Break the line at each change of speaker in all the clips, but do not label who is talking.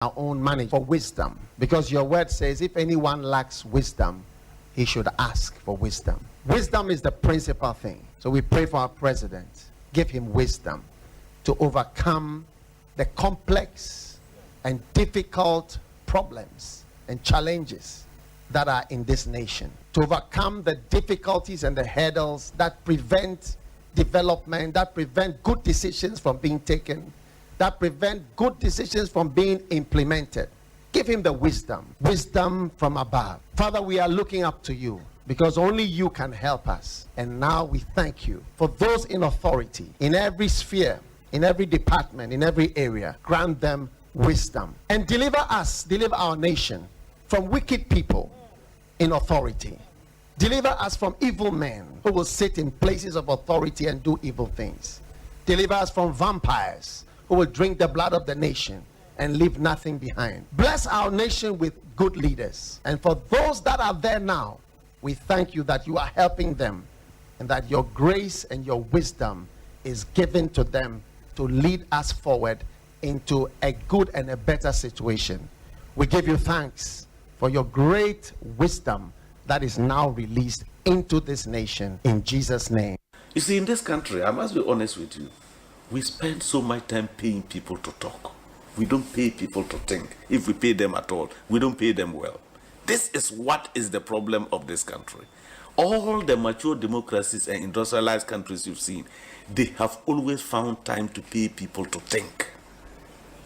our own management for wisdom, because your word says if anyone lacks wisdom, he should ask for wisdom. Wisdom is the principal thing. So we pray for our president. Give him wisdom to overcome the complex and difficult problems and challenges that are in this nation, to overcome the difficulties and the hurdles that prevent development, that prevent good decisions from being taken, that prevent good decisions from being implemented. Give him the wisdom from above. Father, we are looking up to you because only you can help us. And now we thank you for those in authority, in every sphere, in every department, in every area. Grant them wisdom and deliver us, deliver our nation from wicked people in authority. Deliver us from evil men who will sit in places of authority and do evil things. Deliver us from vampires who will drink the blood of the nation and leave nothing behind. Bless our nation with good leaders. And for those that are there now, we thank you that you are helping them and that your grace and your wisdom is given to them to lead us forward into a good and a better situation. We give you thanks for your great wisdom that is now released into this nation in Jesus' name.
You see, in this country, I must be honest with you, we spend so much time paying people to talk. We don't pay people to think. If we pay them at all, we don't pay them well. This is what is the problem of this country. All the mature democracies and industrialized countries you've seen, they have always found time to pay people to think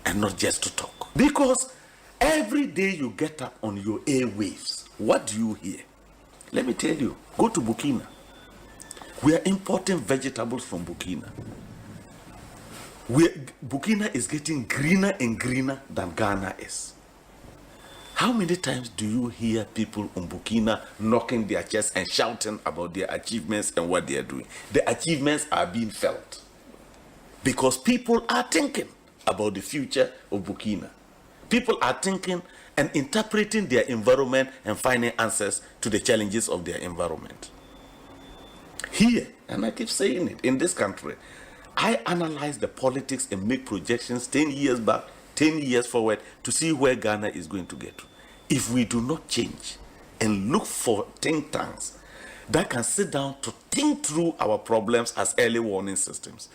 and not just to talk. Because every day you get up on your airwaves, what do you hear? Let me tell you, go to Burkina. We are importing vegetables from Burkina. Burkina is getting greener and greener than Ghana is. How many times do you hear people in Burkina knocking their chest and shouting about their achievements and what they are doing? The achievements are being felt because people are thinking about the future of Burkina. People are thinking and interpreting their environment and finding answers to the challenges of their environment. Here, and I keep saying it, in this country, I analyze the politics and make projections 10 years back, 10 years forward to see where Ghana is going to get to. If we do not change and look for think tanks that can sit down to think through our problems as early warning systems,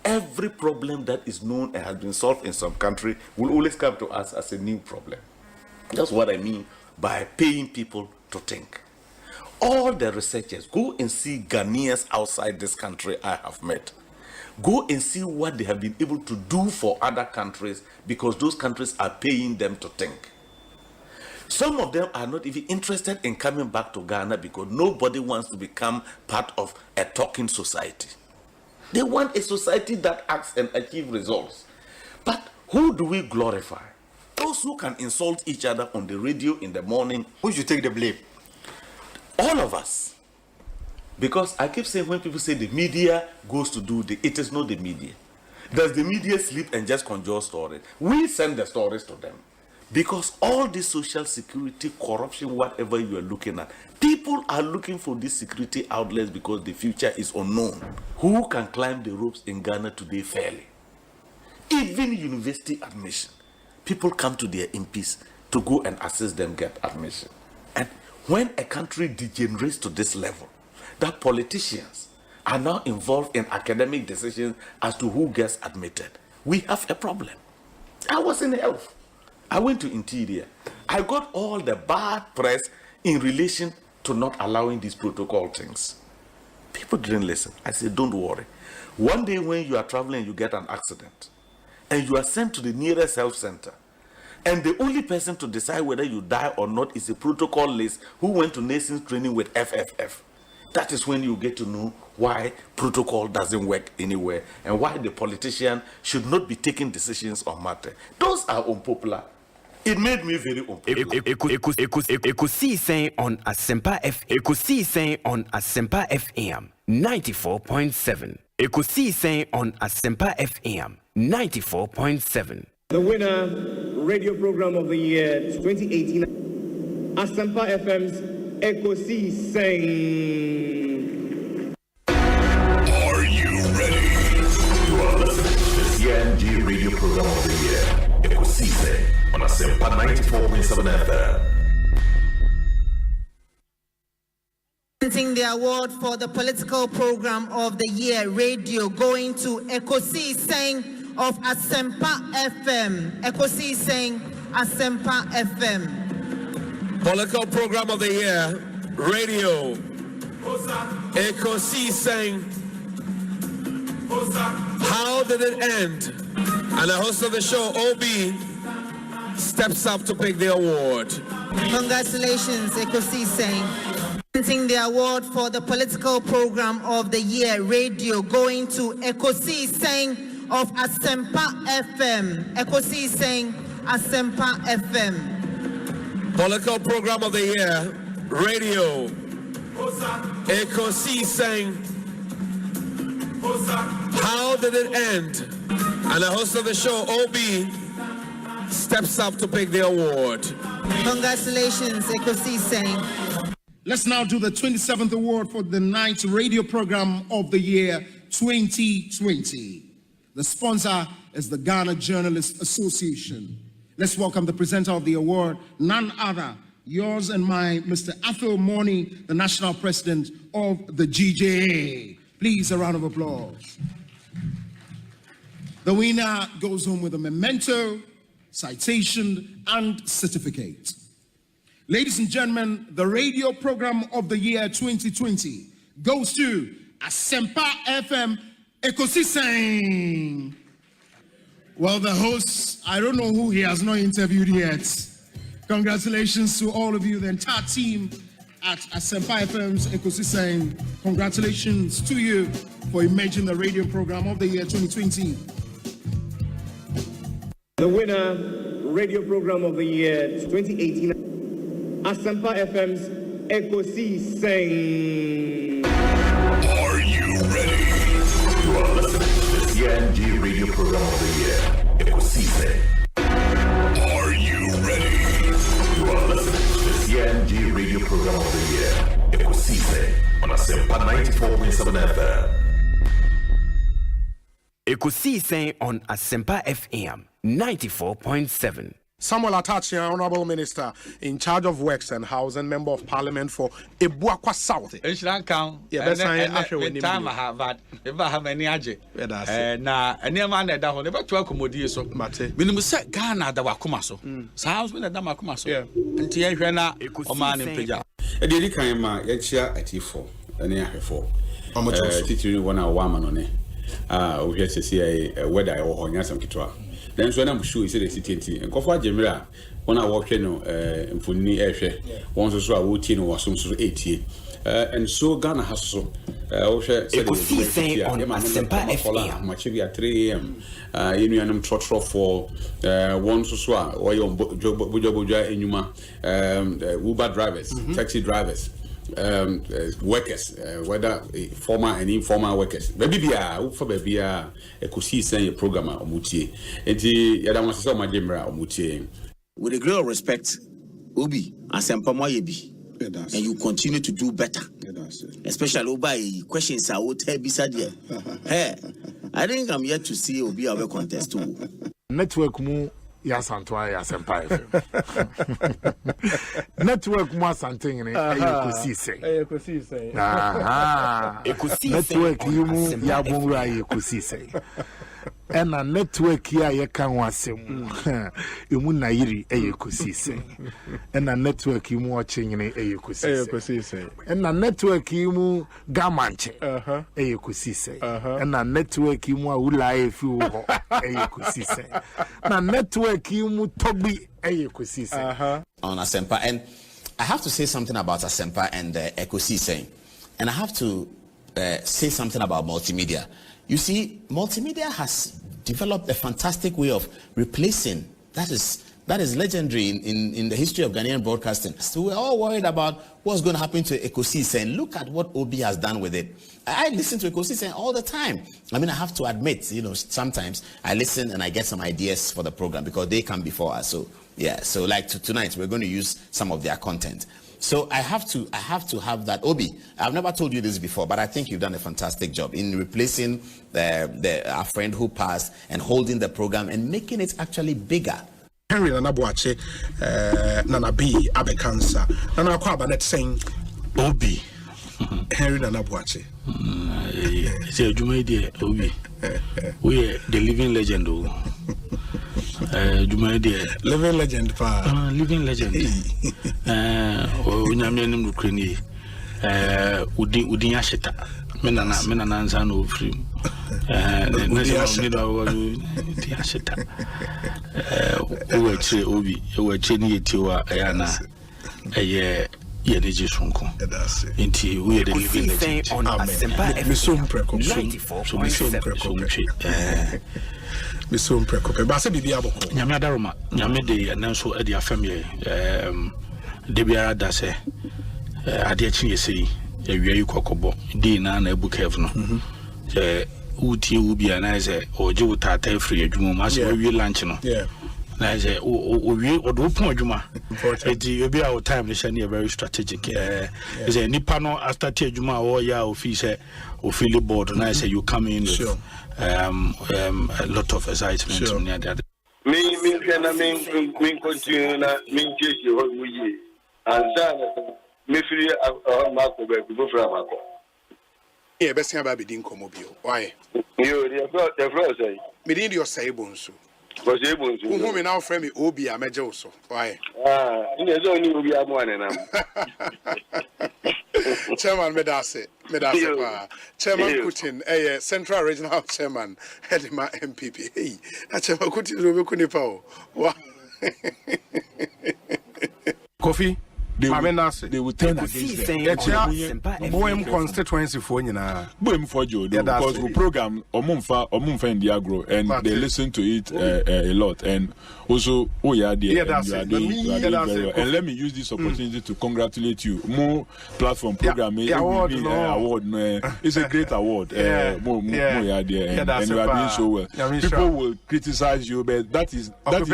every problem that is known and has been solved in some country will always come to us as a new problem. That's what I mean by paying people to think. All the researchers, go and see Ghanaians outside this country I have met. Go and see what they have been able to do for other countries because those countries are paying them to think. Some of them are not even interested in coming back to Ghana because nobody wants to become part of a talking society. They want a society that acts and achieves results. But who do we glorify? Those who can insult each other on the radio in the morning.
Who should take the blame?
All of us. Because I keep saying when people say the media goes to do it is not the media. Does the media sleep and just conjure stories? We send the stories to them. Because all this social security, corruption, whatever you are looking at, people are looking for these security outlets because the future is unknown. Who can climb the ropes in Ghana today fairly? Even university admission. People come to their MPs to go and assist them get admission. And when a country degenerates to this level, that politicians are now involved in academic decisions as to who gets admitted, we have a problem. I was in health. I went to interior. I got all the bad press in relation to not allowing these protocol things. People didn't listen. I said, don't worry. One day when you are traveling, you get an accident and you are sent to the nearest health center. And the only person to decide whether you die or not is a protocol list who went to nations training with FFF. That is when you get to know why protocol doesn't work anywhere and why the politician should not be taking decisions on matter. Those are unpopular. It made me very unpopular.
Ekosiisen On Asempa Ekosiisen On Asempa FM 94.7. Ekosiisen On Asempa FM 94.7.
The winner radio program of the year 2018, Asempa FM's Ekosiisen.
Are you ready? You are listening to the CNG radio program of the year, Ekosiisen On Asempa. Asempa 94.7 FM.
Presenting the award for the political program of the year, radio, going to Ekosiisen of Asempa FM. Ekosiisen Asempa FM.
Political program of the year, radio, Ekosiisen. How did it end? And the host of the show, OB, steps up to pick the award.
Congratulations, Ekosiisen. Presenting the award for the political program of the year, radio, going to Ekosiisen of Asempa FM. Ekosiisen Asempa FM.
Political program of the year, radio, Ekosiisen. How did it end? And the host of the show, OB, steps up to pick the award.
Congratulations, Ekosiisen.
Let's now do the 27th award for the night radio program of the year 2020. The sponsor is the Ghana Journalists Association. Let's welcome the presenter of the award, none other, yours and mine, Mr. Athol Morni, the national president of the GJA. Please, a round of applause. The winner goes home with a memento, citation, and certificate. Ladies and gentlemen, the radio program of the year 2020 goes to Asempa FM Ekosiisen. Well, the host, I don't know who he has not interviewed yet. Congratulations to all of you, the entire team at Asempa FM's Ekosiisen. Congratulations to you for emerging the radio program of the year 2020.
The winner, radio program of the year 2018. Asempa FM's Ekosiisen.
Are you ready? You are listening to the CNG radio program of the year, Ekosiisen. Are you ready? You are listening to the CNG radio program of the year, Ekosiisen, on Asempa 94.7 FM.
Ekosiisen on Asempa FM 94.7.
Samuel Atachi, Honorable Minister in charge of Works and Housing, Member of Parliament for Ebuakwa South.
Yeah, that's time I have that. If I have any aje, na any man that down never to accommodate so. Minimum set Ghana that wakumaso. Sounds when a damakumaso. Yeah, and Tiana or man in Pija.
A daily kind of Yachia at E4, and E4. How much teaching 1 hour woman on it? We had to see a weather or Yasam Kitra. Then when I'm sure he said the city and Kofa Jemira, when I walk in for near air, once or so I would or some sort of 80. And so Ghana has so.
Ekosiisen on Asempa FM.
Much at 3 a.m. You know, trot for once or so, or your Buja in Yuma, Uber drivers, taxi drivers. Workers, whether former and informal workers. Maybe be a for baby a Ekosiisen programmer or Mutie. And the other ones saw my Jimra or Mutie.
With a great respect, Obi, Asempa Moyebi. And you continue to do better. Especially Obi questions I would tell beside you. Hey, I think I'm yet to see Obi our contest too.
Network mu ya Santwa ya Asempa FM. Network mu Santing ni Ekosiisen. Ekosiisen. Aha. Network mu ya Bonra Ekosiisen. And a network here you can wasem. You mun na yiri Ekosiisen. And a network you watching in Ekosiisen. And a network you mu gamanche. Ekosiisen. And a network you mu ulai fu Ekosiisen. Na network you mu tobi Ekosiisen.
On Asempa, and I have to say something about Asempa and Ekosiisen. And I have to say something about multimedia. You see, multimedia has developed a fantastic way of replacing. That is legendary in the history of Ghanaian broadcasting. So we're all worried about what's going to happen to Ekosiisen. Look at what OB has done with it. I listen to Ekosiisen all the time. I mean, I have to admit, you know, sometimes I listen and I get some ideas for the program because they come before us. So yeah, so like tonight we're going to use some of their content. So I have to have that. Obi, I've never told you this before, but I think you've done a fantastic job in replacing our friend who passed and holding the program and making it actually bigger.
Henry Nana Boache, Nana B, Abe Cancer, Nana Kwabanet saying, Obi, Henry Nana Boache.
Say, you made it, Obi. We are the living legend. You made it.
Living legend, pa.
Living legend. When I'm in Ukraine, Udin Yashita. Menana Zano free. Obi, we training to Ayana a year. Yeneji Sonko. Inti we the living legend on Asempa 94.7.
Me so prekope. Ba se bibia boko.
Nyame adaroma. Nyame de nanso e de afamye. De bia da se ade achi yesi awia yikokobo. De na ebuka ev no. Uti ubi na se oje utata efri adwuma ma se we lunch no.
Yeah.
Na say we odo pon adwuma edi obi our time they share very strategic is a nipa no after tea adwuma o ya office o feel board na say you come in with a lot of excitement near that
me continue na me cheche ho muyi ansa me free mako be go from mako
e be sia ba be din komo bio why
yo the floor say
me din your say Bonsu
because Bonsu
who me now friend me obi ameje wo so why
in the zone obi amwane na
Chairman Medase pa Chairman Kutin Central Regional Chairman Hedima MPP hey Chairman Kutin do be kunipa o wa Kofi they will turn against them. Boem constituency for nyina.
Boem for Joe because we program omumfa in the agro and they listen to it a lot and also you are doing very well. And let me use this opportunity to congratulate you. More platform program award. It's a great award. More you are there and you are doing so well. People will criticize you, but that is the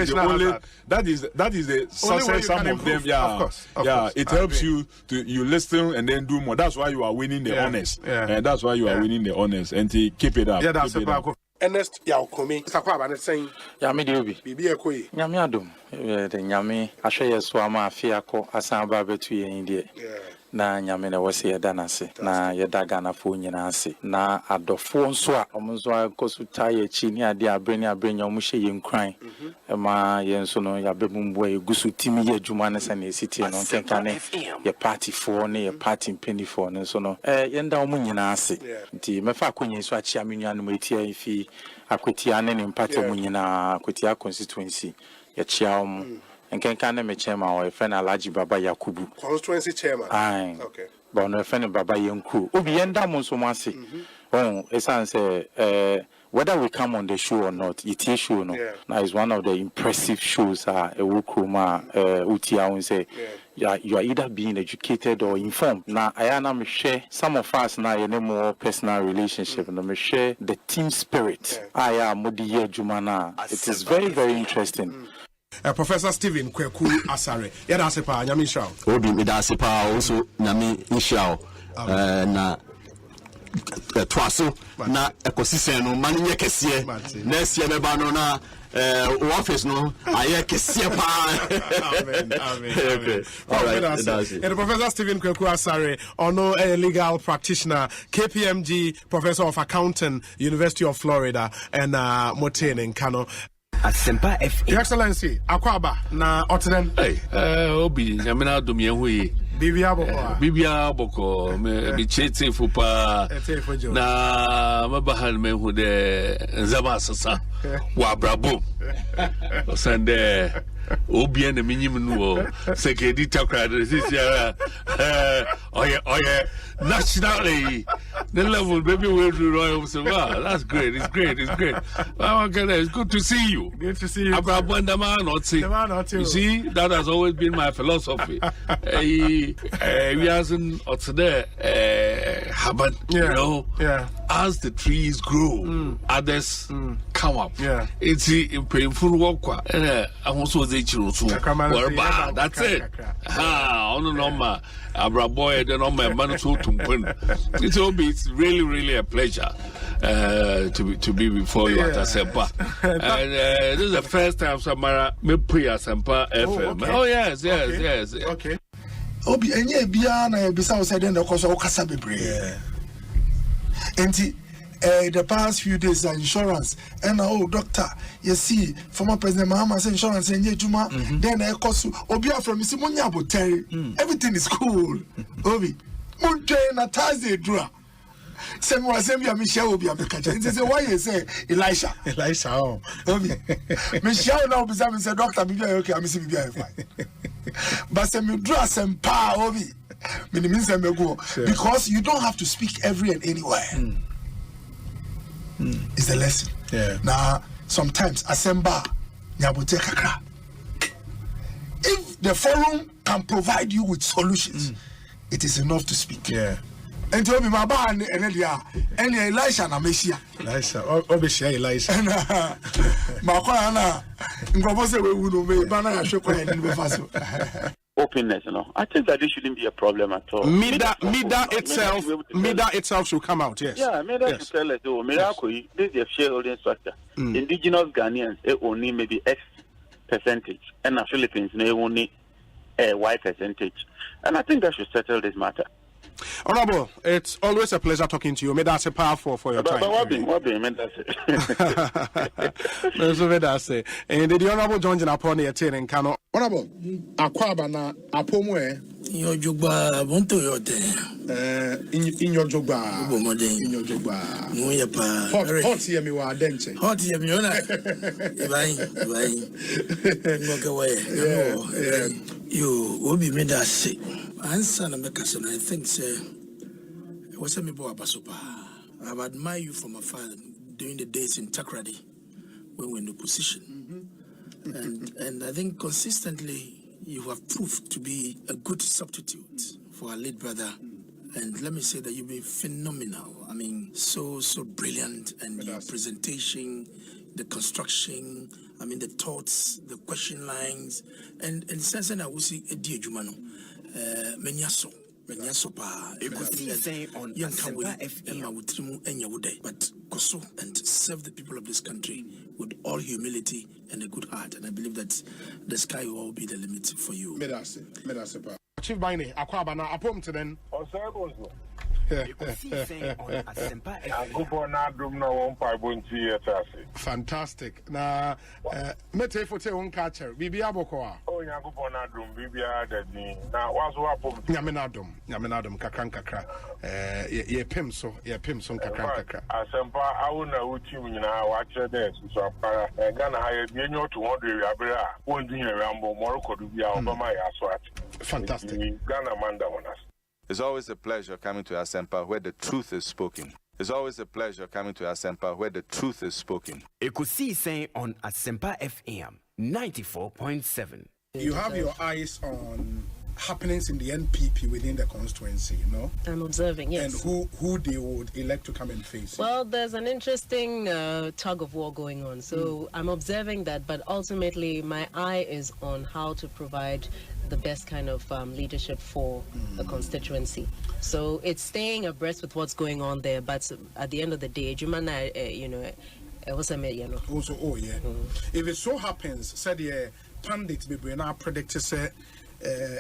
success some of them. Yeah, it helps you to listen and then do more. That's why you are winning the honors. And that's why you are winning the honors. And keep it up.
Yeah, that's it. Ernest Yaokomi. Sakwa ba saying.
Yami Diobi.
Bibi ekoyi.
Nyami adom. The nyami ahwe yeso ama afiako asan ba betu ye ndie. Na nyame na wose yeda nase na yeda Ghana fo nyina ase na adofo nso a omonso akosuta ye chi ni ade abreni abrenya omhye ye nkran ma ye nso no ya bebumbu ye gusu timi ye adwuma ne se na esiti no nkenka ne ye party for ne ye party penny for ne nso no yenda omo nyina ase nti mefa akonye nso achi amenua no etia ifi akwetia ne ne party omo nyina akwetia constituency ye chia omo Nkenka me chairman or friend Alaji Baba Yakubu.
Constituency chairman.
Aye. Okay. But no friend Baba Yanku. Obi enda mo so mase. Esan say whether we come on the show or not, it is show no. Now is one of the impressive shows Ewukuma Utia won say you are either being educated or informed. Now I am share some of us now you more personal relationship and me share the team spirit. I am modi ye jumana. It is very very interesting.
Professor Stephen Kweku Asare. Yada sepa nyami shao.
Obi mi da sepa also nyami shao. Na twaso na ekosisen no mani nye kese. Na esie beba no na office no aye kese pa.
Amen. All right. And Professor Stephen Kweku Asare, ono a legal practitioner, KPMG Professor of Accounting, University of Florida, and Motene in Kano.
Asempa FM.
Your Excellency, Akwaba na Otenen.
Hey, Obi, nyamina adumye hui. Bibia boko me chete fupa na mabahan me hu de nzaba sasa wa brabo. Sande Obi and the minimum no security takra this year oye nationally the level baby will do royal so that's great, it's great. Oh, okay, it's good to see you.
Good to see you.
You see, that has always been my philosophy. We hasn't there Haban, you know. as the trees grow, others come up.
Yeah.
It's painful work. And I also say, that's it. On the number, Abra boy, the number, man, so it's really, really a pleasure to be before you at Asempa. And this is the first time Samara me pre Asempa FM.
Okay.
Oh, yes.
Okay. Obi enye bia na bisa o say den de koso o kasa bebre. Enti the past few days insurance and doctor you see former president Mahama say insurance enye juma then e koso obi afro mi si munya botere everything is cool. Obi mun train na Thursday dura. Say me was me share obi abeka. Enti say why you say Elisha oh obi me share now be say doctor be okay am see be fine. But say me draw some power obi because you don't have to speak every and anywhere. It's the lesson. Now sometimes Asempa nyabote kakra. If the forum can provide you with solutions, it is enough to speak. And to me, my band and Elisha na Messiah. Elisha, obviously Elisha. Makwana, ngobose we would be banana shoko and be
openness, I think that this shouldn't be a problem at all.
Mida itself should come out, yes.
Yeah, Mida should tell us, this is a shareholding structure. Indigenous Ghanaians only maybe X percentage, and the Philippines they only a Y percentage. And I think that should settle this matter.
Honorable, it's always a pleasure talking to you. May that's a powerful for your time.
What be, that's
it. And the Honorable John Japoni attending Kano. Honorable, Akwaba na Apomwe.
In your jogba, Bonto yote.
In your jogba. In your jogba.
No yapa.
Hot here me wa denche.
Hot here me ona. Vai. Ngoke way. You obi me da se. Answer na make us, and I think say what's me boy Abasopa. I've admired you from afar during the days in Takrady when we're in the position. And I think consistently you have proved to be a good substitute for our late brother. And let me say that you've been phenomenal. I mean, so brilliant, and your presentation, the construction, I mean, the thoughts, the question lines, and sense I will see a dear Jumano. Menyaso pa Ekosiise On Asempa FM. But Koso and serve the people of this country with all humility and a good heart, and I believe that the sky will all be the limit for you.
Medase pa. Chief Baine, Akwaba na apom to then.
Osei Bonsu.
Ekosiise On Asempa
FM.
Fantastic. Na mete fote on catcher. Bibia bokoa.
Oh, Yankupon Adum, Bibia Daddy. Now, what's what?
Yaminadum, kakra. Ye pimso kakra.
Asempa, I will know you now. Watch this. So, Ghana hired me to order Abra. One dinner ramble, Morocco to be out of my aswat.
Fantastic.
Ghana Manda on us.
It's always a pleasure coming to Asempa where the truth is spoken. It's always a pleasure coming to Asempa where the truth is spoken.
Ekosiise On Asempa FM 94.7.
You have your eyes on happenings in the NPP within the constituency, no?
I'm observing, yes.
And who they would elect to come and face?
Well, there's an interesting tug of war going on. So I'm observing that, but ultimately my eye is on how to provide the best kind of leadership for the constituency. So it's staying abreast with what's going on there, but at the end of the day, Jumana,
Also, if it so happens, said the pundits be now predicted say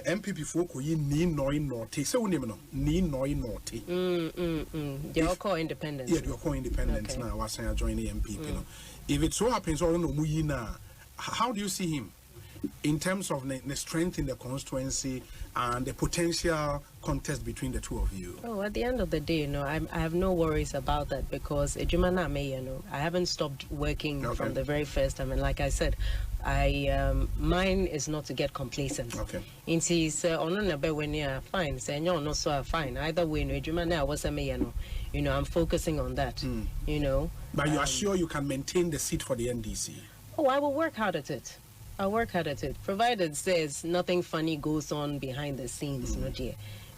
MPP folk yi ni noi norte. Say unim no ni noi norte.
They all call independence.
Yeah, they all call independence now. Was saying join the MPP no. If it so happens, all no muyi na. How do you see him in terms of the strength in the constituency and the potential contest between the two of you?
Oh, at the end of the day, I have no worries about that, because I haven't stopped working from the very first time, and like I said, mine is not to get complacent.
Okay.
Inti say when you fine, say no so fine. Either way, I'm focusing on that.
But you are sure you can maintain the seat for the NDC?
Oh, I will work hard at it. I'll work hard at it, provided says nothing funny goes on behind the scenes.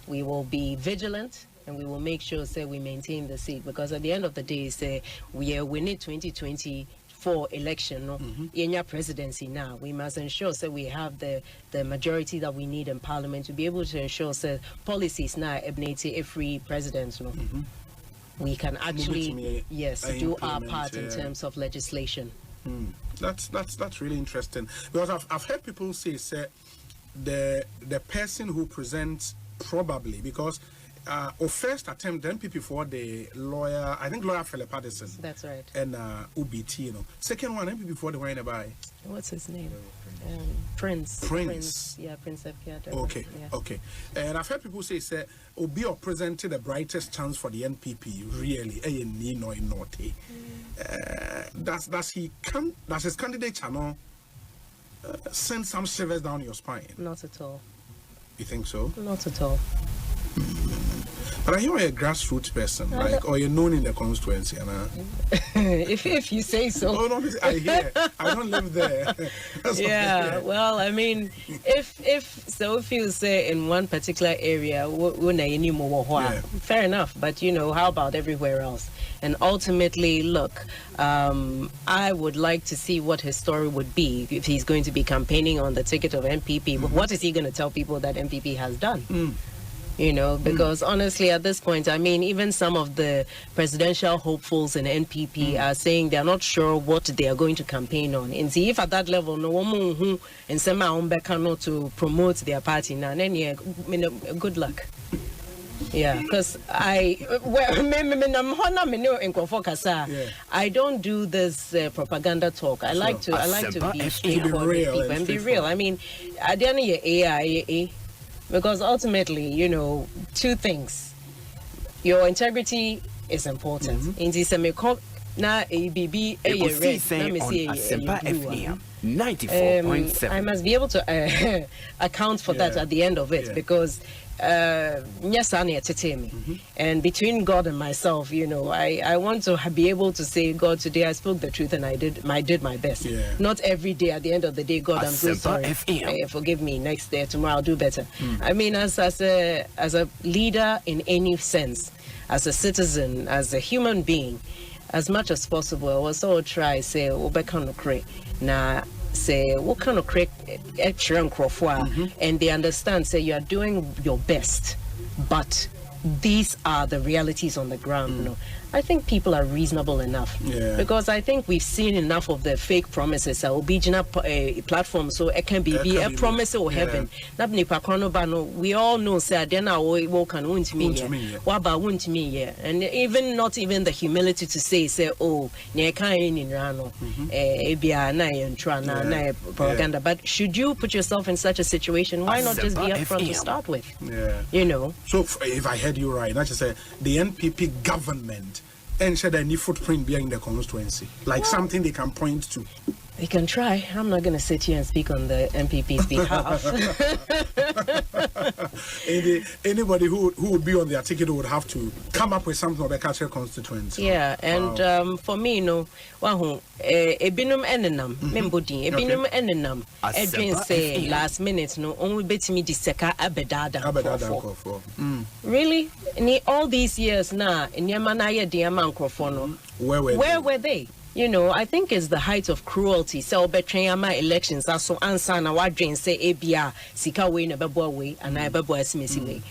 We will be vigilant and we will make sure say we maintain the seat, because at the end of the day say we need 2024 election in your presidency now. We must ensure that we have the majority that we need in parliament to be able to ensure that policies now a free president we can actually do our part in terms of legislation.
That's really interesting, because I've heard people say the person who presents probably, because our first attempt, the MPP for the lawyer, I think lawyer Philip Addison.
That's right.
And UBT, you know. Second one, MPP for the wine by.
What's his name? Prince. Yeah, Prince FK.
Okay, okay. And I've heard people say, Obi or presented the brightest chance for the NPP, really. Does his candidate channel send some shivers down your spine?
Not at all.
You think so?
Not at all.
But I hear you're a grassroots person, or you're known in the constituency.
If you say so.
Oh, no, I hear. I don't live there.
Yeah, well, I mean, if you say in one particular area, fair enough. But, how about everywhere else? And ultimately, look, I would like to see what his story would be if he's going to be campaigning on the ticket of MPP. What is he going to tell people that MPP has done? Because honestly, at this point, I mean, even some of the presidential hopefuls in NPP are saying they're not sure what they are going to campaign on. And see, if at that level, no one who and some to promote their party now, then good luck. Yeah, because I don't do this propaganda talk. I like to be straightforward with people and be real. I mean, at the end of your because ultimately, two things. Your integrity is important. In this na ABB
Asempa FM 94.7.
I must be able to account for that at the end of it, because and between God and myself, I want to be able to say, God, today I spoke the truth and I did my best. Not every day at the end of the day, God, I'm so sorry, forgive me, next day, tomorrow I'll do better. I mean, as a leader in any sense, as a citizen, as a human being, as much as possible, I was all try say now say what kind of crack and they understand say you are doing your best, but these are the realities on the ground. I think people are reasonable enough, because I think we've seen enough of the fake promises. Platform, so it can be a promise or heaven. We all know say what about me, and even not even the humility to say propaganda. But should you put yourself in such a situation, why not just be upfront to start with?
So if I heard you right, not just say the NPP government and said any footprint behind the constituency, like something they can point to.
We can try. I'm not going to sit here and speak on the MPP's behalf.
Anybody who would be on their ticket would have to come up with something of a cultural constituency.
Yeah, and for me, ebinum enenam, membodi, ebinum enenam. Edwin say last minute, only bet me the seka abedada. Really? In all these years now, in Yamanaya Diaman Crofono, where were they? I think it's the height of cruelty. So, betrayama elections are so answer na wadrin say ABR sika way na bebo way and I bebo esimisi way.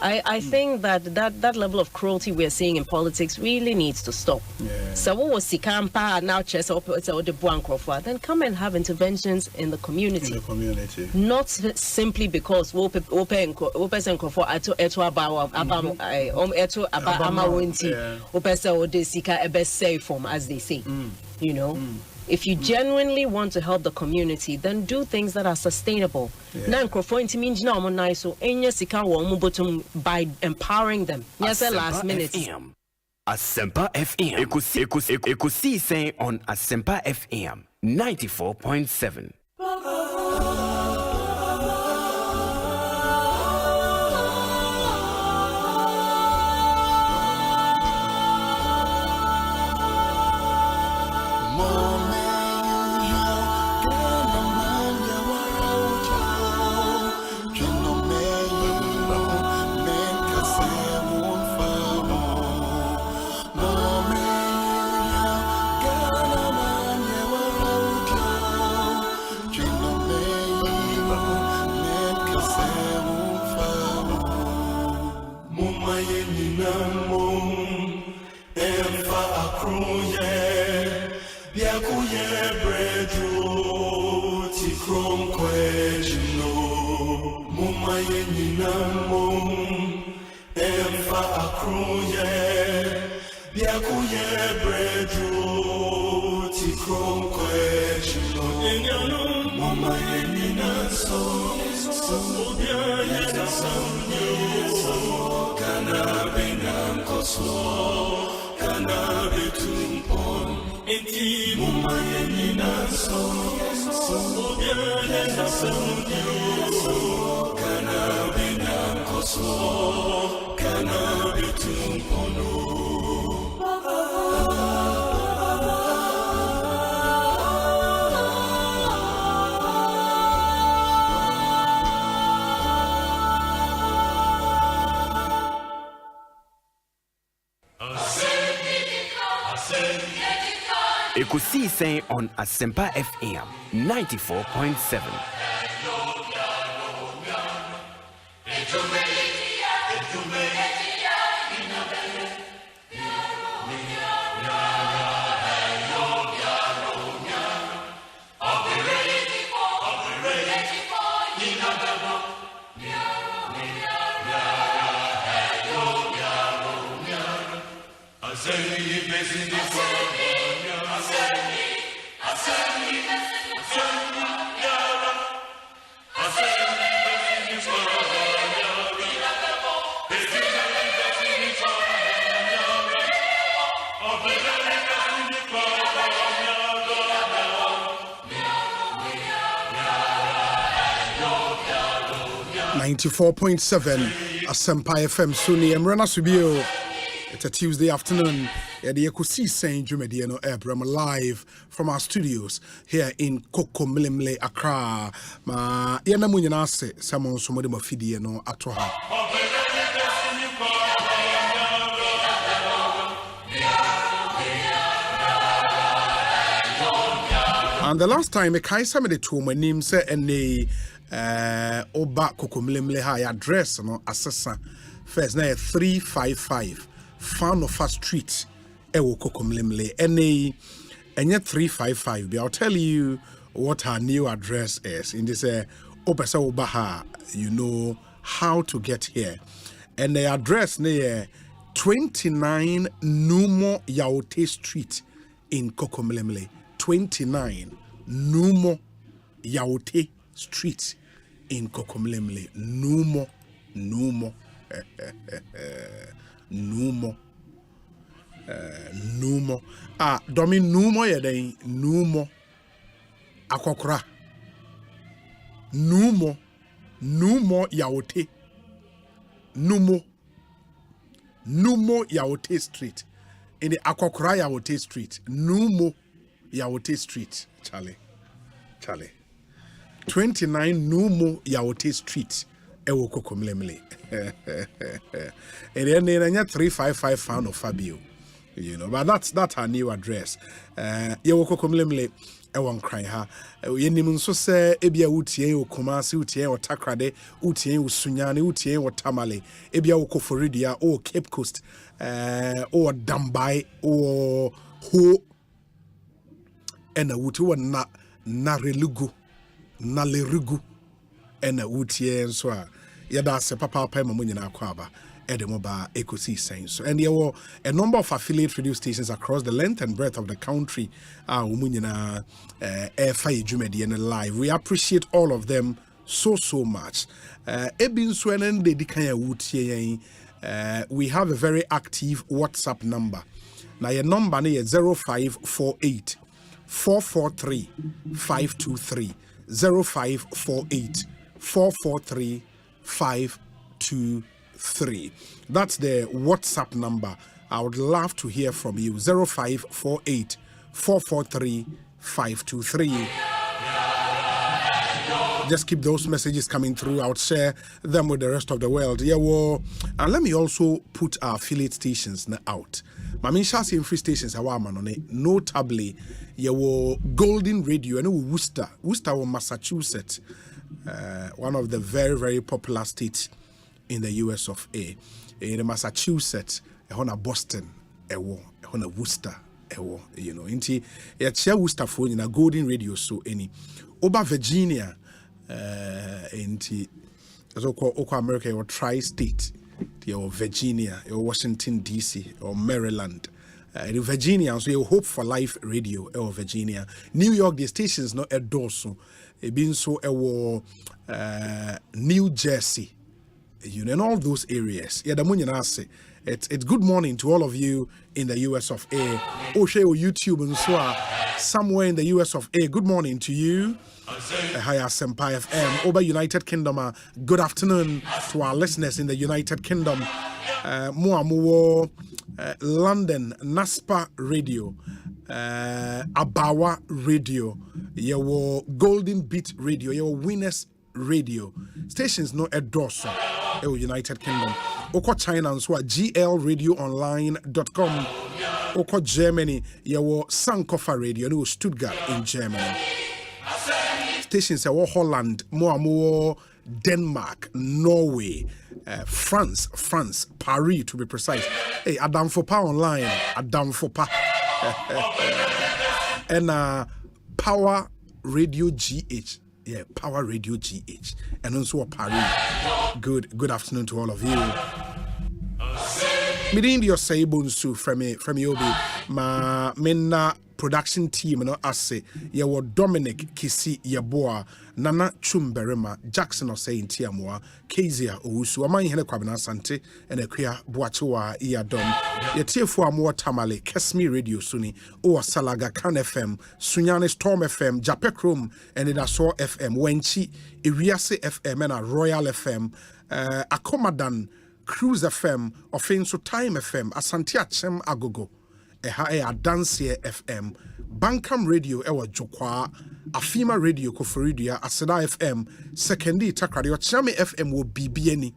I think that level of cruelty we're seeing in politics really needs to stop. So, what was sikampa now chess or the buankrofa? Then come and have interventions in the community. Not simply because open for eto about amawinti opesa or de sika ebe say form as they say. If you genuinely want to help the community, then do things that are sustainable. By empowering them. Yes, last minute.
Asempa FM. Ekosiisen on Asempa FM 94.7.
Emfa akroye biakuye bredu tikronkwe chino enyano mama yenina so obia yena samnyo kana benankoso kana betumpon enti mama yenina so obia yena samnyo kana benankoso
Ekosiisen on Asempa FM 94.7.
Asempa FM Suni Emrana Subio. It's a Tuesday afternoon at the Ekosiisen Jumediano Airport live from our studios here in Kokomilemle, Accra. Ma yana munyanase Samon Somodi Mafidi no Atoha. And the last time a Kaisa made it to my name say and the Oba Kokomilemle high address no assessor first na 355 Fanofa Street Ewo Kokomilemle and yet 355 I'll tell you what her new address is in this Opesa Obaha, you know how to get here. And the address near 29 Numo Yaote Street in Kokomilemle. 29 Numo Yaote Street in Kokomilemle. Numo Domi Numo yede Numo Akokra Numo Yaote Numo Yaote Street in the Akokra Yaote Street Numo Yaote Street Charlie 29 Numo Yaote Street Ewo Kokomilemle. And then 355 found of Fabio, you know, but that's her new address. Ewo Kokomilemle Ewan cry ha. Yenimun so say Ebia Utie o Kumasi Utie or Takrade Utie Usunyani Utie or Tamale Ebia Okoforidia or Cape Coast or Dambai or Ho and a Wutu na Narelugu Nalerugu and a Utie and so yada se papa pa mamu nyina kwaba edemoba Ekosiisen. So and there were a number of affiliate radio stations across the length and breadth of the country nyina airfire jumedi and live. We appreciate all of them so much. Ebin swenen de dikanya wutie we have a very active WhatsApp number. Now your number is 0548 443 523 0548 443 523. That's the WhatsApp number. I would love to hear from you. 0548 443 523. Just keep those messages coming through. I would share them with the rest of the world. Yeah, well, and let me also put our affiliate stations out. Mamin Shasi free stations are on it. Notably, yeah, Golden Radio and Worcester, Massachusetts. One of the very, very popular states in the US of A. In Massachusetts, Boston, Worcester, you know, inti Worcester phone in a Golden Radio so any Oba Virginia, inti
So called America or tri-state, or Virginia, or Washington D.C. or Maryland. In Virginia, so you Hope for Life Radio or Virginia. New York, the stations not a dorsal. It being so New Jersey, you know, in all those areas. Yeah, the money I say. It's good morning to all of you in the US of A. Osei or YouTube and so somewhere in the US of A. Good morning to you. Hi, Asempa FM. Over United Kingdom. Good afternoon to our listeners in the United Kingdom. London, Naspa Radio, Abawa Radio, your Golden Beat Radio, your Winners Radio. Stations no endorse United Kingdom. Oko China and so glradioonline.com. Oko Germany, your Sankofa Radio, no Stuttgart in Germany. Stations are Holland, more Denmark, Norway, France, Paris to be precise. Hey, Adam Fopa online, Adam Fopa. And Power Radio GH. Yeah, Power Radio GH. And also Paris. Good afternoon to all of you. Meeting your say Bonsu from Yobi, my mena production team, no ase, yawo Dominic Kisi Yaboa, Nana Chumberema, Jackson Osei in Tiamwa, Kezia Owusu, Amani Hele Kwabena Sante, and a queer Boatua Iadom, Yetiefua Moa Tamale, Kesmi Radio Suni, Oa Salaga Kan FM, Sunyane Storm FM, Japekrum, and Idaso FM, Wenchi, Iriase FM, and a Royal FM, Akomadan, Cruise FM, Offenso Time FM, Asantia Chem Agogo, Eha Dansier FM, Bankam Radio, Ewa Jokwa, Afima Radio, Koforidia, Aseda FM, Sekendi Takradio, Chame FM will BBNE,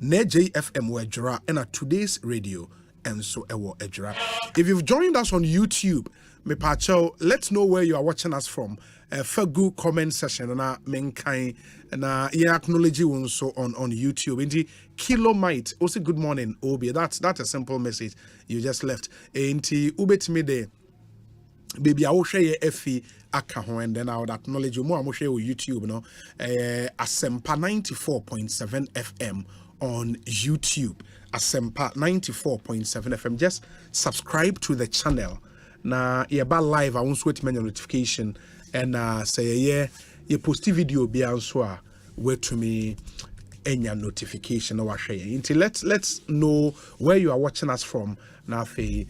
Neje FM will Ejra, and at today's radio, and so Ewa Ejra. If you've joined us on YouTube, me pacho, let's know where you are watching us from. Fagu comment session na menkai na yeah acknowledge you also on YouTube. Inti Kilomite also good morning Obi. That's a simple message you just left. Inti ubetimi de baby I will share your FE akaho and then I would acknowledge you more. I will share with YouTube no Asempa 94.7 FM on YouTube. Asempa 94.7 FM. Just subscribe to the channel. Na yeba live I won't wait many notification. And say yeah, you post video be answer where to me any notification or share. Until let's know where you are watching us from. Now fe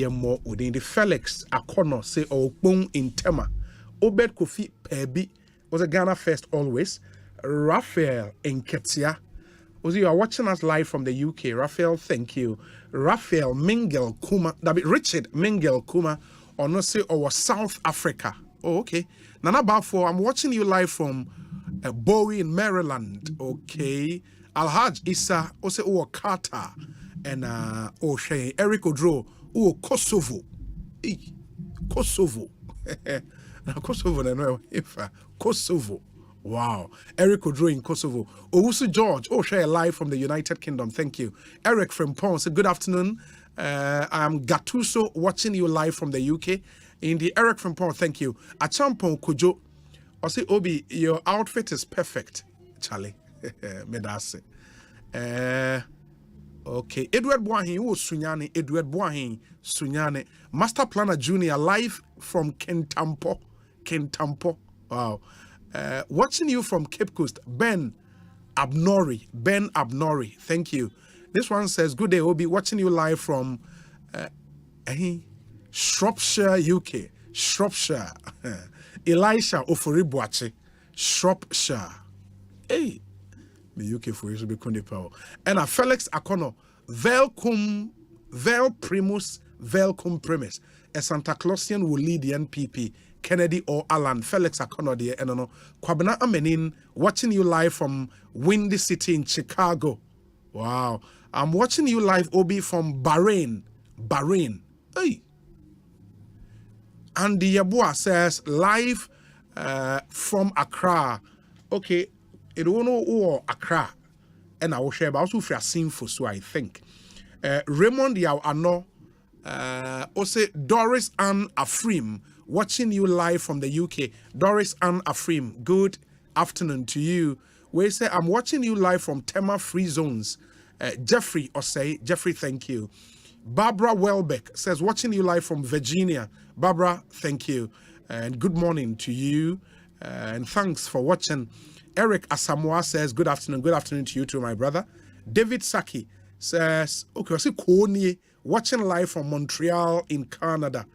more within the Felix Akono say Okpong in Tema. Obed Kofi Pebi was a Ghana first always. Raphael in Ketia. Was you are watching us live from the UK. Raphael, thank you. Raphael Mingel Kuma. That be Richard Mingel Kuma or no say or South Africa. Oh, okay. Nana Bafo, I'm watching you live from Bowie in Maryland. Okay. Alhaj Issa, also Qatar. And Osei, Eric Odro, Kosovo. Kosovo. Kosovo. Wow. Eric Odro in Kosovo. Owusu George, Osei live from the United Kingdom. Thank you. Eric from Ponce, good afternoon. I'm Gatuso watching you live from the UK. In the Eric from Paul, thank you. Achampon Kujo, I say Obi, your outfit is perfect, Charlie. Medase. Okay, Edward Boahin, Sunyane, Edward Boahin, Sunyane, Master Planner Junior, live from Kentampo. Wow. Watching you from Cape Coast, Ben Abnori, thank you. This one says, good day, Obi, watching you live from Shropshire, UK. Shropshire. Elisha Oforibuache. Shropshire. Hey. The UK for you to be power. And Felix Akono. Velcum primus. A Santa Clausian will lead the NPP. Kennedy or Alan. Felix Akono dear Enono. Kwabena Amenin. Watching you live from Windy City in Chicago. Wow. I'm watching you live, Obi, from Bahrain. Hey. Andy Yabua says live from Accra. Okay, it won't know Accra, and I will share about also for sinful. So I think Raymond Yaw Ano, also Doris Ann Afrim, watching you live from the UK. Doris Ann Afrim, good afternoon to you. We say, I'm watching you live from Tema Free Zones. Jeffrey Osei. Jeffrey, thank you. Barbara Welbeck says, watching you live from Virginia. Barbara, thank you. And good morning to you. And thanks for watching. Eric Asamoah says, good afternoon. Good afternoon to you too, my brother. David Saki says, okay, I see Kony watching live from Montreal in Canada.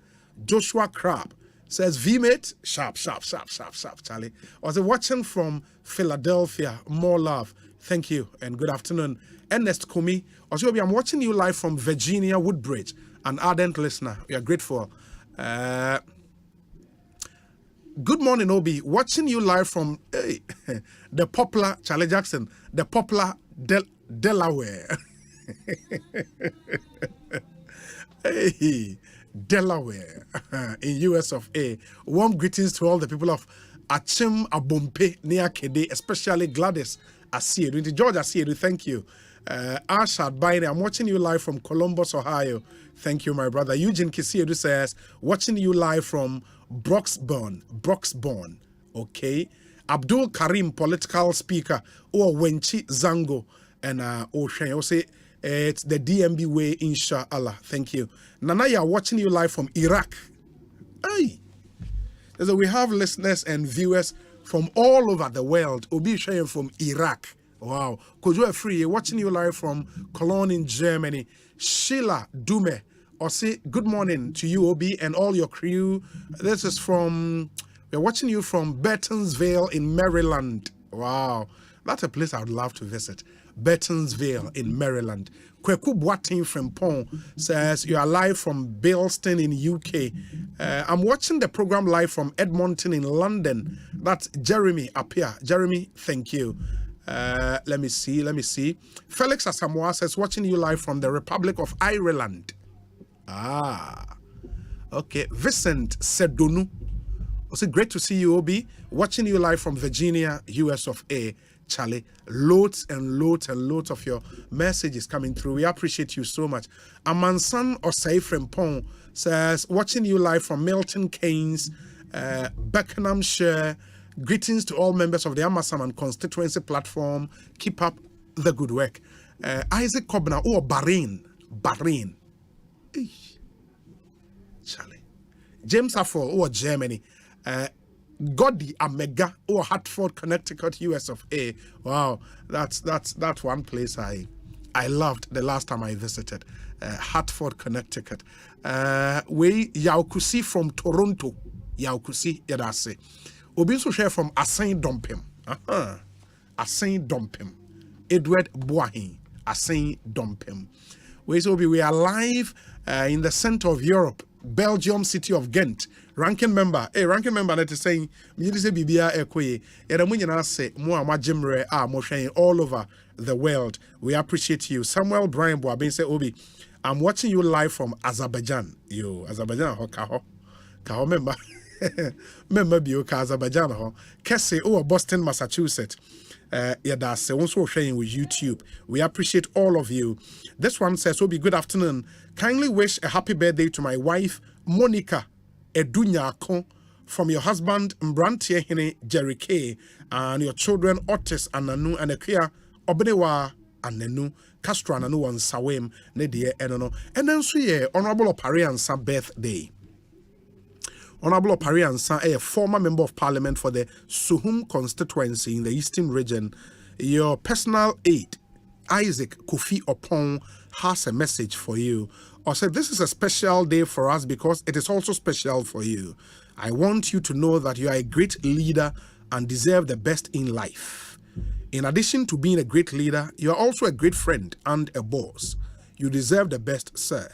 Joshua Crab says, VMate, sharp, Charlie. I was watching from Philadelphia. More love. Thank you and good afternoon. Ernest Kumi, also I'm watching you live from Virginia Woodbridge, an ardent listener. We are grateful. Good morning, Obi. Watching you live from the popular Charlie Jackson, the popular Delaware. Hey, Delaware in US of A. Warm greetings to all the people of Achim Abompe near Kede, especially Gladys Asiedu. George Asiedu, thank you. Ashad Baine, I'm watching you live from Columbus, Ohio. Thank you, my brother. Eugene Kisiedu says, watching you live from Broxbourne. Okay. Abdul Karim, political speaker, or Wenchi Zango, and Osei. Say it's the DMB way, inshallah. Thank you. Nanaya, watching you live from Iraq. Hey. So we have listeners and viewers from all over the world. Obi sharing from Iraq. Wow. Kojo Free, watching you live from Cologne in Germany. Sheila Dume, Osei, good morning to you, Obi, and all your crew. This is from, we're watching you from Burtonsville in Maryland. Wow. That's a place I would love to visit. Burtonsville in Maryland. Kweku Boatin from Pong says, you are live from Bilston in UK. I'm watching the program live from Edmonton in London. That's Jeremy up here. Jeremy, thank you. Let me see. Felix Asamoah says, watching you live from the Republic of Ireland. Okay. Vincent Sedonu. Also great to see you, Obi. Watching you live from Virginia, US of A. Charlie, loads of your messages coming through. We appreciate you so much. Amansan Osei Frempong says, watching you live from Milton Keynes, Buckinghamshire. Greetings to all members of the Amasaman constituency platform. Keep up the good work. Isaac Kobna, Bahrain. Charlie. James Affle, Germany. Godi Amega, Hartford, Connecticut, US of A. Wow, that's one place I loved the last time I visited. Hartford, Connecticut. We Yaukusi from Toronto. Yaukusi, Yadase. Obinso share from Asen Dompim. Asen Dompim. Edward Boahin. Asen Dompim. We are live in the center of Europe, Belgium city of Ghent. Ranking member that is saying, all over the world. We appreciate you. Samuel Brian Boabin say, Obi, I'm watching you live from Azerbaijan. Azerbaijan, Kaho member. Member Bioka Azerbaijan, Kese or Boston, Massachusetts. That's also sharing with YouTube. We appreciate all of you. This one says, Obi, good afternoon. Kindly wish a happy birthday to my wife, Monica Edunyako, from your husband, Mbrantie Hene Jerry K, and your children, Otis Ananu and Ekia Obedewa Anenu, Castro Ananu and Sawem, Nedie Enono. And then so Honorable Opariansa birthday. Honorable Opariansa, a former member of parliament for the Suhum constituency in the Eastern region. Your personal aide, Isaac Kofi Opon, has a message for you. Or said, this is a special day for us because it is also special for you. I want you to know that you are a great leader and deserve the best in life. In addition to being a great leader, you are also a great friend and a boss. You deserve the best, sir.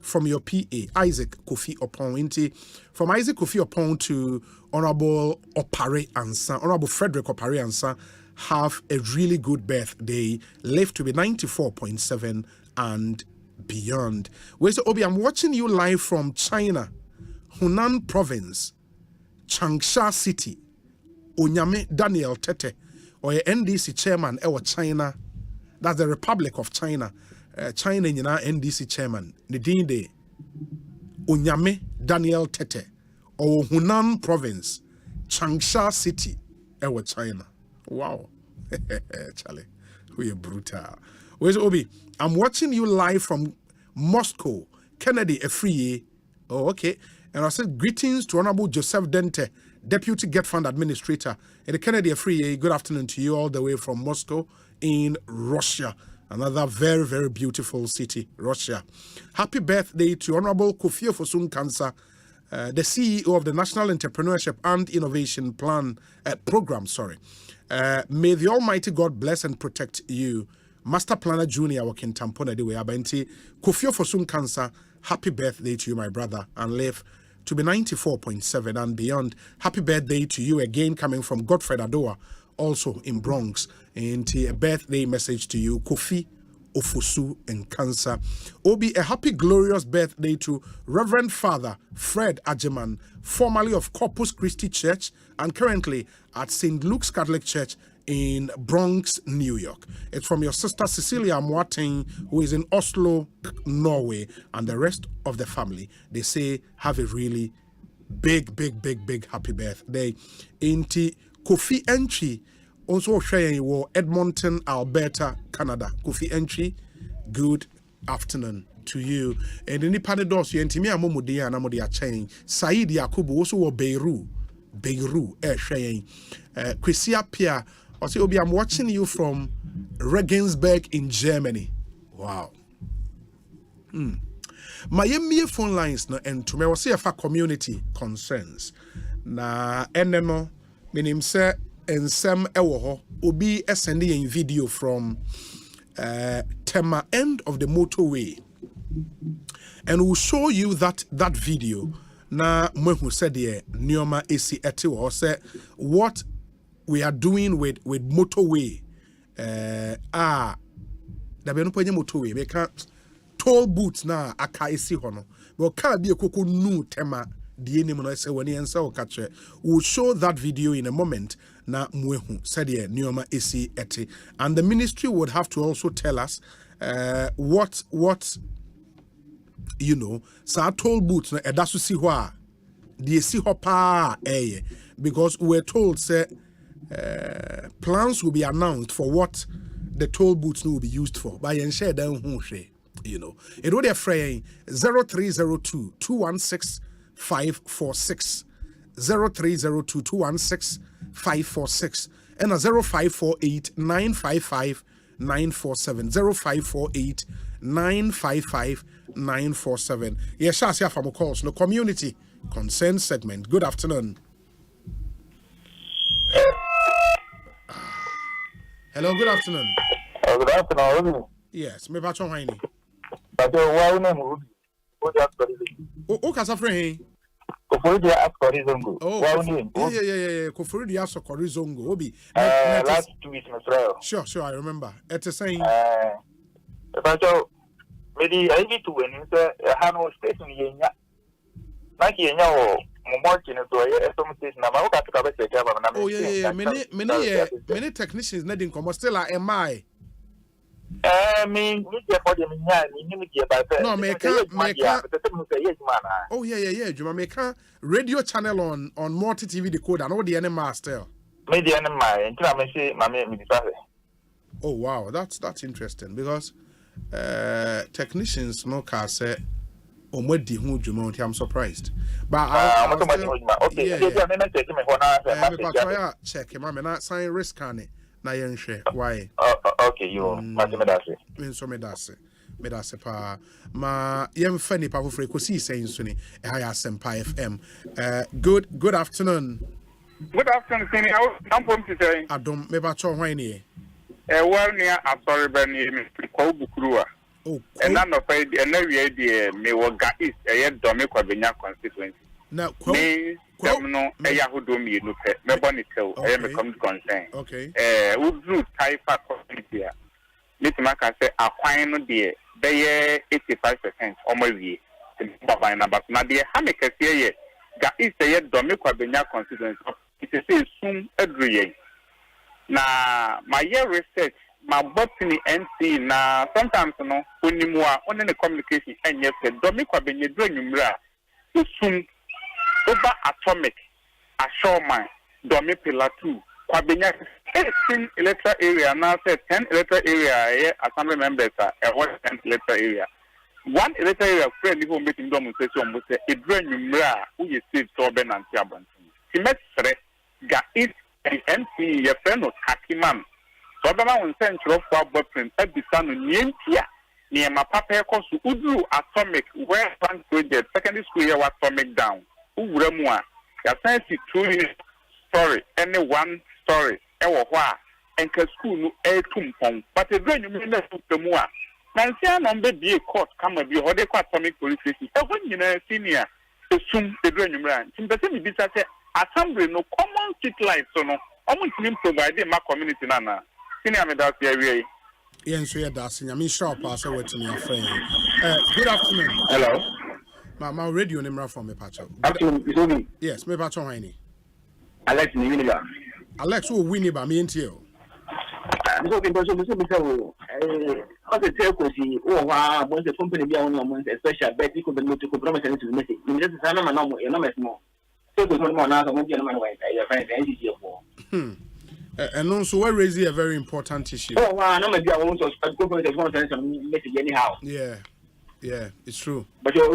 From your PA, Isaac Kofi Opon. From Isaac Kofi Opon to Honorable Opare Ansa, Honorable Frederick Opare Ansa, have a really good birthday. Live to be 94.7 and beyond. Where's Obi? I'm watching you live from China, Hunan Province, Changsha City. Onyame Daniel Tete, or a NDC chairman, China. That's the Republic of China. China in NDC chairman. Nidinde Onyame Daniel Tete, or Hunan Province, Changsha City, China. Wow. Charlie, we are brutal. Where's Obi? I'm watching you live from Moscow. Kennedy Efriye. Oh, okay. And I said, greetings to Honorable Joseph Dente, Deputy Get Fund Administrator. And the Kennedy Efriye, good afternoon to you all the way from Moscow in Russia. Another very, very beautiful city, Russia. Happy birthday to Honorable Kofi Ofosun Kansa, the CEO of the National Entrepreneurship and Innovation Program. May the Almighty God bless and protect you. Master Planner Junior working Tampona de Weabenti. Kofi Ofosun Kansa, happy birthday to you, my brother, and live to be 94.7 and beyond. Happy birthday to you again, coming from Godfred Adoa, also in Bronx. And a birthday message to you, Kofi Ofosu and Kansa. Obi, a happy, glorious birthday to Reverend Father Fred Ajeman, formerly of Corpus Christi Church and currently at St. Luke's Catholic Church in Bronx, New York. It's from your sister Cecilia Moating, who is in Oslo, Norway, and the rest of the family. They say, have a really big happy birthday. Inti Kofi Entry, also sharing Edmonton, Alberta, Canada. Kofi Entry, good afternoon to you. And in the Panados, you and Momudia and Amodia Chain. Said Yakubu also Beirut, sharing. Chrisia Pia. I say, Obi, I'm watching you from Regensburg in Germany. Wow. My phone lines no and to me was say community concerns. Na eneno minim say ensem ewo ho obi sending a video from Tema end of the motorway. And we'll show you that video. Na mwehu said the Nioma AC eti or say what we are doing with motorway. There be no point motorway. We can't toll booths na aka esi hono. But can be a koko nu tema the name no say when answer or catch. We'll show that video in a moment. Na mwehu said the Nioma AC eti, and the ministry would have to also tell us what you know. Sa toll booths na edasu si ho the si ho pa because we're told say plans will be announced for what the toll booths will be used for. By ensure down you know. It would be 0302 216 546 0302 216 546 and a 0548 955 947 0548 955 947. Yes, I see from calls no community concern segment. Good afternoon. Hello, good afternoon.
Good afternoon.
Yes, me patron Haini.
But why name Ruby?
Oh, Casafre.
Koforidia Askorizongo.
Oh, yeah. Koforidia Askorizongo. Obi.
Last 2 weeks, Mr.
Sure, I remember. It's a saying.
But maybe I need to win. Hano station Yenya. Like Yenya.
Oh yeah. Many technicians needing come still are MI. No, make oh yeah. Juma make radio channel on multi TV decoder and all the NMR still. Oh wow, that's interesting because technicians no car say I'm surprised. But check him. I'm not sign risk on it. Why?
Okay, you
Medase pa ma yem fani pa for Ekosiise nsuni Asempa FM. Good afternoon.
Good afternoon, Sini. I'm from today.
Adom me ba cho hwan ni.
Well near Asori Bani Ko Bukurua.
Oh.
And none of it and every idea may work is a yet Domico Benya constituency.
Now
no a Yahoo Domi look at me bonito, I am a concern.
Okay.
Who drew Taifa community. Little Maka say a fine dear, they 85% or my way. But not dear Hamika say that is a yet Domico Benya constituency. It is soon agree. Now, my year research, my botany NC, now sometimes no, when you are on the communication and yes, Domico Benya doing too soon. Over atomic, a showman, Domi Pillar 2, Quabenya 18 electoral area now say 10 electoral area assembly members are 10 electoral area. One electoral area friend who meeting demonstration must say it bring mra who you save so ben and tiabon. He met ga it the MP your friend was Hakiman. So Obama will send to for boyfriend at the son of Nientia near my papa cost to Udu atomic where one project secondary school year was atomic down. Uremwa. Ya science 2 unit story any one story and school no tumpong but a very minute to more. Nancy number be a court come be or they atomic police station. When you know senior assume the dream brand. In the same business assembly no common street lights so no almost provide my community nana. Senior me that area.
Yes, we are dancing. I'm sure pass away to me, friend. Good afternoon.
Hello.
My radio name from me, Pacho.
Afternoon.
Yes, me Pacho Heine.
Alex Winiba.
Alex will win it by me and you.
I'm talking about the Ekosiise. Oh, once the company be on a special bet, you could not to compromise and to message. You just say, I'm not more. So, to one more now, I won't be a man away. I find the entity of
and also, we're raising a very important issue.
Oh, I'm not maybe I won't go for the message anyhow.
Yeah, it's true.
But you're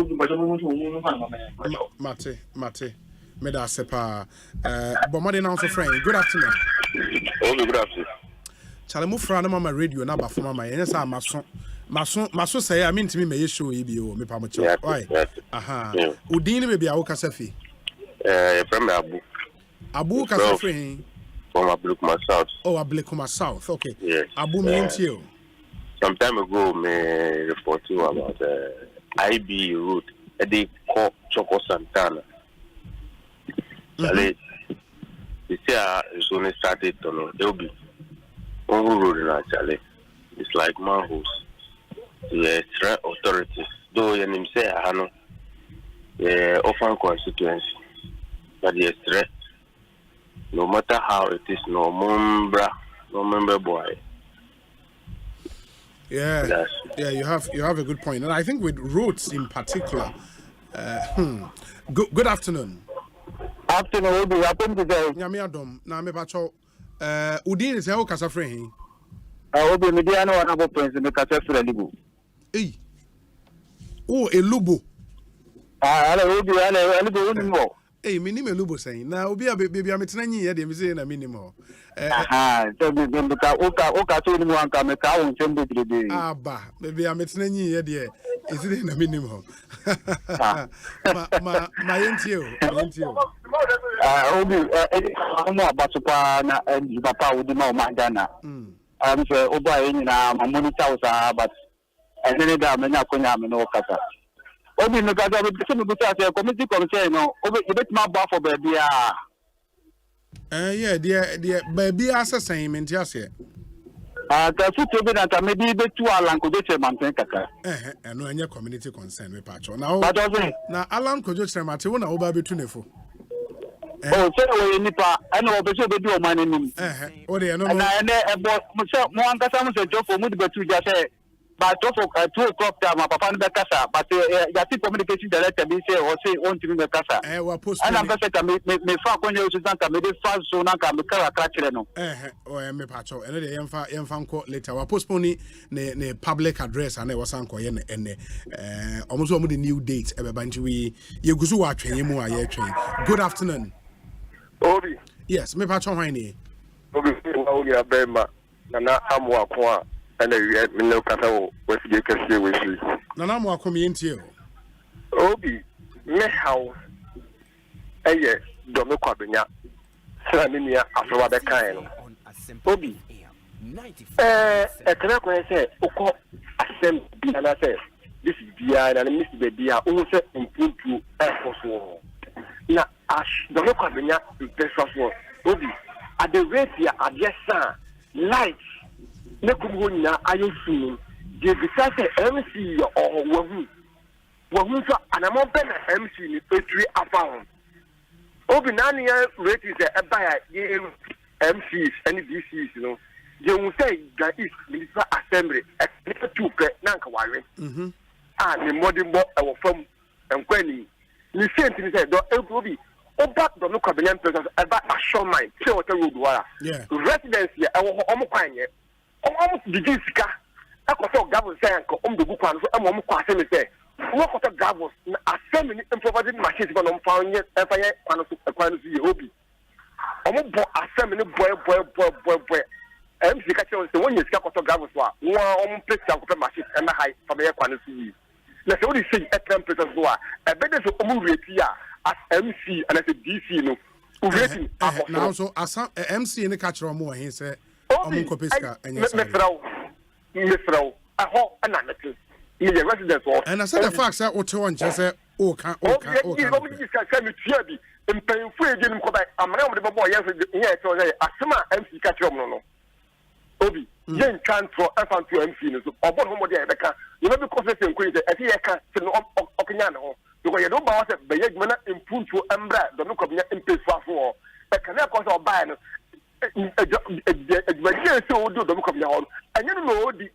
Mate. Meda sepa. But my also friend. Good afternoon.
Oh, good afternoon.
Chale mo fra na mama radio na ba for mama. Yes, maso say I mean to me me show e bi o me pa mo che. Why? Aha. Udin me bia wo kasa fi.
From Abu.
Abu kasa fi.
From Ablekuma South.
Oh, Ablekuma South. Okay.
Yes.
Abu me ntio.
Some time ago me report you about IB route. They call Choco Santana. Chale, this year is only started to know. They'll be on road in Chale. It's like manholes. The authorities, though your name say I know, often constituency, but the threat. No matter how it is, no member boy.
Yeah, you have a good point, and I think with roads in particular. Good afternoon.
Afternoon, what do happen today?
Nyame adom na me pacho udin is how kasa free
obi media no wana bo prince me kasa free libu
elubo
ala obi ala libu uni mo
me ni melubo saying na obi a baby ametena nyi ye de me say na minimo
so be ka oka to ni mo anka me ka won sembe trebe
aba baby ametena nyi ye de is it na minimo ma yentio
obi mo abatupa na papa odi ma o mandana so oba nyina ma monitor sa but enene da me nya konya me no kasa obi me gaza be se me buta se committee concern no obi bet ma ba for baby
yeah dia baby assignment ase
ka futu be na ta me bi betu alan ko je chairman kaka
no anya community concern me pacho na alan ko je chairman te wona oba betu nefo
so we nipa ana obeso be di o man nim
o de no
na ebo mo ankasa mo se jofo mo di betu ja se but jofo 2 o'clock time papa no be kasa but ya ti communication director be say o say on timi be kasa
wa post
ana be say me fa konye o santa me dey fa so na ka me kara kire no
me pacho ene de yemfa nko later wa postpone ne public address ana wa san ko ye ne ene omo the new date e be banchi we ye gusu wa atwen mu a ye atwen. Good afternoon.
Obi.
Yes, me pacho hwan ni.
Obi wa uri abema na amu akwa ana wi me no kasa wo wasi kase wasi.
Na amu akwa me ntie
Obi me how eye do me kwabenya sra ni nia afwa be kan no. Obi ekena ko say ukọ asem bi na say this bia na miss be bia o se impuntu so na ash do me kwabenya pesafo obi at the rate ya adjesa light ne kumu nyina ayesu je bisa say MC or wahu so anamon pe na MC ni petri afa obi na ya rate is e ba ya MCs and DCs no je will say that is municipal assembly never took nanka ware the modern bo e wo fam enkwani ni sent ni say do obi Oba do no kwabenya person eba assure mind say what road wara residents here omo kwan ye omo digi sika akoto gavos say anko do gu kwan so omo kwa say me say wo koto gavos na asem ni improvised machines go no mfa nye efa ye kwan so ye obi omo bo asem ni boy MC ka tell say when you sika koto gavos wa omo place anko machines and na high fa ye kwan so ye na say what you say at temperatures go a better so omo rate ya as MC and as a DC no rating
now so as MC in the catch room he say omunko pesca enya
Mefrau aho ana metin me residents of
and I said the fact say o te won je say o kan
me tia bi empanfo ege nim ko bai amana mo de bobo yes here to say asema MC catch room no obi yen canto afanto MC no so obo no mo de e beka you know because say nko say e ka se no oknya no because you don't bow say be yegmana impuntu embra do no kobnya impefafo e kan e ko so buy no e so do no kobnya ho anya no odi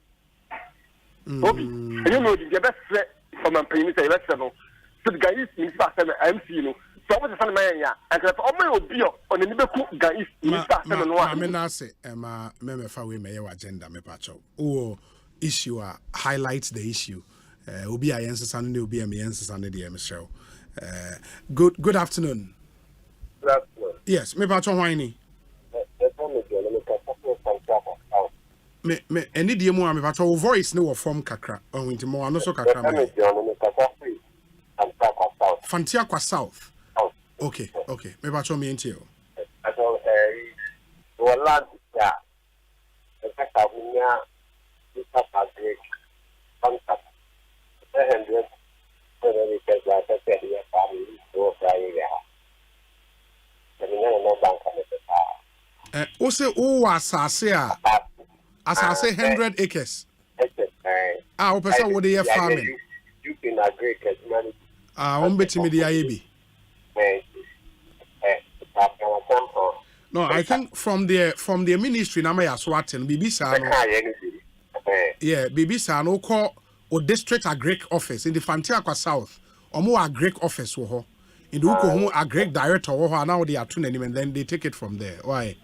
obi anya no odi be se o man pay me say be no so the guys in fa say MC no so what say man ya and so o man obi o ni be ku guys in fa say no wa
me na say me fa we me your agenda me pa cho o issue highlights the issue obi a yensesa no obi a me yensesa no de Michelle good afternoon.
Good afternoon.
Yes, me pa cho hwan ni me any de mu a me pa cho voice no form kakra on nti mo ano so kakra me Fantia kwa South. Okay me pa cho me nti o
wala ya e ka bunya ita fabric contact 100 really because like I said ya family so fry ya no bank
o se o asase a asase 100 acres o person wo dey farming
you can agree cuz money
on betimi dey ayebi no I think from the ministry na my aswaten bibi sa no yeah bibi sa no call o district agric office in the Fantia Kwa South omo agric office wo ho in the uko agric director wo ho now they are to name and then they take it from there why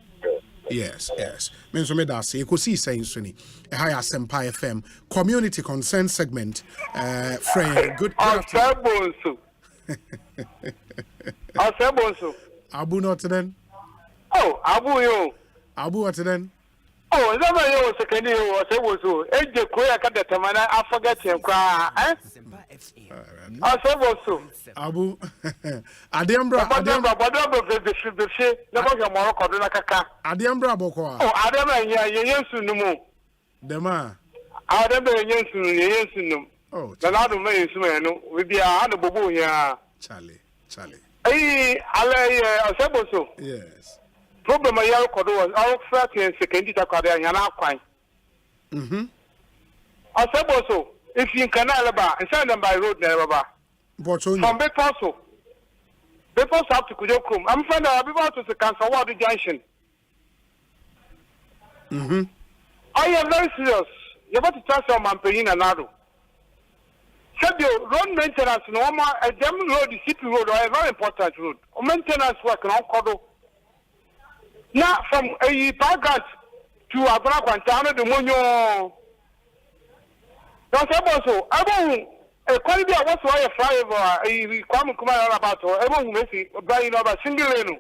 yes men so me da say Ekosiisen so ni e high Asempa FM community concern segment friend good
Bonsu Bonsu
Abu not then Abu what then
oh is that you second you Bonsu eje ko ya kada tamana I forget him kwa Bonsu
Abu Adembra
the never your Morocco do na kaka
Adembra boko
Adembra yensu numu
dema
Adembra yensu num na na do me yensu me no we bia ado bobo ya
Charlie
ale Bonsu
yes
problem I yell kodo was all flat and second it akade anya na kwan Bonsu if you can alaba inside them by road there baba from Beposo up to Kujokum. I'm from the to Cancer Water Junction. I am very serious. You're about to transfer Mampain and Nado. Said you road maintenance no more a dem road, the city road, or a very important road. Maintenance work on Kodo. Now from a Pagat to Abraquantana, the Monyo. Also, I won't. Quality of what's why a flyover, come about everyone Messi, buying over single lane.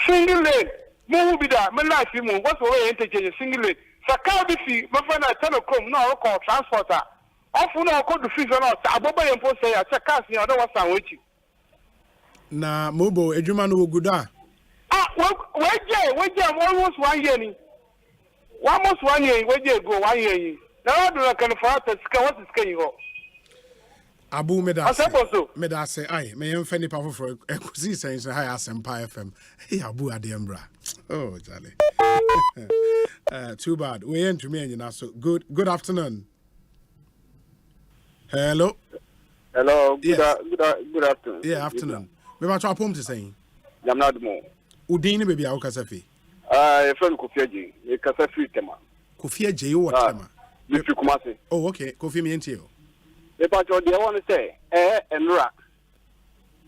Single lane, more be that, my life, you move, what's the way interchange single lane. Sakabifi, my friend, I tell a come, no, call transporter. Often I call the fish or not, Aboba and Post say, I check us, I don't want to wait you.
Na Mobo, Edumano Guda.
Wait, almost 1 year. Almost 1 year, where you go, 1 year. Now do can for us what is going on.
Abu Meda say I may enfeni powerful for Ekosiisen so high Asempa FM. Hey Abu Adembra. Oh Charlie. Too bad. We ain't to me and you so good afternoon. Hello.
Yes. Good afternoon.
Yeah, afternoon. Me ba twa pom to say.
Yam na demo.
Udin be bia wo kasafi.
E friend Kofi Aji, e kasafi tema.
Kofi Aji wo tema.
Oh,
okay. Kofi me ntio.
The part of the one say, enra.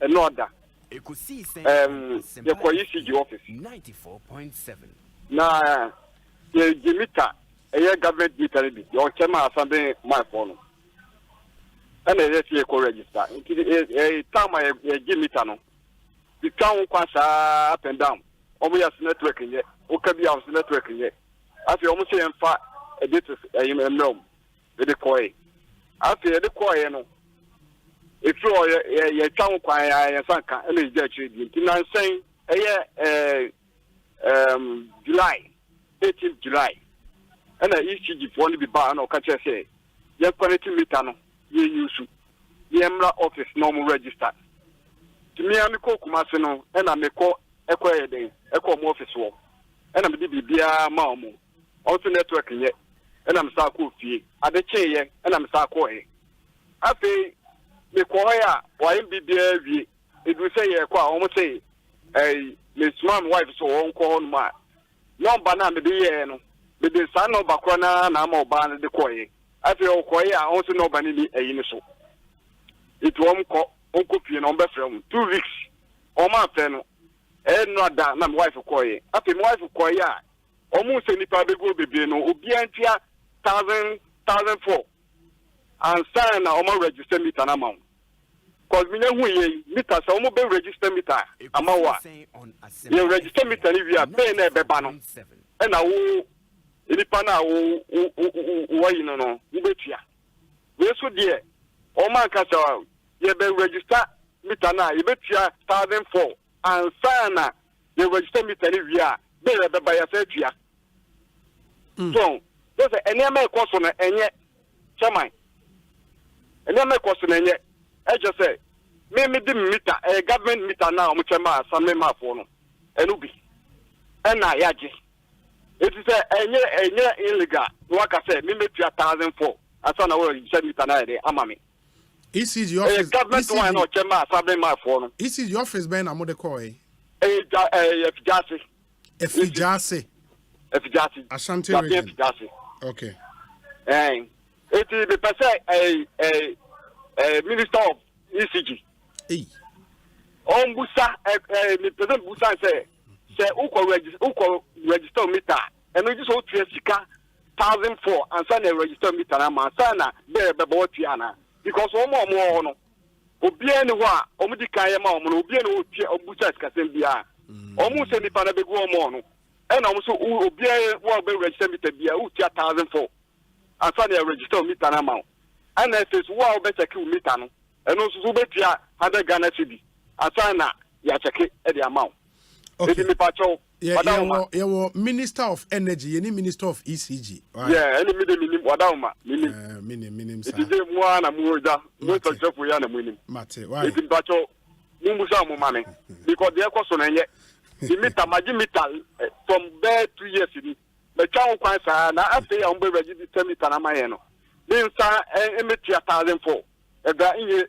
an order. The ECG office
94.7.
Now, the meter, a government meter, your chairman Sunday, my phone. And a register. A time I give meter. The town quite up and down. Almost networking yet. Okay, be out networking yet. After almost saying, a bit of a room with the coy. After the coy, if you're a town choir, and it's just saying, July, 18th July, and I ECG for only be barn or catch say, you're quality meter, you use the EMRA office normal register. To me, I'm a cook, Masino, and I'm a co echo day, echo office wall, and I'm a BBA Mamu, also networking yet, and I'm Saku fee, at the chair, and I'm Sakoe. I pay. The choir, why BBA, it will say, almost say, Miss Mom wife so on call my no banana be but the son of Bacona, Namo Ban the choir. I feel choir also no banny a initial. It won't call Uncle number from 2 weeks or my friend, and not that my wife of choir. After my wife of choir, almost any public will be no, Ubiantia 1,004. And sign our register meter amount. Because we know meter, so almost be register meter. Amawa. You register meter if you are paying a bebano. And I will, Ilipana, no, Ubetia. We so dear. Oma Casa, you be register meter now, Ubetia 1,004. And sign you register meter if you are better by a fetia. So, there's an enemy question and yet, Chairman. And then my question, I just say, maybe the meter, a government meter now, which I'm some member for and Ubi. And I yaji. It is a year illegal, like I said, maybe 1,004. As on our meter now, Amami.
ECG office.
Government one or Chema, some member for
ECG office, Ben, I'm the coy.
Efijasi.
Ashanti. Okay.
It is the person a minister of ECG. On Busa, President Busa say, Uko register meter, and we just hold Triesika 1,004 and sign a register meter, and Masana, there, Babotiana, because one more no. Obianwa, Omidikayama, Obiano, Busa Casembia, almost any Panabego mono, and also Obia will register meter, 1,004. And sign a register meter amount. And if it's wow better kill meter, and also better 100 Ghana cedi. And sign that, ya check it at the amount. Okay.
Yeah, Minister of Energy, any Minister of ECG. Right?
Yeah, any minim, Wadauma,
minim,
it is one and Murda, most of Jeff Wiana winning.
Mate, why?
It's in Bacho, Mumusa money. Because they are costing the meter, my meter from there 2 years in. The town quite now after I'm registered meter Namayano. Then, emit 1,004.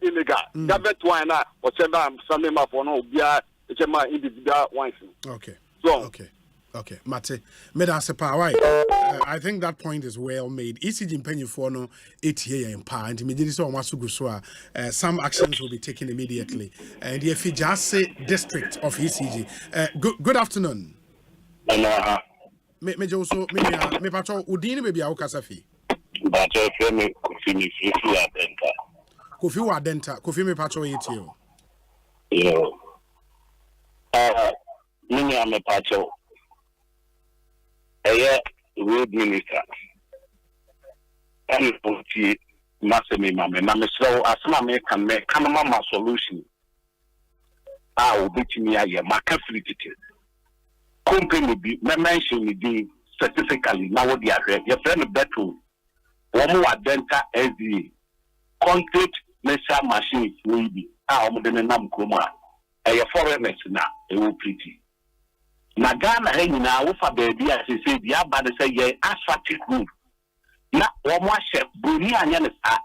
Illegal. Government wine or some member for no beer, it's a individual wine.
Okay.
So,
okay. Mate, Medasepa, why? I think that point is well made. ECG penny for no 8 year in power, and immediately so some actions will be taken immediately. And the Efijasi district of ECG. Good afternoon. Me also me patro udini baby a okasafi
patro femi
kofi wa denta kofi me patro yetio
yo me patro road minister and poti masemi mame na me so asema me kan me kan mama solution obetimi aye maka free ticket company be mention the specifically now what they are your friend battle one more denta as the concrete measure machine will be nam kroma foreigners na e will pretty na Ghana na wo fa baby as say the abade say ye asphalt road na one more chef boni anya ne sa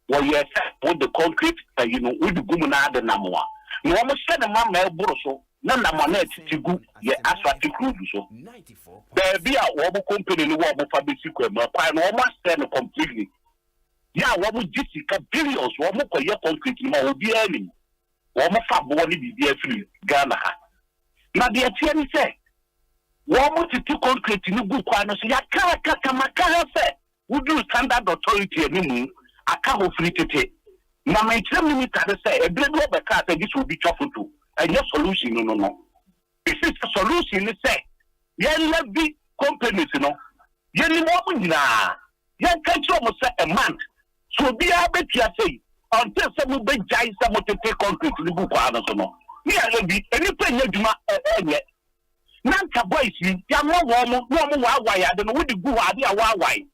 wo ye with the concrete with the gumu na de namwa no mo se ne ma ma eboro so na monet tigu ye asphalt road so baby a wo company no wo fa be sikwa kwa no mo stand completely ya wo jisika billions wo ko ye concrete ma obi ani
wɔn fa boɔ ne bibi afiri Ghana ha na deɛ tie ne sɛ wɔn tete concrete ne gu kwan no so yɛaka kamaka ha sɛ wodu standard authority animu aka ho firi tete na mɛnkyerɛ minister de sɛ ebire bi ɔbɛka sɛ this will be twa photo ɛnyɛ solution no this is a solution ne sɛ yɛlɛbi companies no yɛnim wɔn nyinaa yɛnka kyerɛ wɔn sɛ a month so obiara bɛtua sɛ until sɛ mo bɛgyae sɛ mo tete concrete ne gu kwan no so no ne yɛlɛbi enipa nyɛ adwuma ɛnyɛ nanka boys yi yamma wɔn mo waawae ade no wodi gu hɔ ade a waawae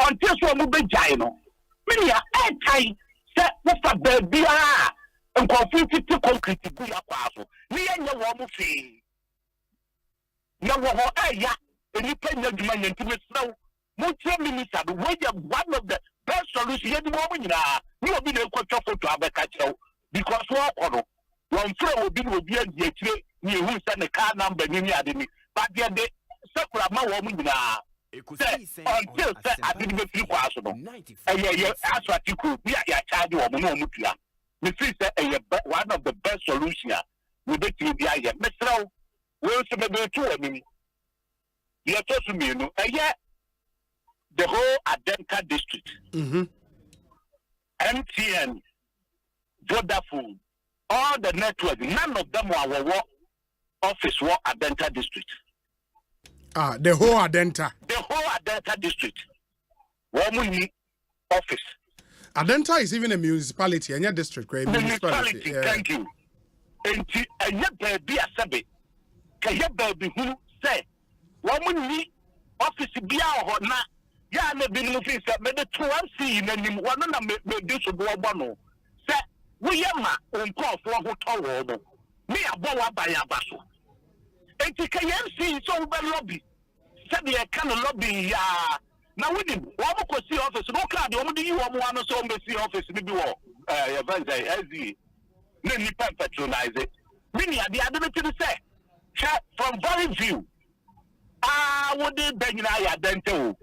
until so mo bɛgyae no media ɛɛtae sɛ wofa baabi a nkɔfo tete concrete gu ya kwa so ne yɛnyɛ wɔn mo fee na wɔ hɔ ɛya enipa nyɛ adwuma nyɛ ntumi srɛw mo kyerɛ minister do wɔyɛ one of the best solution yɛde wɔn nyinaa ne obi na ekɔtwa photo abɛka kyerɛw because wɔkɔ no wɔn fɛ obi na obi adi akyire ne ehu sɛ ne car number ne ne ade ne but yɛ de sekura ma wɔn nyinaa sɛ until sɛ ade ne bɛfiri kwa so no ɛyɛ aso atiku bi a yɛakyagye wɔn na wɔn tua me feel sɛ ɛyɛ one of the best solution a wɔbɛtumi bi ayɛ mesrɛw wɔn nso bɛbɛtu wɔn anim deɛ ɛtɔ so mmienu ɛyɛ the whole Adenka district MTN Vodafone all the networks none of them are our office were Adenka district.
The whole Adenta
district. One office.
Adenta is even a municipality, and your district, right?
Municipality, yeah. Thank you. And yet baby a sabe. Kaya baby who say one office be our na ya me be no face me the two and see in him one na me do so go no. Say we yama on call for who tower no. Me abowa by abaso. Enti KMC so be lobby. Said the kind of lobby ya. Now we did. One go see office. No card. One do you want one so me see office. Maybe what? Evangelist SZ. No ni patronize it. Many are the ability to say. From Valley View. What they bring in our dental.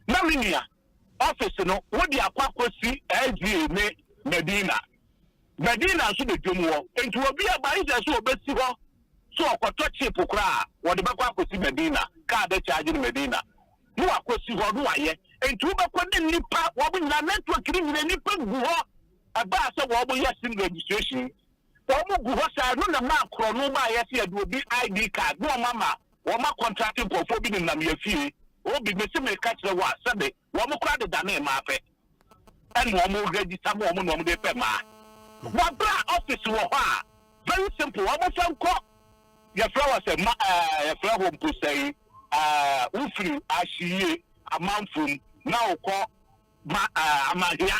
Now many office no. What the aqua see SZ me Medina. Medina should be doing more. And to be a bias so best. So I got touch it pokra. What the back was in Medina, car de charge in Medina. You are question what do I and two back when nipa, what we network in the nipa go a bass of what we have in registration. What we go outside, no mark, no my yes, will be ID card, no mama, or my contracting for forbidden them your fee, or be missing a catch the what Sunday, one more crowded than a map. And one more ready some woman on the pema. What office were very simple, almost some your flowers a flower to say, Ufri, Ashi, a month from now call Amadia.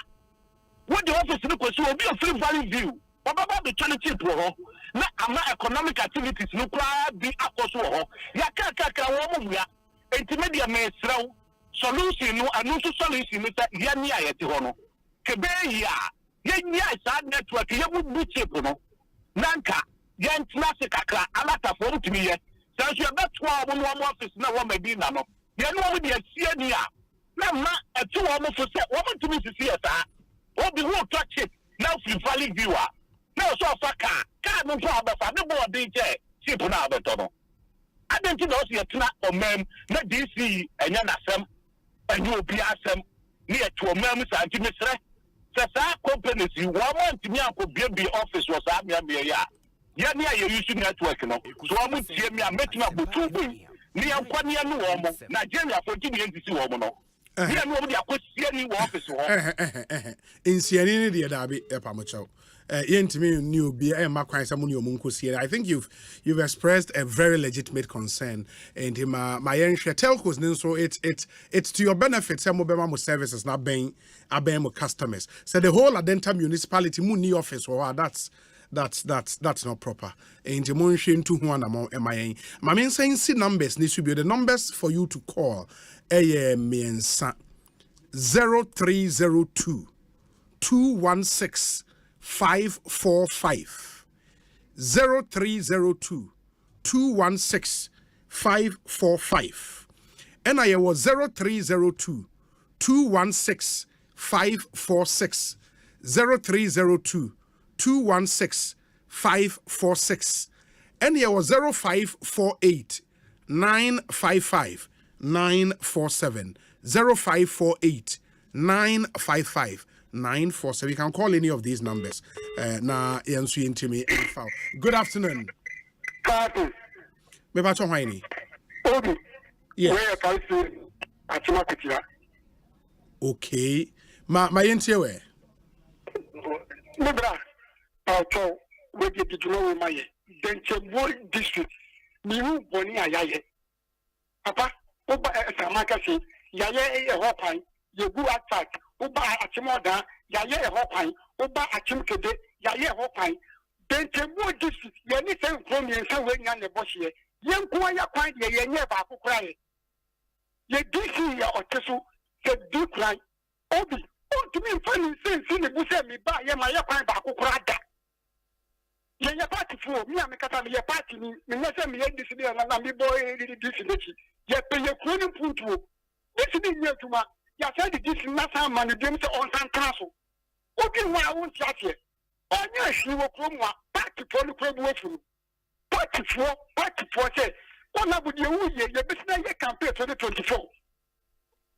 What the office look will be a free value view. What about the charity to her? Not economic activities, no cry be a cost. Yakaka, woman, intimedia may throw solution, no, and no solution, Mr. Yania at Hono. Kebeya, Yanya, network, you would be cheap, no. Nanka. Yan classic akra alata for to me. So you bet one office now one Medina no. You know with the CNIA. Now a 2 almost for set woman to me to see us. Oh, be who touch it now from Valley Viewer. Now so far car no problem for the board DJ. Cheap now betono. I don't know see a tuna or mem not DC and yan asem and you be asem near to a mem santimetre. So companies you want to me be office was ya. Yani ya use network no. So amu tie me ametima butu bu. Ni yankwane anu wo mo. Nigeria for ti me ndisi wo mo no. Ni anu wo dia kwasia ni wo office wo.
Insiani ni de da bi epamocho. Yentimi ni obi e makwan sa mo ni omu nkosie. I think you've expressed a very legitimate concern and my yenhwe telcos nin so it's to your benefit say mo bema mo services na ben aben mo customers. So the whole Adenta municipality mu ni office wo that's not proper. And the motion to one among MIA. My main saying see numbers needs to be the numbers for you to call. means 0302 216 545 0302 216 545 and I was 0302 216 546 0302 216 546. And here was 0548 955 947. 0548 955 947. You can call any of these numbers. Na yansu intimi info. Good afternoon. Me ba chon
Obi.
Yes.
Where can you Achima?
Okay. Ma yentie we.
Nebra. Auto we get to know my Denchebo district. Niu boni ayaye. Papa, oba samaka si yaye e hopan, yegu attack, oba achimoda, yaye e hopan, oba achimkede, yaye hopan. Denchebo district, yani sen from yen sen we nyan le boshie. Yen kwa ya kwan ye yenye ba ku krai. Ye disi ya otesu se du krai. Obi, o to me funny sen ne bu se mi ba ye ma ya kwan ba ku krai da. Ye party for me amekata me ye party ni me say me ye disi na me boy disi neki. Ye pe ye kunu puntu. Disi ni nye tuma. Ya say the disi na sa man dem se on san council. Obi wa won tiache. Onya hwi wo krom wa party for no krom wo furu. Party for say ona bu de wu ye bisna ye campaign 2024.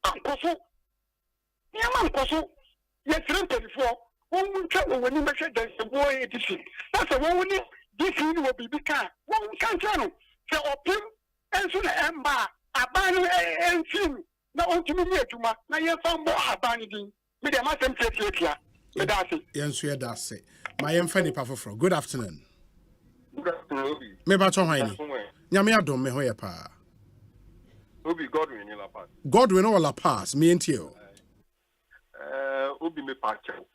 Ankoso. Ni am ankoso. Ye 2024. One will travel when you measure the boy edition. That's a one this will be become one can channel. So open and soon ember a ban and film. Now on to me to my found more abandoning. With a massive here.
Yes, we are that's it. My Fanny Pafro. Good afternoon.
Good afternoon.
Me ba chon haini. Nyame adom me hoye pa.
Obi Godwin in La Paz.
Godwin or La Paz, me entio.
Obi me pacho.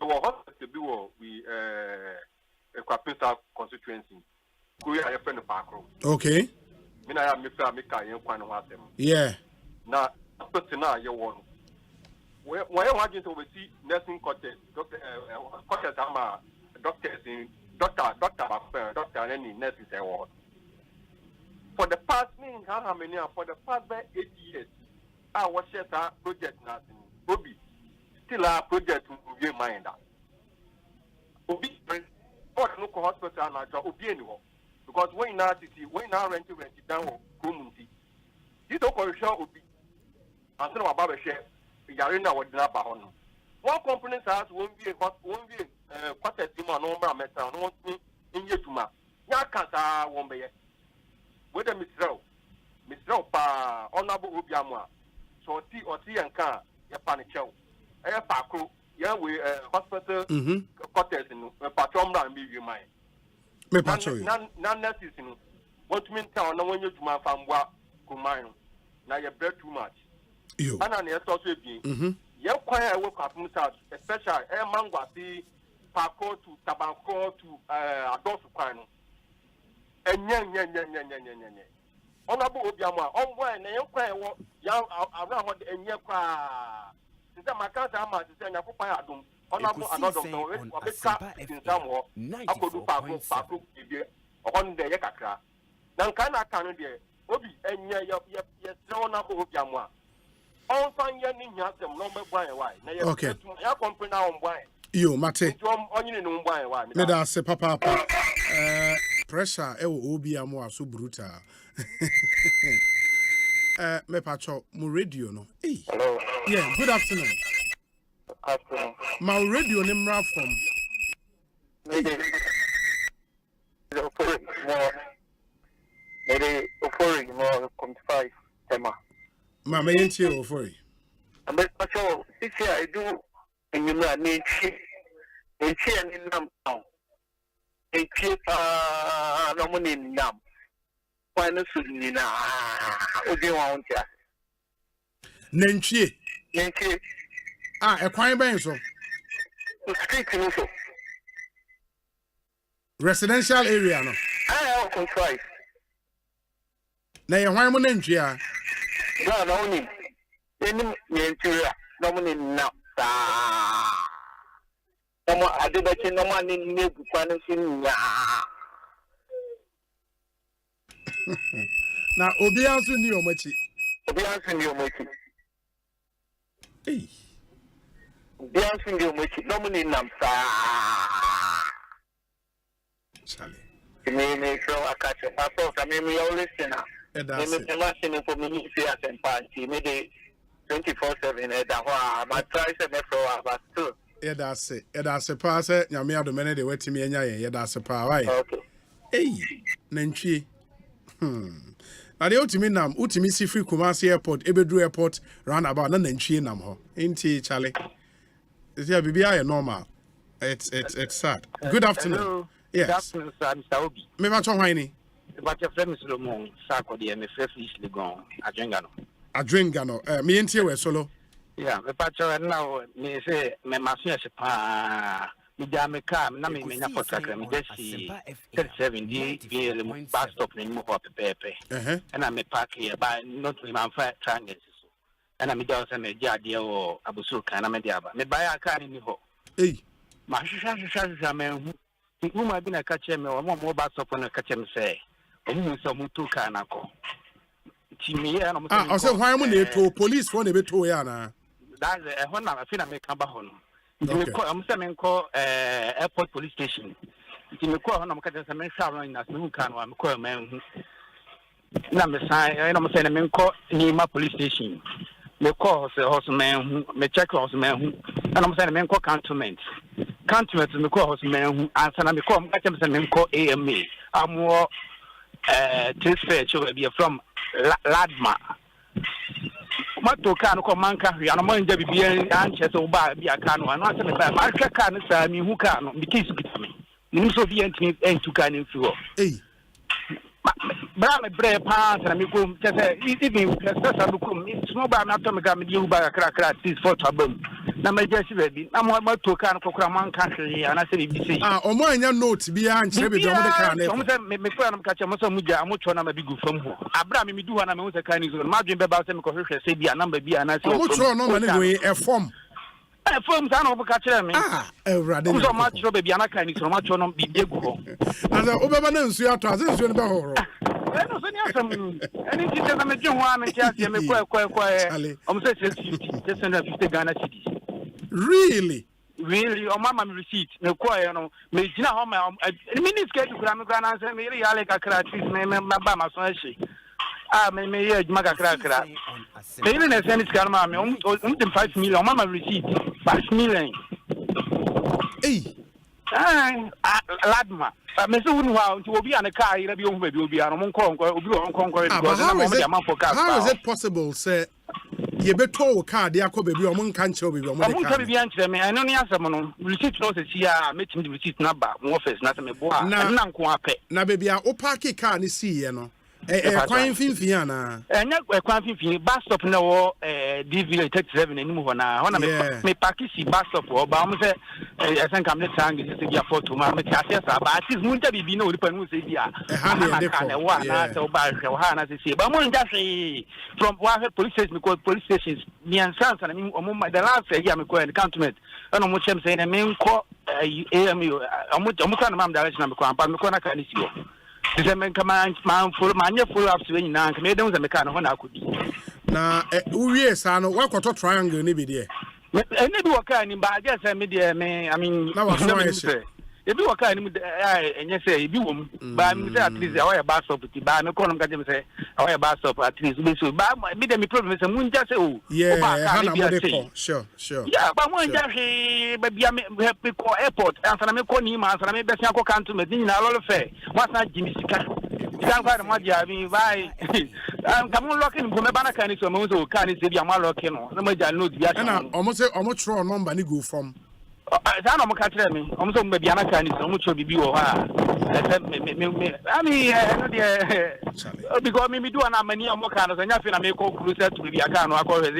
Our hospital we Equapita constituency. We are a friend of Parkroom.
Okay.
Mina ya mifra mika yen kwano wasem.
Yeah.
Na na ye won. Where want to see nursing contest, doctor contest ama doctors in doctor any nurses award. For the past how many for the past 8 years, I was share project nothing. Obi still a project to be mind. Obi no hospital na job obi anywhere. Because when now city, when now rent down community. You don't call show obi. And so about share yarina would not ba on. One component has won't be quarter team on number metal no in yetuma. Ya kasa won be. With the Mr. Pa honorable Obiamwa. So T and car ya panicho. Parko, yeah, we hospital quarters in Patron and be you mind.
Me pacho.
None nurses in what mean town, no one you to my farm wa kumine. Now you bread too much.
You.
And I also be. You quite work up Musa, especially a mangwati, Parko to Tabanco to Adolfo Quino. And yan. Honorable Obiamwa, on one, and you quite work young around and you cry. Since my cousin, I'm to send a papa. Honorable another in somewhere. I could do Parko on the Yakakra. Nankana can be Obi and yes, Honorable Obiamwa. On fine young them number why.
Okay.
I comprehend on why.
You, Mate.
Me
da se papa. Pressure Obiamwa so brutal. Me pacho mu radio no. Hey.
Hello.
Yeah, good afternoon.
Afternoon.
My radio nimra from.
Maybe more 25 tema.
Ma me yenti ofori.
I'm pacho this year I do and you know nature and nam town. No money nam. Why no sunina? Obi want ya.
Nenchie. E kwan ben so.
Street no so.
Residential area no.
I have control.
Na ye hwan mo nenchie a.
No, no ni. Any nenchie no money nam. No adebeti no man in new kwan sin ya.
Na obi anso ni omachi. Hey.
Obi anso ni omachi. No money nam sa.
Charlie.
Me show a catch up. I thought I mean we all listen. Me machine for me see Asempa. Me the 24/7 at that my price and for but still.
Yeah, that's it. Yeah, that's a pass. Nyame adomene de wetimi enya ye. Yeah, that's a pa. Why?
Okay.
Hey, nantwie. Na de utimi si free Kumasi airport, Ebedu airport roundabout na nantwie nam ho. Inti Charlie. Is here bibia normal. It's sad. Good afternoon.
Hello.
Yes.
Good afternoon, sir. Mr. Obi.
Me ma cho hwan ni?
But your friend Mr. Lomon, Sako de me fresh easily gone.
Adwengano. Me entie we solo.
Yeah, me pacho now me say me masun pa me jam car na me nya potaka me just see 37 di bus stop ni mo hop pepe. And I me park here by not me man fight triangles. And I me just me jade o abusu kan na me dia ba. Me buy a car ni ho.
Hey.
Ma sha me hu ma bi na ka che me o mo bus stop na ka che me say. Omu so mu tu car na ko. Ti me ya no mo say.
O say hwan mu na to police for na be to ya na.
That's when I feel I make a bahon. I'm saying call airport police station. You call on a man traveling as no can one call man. Number sign, I'm saying a man call Nima police station. Me call the horseman, me check horseman, and I'm saying a man call cantonment. Cantonment, me call horseman who answer me call, I am saying call AMA. I'm more transfer will be from Ladma. Mato kan ko manka hwe ana mo nja bibia anche so ba bia kan no ana se me ba ma hwe kan sa mi hu kan no mi kisu kitame ni so bi enti entu kan nfi ho bra me bre pa na mi ko se even pesa lu ko mi so ba na to me ga me di hu ba kra this for tabam na me je si ba bi na mo mato kan ko kra manka hwe ana se bi sei
omo anya note bi anche be do mo de kan
na mo se me ko na me ka che mo so mu ja mo cho na ma bi gu fam ho abra me du ho na me hu se kan ni so ma dwen be ba se me ko hwe se bi na bi ana se
mo cho no ma ne go e form
sa no ka chere me
Ewrade
ni so ma cho be bi ana kan ni so ma cho no bi egu ho
asa obeba na nsu ato asa nsu ne be horo
no so ni asam ani ti se na me dwen ho a me ti ase me kwa say 650 Ghana cedis.
Really?
On my receipt, no choir, no, me Gina Home, minutes get to Granada, and me really like a crack, me, my Bama, so me, Maga Cracker. They didn't send it, Karma, only 5 million, Mama receipt, 5 million.
Hey,
Ladma. Mesu to be on a car, you'll be on
how is it possible, sir? You better car, they are called baby, or one can't show me. I'm going
to be answer me. I know the answer, man. Receipt process here, making the receipt number, office, nothing.
Now, baby, I opaki car, and see, you know. Quite Fiana.
And not a quite bus stop no DV 37 anymore now. When I may pack bus stop or Bama, I think I'm not saying this is for to my Matias, but it's going to be no depend who say, yeah, one so bad, Hannah, say, but one just from what police station because police stations, me and Sons, and I mean, the last year, I'm going to cantonment. I don't know what I'm saying, I mean, call AMU, I'm with Mum direction, I'm going to can see. The men command man full up to any nan, made them the mechanic when I could be.
Now, yes, I know what triangle, maybe there.
And they do a kind, but I guess I mean, now I if you are kind and you say, you, but I'm at least a bus stop, but I'm a column got them say, a bus stop at least. But me problem is a moon just oh,
yeah, sure.
Yeah, but one just maybe I call airport and I'm a corny man, and I'm best to come to Medina, all of fair. What's not Jimmy Sika? Can't find much. I mean, why? I'm coming looking for my banana can so most of can is I'm looking on. No matter no,
almost throw a number and go from.
I don't know catch me. I'm so maybe I'm kind of much of the view. I mean, because maybe do an many more kind of and I make all closer to the account or call it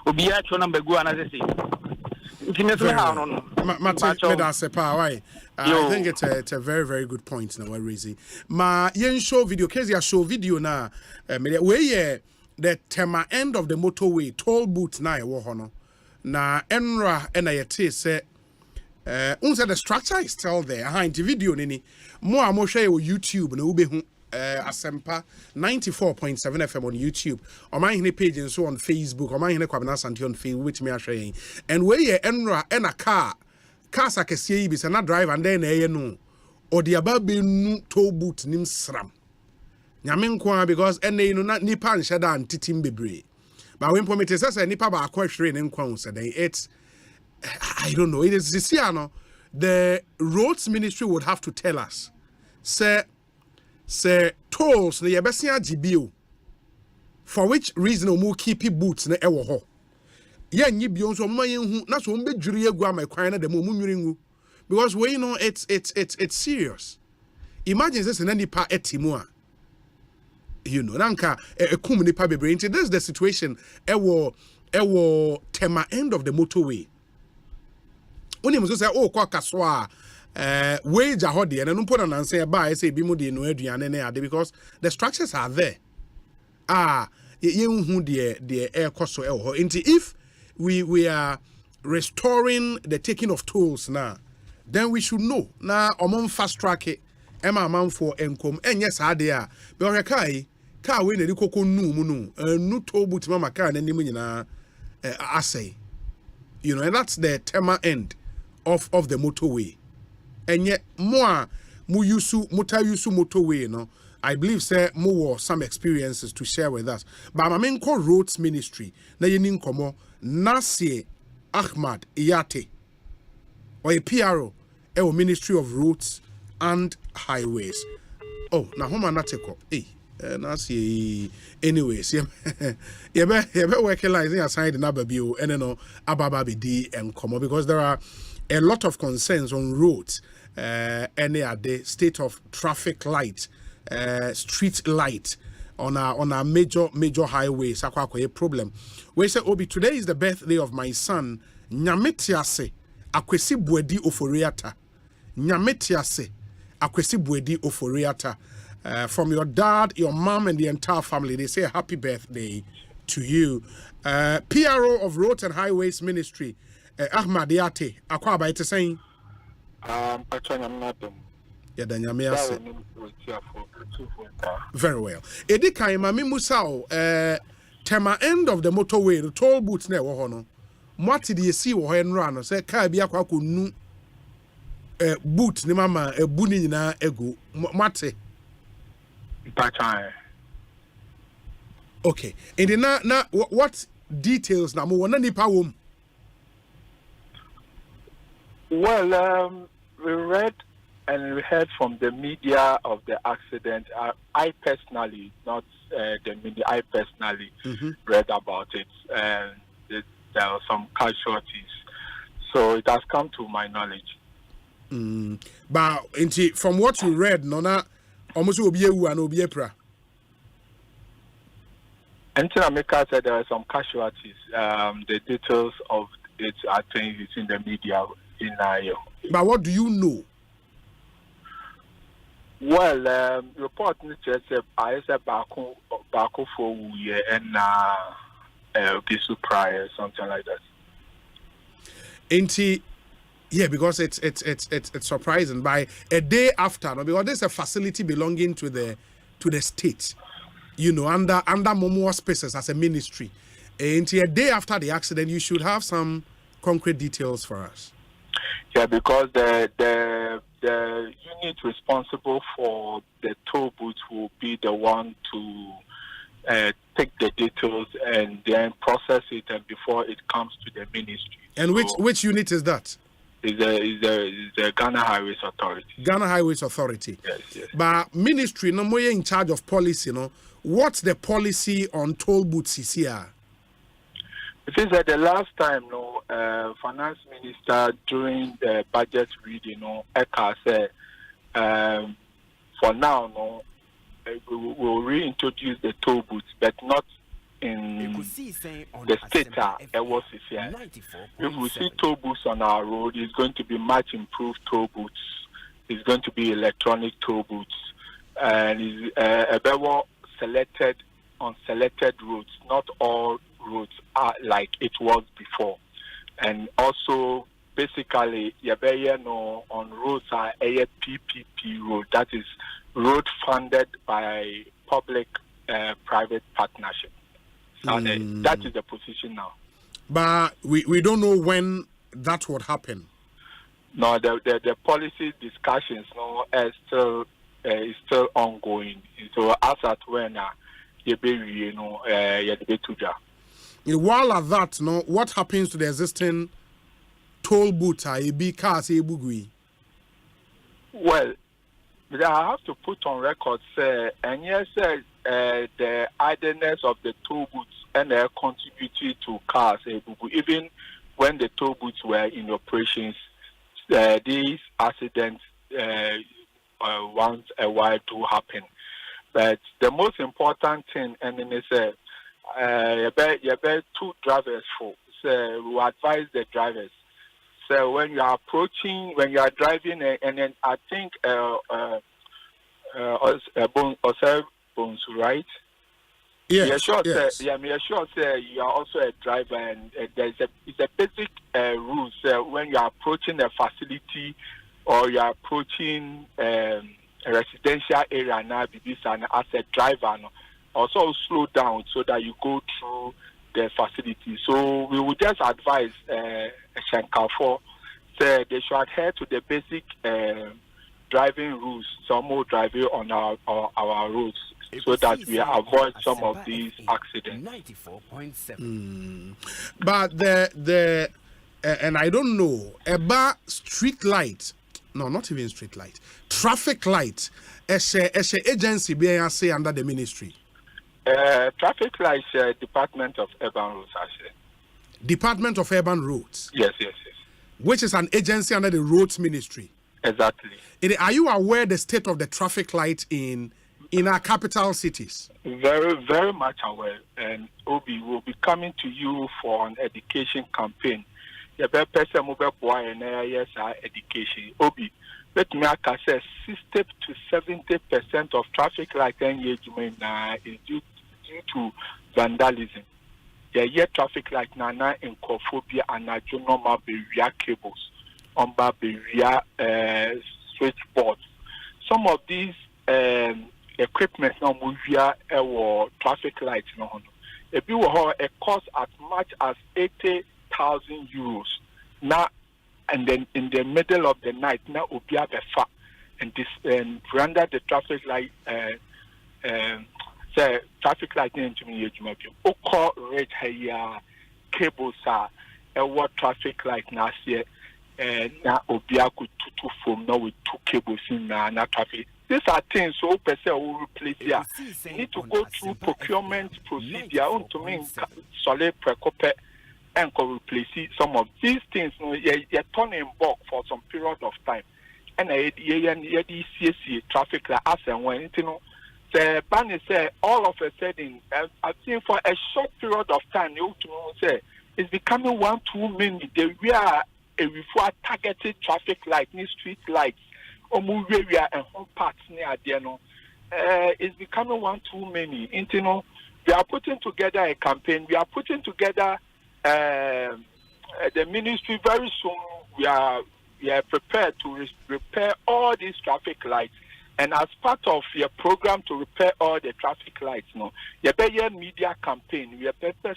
will be actual number go and as I say.
I think it's a very, very good point now, Rizzy. Ma yen show video, Kezia show video na where the tema end of the motorway, toll booth na hono. Na enra ena yete se unse the structure is still there. Aha inti video nini. Mo amoshe yo YouTube na ubehu Asempa 94.7 FM on YouTube. On my page and so on Facebook. On my Kwabena Santi on Facebook which me ashare. And where ye enra ena car. Cars akesiye bi se na drive and then no. or the ababe nu toll booth nim sram. Nyame nko because ene no na nipa nhyeda antitim bebre. But when permit says nipa ba akwahwere ne nko so then it's I don't know. It is this year no. The roads ministry would have to tell us. Say tolls na yebesia GBO. For which reason omo keep boots na ewo ho. Ye nyi bio so omo yenhu na so omo bedwiri egu amakwan na dem omo nwiri because we you know it's serious. Imagine this na nipa etimu a you know nanka ekum nipa bebre nti this is the situation ewo tema end of the motorway. Oni mo say oh kwa kaso a wage a hode and no put na say ba say bi mu de no aduane na ade because the structures are there. Yenhu de air cost so if we are restoring the taking of tolls now, then we should know na omon fast track it ema man for enkom enye sa de a be o car we na dikoko nu mu nu toll booth mama car na nim nyina asay, you know, and that's the tema end of the motorway. And yet more motor use motorway, no. I believe say more some experiences to share with us. But my main call roads ministry na yenin komo Nasir Ahmad Iyate or a PRO or Ministry of Roads and Highways. Oh, na homa nateko. Nasir anyways, yeah working like aside the Nababio and no ababa bidi and komo because there are a lot of concerns on roads. Any are the state of traffic light, street light on our major highways. A problem. We say Obi, today is the birthday of my son Nyametiase Akwesi Buedi Oforiata. Nyametiase Akwesi Buedi Oforiata. From your dad, your mom, and the entire family, they say happy birthday to you. PRO of Roads and Highways Ministry, Ahmad Yate, Akwa ba ite saying. Very well. Edi kai mami musao tema end of the motorway, the toll booth na wo ho no. Mwati de esi wo ho enra no say car bi akwa konu boot ni mama ebu ni nyina egu. Mwati. Okay. And then now what details na mo wona nipa wom?
Well, we read and we heard from the media of the accident. I personally, not the media, I personally read about it, and there are some casualties. So it has come to my knowledge.
But from what you read, Nona, almost obiyewu and obiyepra.
Until America said there are some casualties. The details of it, I think, it's in the media.
But what do you know?
Well, report just I said back for year and Gisu prior, something like that.
Yeah, because it's surprising. By a day after, no, because there's a facility belonging to the state, you know, under Momo spaces as a ministry. And a day after the accident, you should have some concrete details for us.
Yeah, because the unit responsible for the toll booth will be the one to take the details and then process it, and before it comes to the ministry.
And which unit is that?
Is the Ghana Highways Authority.
Ghana Highways Authority.
Yes.
But ministry, no more in charge of policy, no. What's the policy on toll booths here?
It is that the last time, finance minister during the budget reading, Eka said, for now, we will reintroduce the toll booths, but not in the state. If we see toll booths on our road, it's going to be much improved toll booths. It's going to be electronic toll booths, and it's selected on selected roads, not all roads are like it was before. And also basically on roads are a PPP road, that is road funded by public private partnership. That is the position now.
But we don't know when that would happen.
No, the policy discussions is still ongoing. So as at when
while at that, what happens to the existing toll booths?
Well, I have to put on record, and yes, the idleness of the toll booths and contributed to cars, even when the toll booths were in operations. These accidents once a while do happen, but the most important thing, and then it's you bet two drivers for. So we advise the drivers. So when you are driving, and then I think Osei Bonsu, right?
Yes.
Yes. Me sure say you are also a driver, and it's a basic rule. So when you are approaching a facility or you are approaching a residential area now, as a driver, also slow down so that you go through the facility. So we would just advise Shankafo say they should adhere to the basic driving rules, some more driving on our roads, so that we avoid some of these accidents.
94.7.
But the and I don't know about street light. No, not even street light. Traffic light. As a agency being say under the ministry.
Traffic lights, Department of Urban Roads, actually. Department
of Urban Roads.
Yes.
Which is an agency under the Roads Ministry.
Exactly.
Are you aware the state of the traffic light in our capital cities?
Very, very much aware. And Obi will be coming to you for an education campaign. The best person will be education. Obi, let me say 60 to 70% of traffic light engagement is due to vandalism. The traffic light now in Kophobia and normal barrier cables on barrier switchboards. Some of these equipment now move via traffic lights. It costs as much as 80,000 euros. Now, and then in the middle of the night, now Obia Befa and render the traffic light. Say traffic light into me, Oko red hair cables are what traffic light now see na Obia could to form now with two cables in na traffic. These are things so person will replace here. You need to go through procurement procedure to me solid precope and replace some of these things. You're turning bulk for some period of time, and CSC traffic light as and when the ban say all of a sudden, I think for a short period of time, you say it's becoming one too many. We are a targeted traffic light, street lights, or move area and home parts near there. It's becoming one too many. We are putting together a campaign. We are putting together the ministry very soon. We are prepared to repair all these traffic lights. And as part of your program to repair all the traffic lights, you better media campaign. We are better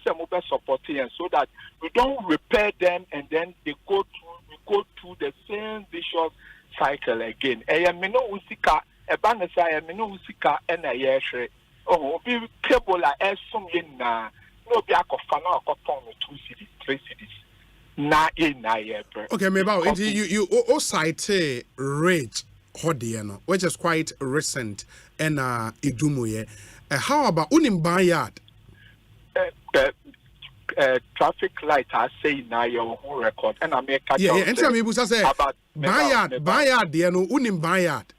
supporting, so that we don't repair them and then we go through the same vicious cycle again. Cable no be akofana akopon 2 cities, 3 cities.
Okay, maybe you cite rate. Which is quite recent and idumuye. How about Unimbanyard?
Traffic light I say now your whole record and I make
and tell me say about Bayard Unimbanyard.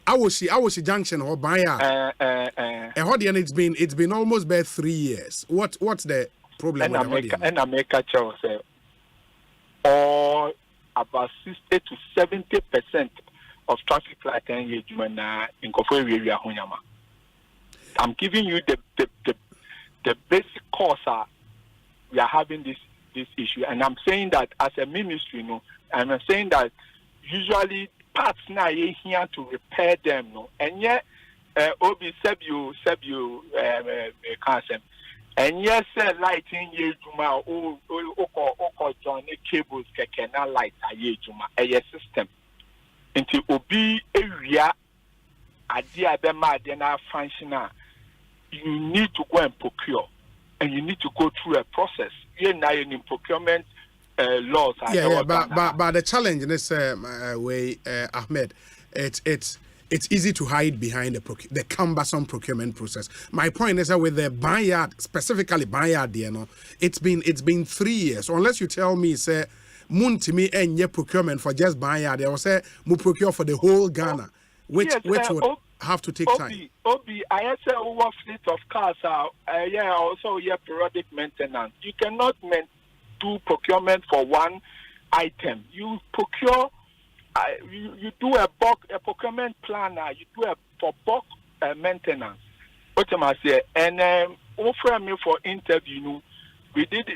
I was junction or Bayard. It's been almost about 3 years. What's the problem
and I make a choice or about 60 to 70% of traffic light engagement in Kofoe area Honyama. I'm giving you the basic cause we are having this issue, and I'm saying that as a ministry, I'm saying that usually parts now are here to repair them, and yet Obi Sebu And yes, lighting ye juma o join the cables kekena light a ye juma a system. Until obi area idea be mad na functional. You need to go and procure, and you need to go through a process. You're now in procurement laws.
But the challenge in this way, Ahmed, it's easy to hide behind the cumbersome procurement process. My point is that with the vineyard, specifically vineyard, it's been 3 years. So unless you tell me, say, Muntimi and your procurement for just vineyard, they will say, mu procure for the whole Ghana, which would have to take time.
Obi, I say over fleet of cars also periodic maintenance. You cannot do procurement for one item. You procure. You do a procurement plan. You do for bulk maintenance. What am I saying? And offer me for interview. We did.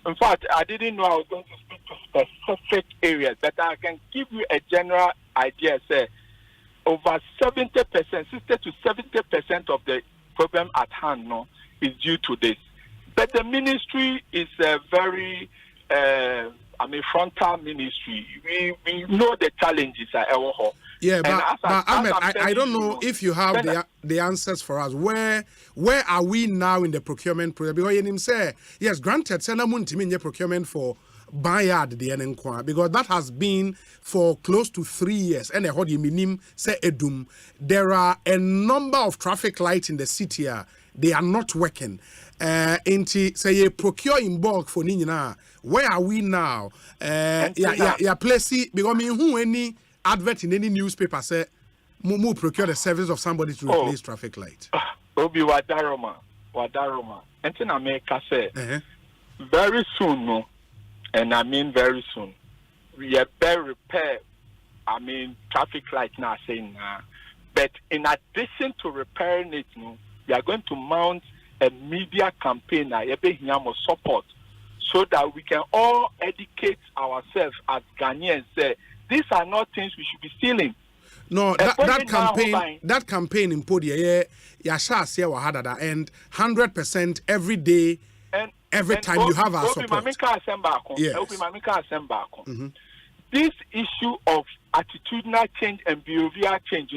In fact, I didn't know I was going to speak to specific areas, but I can give you a general idea. Say over 70%, 60 to 70% of the problem at hand is due to this. But the ministry is a very frontal ministry. We know the challenges at our home.
Yeah, but Ahmed, I don't know if you have the answers for us. Where are we now in the procurement process? Because you say, yes, granted, Senamun procurement for Bayard the Enenkwa, because that has been for close to 3 years. And what you mean say edum. There are a number of traffic lights in the city. They are not working. Say you procure in bulk for Nina. Where are we now? Place because who any advert in any newspaper say mu procure the service of somebody to replace traffic light.
Obi Wadaroma. Enten America say very soon, and I mean very soon, we are better repair. Traffic light now saying but in addition to repairing it, we are going to mount a media campaign support so that we can all educate ourselves as Ghanaians. These are not things we should be stealing.
No, that campaign in Podia, and 100% every day, every time you have our support. Yes.
This issue of attitudinal change and behavioral change,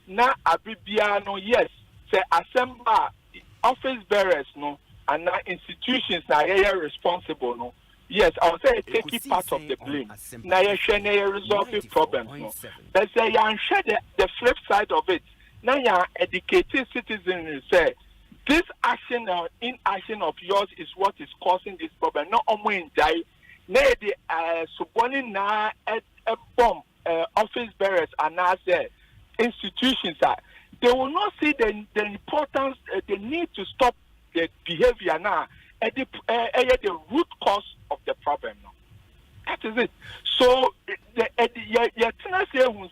na abibiano, yes, say Asempa office bearers and institutions na responsible Yes, I would say take it part of the blame. Now you share resolving problems. But say you share the flip side of it. Now you educated citizens say this action or inaction of yours is what is causing this problem. Not only in die, nay the subordinate na a bomb office bearers and now say institutions are. They will not see the importance, the need to stop the behavior now. The root cause of the problem now. That is it. So the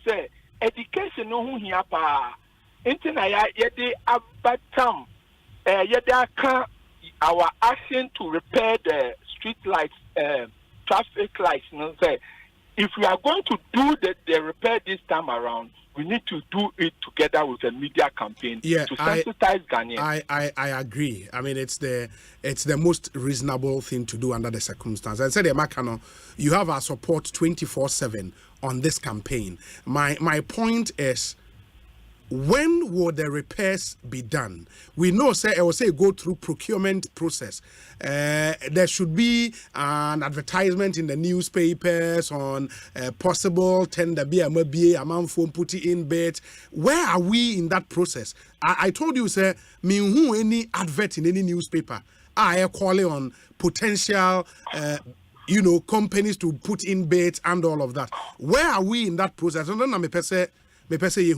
say education no who here pa intina yede abatam our action to repair the street lights traffic lights say if we are going to do the repair this time around, we need to do it together with a media campaign to sensitize Ghanaians.
I agree. It's the most reasonable thing to do under the circumstances. I said, Makano, you have our support 24/7 on this campaign. My point is, when will the repairs be done? We know, I will say, go through procurement process. There should be an advertisement in the newspapers on possible tender amount for putting in bids. Where are we in that process? I told you, sir, who any advert in any newspaper. I call on potential companies to put in bids and all of that. Where are we in that process?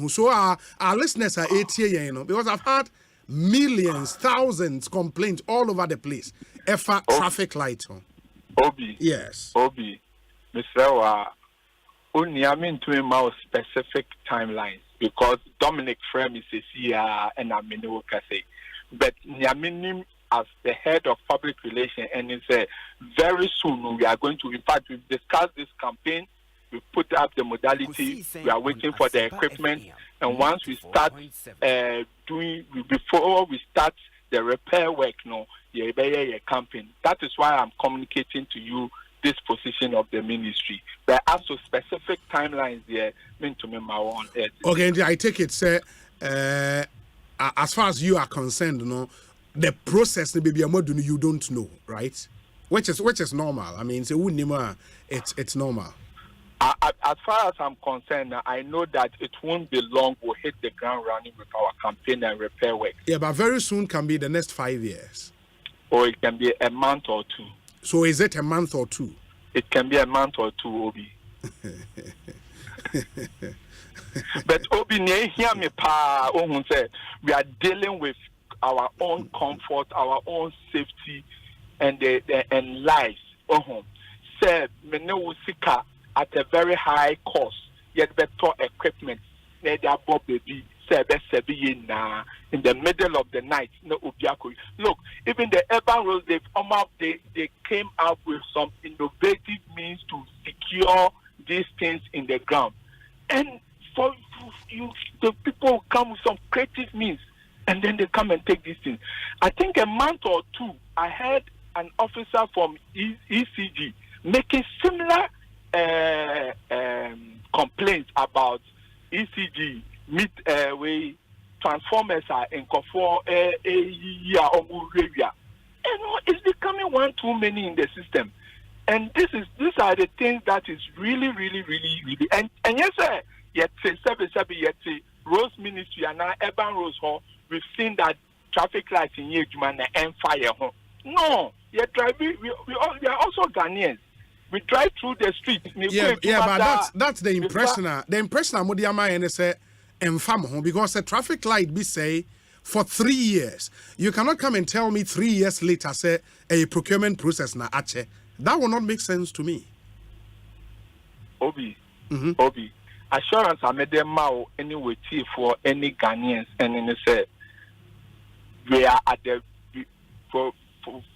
So our listeners are 80, because I've had millions, thousands complaints all over the place. Traffic light.
Obi.
Yes.
Obi. Mr. Only I mean to him our specific timelines because Dominic Frem is here and I'm in say. But Nyaminim as the head of public relations and he said very soon we are going to, in fact, we've discussed this campaign. We put up the modality. We are waiting for the equipment, and once we start before we start the repair work, no, your campaign. That is why I'm communicating to you this position of the ministry. But as to specific timelines, meant to me my own.
Okay, I take it, sir. As far as you are concerned, no, the process you don't know, right? Which is normal. I mean, it's normal.
As far as I'm concerned, I know that it won't be long. We'll hit the ground running with our campaign and repair work.
Yeah, but very soon can be the next 5 years.
Or it can be a month or two.
So is it a month or two?
It can be a month or two, Obi. But Obi, hear me, pa. We are dealing with our own comfort, our own safety, and lives. Say, Menewusika at a very high cost, yet better equipment. Baby, in the middle of the night, no Ubiako. Look, even the urban roads, they came up with some innovative means to secure these things in the ground. And for you, the people come with some creative means, and then they come and take these things. I think a month or two, I had an officer from ECG making similar complaints about ECG way transformers are in Kofo year or area. And it's becoming one too many in the system. And these are the things that is really and yes sir, yet Rose Ministry and now Urban Rose Hall, we've seen that traffic lights in Yejuma and fire home. No, we are also Ghanaians. We drive through the street.
But that's the impression. The impression I'm going to say, because the traffic light be say for 3 years. You cannot come and tell me 3 years later say a procurement process na ache. That will not make sense to me.
Obi, assurance I made them now anyway for any Ghanaians, and then say we are at the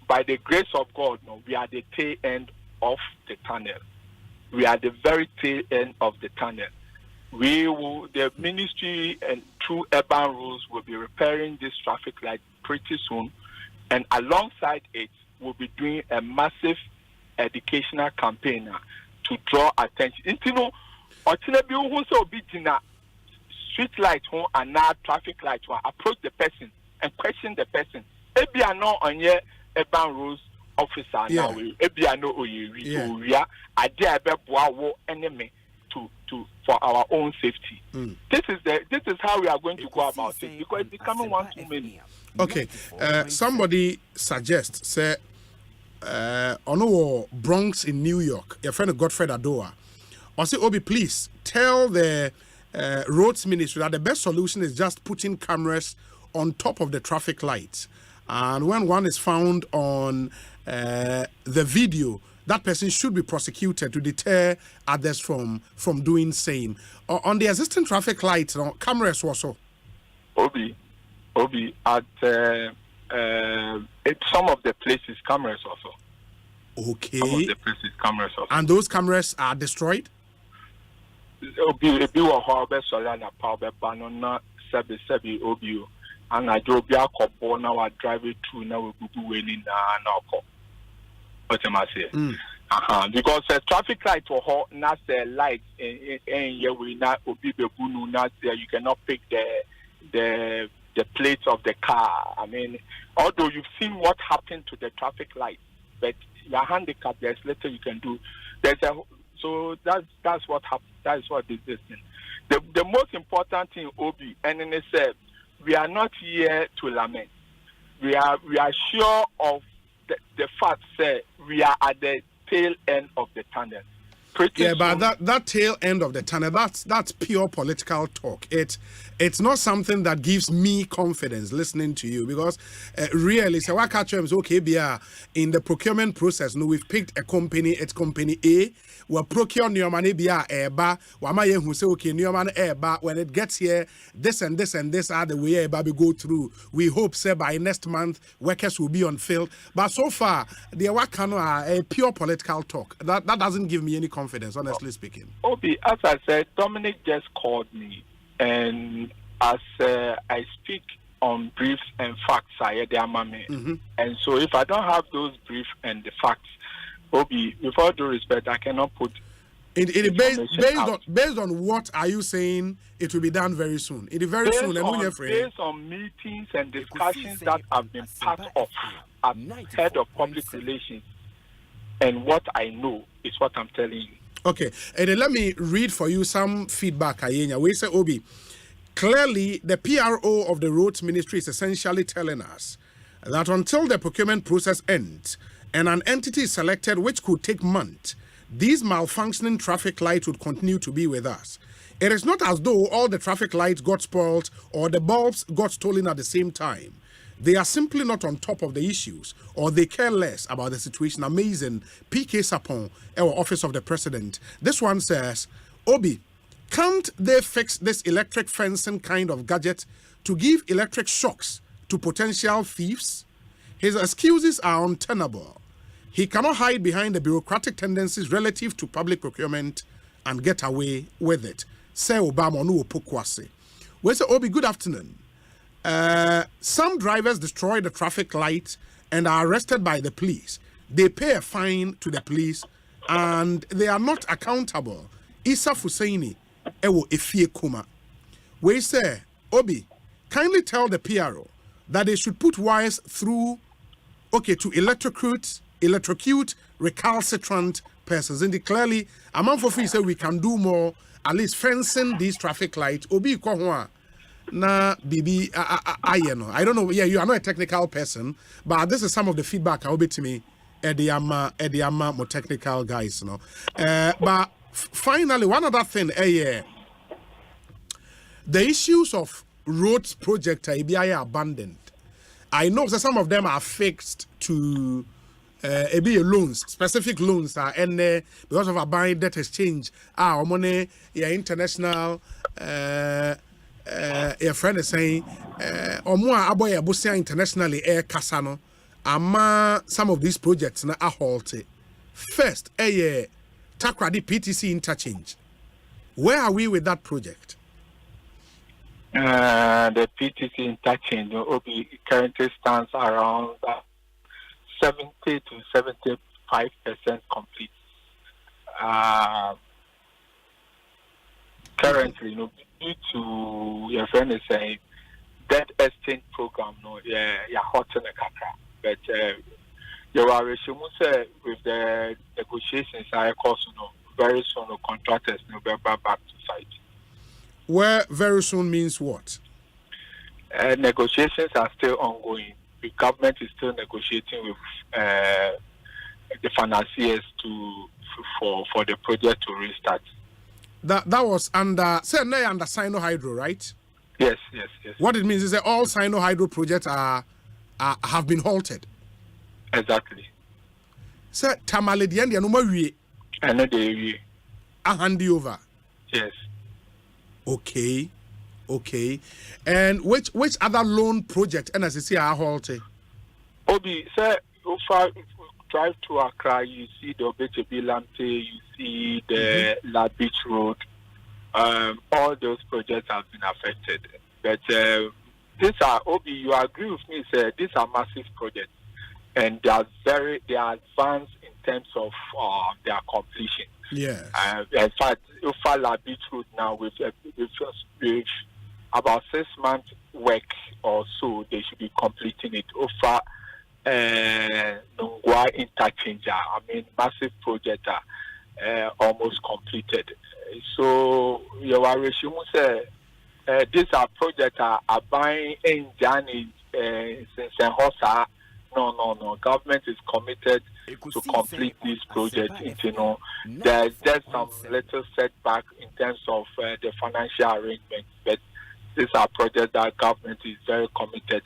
by the grace of God, no, we are at the tail end of the tunnel. We are at the very tail end of the tunnel. The ministry and through urban rules will be repairing this traffic light pretty soon, and alongside it, we'll be doing a massive educational campaign to draw attention. Street light and now traffic light approach the person and question the person. Maybe I know on your urban rules officer now. Maybe I know we are enemy for our own safety. This is how we are going to go about it, because it's becoming one too many.
Okay, somebody suggests say on Bronx in New York, your friend Godfred Adoa, or say Obi, please tell the roads ministry that the best solution is just putting cameras on top of the traffic lights, and when one is found on the video, that person should be prosecuted to deter others from doing same. On the existing traffic lights, cameras also.
Obi, at some of the places, cameras also.
Okay.
Some of the places, cameras also.
And those cameras are destroyed?
Obi, and I drove your couple now. I drive it through now. We go winning now. What am I saying? Because the traffic light for her, not the light, and you will not be the bunu. Not there. You cannot pick the plates of the car. I mean, although you've seen what happened to the traffic light, but your handicap, there's little you can do. So that's what happened. That is what is this thing. The most important thing, Obi, and then they said, we are not here to lament. We are sure of the fact that we are at the tail end of the tunnel.
But that tail end of the tunnel, that's pure political talk. It's not something that gives me confidence listening to you, because really, so what catch is okay, in the procurement process, we've picked a company, it's company A. We'll procure new money bia eba. Wamaye who say okay, new money eba. When it gets here, this and this and this are the way eba we go through. We hope say by next month workers will be on field. But so far, the Wakano are a pure political talk. That doesn't give me any confidence, honestly speaking.
Obi, as I said, Dominic just called me, and as I speak, on briefs and facts. And so if I don't have those briefs and the facts, Obi, with all due respect, I cannot put
based on what are you saying it will be done very soon? It is very soon.
Based on meetings and discussions that have been part of as head of public relations, and what I know is what I'm telling you.
Okay, and then let me read for you some feedback. We say, Obi, clearly the PRO of the Roads Ministry is essentially telling us that until the procurement process ends and an entity is selected which could take months, these malfunctioning traffic lights would continue to be with us. It is not as though all the traffic lights got spoiled or the bulbs got stolen at the same time. They are simply not on top of the issues, or they care less about the situation. Amazing. PK Sapon, our Office of the President. This one says, Obi, can't they fix this electric fencing kind of gadget to give electric shocks to potential thieves? His excuses are untenable. He cannot hide behind the bureaucratic tendencies relative to public procurement and get away with it. Say Obama no pokwase. We say, Obi, good afternoon. Some drivers destroy the traffic light and are arrested by the police. They pay a fine to the police and they are not accountable. Isa Fusaini, ewo efie kuma. We say, Obi, kindly tell the PRO that they should put wires through, to electrocute recalcitrant persons. And clearly, among for free say we can do more, at least fencing these traffic lights. Obi kohwa na bibi ayeno. I don't know. Yeah, you are not a technical person, but this is some of the feedback I will be to me. Ediama more technical guys, you know. But finally, one other thing, the issues of roads project are abandoned. I know that some of them are fixed to loans, specific loans are because of a buying debt exchange. Money, international. Your friend is saying, aboy abusia internationally air kasano. Ama some of these projects na are halted. First, Takrady PTC interchange. Where are we with that project?
The PTC interchange currently stands around 70 to 75% complete. Currently, due to your friend is saying debt exchange program, hot in the kakra. But you are with the negotiations, I course, very soon the contractors will be back to site.
Where very soon means what?
Negotiations are still ongoing. The government is still negotiating with the financiers for the project to restart.
That was under Sino Hydro, right?
Yes.
What it means is that all Sino Hydro projects have been halted.
Exactly.
So Tamale the end no more we.
And they
hand you over.
Yes.
Okay. And which other loan project NSC are halted?
Obi, sir, if I drive to Accra, you see the Obechebi Lamte, you see the La Beach Road. All those projects have been affected. But these are, Obi, you agree with me, sir, these are massive projects. And they are advanced in terms of their completion.
Yeah.
In fact, Ufa La Beach Road now with about 6 months work or so, they should be completing it. Ufa Nungwa interchange, massive project almost completed. So you are resuming say these are projects are buying in Johnny since Hosa. No. Government is committed to complete this project. There's just some little setback in terms of the financial arrangement, but these are projects that government is very committed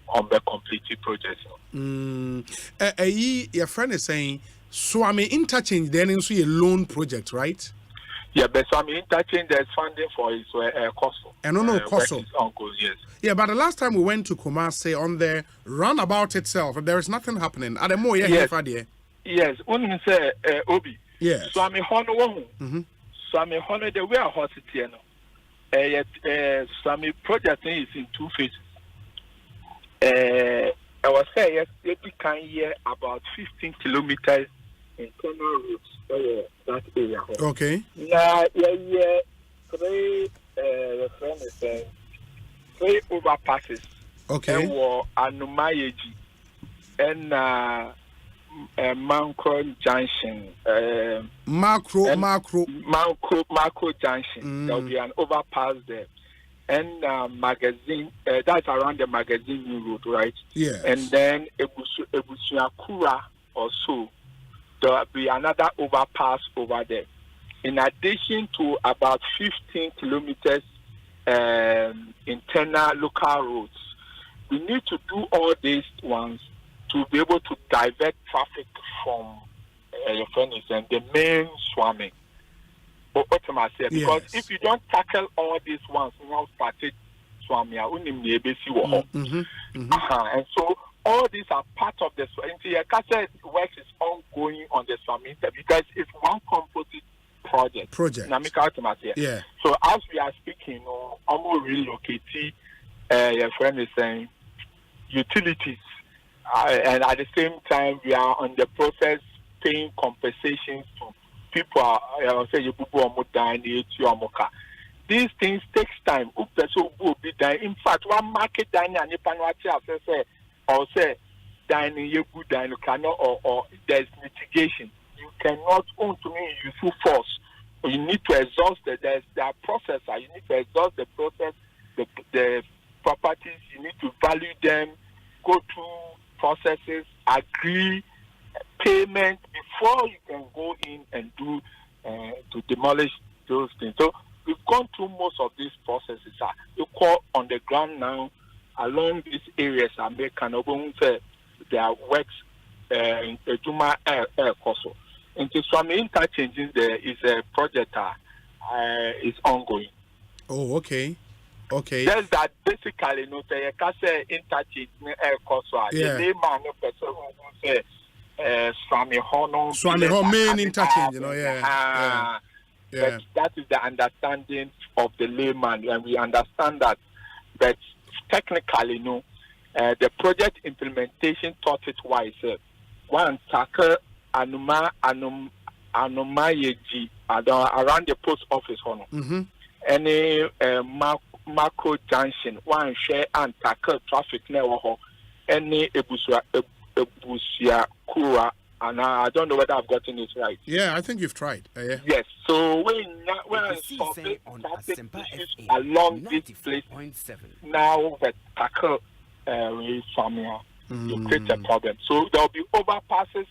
on the completed project.
Your friend is saying, Swami interchange then is a loan project, right?
Yeah, but Swami interchange there's funding for its cost.
And cost.
Yes.
Yeah, but the last time we went to Kumasi on the roundabout itself, there is nothing happening. Are there more
yes. Only say Obi.
Yes.
Swami Hono Swami Hono the way a hospital. Swami project is in 2 phases. I was saying yes, we can hear about 15 kilometers internal routes that area.
Okay.
Yeah, three overpasses.
Okay.
And Anumayeji and Macro Junction. Macro Junction. There will be an overpass there. And magazine, that's around the magazine road, right?
Yeah.
And then Ebusuakura also, there will be another overpass over there. In addition to about 15 kilometers internal local roads, we need to do all these ones to be able to divert traffic from your friends and the main swarming. Because if you don't tackle all these ones, now started swarming, and so all these are part of the work is ongoing on the swarming because it's one composite project.
Yeah.
So as we are speaking, almost relocating your friend is saying utilities, and at the same time we are on the process paying compensations to people. These things takes time. In fact, one market dining or say dining or there's mitigation. You cannot own to me use force. You need to exhaust there are processor. You need to exhaust the process, the properties. You need to value them, go through processes, agree payment before you can go in and do to demolish those things. So we've gone through most of these processes. You call on the ground now along these areas. There are works in Juma Air Coso. Into some interchanges, there is a project is ongoing.
Oh, okay. Okay.
Just that basically, say interchange Air Coso. The name man person who say Swami Hono
main interchange, yeah.
But that is the understanding of the layman, and we understand that. But technically, the project implementation taught it wise. One tackle Anumayeji around the post office. Any macro junction, one share and tackle traffic now. Any Ebusia Kura, and I don't know whether I've gotten it right.
Yeah, I think you've tried. Yeah.
Yes. So when solving traffic issues along this place, now the tackle you create a problem. So there will be overpasses.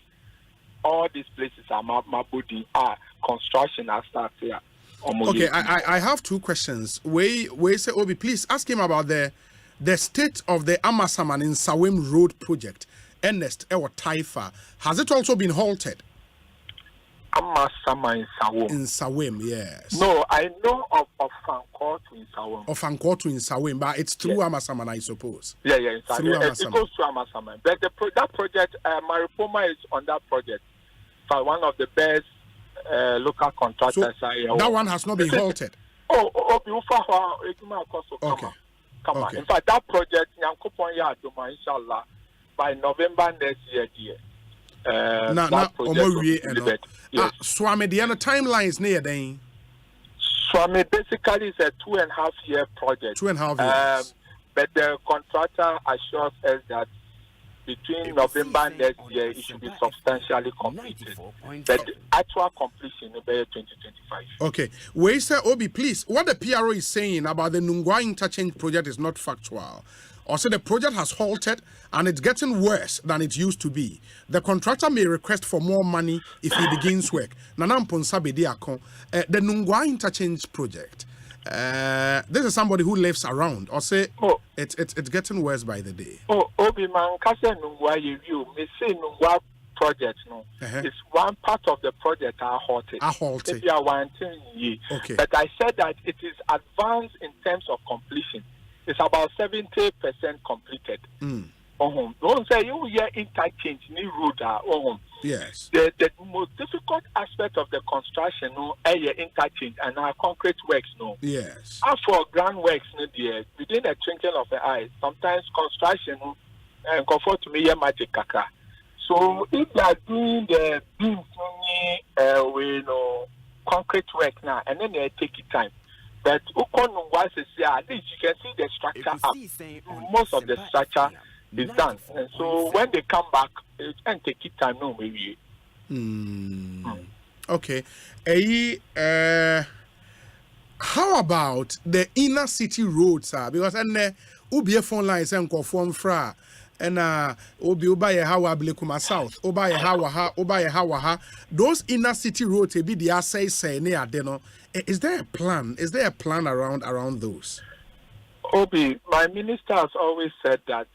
All these places are Mabudi construction are started here.
Okay, I have two questions. We say Obi, please ask him about the state of the Amasaman in Sawem Road project. Ernest or Taifa. Has it also been halted?
Amasama in Sawem.
In Sawem, yes.
No, I know of Fancourt in Sawem.
Of Fancourt in Sawem, but it's through Amasaman, I suppose.
Yeah,
through
Amasaman. It goes to Amasaman. But that project, Maripoma is on that project. So one of the best local contractors.
So that one has not been halted.
Okay.
Come on.
In fact, that project, inshallah, by November next year,
Swami, the other timeline is near then.
Swami basically is a 2.5 year project.
2.5 years.
But the contractor assures us that between November next year, it should be substantially completed. But the actual completion will be 2025.
Okay. Wait, sir, Obi, please. What the PRO is saying about the Nungwa interchange project is not factual. Also, the project has halted and it's getting worse than it used to be. The contractor may request for more money if he begins work. The Nungwa interchange project. This is somebody who lives around. Or say it's getting worse by the day.
Obi man, kase Nungwa review. Me say Nungwa project it's one part of the project are halted. If you are wanting,
okay.
But I said that it is advanced in terms of completion. It's about 70% completed. Don't say you hear interchange new road
Yes.
The most difficult aspect of the construction interchange and our concrete works
Yes.
As for ground works within the twinkling of an eye, sometimes construction and comfort to me magic kaka. So if they are doing the beams with concrete work now and then they take it time. But once at least you can see the structure up. Most of the structure is done. And so when they come back, it can take it time, no, maybe.
Okay. How about the inner city roads, sir? Because and ubi phone lines and conform fra and ubi ubaye hawa blekuma south, ubaye hawa. Those inner city roads be the say near deno. Is there a plan? Is there a plan around those?
Obi, my minister has always said that,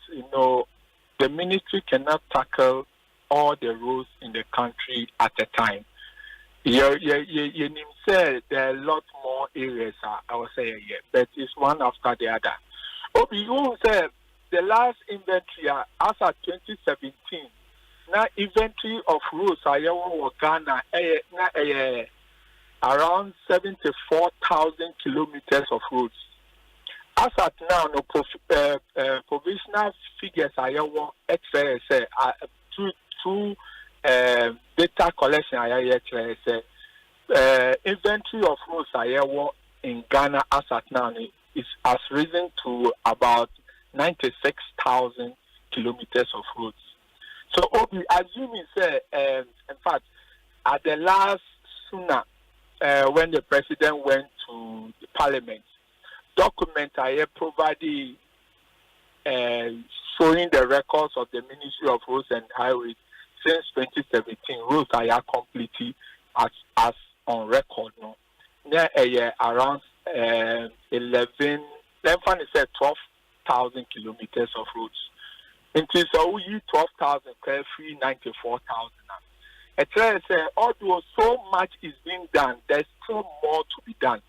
the ministry cannot tackle all the roads in the country at a time. You said there are a lot more areas, I would say, but it's one after the other. Obi, you said the last inventory, as of 2017, now inventory of roads, Ghana, around 74,000 kilometers of roads. As at now, provisional figures are through data collection. Inventory of roads in Ghana as at now has risen to about 96,000 kilometers of roads. So, assuming, in fact, at the last sooner, when the president went to the parliament, document I provided showing the records of the Ministry of Roads and Highways since 2017. Roads are completely as on record. Around 12,000 kilometers of roads. Until so we 12,000, free 94,000. Although so much is being done, there's still more to be done.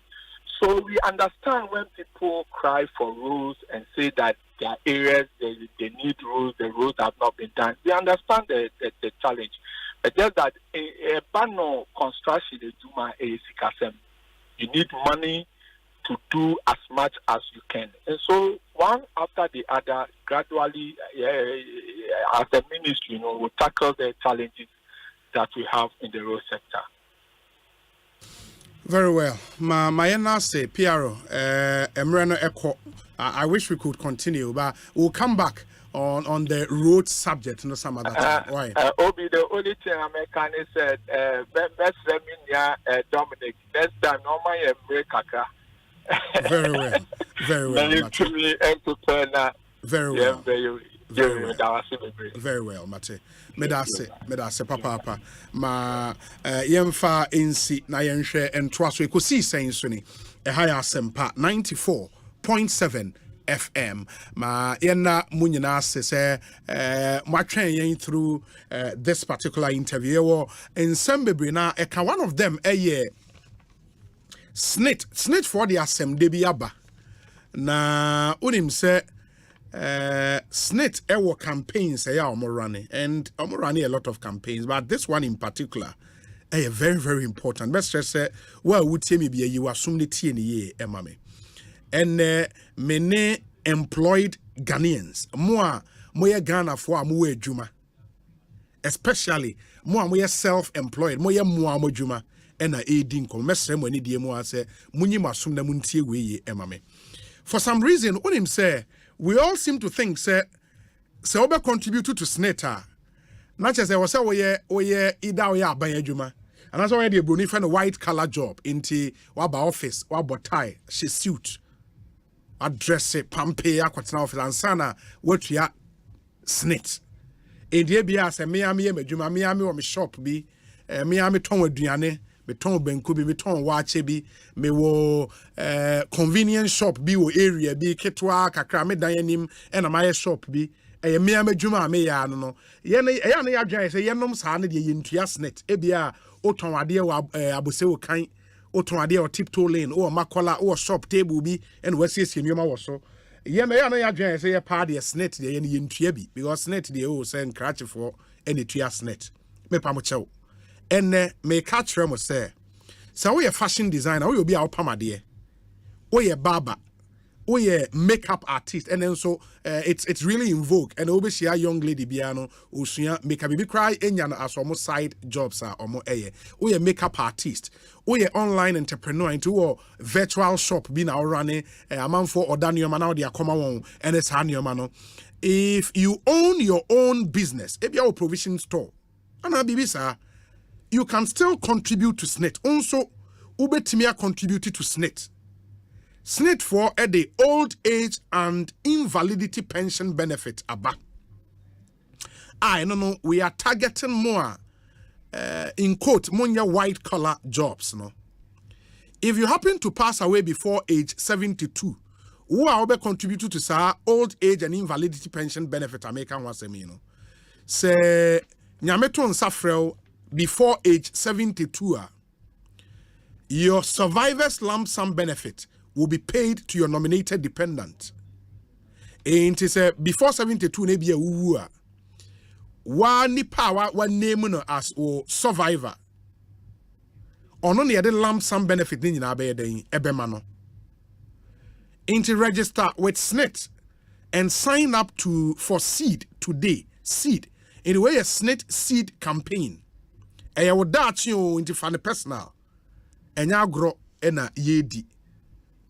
So we understand when people cry for roads and say that there are areas they need roads, the roads have not been done. We understand the challenge. But just that a banner construction you need money to do as much as you can. And so one after the other, gradually, as a ministry, we'll tackle the challenges that we have in the road sector.
Very well. My say, Piero, Emreno Eko, I wish we could continue, but we'll come back on the road subject some other time. Why?
Obi, the only thing American said, best Dominic, next time, no my break.
Very well. Very well. Very well. Very well, Mate. Medase, papa. Ma yemfa insi na yenhwe entwaso ekosiise nsoni ehaya Asempa 94.7 FM. Ma yena munyina se matwen yen through this particular interview wo ensem bebre na eka one of them snitch for the Asem de biaba na unim se snit ewo campaigns running and running a lot of campaigns, but this one in particular very, very important. Let's just say, well, would say maybe you assume the TNE emame and many employed Ghanaians more Ghana for more juma, especially more self-employed more juma and a aiding commerce when it demo say munima sum na muntie we emame. For some reason, on him say we all seem to think say obe contribute to sneta. Not just say we say we ida we aban adwuma. And that's why the bruni find a white collar job into waba office, waba tie, she suit. Address it, pampe akwatena office and sana what we are snit. E die bia say me adwuma me o me shop bi me ton aduane me ton benku bi me ton wache bi me wo convenience shop bi wo area bi ketwa kakra me dan anim e na my shop bi e me adwuma me ya no ye na ya dwan say ye nom saa ne de ye ntua snit e bia o ton ade wo abose wo kan o ton ade o tiptoe lane o makola o shop table bi and we see nyoma wo so Yeah, me no ya dwen say party snit dey yen yentua bi because snit dey o say cratch for any tua snit. Me pa mo chew. Enne me catch rem say we a fashion designer, we be our pamade. We a barber. We a makeup artist, and then so it's really in vogue. And we see a young lady biano usua makeup be cry enya as almost side jobs are almost we a makeup artist. We a online entrepreneur into a virtual shop being our running a man for or done your man out there come on and it's hand your man. If you own your own business, if you have a provision store, and I be sir, you can still contribute to SNET. Also, Ubetimia contributed to SNET. SNET for the old age and invalidity pension benefit aba. I don't know, we are targeting more in quote monya white collar jobs, no. If you happen to pass away before age 72, who are be contributed to sa old age and invalidity pension benefit American was no. Say nyameto nsafrel before age 72 your survivor's lump sum benefit will be paid to your nominated dependent. And it is before 72 ne be a wuwa. One ni power one name no as o survivor. Ono ne the lump sum benefit ni nyina be den ebema no. Into register with SNET and sign up for seed today. Seed. In the way a SNET seed campaign. E ya wodachi o into fan personal. Enya agro ena yedi.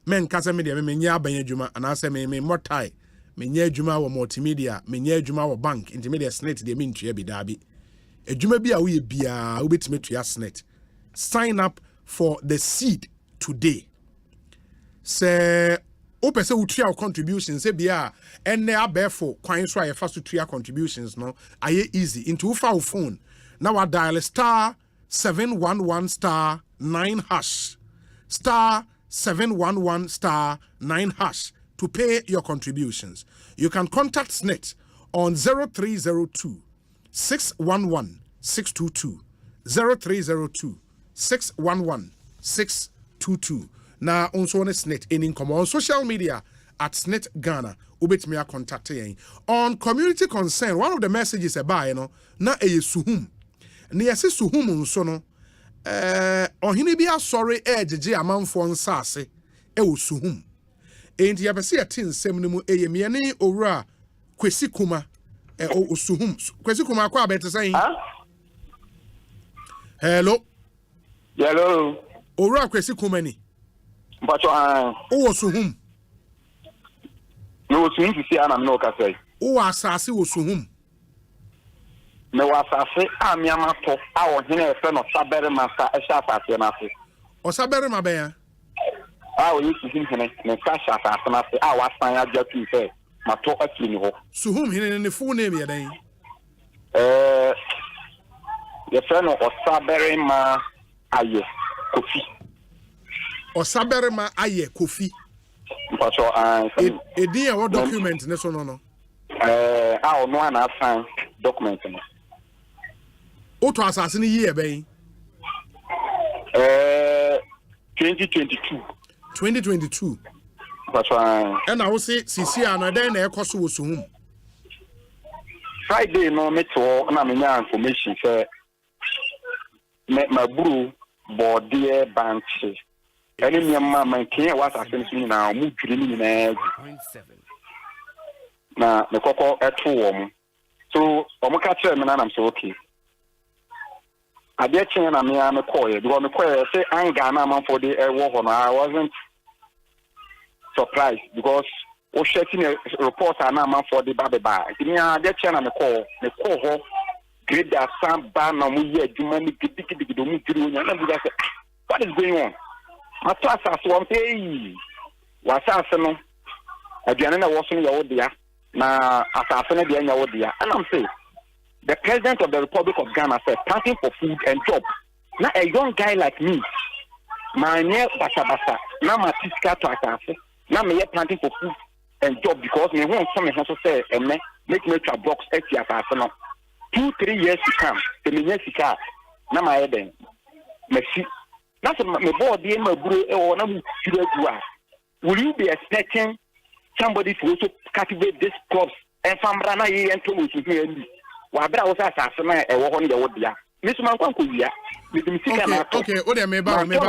Men kasa media me nya abanye djuma anase me motai me nya djuma wo multimedia me nya djuma wo bank intermedia SNET de me ntua bi dabi edjuma bi a wo ye bia wo betime tua SNET. Sign up for the seed today. Say opese wo tua contributions say bia enne abefo kwan so aye fa so tua contributions no aye easy into wo fa wo phone now I dial star 711 star 9 hash star 711 star 9 hash to pay your contributions. You can contact SNET on 0302 611 622 0302 611 622. Now also on SNET in income on social media at SNET Ghana. Ubetmia contact on community concern. One of the messages about na suhum. Ni yesi suhum nso no. Ohini bia sorry jeje amanfo nsase suhum. Enti yabese atin nsem ne mu eyemie ne owura Kwesi Kuma suhum. Kwesi Kuma kwa abete say. Hello.
Hello.
Owura Kwesi Kuma ni.
Mpacho
suhum.
No suhum fi ana me no ka say.
Asase suhum.
Me wasase amiama to a ohene efe no sabere masa e sha asase na se
o sabere ma be ya
a o yi suhum hene ne ka sha asase na se a wasan ya jatu fe ma to afiri ni ho
suhum hene ne full name ya dan
ye fe no o sabere ma aye kofi mpacho
edin e wo document ne so no
a no ana sign document no
Oto asase ni year ben
2022
that's why and I will say sisi ana den na ekoso wo suhum
Friday no me to na me nya information say me maburu body bank any me ma man kin wa asase ni na mu twiri ni na 0.7 na me kokko eto wo mu so omo ka kire me na am say okay I did change na me call you because me call say anga na man for the work on I wasn't surprised because o checking a report na man for the baba me I did change na me call ho grade that samba na mu ye adwuma ni gidi do mu tiri onya na buga say what is going on my class as one pay wasase no aduane na wo so no ya wo dia na asase no dia nya wo dia and I'm saying the president of the Republic of Ghana said, planting for food and job. Now a young guy like me, my near basa, now my fiscal to assassin, now me planting for food and job because me want some also say and make me a box at the assassin. 2-3 years to come, the me car, now my head then. Merci. That's my board, dear my bro, or no, will you be expecting somebody to also cultivate this crops and fambrana and to me. Wabra was assassin a woman the wood ya. Miss Manquia, with the Messiah.
Okay, what am I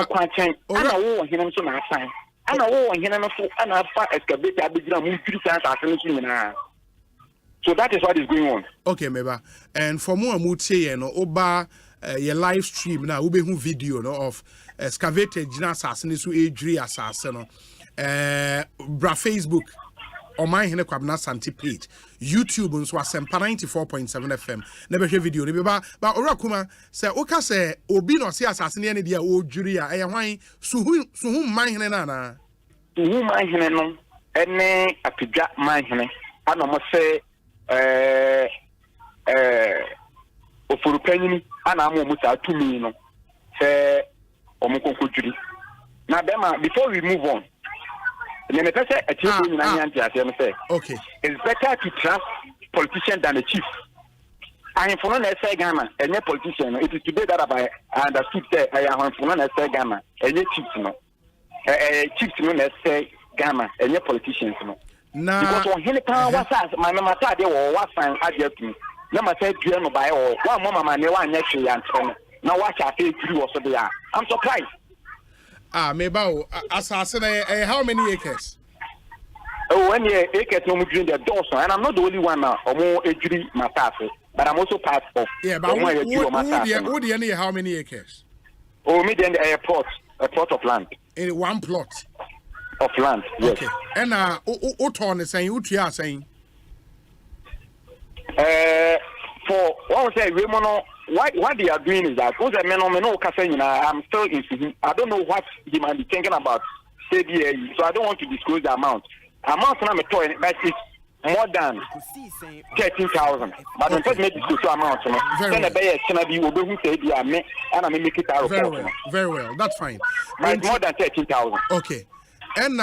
quantum? I know him so much time. I know him and I've excavated a big drum 3 times as so that is what is going on.
Okay, Meba. And for more mutie and oba your live stream now, ube hu video no of excavated jina assassin so ejri assassin no. Bra Facebook or my hene kwabna santi page. YouTube nso Asempa 94.7 FM. Never hear video ni ba ora kuma say oka say obi no se assassin ne dia o juri a hwan suhu man hene na na.
Suhu man hene no ene apidwa man hene ana mo say ofurupanyini ana amu musa tumi no say omukonkojuri. Now before we move on, okay, it's better to trust politician than a chief. I am from Ghana, and a politician. It is today that I understood that I am from Ghana, and a chief no. A chief no say Ghana, and a politician no. Because when he was asked, my mama said they were what sign I get me. Mama said, "You know, by all one mama, no one next year, and now watch I say you also there." I'm surprised.
Mebao, assassin, how many acres?
Oh, 1 year acres no more during the Dawson, and I'm not the only one now, or more injury myself, but I'm also part of.
Yeah, but would any how many acres?
Oh, me then a plot of land.
In one plot
of land, yes.
Okay. And Oton is saying, what you are saying?
For what I say, what they are doing is that I'm still in. I don't know what he might be thinking about CBA, so I don't want to disclose the amount. Amount I'm toy, but it's more than 13,000. But don't just make disclose amount. Then a bear can be who say and I make it out.
Very well, that's fine.
But it's more than 13,000.
Okay. And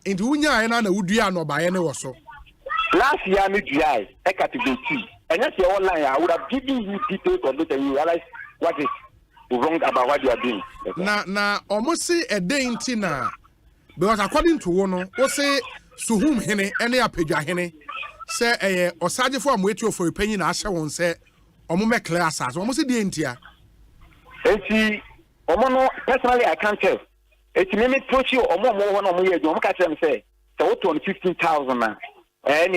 in Dunya and would you no buy any also?
Last year, I category 2. And that's your online. I would have given you details of it and you realize what is wrong about what you are doing.
Now, almost say a day in Tina. Because according to one, what say Suhum Hene, any apeja Hene, say a Osaje for waiting for a penny and Asha won't say, Omume class as almost a day in Tia.
And see, Omono, personally, I can't tell. It's maybe put you or more one on me, don't catch them say, so 15,000 now. And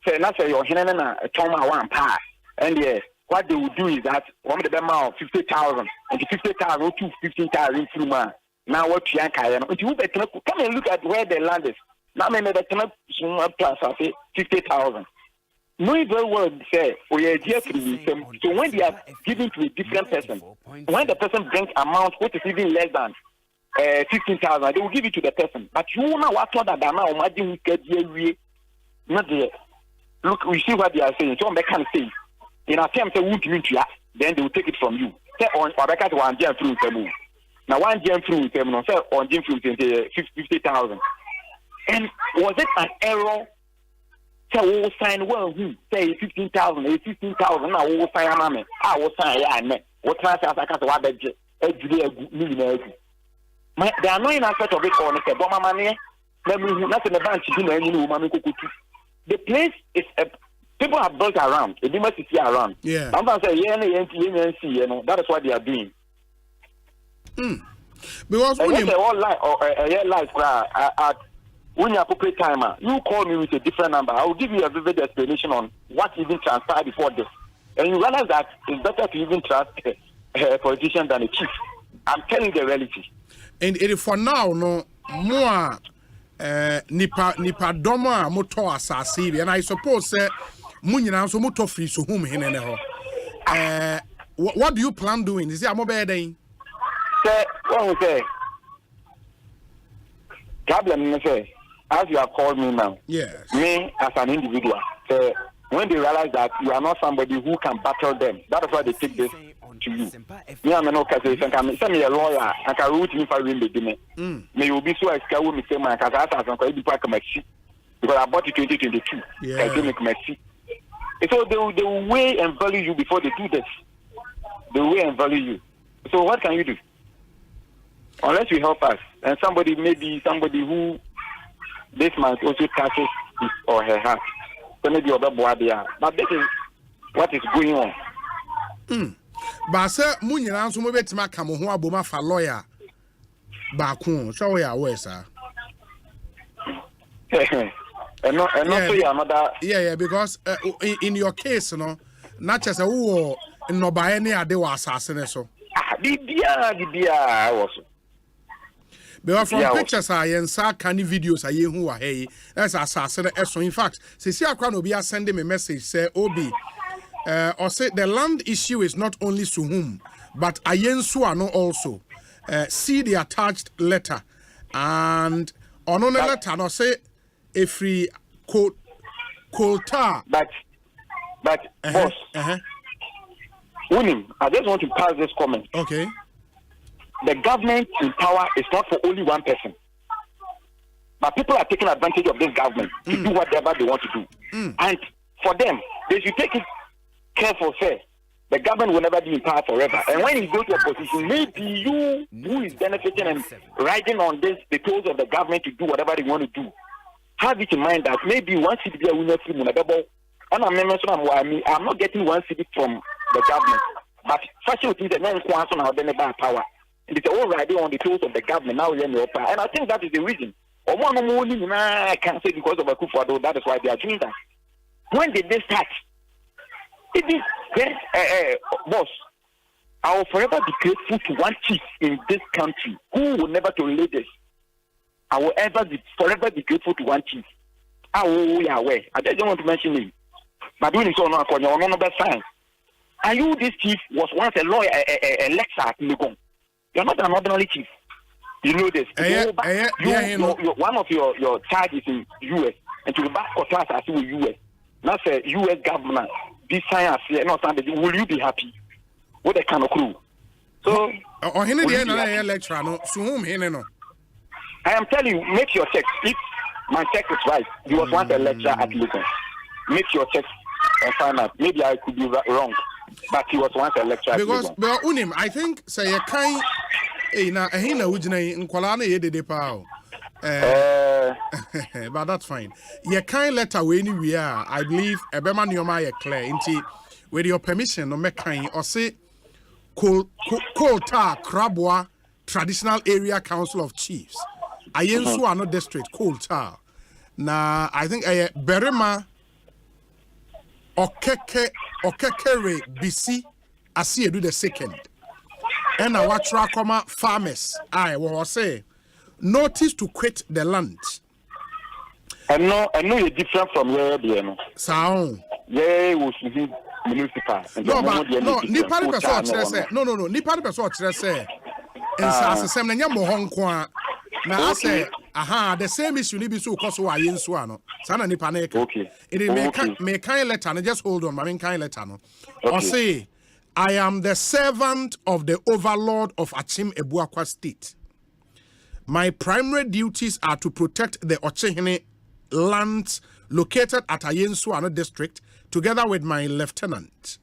say not say your Henna Toma 1 pass. And what they will do is that one of the amount 50,000 and 50,000 to 15,000 through man. Now what Yanka come and look at where the land is. Now maybe they cannot plus 50,000. No very well say we are dear to them. So when they are giving to a different person, when the person brings amount which is even less than 15,000, they will give it to the person. But you know what that amount imagine we get here not there. Look, we see what they are saying. So they can say, in a term, say, won't you then they will take it from you. Say, on Rebecca, 1 gem through them. Now, 1 gem through them, say, on gem through 50,000. And was it an error? Say, we will sign well, say 15,000, 15,000, now we will sign a man. I will sign, yeah, what transfer I can't what the annoying aspect of it, or the bomber money, not in the bank, you know, the place is people have built around. The demons is here around.
Yeah.
I'm going to say, you know, that is what they are doing.
Because
when you all life or a life when you appropriate timer, you call me with a different number. I will give you a vivid explanation on what even transpired before this. And you realize that it's better to even trust a politician than a chief. I'm telling you the reality.
And for now, no more. Nipa doma moto asasi and I suppose munyina so moto free so home hene ho what do you plan doing? Is it mobile day?
Say what we say problem say as you have called me now.
Yes.
Me as an individual say when they realize that you are not somebody who can battle them, that is why they take this to you. Me I'm no case send me a lawyer and can root me for win the dinner. May you be so excited me say man cause I ask some people come because I bought it 2022.
Yeah.
Can make me. So they will weigh and value you before they do this. They will weigh and value you. So what can you do? Unless you help us and somebody maybe somebody who this month also touches his or her heart. So maybe other boy there. But this is what is going on.
But sir, Munyana nso mo betima ka mo ho aboma fa lawyer ba ko so we aware sir.
And not so another.
Yeah, because in your case, no, not just a who no by any ade was assassin so.
Bibia was.
Because from pictures I saw canny videos I who are hey, that's assassin. So in fact, see I can be sending me message say Obi, or say the land issue is not only Suhum, but Ayensuano also. See the attached letter and on the letter no say. A free quota.
But boss, Unim, I just want to pass this comment.
Okay.
The government in power is not for only one person. But people are taking advantage of this government to do whatever they want to do. And for them, they should take it careful, sir. The government will never be in power forever. And when you go to opposition, maybe you who is benefiting and riding on this the toes of the government to do whatever they want to do. Have it in mind that maybe one city be a winner from Munabebo. And I'm not getting one city from the government. But fashion things that no one wants on our power. And it's all riding on the toes of the government now. And I think that is the reason. I can't say because of a coup for that is why they are doing that. When did they start? It is boss. I will forever be grateful to one chief in this country who will never tolerate this. I will forever be grateful to one chief. I don't want to mention him. But doing so now, on best sign. And you, this chief, was once a lawyer, a lecturer at Legon. You're not an ordinary chief. You know this. One of your charges in US and to the back of class as in US. Not a US government. This science here, not something. Will you be happy? What a kind of crew. So,
lecturer, no. So whom no.
I am telling you, make your checks. If my check is right, he was once a lecturer at Lincoln. Make your checks and find out. Maybe I could be wrong, but he was once a lecturer
because,
at Lincoln.
But Unim, I think say a kind. Na ehina ujina nkwala na yede de pa. But that's fine. Ye kind letter we anywhere. I believe ebema nioma ye clear. Inti with your permission, no make kind or say Kolta Krabwa Traditional Area Council of Chiefs. Ayensu ano district Kolta. Na I think Berema Okekere BC Asiedu the second. And our Trakoma farmers I will say notice to quit the land.
I know you're different from where they are.
Sound.
Yeah, was municipal.
No, but no, Nipari person say no. Nipari person say. And so as na nyamo honkwa na I say the same issue ni bi so cause why yensu ano sana nipa na okay it me kind letter no just hold on my kind letter no or say I am the servant of the overlord of Achim Ebuakwa state. My primary duties are to protect the Ochehene lands located at Ayensu Ano district together with my lieutenant.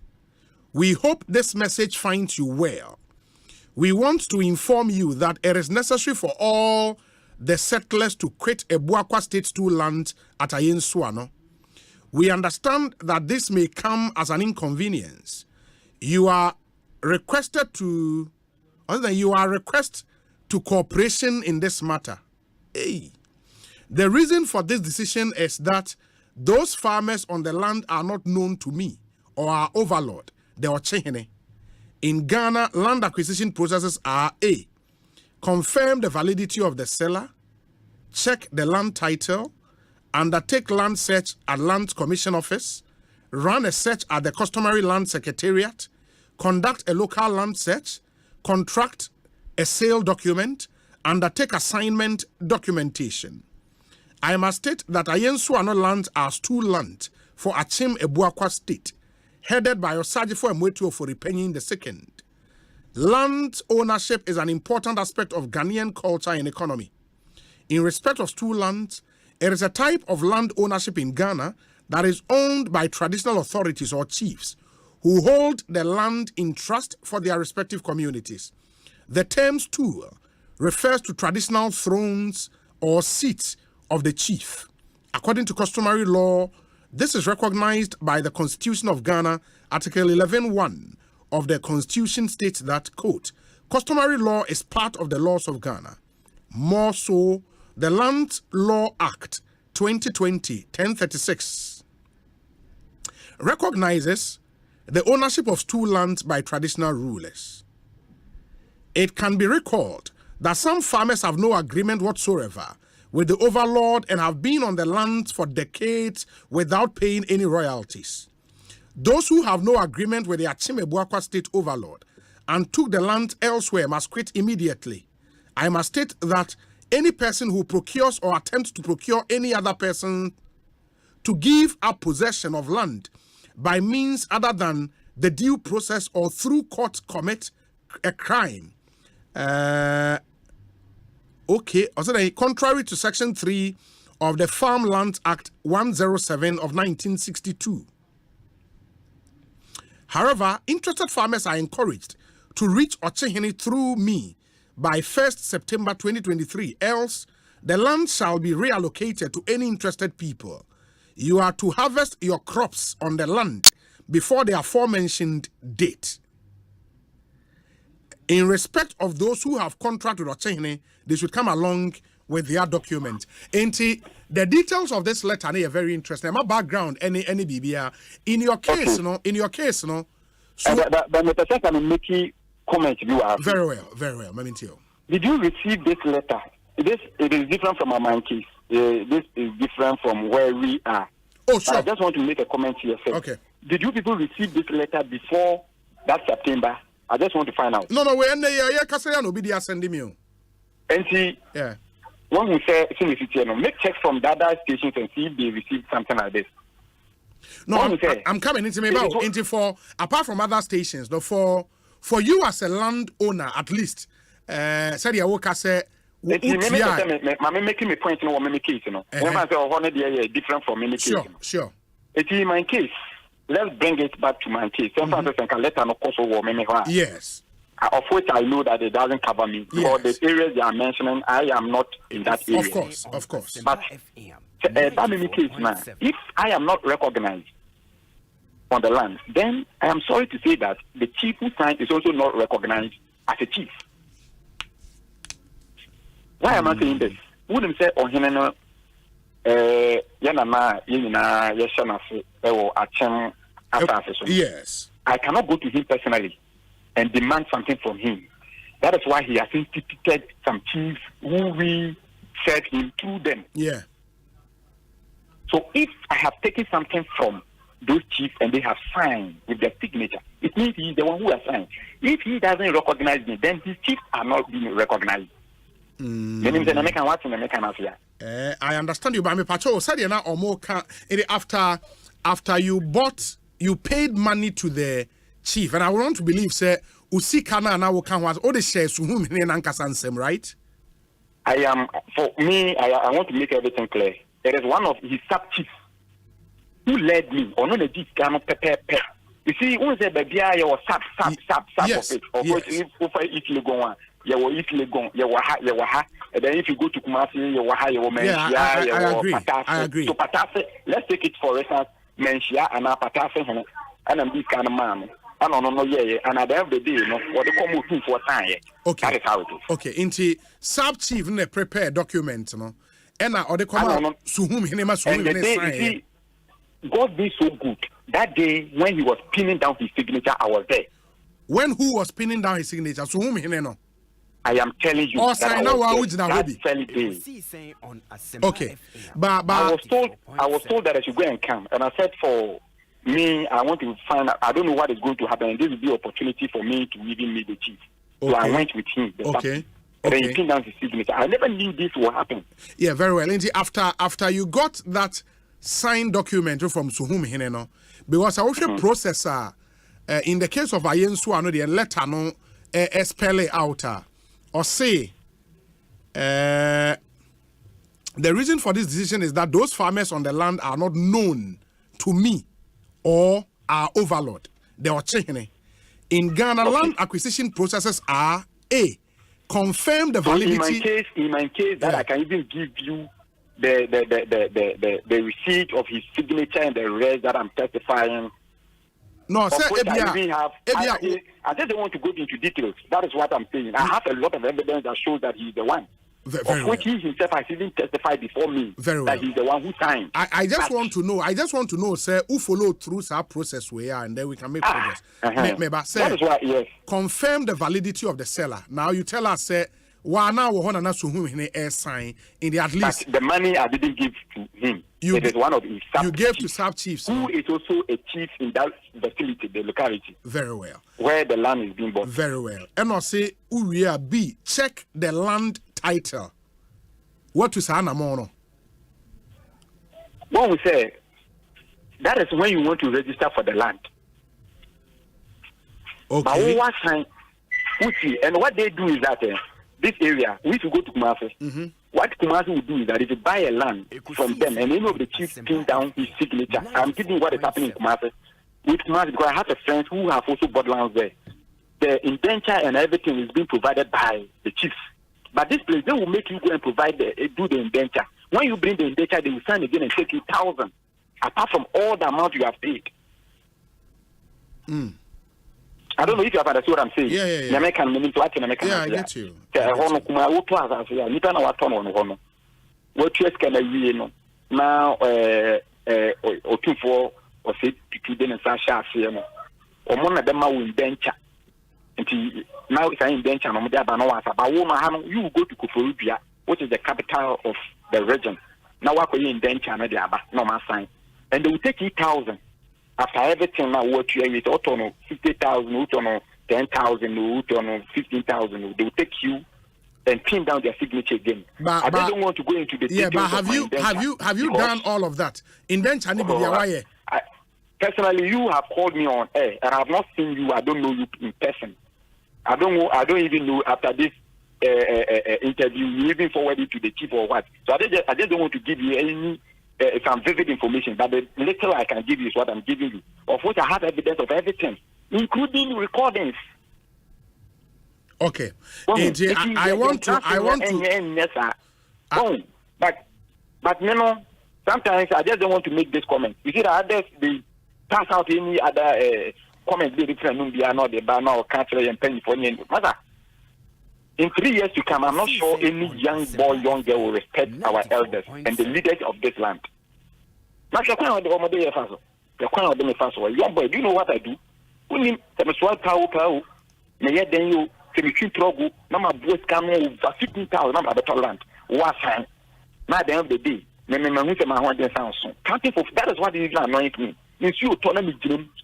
We hope this message finds you well. We want to inform you that it is necessary for all the settlers to quit Ebuakwa State 2 land at Ayensuano. We understand that this may come as an inconvenience. You are requested to cooperation in this matter. Hey. The reason for this decision is that those farmers on the land are not known to me or our overlord, the Ochehene. In Ghana, land acquisition processes are A. Confirm the validity of the seller, check the land title, undertake land search at Land Commission Office, run a search at the customary land secretariat, conduct a local land search, contract a sale document, undertake assignment documentation. I must state that Ayensuano lands are stool land for Achim Ebuakwa State, headed by Osajifo Emwetuo for Repenyin II. Land ownership is an important aspect of Ghanaian culture and economy. In respect of stool lands, it is a type of land ownership in Ghana that is owned by traditional authorities or chiefs who hold the land in trust for their respective communities. The term stool refers to traditional thrones or seats of the chief. According to customary law, this is recognized by the Constitution of Ghana. Article 11.1 of the Constitution states that, quote, customary law is part of the laws of Ghana. More so, the Land Law Act 2020-1036 recognizes the ownership of stool lands by traditional rulers. It can be recalled that some farmers have no agreement whatsoever with the overlord and have been on the land for decades without paying any royalties. Those who have no agreement with the Achimebuakwa state overlord and took the land elsewhere must quit immediately. I must state that any person who procures or attempts to procure any other person to give up possession of land by means other than the due process or through court commit a crime. Contrary to Section 3 of the Farmland Act 107 of 1962. However, interested farmers are encouraged to reach Ochehene through me by 1st September 2023, else the land shall be reallocated to any interested people. You are to harvest your crops on the land before the aforementioned date. In respect of those who have contract with Ochehene, they should come along with their document. The details of this letter are very interesting. My background, any BBR. In your case,
okay.
no. In your case, no.
So, but Mr. Second, I'm making comment you have.
Very well.
Did you receive this letter? It is different from my case. This is different from where we are.
Oh, sure.
I just want to make a comment here.
Okay.
Did you people receive this letter before that September? I just want to find out.
No, we're in the year. No, be sending me.
And see,
yeah.
When we say make checks from the other stations and see if they received something like this.
No, I'm coming into me about for apart from other stations. No, for you as a landowner, at least. Said you work as a.
I'm making a point in my case, you know. When I say different from many cases.
Sure.
It's in my case. Let's bring it back to my case. Sometimes I can let an
yes.
Of which I know that it doesn't cover me. Because the areas they are mentioning, I am not in that area.
Of course.
But that in case now, if I am not recognized on the land, then I am sorry to say that the chief who signed is also not recognized as a chief. Why am I saying this? Wouldn't say on him
yes.
I cannot go to him personally and demand something from him. That is why he has instituted some chiefs who we serve him through them.
Yeah.
So if I have taken something from those chiefs and they have signed with their signature, it means he is the one who has signed. If he doesn't recognize me, then his chiefs are not being recognized.
I understand you, but I'm pacho said na omo after you paid money to the chief, and I want to believe say usika na wo kan was all the shares whom he nankasansem, right?
I want to make everything clear. There is one of his sub chiefs who led me or no the chief cannot prepare. You see, when the baby was sub
yes.
of it, or if you go on. And then if you go to Kumasi,
I agree.
So Patase, let's take it for instance, Menshia and Patase, and I'm this kind of man. I don't know, and at the end of the day, what they come looking for time.
Okay.
That is how it is.
Okay, into sub chief ne prepare document, and or they come to whom he never saw him.
God be so good. That day when he was pinning down his signature, I was there.
When who was pinning down his signature? So whom he know?
I am telling you that I was there that very day.
Okay, but
I was told that I should go and come, and I said for me, I want to find out. I don't know what is going to happen, and this will be an opportunity for me to even meet the chief. Okay. So I went with him.
Okay.
And then he pinned down his signature. I never knew this would happen.
Yeah, very well. And after you got that signed document from Suhum Hineno, because I was a processor in the case of Ayensu, I know the letter no spell it out. Or say, the reason for this decision is that those farmers on the land are not known to me or are overlord. They are checking. In Ghana, land acquisition processes are confirm the validity.
In my case, that I can even give you the receipt of his signature and the rest that I'm testifying.
No, sir,
I just don't want to go into details. That is what I'm saying. I have a lot of evidence that shows that he's the one.
Very
of which he himself has even testified before me that he's the one who signed.
I just want to know, sir, who followed through that process where and then we can make progress.
That is why, yes.
Confirm the validity of the seller. Now you tell us, sir, why now we want to air sign in the at least.
But the money I didn't give to him. It is one of his sub
you gave to sub chiefs
who is also a chief in that facility, the locality.
Very well.
Where the land is being bought.
Very well. And I say Uriah B, check the land title. What is Anamono?
When we say that is when you want to register for the land.
Okay.
But and what they do is that this area, we should go to Kumasi. What Kumasi will do is that if you buy a land from them and any of the chiefs pin down his signature, I'm giving you what is happening in Kumasi. With Kumasi, because I have a friend who have also bought lands there. The indenture and everything is being provided by the chiefs. But this place, they will make you go and provide do the indenture. When you bring the indenture, they will sign again and take you 1,000, apart from all the amount you have paid. I don't know if you have understood what I'm saying.
Yeah. I get you.
Now, or 2-4 or 6 and Sasha, or one of them are indenture. Now it's an indenture, but you go to Kufurbia, which is the capital of the region. Now, what are you indenture? No, my sign. And they will take 8,000. After everything, now what you have is 50,000, 10,000, 15,000. They will take you and pin down their signature again. I don't want to go into the details.
Yeah, but have you done all of that? Indenture,
personally, you have called me on air, and I have not seen you. I don't know you in person. I don't even know after this interview you even forward it to the chief or what. So I just don't want to give you any some vivid information. But the little I can give you is what I'm giving you, of which I have evidence of everything, including recordings.
Okay. AJ, I want to.
But you know, sometimes I just don't want to make this comment. You see, the others they pass out any other comments they different. They are not the banner or country and penny for any matter. In 3 years to come, I'm not sure any young boy, young girl will respect our elders and the leaders of this land. Now, young boy, do you know what I do? Then you between trouble, number boys come over 15,000 number better land. What time? Now, at the end of the day, counting for that is what is annoying me. Means you autonomy,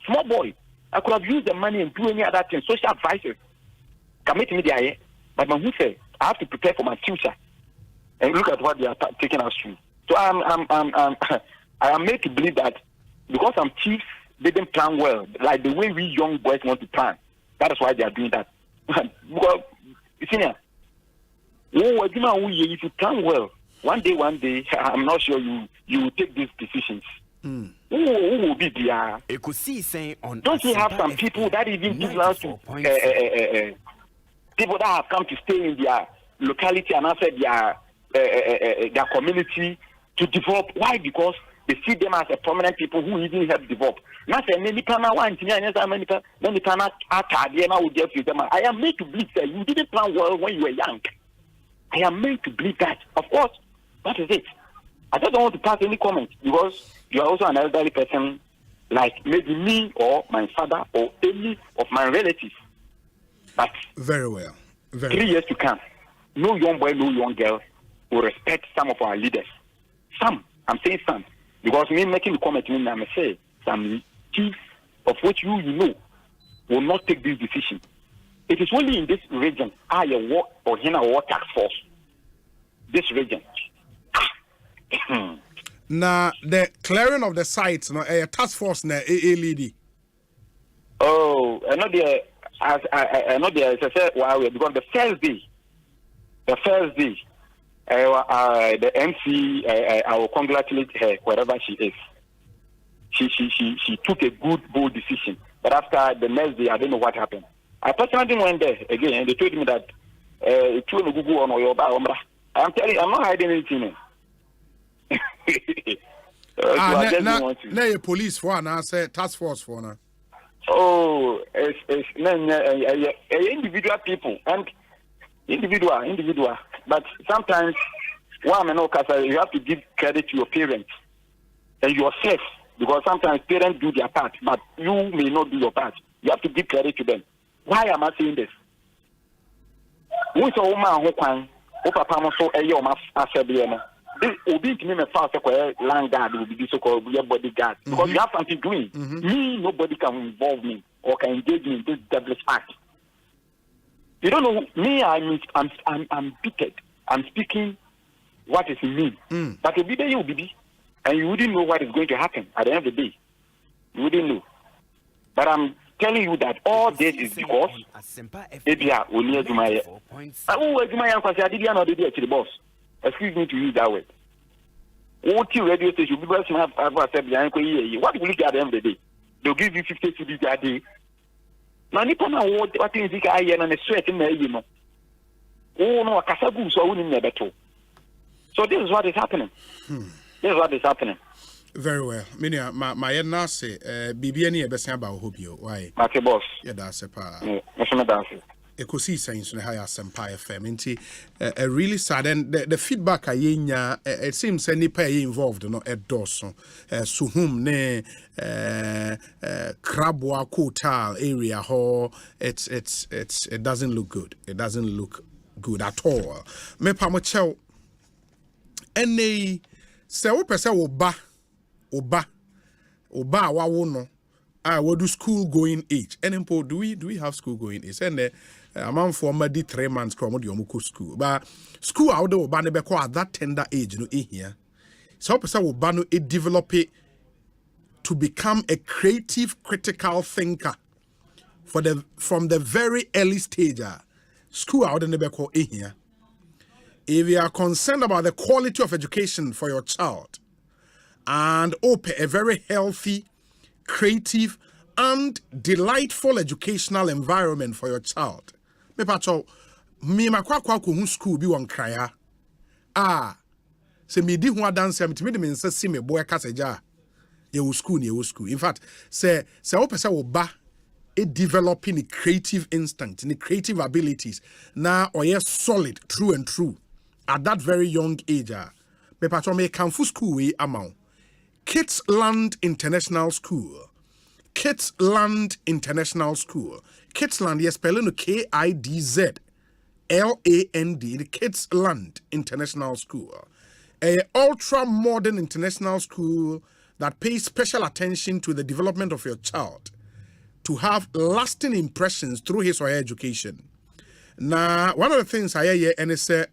small boy. I could have used the money and do any other thing, social advisors. Commit me there. But my say I have to prepare for my future, and look at what they are taking us through. So I am made to believe that because some chiefs didn't plan well, like the way we young boys want to plan. That is why they are doing that. Because you see now, if you plan well, one day, I'm not sure you will take these decisions. Who will be there?
Ekosiisen On
Don't you have some people that even give land to people that have come to stay in their locality and also their community to develop? Why? Because they see them as a prominent people who even help develop. I am made to believe that you didn't plan well when you were young. I am made to believe that. Of course, that is it. I just don't want to pass any comment because you are also an elderly person like maybe me or my father or any of my relatives. But
very well.
3 years to come, no young boy, no young girl will respect some of our leaders. Some, I'm saying some, because me making the comment, I'm saying some chiefs of which you know will not take this decision. It is only in this region I work or in our task force. This region.
Now the clearing of the sites, a task force, na a lady.
Oh, I know the. I know there is a because the first day, the MC, I will congratulate her wherever she is. She took a good, bold decision. But after the next day, I don't know what happened. I personally went there again, and they told me that I'm telling you, I'm not hiding anything.
Na police for and I say task force for now.
Oh, it's individual people and individual. But sometimes you have to give credit to your parents and yourself, because sometimes parents do their part, but you may not do your part. You have to give credit to them. Why am I saying this? This Obi to me fast land guard will be so-called bodyguard, because you have something doing. Me, nobody can involve me or can engage me in this devilish act. You don't know me. I'm picked. I'm speaking what is in me. But every day you will be, and you wouldn't know what is going to happen at the end of the day. You wouldn't know. But I'm telling you that all this is because Ebia will near to my. The boss. Excuse me to use that word. OT radio station, people have what will you get at the end of the day? They'll give you 50 cedis a day. Now, Nippon, what things I and a sweat in there, you know. Oh, no, a Kasabu, so I wouldn't never talk. So, this is what is happening. This is what is happening.
Very well. Minia, my nurse, BBN, about Hobio. Why?
My boss.
Yeah, that's a pa.
Ekosiisen On Asempa FM. Nti really sad, and the feedback I nya it seems any pay involved no edoso suhum ne Krabwa Kotal area ho it doesn't look good. It doesn't look good at all. Me pa mo chew ene se wo pese oba wa wo no what do school going age? And do we have school going age? And a man for 3 months from the school. But school out there will at that tender age, no here. So person will ban it develop it to become a creative, critical thinker from the very early stage. School out there will here. If you are concerned about the quality of education for your child and open a very healthy, creative and delightful educational environment for your child. Me pacho me makwa ko school bi won kraya. Se me di ho adanse am timi de me nsa si me boy kaseja. Ye wo school. In fact, se wo pese wo ba developing a creative instinct, the creative abilities. Now or solid, true and true at that very young age. Me pacho me kanfu school we amount. Kidsland International School. Kidsland International School. Kidsland, yes, spelling KIDZLAND. The Kidsland International School. A ultra-modern international school that pays special attention to the development of your child to have lasting impressions through his or her education. Now, one of the things I hear and say,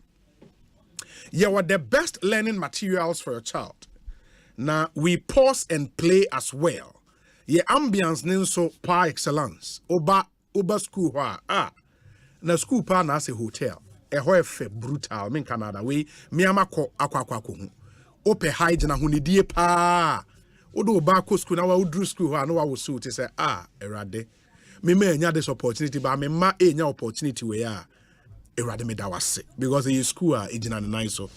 you are the best learning materials for your child. Now, we pause and play as well. Ye ambience ninso par excellence. Oba school na school pa na se hotel. Efe brutal. Min Canada we miamako akwa hu. Ope hygiene na hunidie pa. Odo oba ko school na wa udru school ha no wa wo so te say erade. Me enya this opportunity ba me ma enya opportunity we erade me da wase because in school ejina nice so.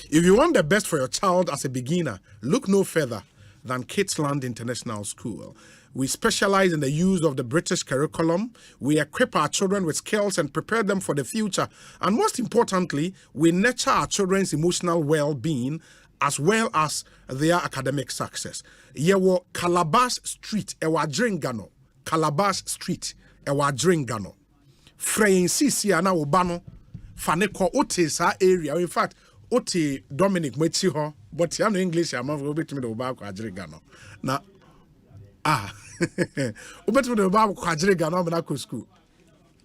If you want the best for your child as a beginner, look no further than Kidsland International School. We specialize in the use of the British curriculum. We equip our children with skills and prepare them for the future. And most importantly, we nurture our children's emotional well-being as well as their academic success. Yewo Calabash Street, ewa Dringano. Calabash Street, ewa Dringano. Freyin Sisi ana obano. Faneko ote sa area. In fact, Oti Dominic Mechiho, but you know English, I'm not going to be the Obako Adrigano. Now, Ubet with the Obako Adrigano, Benako school.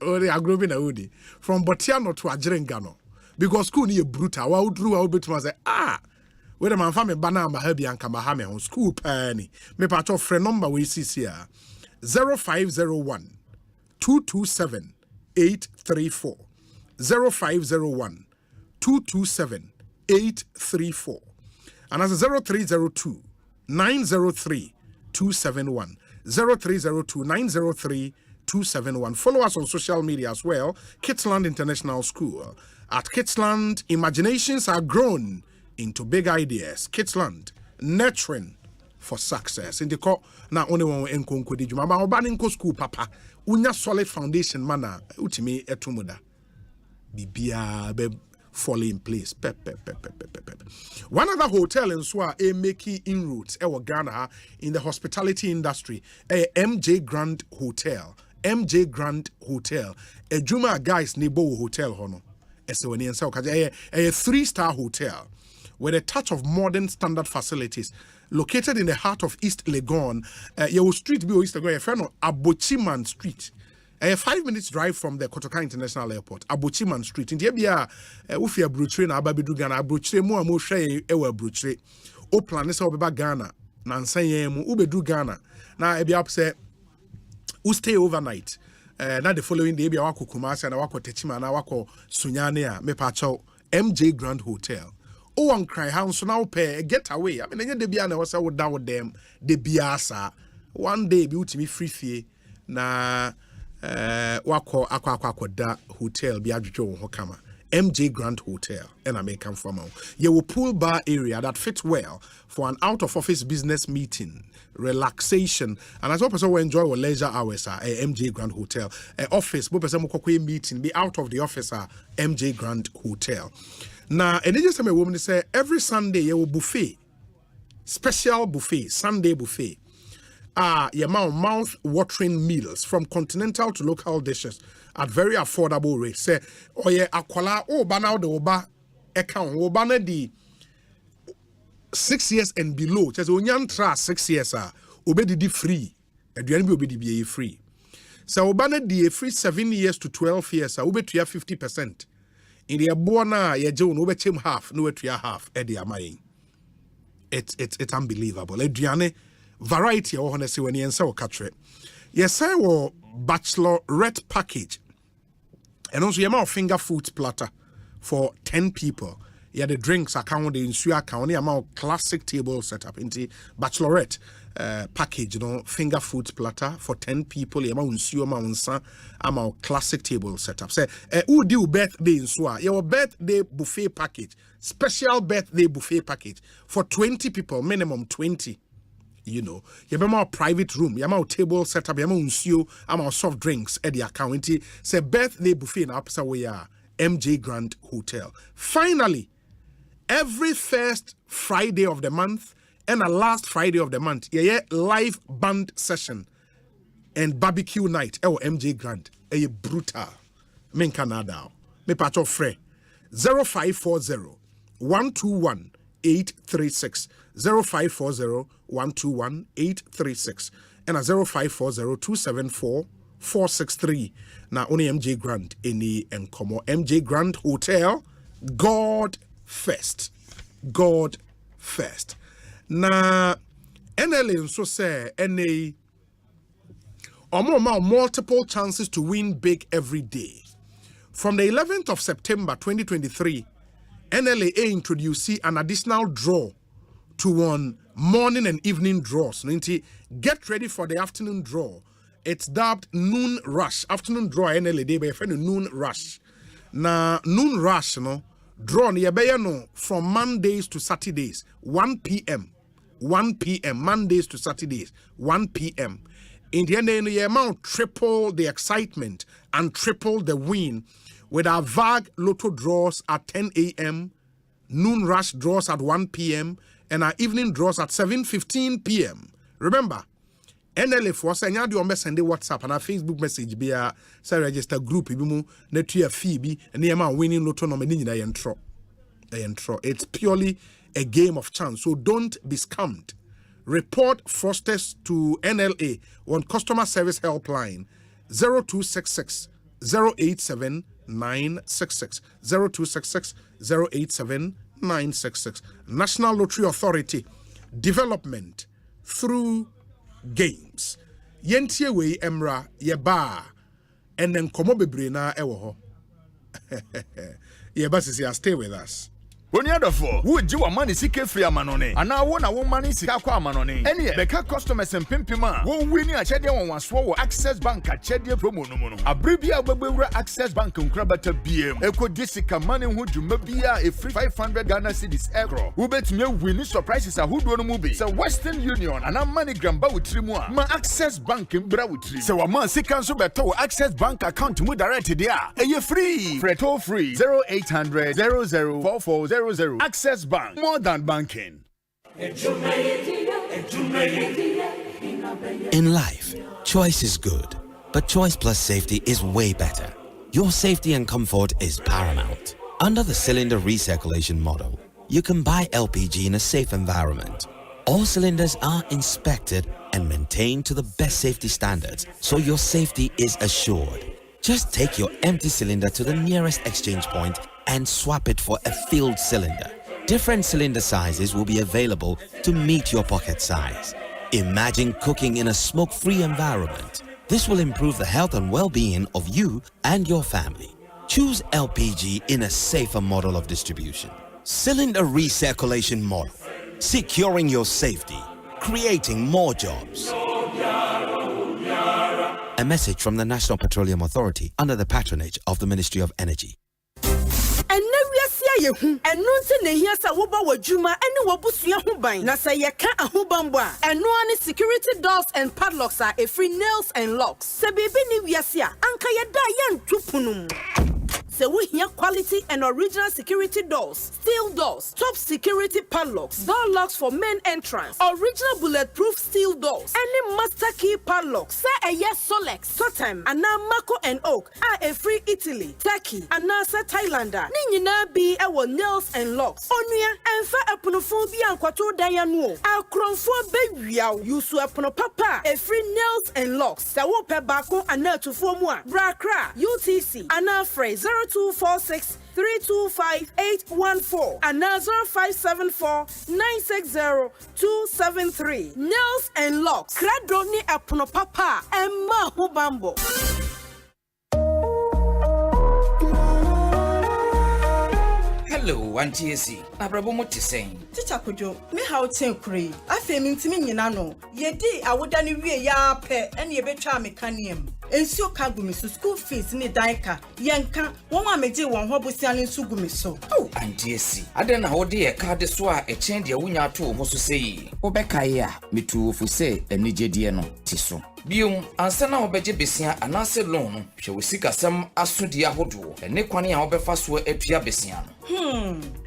Or they are growing a woody from Botiano to Adrigano because school near brutal. What would Drew Albert was say, where a man family banana, Herbie and Kamahame on school penny. Me part of friend number we see here 0501 227 834 0501 227 834 and as a 0302 903 271 0302 903 271. Follow us on social media as well. Kidsland International School. At Kidsland, imaginations are grown,
into big ideas. Kidsland, nurturing for success. In the call, now only one enko di juma, but obaninko school papa, unya solid foundation mana, utimi etumuda. Bibia be fall in place. One other hotel in Swa a making inroads Ghana in the hospitality industry, a MJ Grand Hotel. MJ Grand Hotel. A Juma guys Nebo Hotel Hono. A 3-star hotel with a touch of modern standard facilities. Located in the heart of East Legon, your street be East Legon, a friend of Abochiman Street. A 5 minutes drive from the Kotoka International Airport, Abochiman Street. In the area, Ufia Brutre na Ababidu Ghana, Brutre mo share ewe Brutre. O plan is over Ghana, Nansanye mu Ubedu Ghana. Na ebi upset, u stay overnight. Na the following day, ebi wako Kumasi na wako Techima na wako Sunyane me pacho MJ Grand Hotel. O one cry house so now pay get away. I mean, de bia na wasa wo down with them. De bia sa one day be utimi free fee na. Wako akwa da hotel bi adwo ho kama MJ Grand Hotel and American formal. You will pool bar area that fits well for an out of office business meeting, relaxation, and as well person will enjoy your leisure hours at MJ Grand Hotel. Office, but person will meeting be out of the office at MJ Grand Hotel. Now, and just a woman say every Sunday you will buffet, special buffet, Sunday buffet. Your mouth-watering meals from continental to local dishes at very affordable rates. Say, oh yeah, akwala, oh, banao de oba account, oh, bana di 6 years and below. Just onyan tra 6 years, obedi di free. Eduane bi obedi bi free. So obana di free 7 years to 12 years, obetu ya 50%. In the abona ye jo no obechem half, no wetu ya half. Edi amayin. It's unbelievable. Eduane. Variety or honestly when you answer or catch it. Yes, I will bachelorette package. And also your finger food platter for 10 people. Yeah, the drinks account, the insure account, the amount classic table setup into bachelorette package, finger food platter for 10 people, the amount classic table setup. Say, who do birthday insure? Your birthday buffet package, special birthday buffet package for 20 people, minimum 20. You know, you have a private room, you have a table set up, you have a soft drinks at the account. Say birthday buffet in Upsa we are MJ Grand Hotel. Finally, every first Friday of the month and a last Friday of the month, live band session and barbecue night. MJ Grand, brutal. Men Canada, me patch free 0540 121 836 0540 121 836 and a 0540 274 463. Now only MJ Grand any encomo MJ Grand Hotel. God first. God first. Now NLA so say NA multiple chances to win big every day. From the 11th of September 2023, NLA introduced an additional draw to one morning and evening draws. Get ready for the afternoon draw. It's dubbed Noon Rush. Afternoon draw NLA day by Noon Rush. Now Noon Rush, draw from Mondays to Saturdays, 1 p.m. 1 p.m. Mondays to Saturdays, 1 p.m. In the end, the amount triple the excitement and triple the win with our VAG Lotto draws at 10 a.m., Noon Rush draws at 1 p.m., and our evening draws at 7:15 p.m. Remember, NLA for us, and you do send a WhatsApp and a Facebook message be a register group, netu Phoebe, and the amount winning Lotto nominee intro. It's purely a game of chance, so don't be scammed. Report fraudsters to NLA on customer service helpline 0266 087 966 0266 087 966. National Lottery Authority, development through games. Yentie we emra yeba and then komo bebre na ewo ho. Yeba sisi stay with us.
Oniadofo, would you a money sike free amanone? And now one a woman sika kwa amanone. Any beka customers and pimpima. Won winning a chedia on one swallow access bank a chedia promo no. A bribia babura access bank on krabata BM. Eko disika money who do mabia a free 500 Ghana cedis euro. Who bet me winning surprises a who do no movie. So Western Union and a money gramba with trimua. Ma access bank in bra with trim. So a man sika so beto access bank account mu direct there. And you free. Freto free 0800 004400. Access Bank, more than banking.
In life, choice is good, but choice plus safety is way better. Your safety and comfort is paramount. Under the cylinder recirculation model, you can buy LPG in a safe environment. All cylinders are inspected and maintained to the best safety standards, so your safety is assured. Just take your empty cylinder to the nearest exchange point and swap it for a filled cylinder. Different cylinder sizes will be available to meet your pocket size. Imagine cooking in a smoke-free environment. This will improve the health and well-being of you and your family. Choose LPG in a safer model of distribution. Cylinder recirculation model. Securing your safety. Creating more jobs. A message from the National Petroleum Authority under the patronage of the Ministry of Energy.
And nonce ne hia sa wo ba wadwuma ene wo busua ho ban na sa ye ka ahobanbo a eno ani security doors and padlocks are a free nails and locks se bibi ni wiase a anka ye da ye ntupunum. Se we hear quality and original security doors, steel doors, top security padlocks, door locks for main entrance, original bulletproof steel doors, any master key padlocks. Say a yes Solex, Totem, and now Mako and Oak are a free Italy, Turkey, and now Thailander. Nina be our nails and locks. Onya and fa aponophobia and kwato dianu. Our cronfo baby use papa a free nails and locks. Sa wo pe bako and now to form one. Brakra, UTC, and now phrase 0246 325 814 and 0574 960 273. Nails and locks. Kradoni apuno papa and mahu bambo.
Hello, Auntie Esi. Na brabo mo tiseng.
Teacher Kojo, me how ten kure. Afi mi ntimi nyina no. Ye di awoda ni wie ya pe ene ye betwa mekaniem. Ensio kagu mi so school fees ni danka. Yenka won wa meje won ho bosia ni nsugu mi so.
Oh, Auntie Esi. Ade na wo de ye card so a e chen de wunya to ho so sei. Wo bekae a metu ofu se enigedie no ti so. Bium ansana obeje besia anase loan no hwe wosika sam asodi ahodo ene kwane a obefa so atua besia no.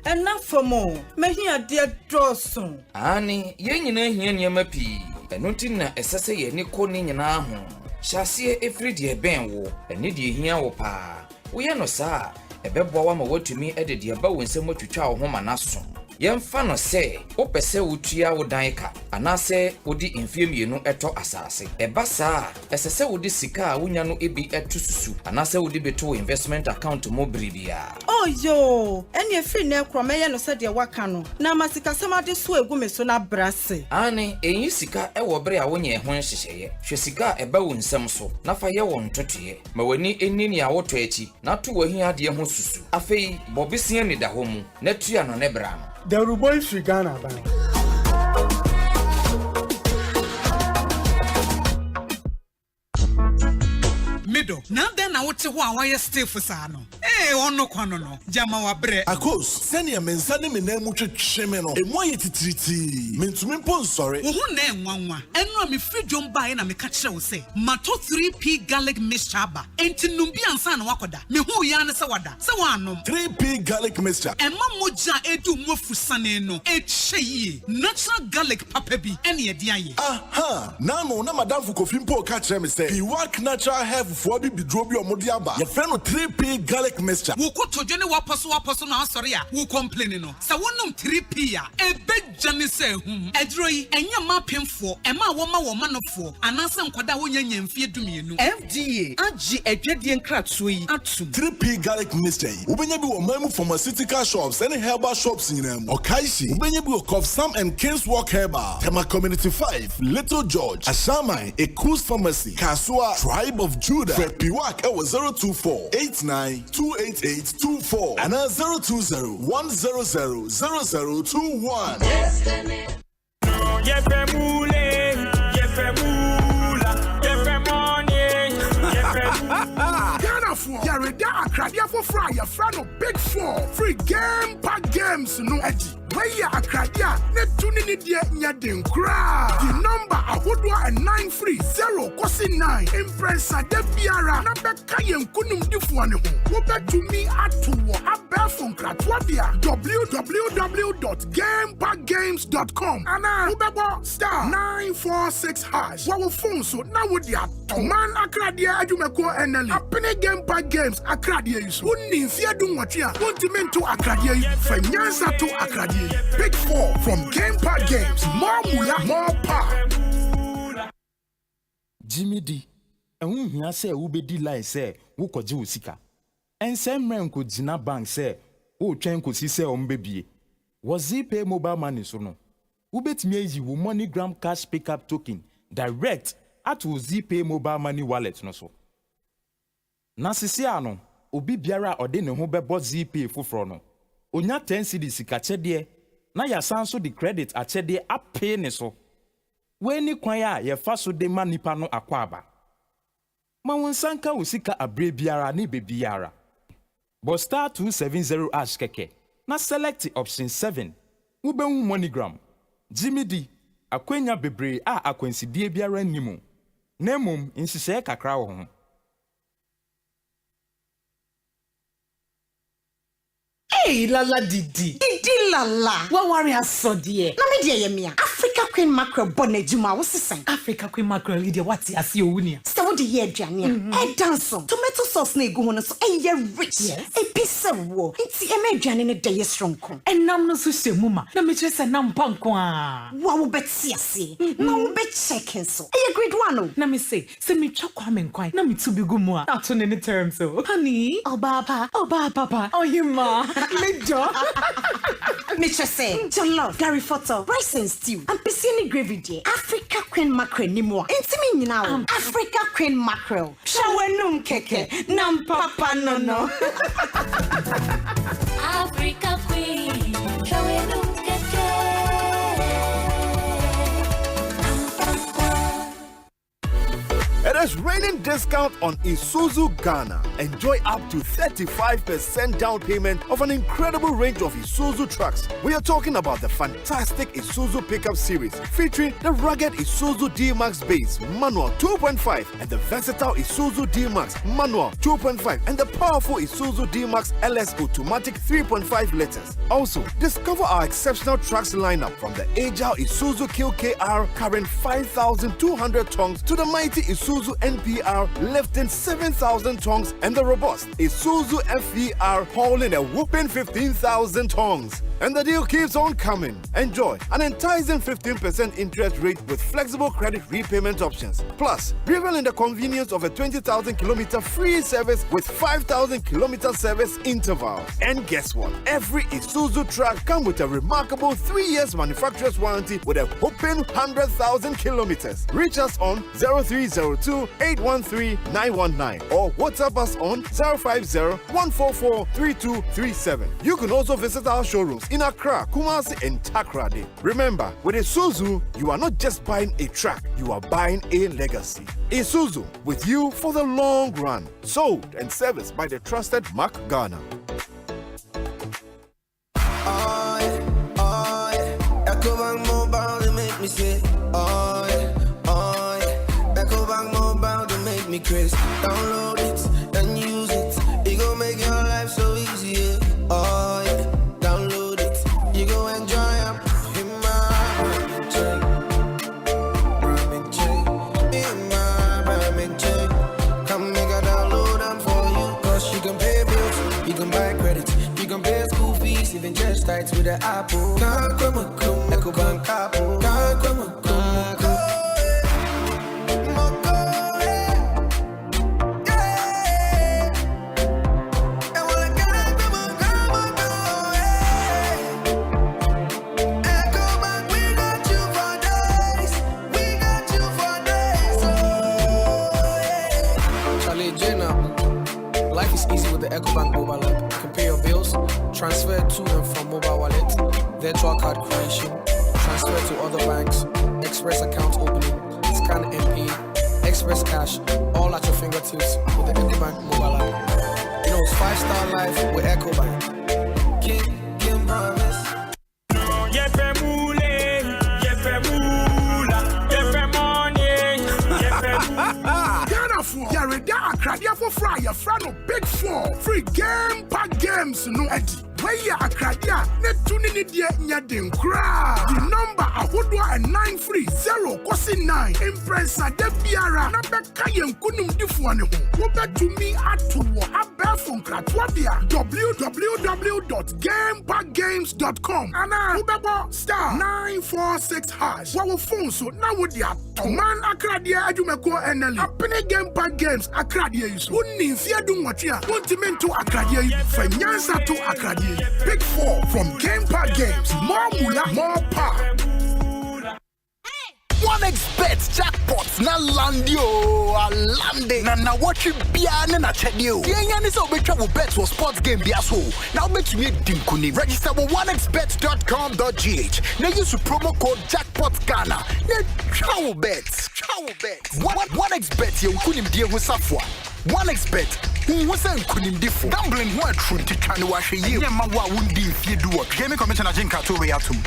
Enough for more. Mahia dear Dawson.
Ani, ye nyina hia niam pi. Eno ti na esese ye ni ko ni nyina ho. Hyase efri de ben wo. Ene de hia wo pa. Wo ye no sa, ebeboa wa ma watumi ede de ba wonsem atwitwa wo ho manaso. Yemfa no se, opese wotua wo dan ka, anase wodi mfiem yenu eto asase. Eba sa, esese wodi sika a wonya no ebi eto susu, anase wodi beto investment account mo bribia.
Oh yo, eni efri na ekromeye no se de waka no. Na masika sama de so egu me so na brase.
Ani, enyi sika ewo bre a wonye ho hyehyeye. Hwe sika eba wo nsem so, na fa ye wo ntotoye. Ma wani enini a woto achi, na to wahi ade ho susu. Afei, bobisia ni da ho mu, na tua no ne bra no.
The Ruboy Frigana Bank.
Middle. Now then I would say why you stay for Sano. Eh, ono kwano no. Jama wa bre.
Akos, send your men send me name much chemeno. E mo yeti triti. Mean to me pon sorry.
Who name nwanwa. Eno mi free jom buy na me catch we say. Mato 3P garlic mixture ba. Enti numbi ansa na wakoda. Me hu ya na se wada. Se wanom.
3P garlic mixture.
Emma moja edu mo fusane no. E cheye. Natural garlic papa bi ene edi aye.
Aha. Na no na madam fu kofimpo catch me say. He work natural health for bi drobi omodiaba. Your friend 3P garlic mixture.
Wo ko tojo ne waposo na asori a wo complain no. Sa wonum 3P a e bejane se hu. Edro yi enya mapemfo, e ma wo ma nofo. Anasa nkwada wo nyanya mfie dumienu. FDA agi edwedie nkratso yi atum.
3P garlic mixture yi. Ubenya bi wo mamu pharmaceutical shops and herbal shops nyinam. Okaishi. Ubenya bi wo Cough Sam and King's Walk Herbal. Tema Community 5, Little George, Ashamai, Ekosiise Pharmacy, Kasua, Tribe of Judah. Buda. Fred Piwak, 024-89-288-24. And 020-100-0021.
Yareda Akradia for fry, your friend of Big Four. Free game pack games, no edgy. Where ya Akradia, net tuning it yet nyadin cry. The number Ahodwa and 930 kosi 9. Impressa de Biara, Nabeka yen kunum difuane ho. Go back to me at to Abel from Kratwadia. www.gamepackgames.com. And Ubebo star 946 hash. Wawo phone so now with ya. Man Akradia Ajumeko NL. Apene game pack games Akradia is. Unni fear dum watia. Untimento Akradia. Finance to Akradia. Big Four from Game Pack Games. More mula, more power.
Jimmy D. And when say Ubedi lie say, who could you sika? And some men could Zina Bank say, oh, train could see say on baby. Was he pay mobile money so no? Ubet me you MoneyGram cash pickup token direct at Z pay mobile money wallet no so. Nasisiano, Obi Biara or den who be bought Z pay for frono. Onya 10 cedi sika chedie na ya sanso the credit a chedie apay ne so we ni kwan ya ye fa so de manipa no akwaba ma won sanka wo sika abre biara ni bebiara but star 270 ash keke na select option 7 wo be hu MoneyGram Jimmy D akwenya bebre a akwansidie biara nimu na mum insise kakra wo ho.
Hey, lala Didi lala. What worry us so dear? Na me dear yemia. Africa Queen Mackerel bonejuma what's the sign? Africa Queen Mackerel idia what's asi owunia. So what the year jania? E dance tomato sauce na egu hono so e ye rich. Yes. E piece of wo. Nti e me jani ne dey strong kon. E nam no so shemu ma. Na me chere se nam panko a. Wa wo beti ase. Na wo be checking so. E ye grade 1 o. Na me say me chakwa me nkwan. Na me tu bi gu mu a. Na to ne term so. Honey, oba papa. Oh you ma. Major. Nature say, jollof, Gary photo, rice and stew, and piscine gravy day. Africa Queen Mackerel ni mo. Intimi now. Africa Queen Mackerel. Shawenum keke, nam papa no.
Africa Queen, shawenum keke.
It is raining discount on Isuzu Ghana. Enjoy up to 35% down payment of an incredible range of Isuzu trucks. We are talking about the fantastic Isuzu pickup series featuring the rugged Isuzu D-Max base manual 2.5 and the versatile Isuzu D-Max manual 2.5 and the powerful Isuzu D-Max LS automatic 3.5 liters. Also, discover our exceptional trucks lineup from the agile Isuzu QKR carrying 5,200 tons to the mighty Isuzu NPR lifting 7,000 tons and the robust Isuzu FVR hauling a whooping 15,000 tons. And the deal keeps on coming. Enjoy an enticing 15% interest rate with flexible credit repayment options. Plus, revel in the convenience of a 20,000 kilometer free service with 5,000 kilometer service intervals. And guess what? Every Isuzu truck comes with a remarkable 3 years manufacturer's warranty with a whopping 100,000 kilometers. Reach us on 0302-813-919 or WhatsApp us on 050-144-3237. You can also visit our showrooms in Accra, Kumasi, and Takrade. Remember, with Isuzu, you are not just buying a truck, you are buying a legacy. Isuzu, with you for the long run. Sold and serviced by the trusted Mark Ghana.
Ecobank Mobile, they make me say, Ecobank Mobile, they make me crazy. Download it and use it. It gon' make your life so easy. Download it. You go enjoy it. In my chain. Come make a download them for you. Cause you can pay bills, you can buy credit, you can pay school fees, even just tights with the Apple. Can't come, Ecobank Apple. Can't come. Dear Nabu, life is easy with the EcoBank mobile app. You can pay your bills, transfer to and from mobile wallet, virtual card creation, transfer to other banks, express account opening, scan and pay, express cash, all at your fingertips with the EcoBank mobile app. You know, it's 5-star life with EcoBank. Kim promise.
Akradia for fry, your friend of Big 4. Free game pack games, no Eddie. Where ya Akradia, net tuning it yet nyadin cra. The number a Hodwa and 930 kosi 9. Impressa de Biara, Nabeka yen kunum difuane ho. Go back to me at to Abel from Kratwadia. www.gamepackgames.com. Anna Ubebo star 946 hash. Our phone so now with ya. Man Akradia Adumeko NL. Apene game pack games Akradia is. Unni fiadu mwachia. Untimento Akradia. Fenyansa to Akradia. Big 4 from Game Pack Games. More mula, more power.
1xBet jackpots na landio alande na watch bia na chedio yenya ni so betwa wo bet for sports game bia so now bet me dinkuni register with 1xbet.com.gh na use promo code jackpot Ghana na travel bet 1xBet ye kunim die ho safo 1xBet who say kunim difo gambling ho atru titwa ne wa hwe ye nyama wo a wundi fie duo game commissioner jinka to we atum.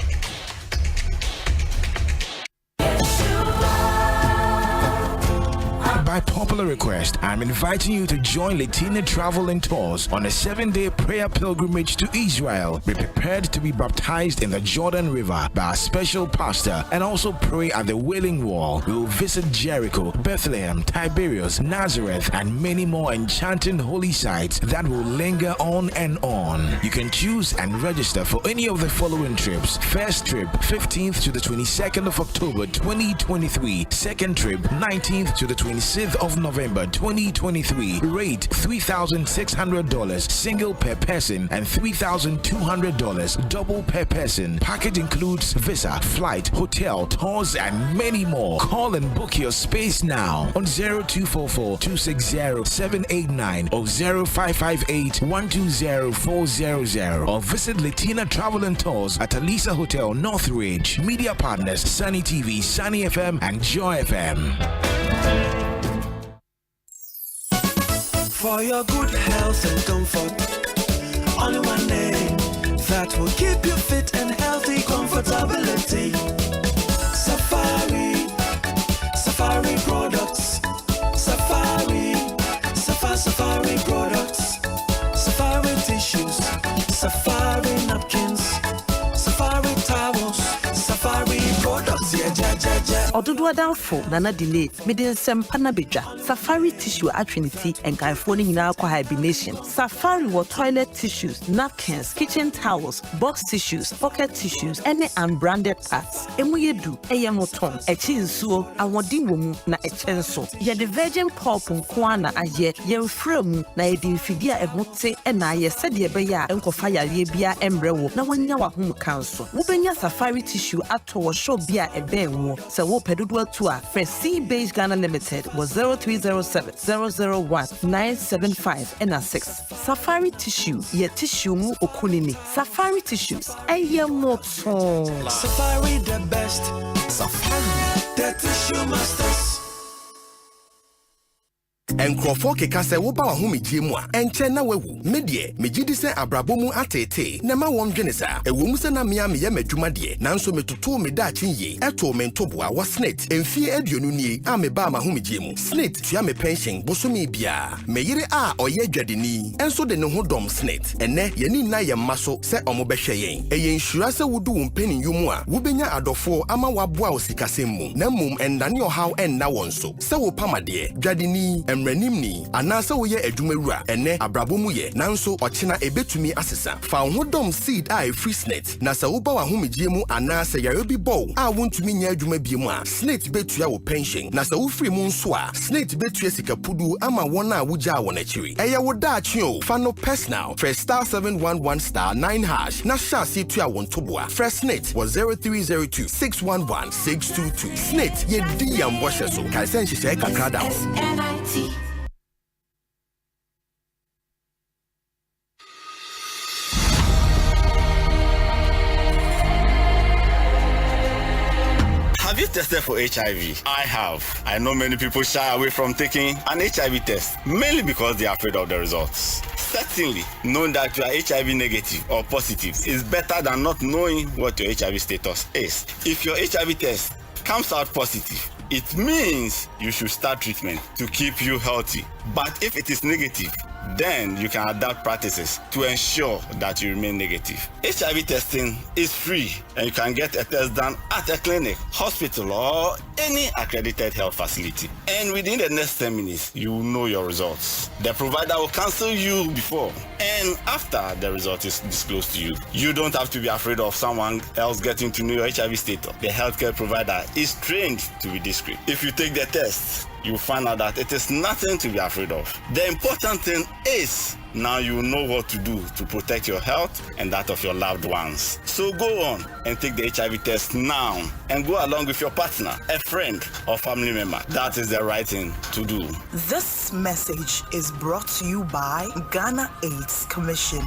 By popular request, I'm inviting you to join Latina Travel and Tours on a 7-day prayer pilgrimage to Israel. Be prepared to be baptized in the Jordan River by a special pastor and also pray at the Wailing Wall. We will visit Jericho, Bethlehem, Tiberias, Nazareth, and many more enchanting holy sites that will linger on and on. You can choose and register for any of the following trips. First trip, 15th to the 22nd of October 2023. Second trip, 19th to the 26th of November 2023. Rate $3,600 single per person and $3,200 double per person. Package includes visa, flight, hotel, tours, and many more. Call and book your space now on 0244-260-789 or 0558-120400 or visit Latina Travel and Tours at Alisa Hotel, Northridge. Media partners Sunny TV, Sunny FM, and Joy FM.
For your good health and comfort, only one name that will keep you fit and healthy. Comfortability. Safari products. Safari products. Safari tissues. Safari napkins. Safari towels. Safari products. Yeah.
Ododo adamfo nana delay mede Asempa na bedwa Safari tissue atrinity and kaifoni nyina kwa hibernation. Safari wa toilet tissues, napkins, kitchen towels, box tissues, pocket tissues, any unbranded parts. Emu yedu eye moton echi nsuo awodi womu na echenso. Ye the virgin pulp nko na aye ye mfra mu na ye di mfidi a ehote na aye sede ebe ya enkofa yare bia emrewo na wanya wa hom kanso. Wobenya Safari tissue ato wo shop bia ebe wo se wo pedodo atu a Free Beige Ghana Limited was 0307-001-975 and 6. Safari tissue ye tissue mu okunini. Safari tissues eye moton.
Safari the best. Safari the tissue masters.
Enkrofo keka se wo ba wa homegye mu a enche na wawu medie megidi se abrabomu atete na ma won dwene sa ewom se na mea me ye madwuma de nanso metoto me da chenye eto me ntoboa wa snit emfie aduonu nie a me ba ma homegye mu snit tua me pension bosomi bia me yire a oye dwadeni enso de ne ho dom snit ene ye ni na ye maso se omo behwe yen eye nsura se wudu wo mpeni yumu a wo benya adofo ama waboa osikasem mu na mum endane ohaw enna wonso se wo pamade dwadeni Nimni anasa wo ye adwumawura ene abrabomu ye nanso ochina ebetumi asesa fa ho dom seed a free snit na sa wo ba wa homegye mu anasa yare bi bow a wontumi nya adwuma bi mu a snit betua wo pension na sa wo free mu nso a snit betua sikapudu ama wona a wugya won akiri eye wo daachi o fa no personal first star 711*9 hash na sha se tua won toboa first snit was 0302-611-622 snit ye di yam washe so kai sen hye kakra da ho.
tested for HIV? I have. I know many people shy away from taking an HIV test, mainly because they are afraid of the results. Certainly, knowing that you are HIV negative or positive is better than not knowing what your HIV status is. If your HIV test comes out positive, it means you should start treatment to keep you healthy. But if it is negative, then you can adapt practices to ensure that you remain negative. HIV testing is free and you can get a test done at a clinic, hospital, or any accredited health facility. And within the next 10 minutes, you will know your results. The provider will cancel you before and after the result is disclosed to you. You don't have to be afraid of someone else getting to know your HIV status. The healthcare provider is trained to be discreet. If you take the test, you'll find out that it is nothing to be afraid of. The important thing is now you know what to do to protect your health and that of your loved ones. So go on and take the HIV test now and go along with your partner, a friend, or family member. That is the right thing to do.
This message is brought to you by Ghana AIDS Commission.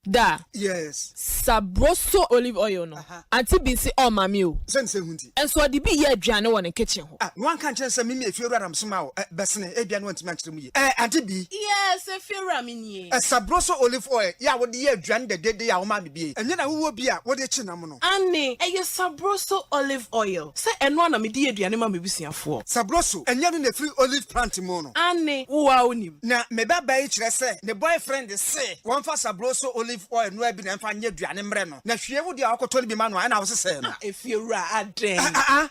Da.
Yes.
Sabroso olive oil no. Auntie Binsi o mami o.
Sense hunti.
Enso odi bi ye aduane won the kitchen ho.
No one can chance me if you ram sma o. Besene e bia no ntimi akire mu ye. Auntie bi.
Yes, if you ram ni.
Sabroso olive oil ya wo de ye aduane de ya wo ma me bi. Enye na wo bi a wo de chi na mo no.
Anne, ye Sabroso olive oil. Say eno na me di aduane ma me busuafo.
Sabroso enye no na free olive plant mo no.
Anne, wo wa onim.
Na me baba e kire se ne boyfriend say won fa Sabroso olive oil no abi na mfa nye aduane mre no na hwie wo de akoto no bi ma no na wo sese no
efiewura aden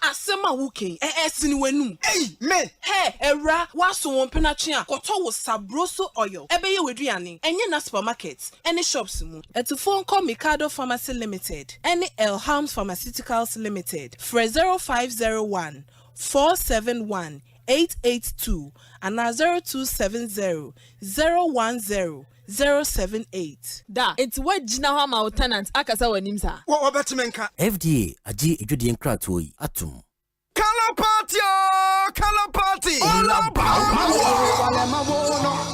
asema wuken esini wanum
me
ewura waso won penatwe a koto wo Sabroso oil ebe ye waduane enye na supermarket any shops mu etufo nko Mikado Pharmacy Limited any Elhams Pharmaceuticals Limited for 0501 471 882 and 0270 010 078.
Da, it's what Jina Hama tenant akasa wanimsa.
What betmenka?
FDA aji ejodi enkratoyi atum.
Color party! Color party! All about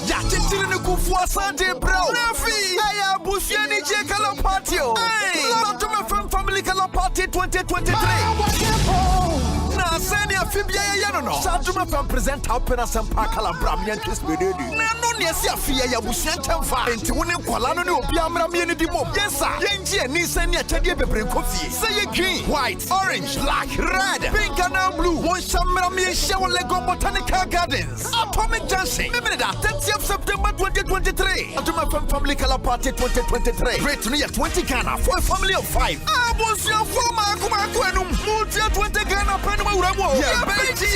ya titiri ni kufuwa sanje bro. Nafi! Aya busieni je color party! Hey! Lantuma family color party 2023! Na seni afibia ya no no. Saduma fam present open Asempa Kalabram yan kiss me dedi. Na no ne si afia ya busian temfa. Enti woni kwala no ne obi amra me ni di mom. Yes sir. Yenji ni seni achade bebre nkofie. Say green, white, orange, black, red, pink and blue. One shamra me show Lego Botanical Gardens. Atomic Junction. Remember that 30th September 2023. Aduma fam family color party 2023. Rate no 20 Ghana for a family of 5. Abusia for ma kuma kwenu. Multi 20 Ghana pen yeah, baby, I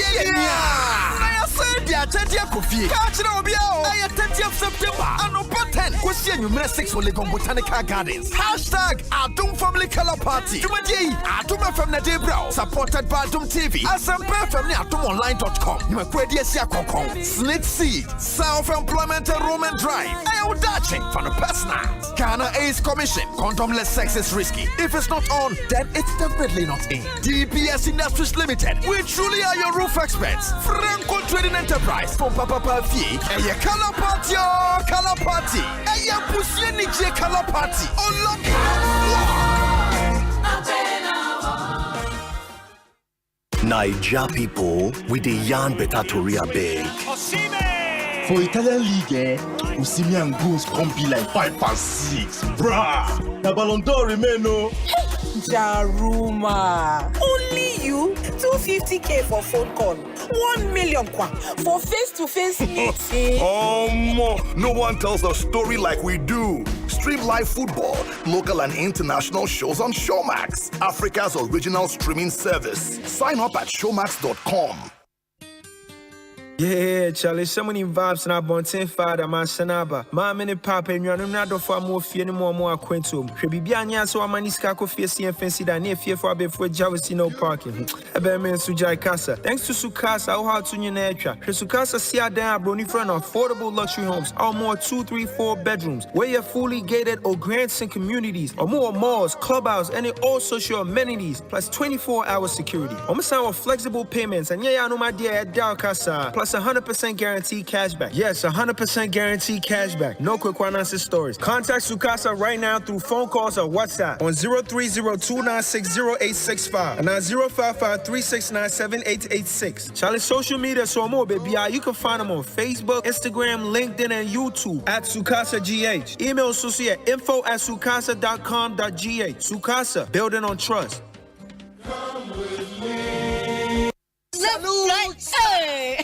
said, yeah, 30th Kofi. Catch it on the 30th September. And no button. Question you 6 for Lego Botanical Gardens. Hashtag Adum Family Color Party. Jumaji, Adum from Nadebro. Supported by Adum TV. Asempa from AdumOnline.com. You make ready as Yakon. Snake Seed. Self-Employment Enrollment Drive. Daching from the personal. Ghana AIDS Commission. Condomless sex is risky. If it's not on, then it's definitely not in. DPS Industries Limited. We truly are your roof experts. Franco Trading Enterprise. For Papa Fee. And your color party. Color party. And your pussy J color party. Unlock.
Naija people with the yarn better to real big.
For Italian League, Osimhen goals can't be like 5 and 6. Bruh, the Ballon d'Or remain no.
Jaruma, only you 250k for phone call, 1 million for face-to-face meeting.
No one tells a story like we do. Stream live football, local and international shows on Showmax, Africa's original streaming service. Sign up at showmax.com.
Yeah, Charlie, so many vibes and I born 10 father, my sanaba. My many papa and you're not for more fear more acquaintum. Trebiania, so I'm Maniska Fiesi and fancy that near fear for a bit for Javasino parking. A bear man Sujai Casa. Thanks to Sukasa, how to your nature. Sukasa Sia down, Brony front affordable luxury homes, or more 2, 3, 4 bedrooms, where you're fully gated or grants and communities, or more malls, clubhouse, and all social amenities, plus 24-hour security. Almost our flexible payments, and yeah, I know my dear at Dow Casa, plus plus 100% guaranteed cashback. Yes, 100% guaranteed cashback. No quick unanswered stories. Contact Sukasa right now through phone calls or WhatsApp on 030-296-0865 and 055-369-7886. Charlie's social media so more, baby. You can find them on Facebook, Instagram, LinkedIn, and YouTube at Sukasa GH. Email Susie at info@sukasa.com.gh. Sukasa, building on trust.
Hey!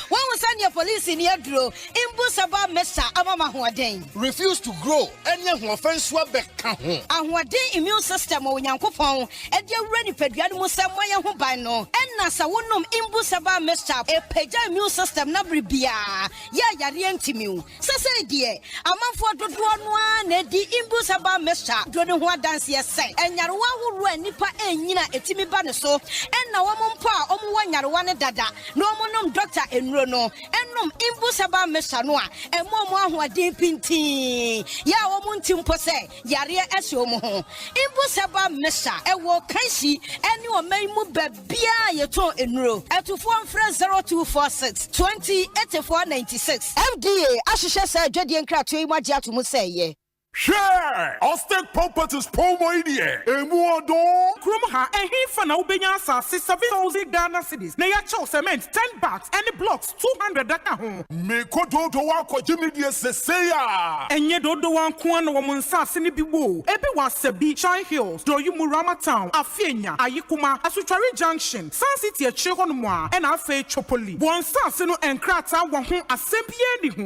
When we send your police in your draw, Imbusaba Mesa Amama Huadeng.
Refuse to grow, and your offense Wabeka.
And what day immune system when Yankopon, and you're ready for Yamusamaya Hubano, and Nasa Wunum Imbusaba Mesa, a Peja immune system Nabribia. Ya Yarientimu. Sasa dear, a man for the one, the Imbusaba Mesa, don't know what dance you say, and Yarwa who ran Nipa and Nina Etimi Banaso, and now Pa, one Yarwana Dada, no monum doctor and Rono, and nom Imbusaba Mesanoa, and Momo who are deep pinting. Ya womuntim pose, Yaria Esomo. Imbusaba Mesa, a walk Kaisi, and you may move Bia Yato in row, at to form friend 0246 20 8496. FDA, Ashisha said, Jedian Cratui Magia to Musay.
Share! Austin Properties promo idea. Emuado.
Krumha and he for now being answer 7,000 Ghana cities. They are cho cement 10 bags and blocks 200 daka home.
Meko do wako Jimmy Dia Seseya.
And ye do one kwan woman sa sini biwo. Ebe was Sebi, Chai Hills, do you Murama Town, Afenya, Ayikuma, Asutari Junction, Sun City, Chihonmoa, and Afe Chopoli. One sa sino and Krata one who Asempa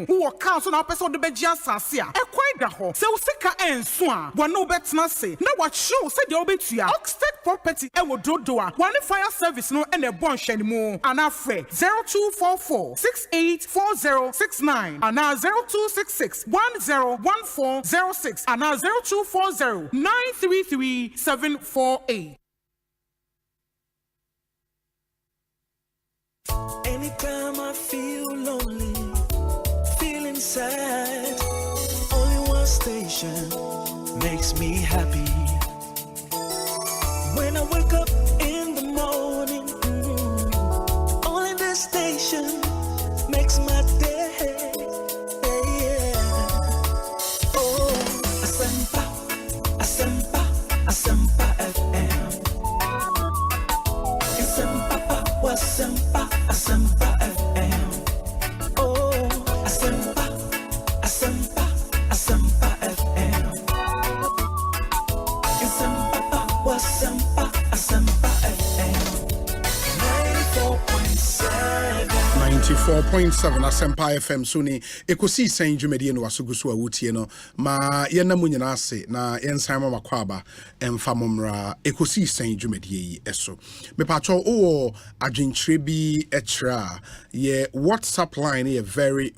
who were council up on the Beja Sasia. A quite the ho. Sika and Swan, one no bet say. Now what show said the obetia. Oxted property, ewo dodoa. One fire service no and a bunch anymore. And afraid 0244 684069 and now 0266 101406 and now 0240 933 748.
Anytime I feel lonely, feeling sad, only one station makes me happy. When I wake up in the morning, only this station makes my day. Yeah. Oh, Asempa, Asempa, Asempa FM. Asempa, Asempa, Asempa FM. Oh, Asempa, Asempa, Asempa FM. Asempa, Asempa, Asempa FM.
94.7 Asempa FM Suni Ekosiisen On Asempa no wasugusu awutie no ma yenamu nyina ase na yensan ma makwaba emfamomra Ekosiisen On Asempa yi eso me pacho o adwenkyere bi ekra ye WhatsApp line ye very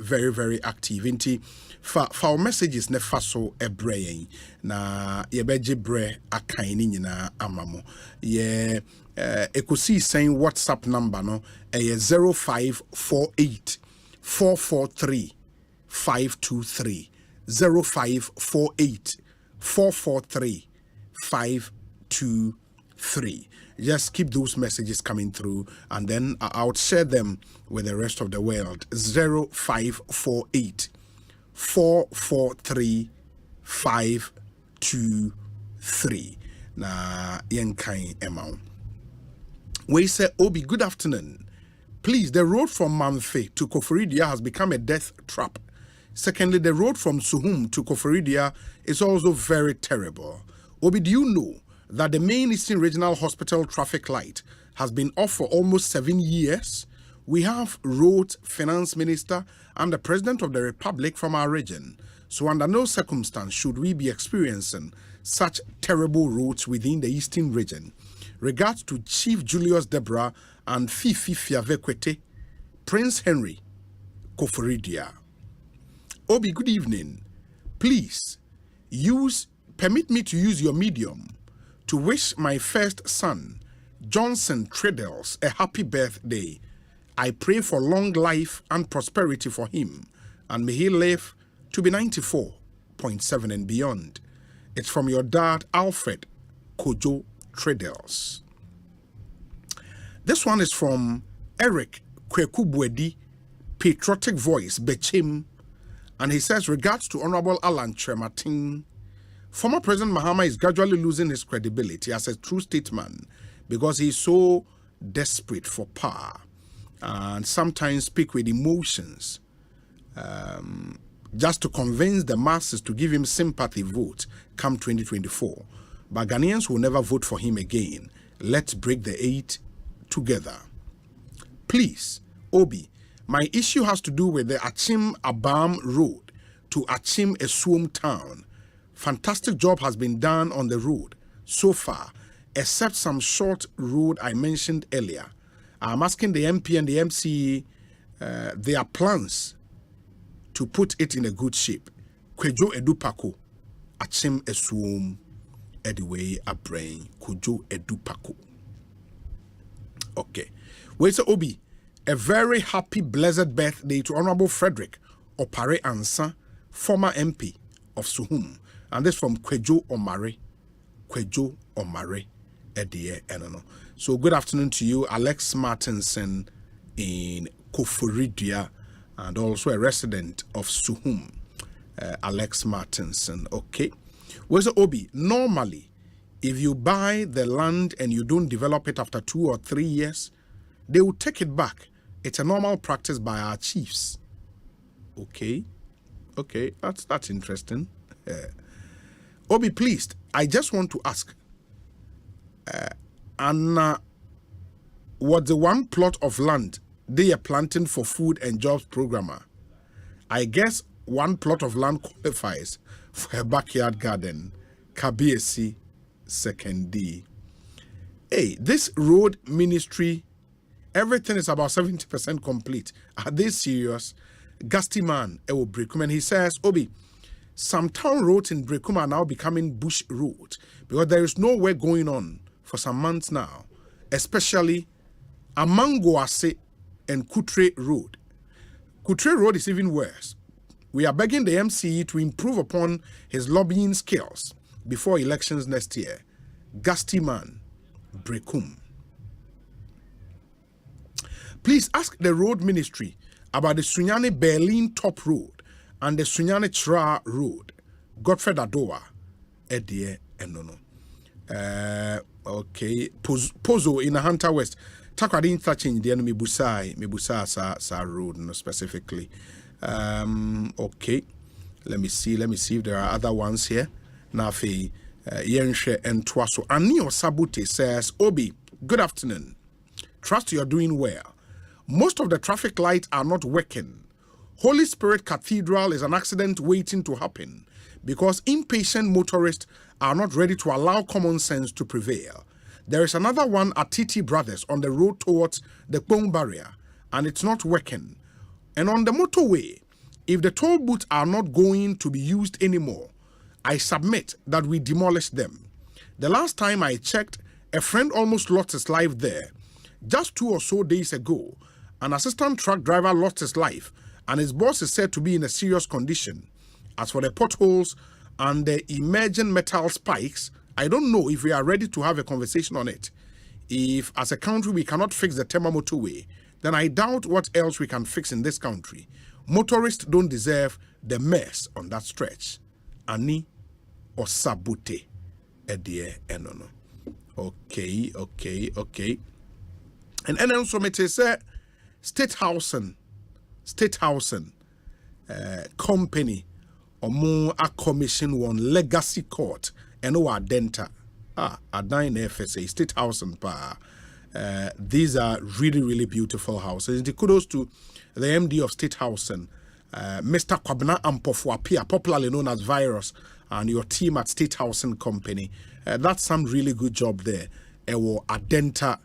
active nti for messages ne fa so ebre na ye beje bre akan ni nyina amamo ye Ekosiisen WhatsApp number no 0548 443 523 0548 443 523. Just keep those messages coming through and then I'll share them with the rest of the world. 0548 443 523. Na yenkai amount. We say, Obi, good afternoon. Please, the road from Mamfe to Koforidia has become a death trap. Secondly, the road from Suhum to Koforidia is also very terrible. Obi, do you know that the main Eastern Regional Hospital traffic light has been off for almost 7 years? We have road finance minister and the president of the republic from our region. So under no circumstance should we be experiencing such terrible roads within the Eastern region. Regards to Chief Julius Deborah and Fifi Fiavekwete, Prince Henry, Koforidia. Obi, good evening. Please, permit me to use your medium to wish my first son, Johnson Treadles, a happy birthday. I pray for long life and prosperity for him, and may he live to be 94.7 and beyond. It's from your dad, Alfred Kojo Treadles. This one is from Eric Kwekubwedi, patriotic voice, Bechim, and he says, regards to Honorable Alan Trematin, former President Mahama is gradually losing his credibility as a true statesman because he is so desperate for power and sometimes speak with emotions just to convince the masses to give him sympathy vote come 2024. But Ghanaians will never vote for him again. Let's break the 8 together. Please, Obi, my issue has to do with the Achim Abam Road to Achim Esuom Town. Fantastic job has been done on the road so far, except some short road I mentioned earlier. I'm asking the MP and the MCE their plans to put it in a good shape. Kwejo Edupako, Achim Esuom, Ediway Abrain, Kwejo Edupako. Okay. Wait, so Obi, a very happy, blessed birthday to Honorable Frederick Opare Ansa, former MP of Suhum. And this from Kwejo Omare. Kwejo Omare. So good afternoon to you, Alex Martinson in Koforidia, and also a resident of Suhum, Alex Martinson. Okay. Where's the Obi? Normally, if you buy the land and you don't develop it after 2 or 3 years, they will take it back. It's a normal practice by our chiefs. Okay. Okay, that's interesting. Obi, please, I just want to ask, Anna, what the one plot of land they are planting for food and jobs programmer? I guess one plot of land qualifies for a backyard garden. Kabiesi, second D. Hey, this road ministry, everything is about 70% complete. Are they serious? Gusty man, Ewo Brekum, and he says, Obi, some town roads in Brekum are now becoming bush roads because there is no work going on for some months now, especially Amangoase and Kutre Road. Kutre Road is even worse. We are begging the MCE to improve upon his lobbying skills before elections next year. Gusty man, Brekum. Please ask the road ministry about the Sunyani Berlin Top Road and the Sunyani Chra Road. Godfred Adoa, Edie Enono. Okay, Pozo in Hunter West. Takwadin touching the enemy Busa sa road no, specifically. Okay, let me see if there are other ones here. Nafi Yenshe and Twaso. Anio Sabute says, Obi, good afternoon. Trust you are doing well. Most of the traffic lights are not working. Holy Spirit Cathedral is an accident waiting to happen because impatient motorists are not ready to allow common sense to prevail. There is another one at TT Brothers on the road towards the Kpong barrier, and it's not working. And on the motorway, if the toll booths are not going to be used anymore, I submit that we demolish them. The last time I checked, a friend almost lost his life there. Just 2 or so days ago, an assistant truck driver lost his life, and his boss is said to be in a serious condition. As for the potholes and the emerging metal spikes, I don't know if we are ready to have a conversation on it. If, as a country, we cannot fix the Tema motorway, then I doubt what else we can fix in this country. Motorists don't deserve the mess on that stretch. Ani or Sabute, Edie Enono. Okay. And then also, it say, State Housing company or more a commission one legacy court and no denta Adan FSA State Housing pa. These are really beautiful houses. The kudos to the MD of State Housing, Mr. Kwabena Ampofuapia, popularly known as Virus, and your team at State Housing Company. That's some really good job there. Ewo Adenta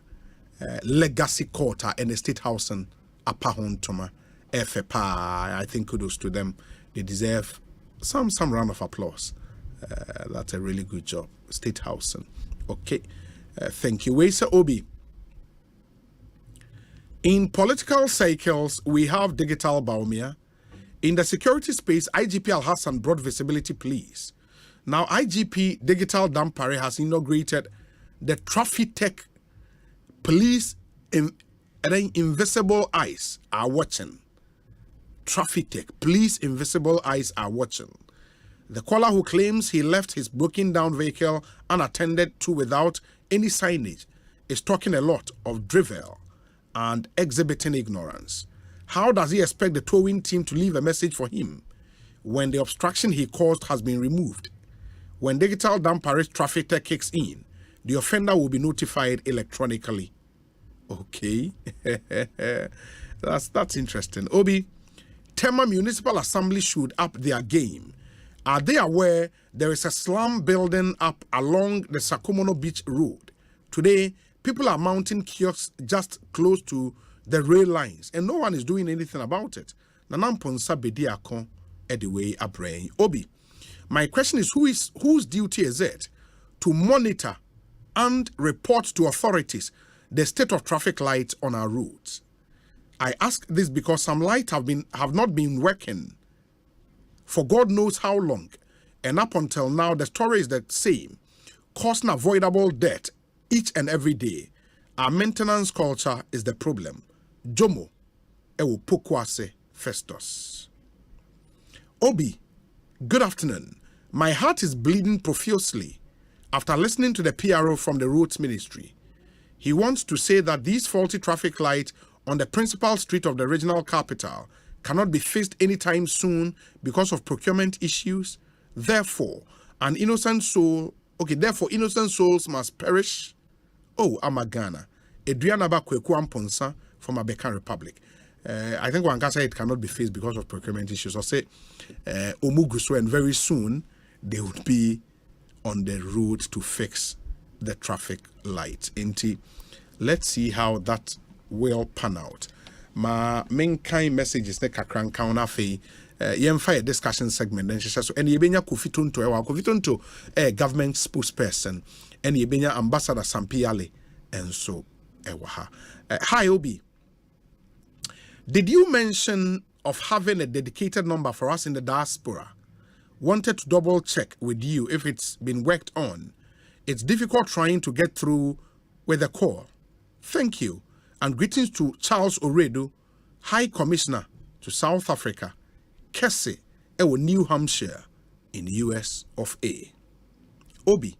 legacy court and the State Housing Apahontoma FPA. I think kudos to them. They deserve some round of applause. That's a really good job. State Housing. Okay. Thank you. Wesa Obi. In political cycles, we have digital Baumia. In the security space, IGP Al Hassan brought visibility, please. Now, IGP Digital Dampare has inaugurated the Traffic Tech Police And then invisible eyes are watching. Traffic tech, police invisible eyes are watching. The caller who claims he left his broken down vehicle unattended to without any signage is talking a lot of drivel and exhibiting ignorance. How does he expect the towing team to leave a message for him when the obstruction he caused has been removed? When digital damper traffic tech kicks in, the offender will be notified electronically. Okay. That's interesting. Obi, Tema Municipal Assembly should up their game. Are they aware there is a slum building up along the Sakumono Beach Road? Today, people are mounting kiosks just close to the rail lines, and no one is doing anything about it. Nanamponsa Bediakon Ediway Abrain. Obi, my question is whose duty is it to monitor and report to authorities the state of traffic lights on our roads? I ask this because some lights have not been working for God knows how long, and up until now the story is the same, causing avoidable death each and every day. Our maintenance culture is the problem. Jomo Ewo Pokwase Festus. Obi, good afternoon. My heart is bleeding profusely after listening to the PRO from the Roads Ministry. He wants to say that these faulty traffic lights on the principal street of the regional capital cannot be fixed anytime soon because of procurement issues. Therefore, innocent souls must perish. Oh, Amagana. Adriana Bakweku Amponsa from Abekan Republic. I think one can say it cannot be fixed because of procurement issues. Or say, Omuguso, and very soon they would be on the road to fix the traffic lights. Let's see how that will pan out. My main kind messages ne kakran kauna fe yemfa discussion segment then she says so any yebenya kofitonto government spokesperson any yebenya ambassador Sampiale and so ewaha. Hi Obi, did you mention of having a dedicated number for us in the diaspora? Wanted to double check with you if it's been worked on. It's difficult trying to get through with a call. Thank you. And greetings to Charles Oredo, High Commissioner to South Africa, Kese, New Hampshire, in the US of A. Obi,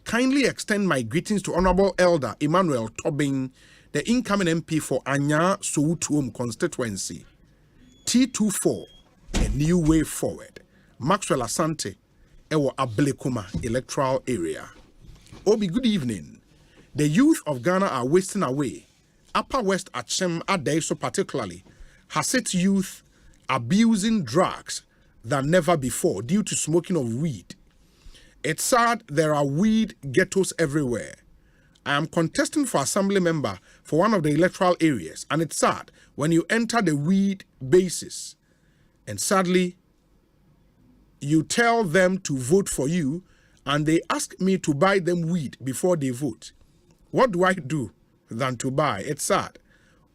kindly extend my greetings to Honorable Elder Emmanuel Tobin, the incoming MP for Anya Soutuum constituency. T24, a new way forward. Maxwell Asante, Ablekuma electoral area. Obi, good evening. The youth of Ghana are wasting away. Upper West Achem Adaiso particularly has its youth abusing drugs than never before due to smoking of weed. It's sad there are weed ghettos everywhere. I am contesting for assembly member for one of the electoral areas, and it's sad when you enter the weed basis and sadly you tell them to vote for you and they ask me to buy them weed before they vote. What do I do than to buy? It's sad.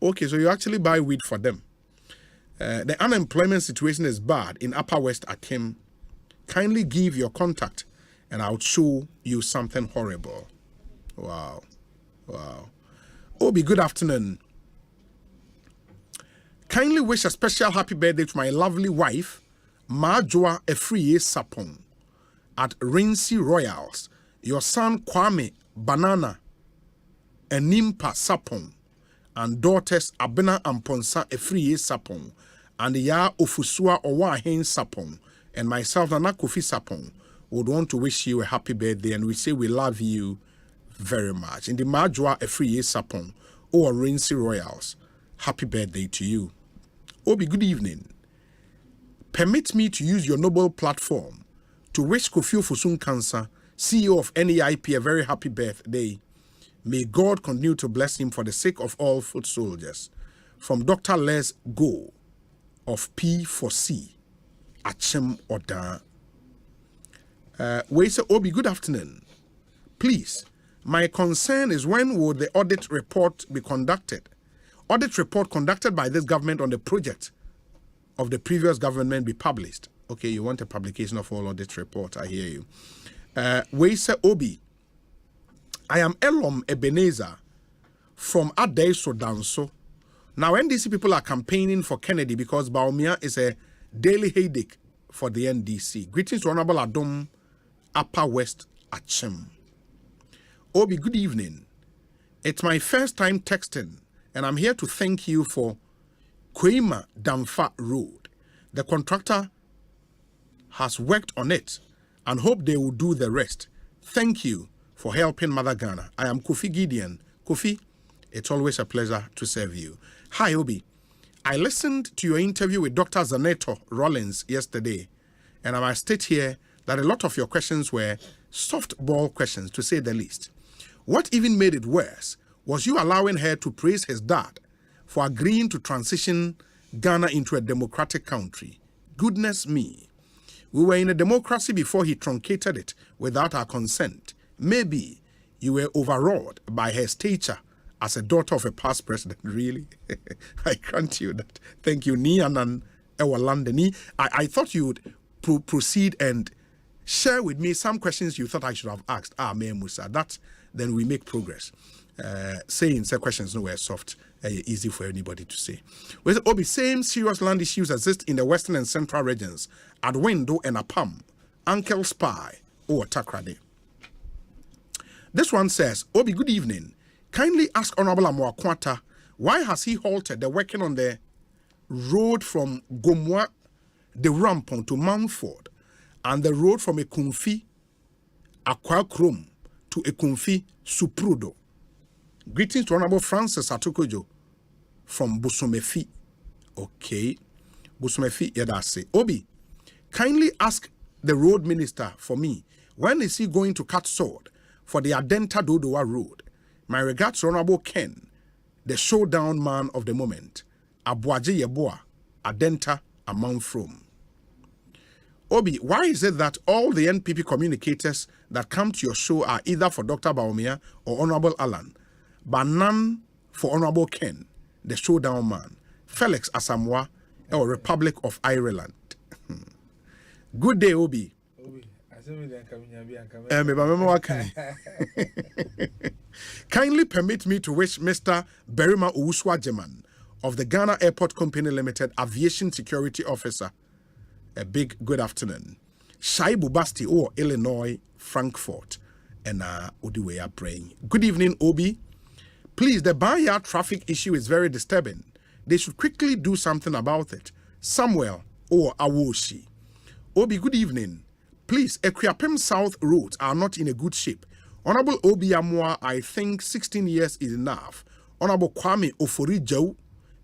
Okay, so you actually buy weed for them. The unemployment situation is bad in Upper West Akim. Kindly give your contact and I'll show you something horrible. Wow. Obi, good afternoon. Kindly wish a special happy birthday to my lovely wife, Majua Efriye Sapong, at Rinsey Royals. Your son Kwame Banana Enimpa Sapong, and daughters Abena Amponsa Efriye Sapong, and Ya Ofusua Owahen Sapong, and myself Nana Kofi Sapong would want to wish you a happy birthday, and we say we love you very much. In the Majua Efriye Sapong or Rinsey Royals, happy birthday to you. Obi, good evening. Permit me to use your noble platform to wish Kofi Ofosun Kansa, CEO of NEIP, a very happy birthday. May God continue to bless him for the sake of all foot soldiers. From Dr. Les Go of P4C, Achem Odan. We say, Obi, good afternoon. Please, my concern is when will the audit report be conducted? Audit report conducted by this government on the project of the previous government be published. Okay, you want a publication of all audit report, I hear you. We say, Obi, I am Elom Ebenezer from Adaiso Danso, Now, NDC people are campaigning for Kennedy because Baumia is a daily headache for the NDC. Greetings to Honorable Adom, Upper West Achim. Obi, good evening. It's my first time texting, and I'm here to thank you for Kwema Damfa Road. The contractor has worked on it and hope they will do the rest. Thank you for helping Mother Ghana. I am Kofi Gideon. Kofi, it's always a pleasure to serve you. Hi, Obi. I listened to your interview with Dr. Zaneto Rollins yesterday, and I must state here that a lot of your questions were softball questions, to say the least. What even made it worse was you allowing her to praise his dad for agreeing to transition Ghana into a democratic country. Goodness me. We were in a democracy before he truncated it without our consent. Maybe you were overawed by her stature as a daughter of a past president. Really? I grant you that. Thank you. Ni anan ewa London. I thought you would proceed and share with me some questions you thought I should have asked. Me Musa. That then we make progress. Saying some questions nowhere soft, easy for anybody to say. With Obi, same serious land issues exist in the western and central regions at Window and Apam, Uncle Spy, or Takrade. This one says, Obi, good evening. Kindly ask Honorable Amoakwata, why has he halted the working on the road from Gomwa, the Rampon to Mumford, and the road from Ekumfi, Aquakrum to Ekumfi, Suprudo? Greetings to Honorable Francis Atukojo from Busumefi. Okay. Busumefi Yedase. Obi, kindly ask the road minister for me, when is he going to cut sword for the Adenta Dodowa Road? My regards to Honorable Ken, the showdown man of the moment. Abuaje Yeboa, Adenta, Amount from. Obi, why is it that all the NPP communicators that come to your show are either for Dr. Baumia or Honorable Alan, but none for Honorable Ken, the showdown man, Felix Asamoah, or Republic of Ireland? Good day, Obi. Kindly permit me to wish Mr. Berima Owuswajeman of the Ghana Airport Company Limited Aviation Security Officer a big good afternoon. Shaibu Basti or Illinois, Frankfurt, and Odiwe are praying. Good evening, Obi. Please, the barnyard traffic issue is very disturbing. They should quickly do something about it. Samuel or Awoshi. Obi, good evening. Please, Ekriapem South roads are not in a good shape. Honorable Obi Amwa, I think 16 years is enough. Honorable Kwame Ofori-Jau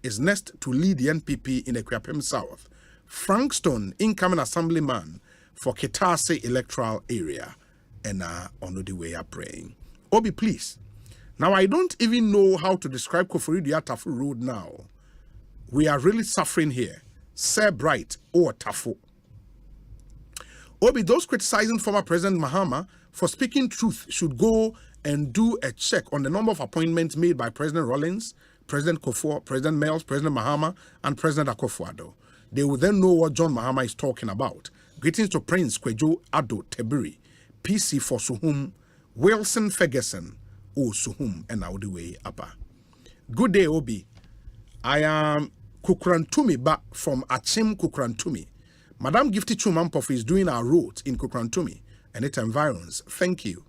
is next to lead the NPP in Ekriapem South. Frankston, incoming assemblyman for Ketase electoral area. And on the way are praying. Obi, please. Now, I don't even know how to describe Koforidia Tafu Road now. We are really suffering here. Sir Bright or Tafu. Obi, those criticizing former President Mahama for speaking truth should go and do a check on the number of appointments made by President Rollins, President Kofor, President Miles, President Mahama, and President Akufo-Addo. They will then know what John Mahama is talking about. Greetings to Prince Kwejo Ado Tebiri, PC for Suhum, Wilson Ferguson, O Suhum, and Audiway Apa. Good day, Obi. I am Kukrantumi back from Achim Kukrantumi. Madam Gifty Chum-Ampof is doing our roads in Kukrantumi and its environs. Thank you.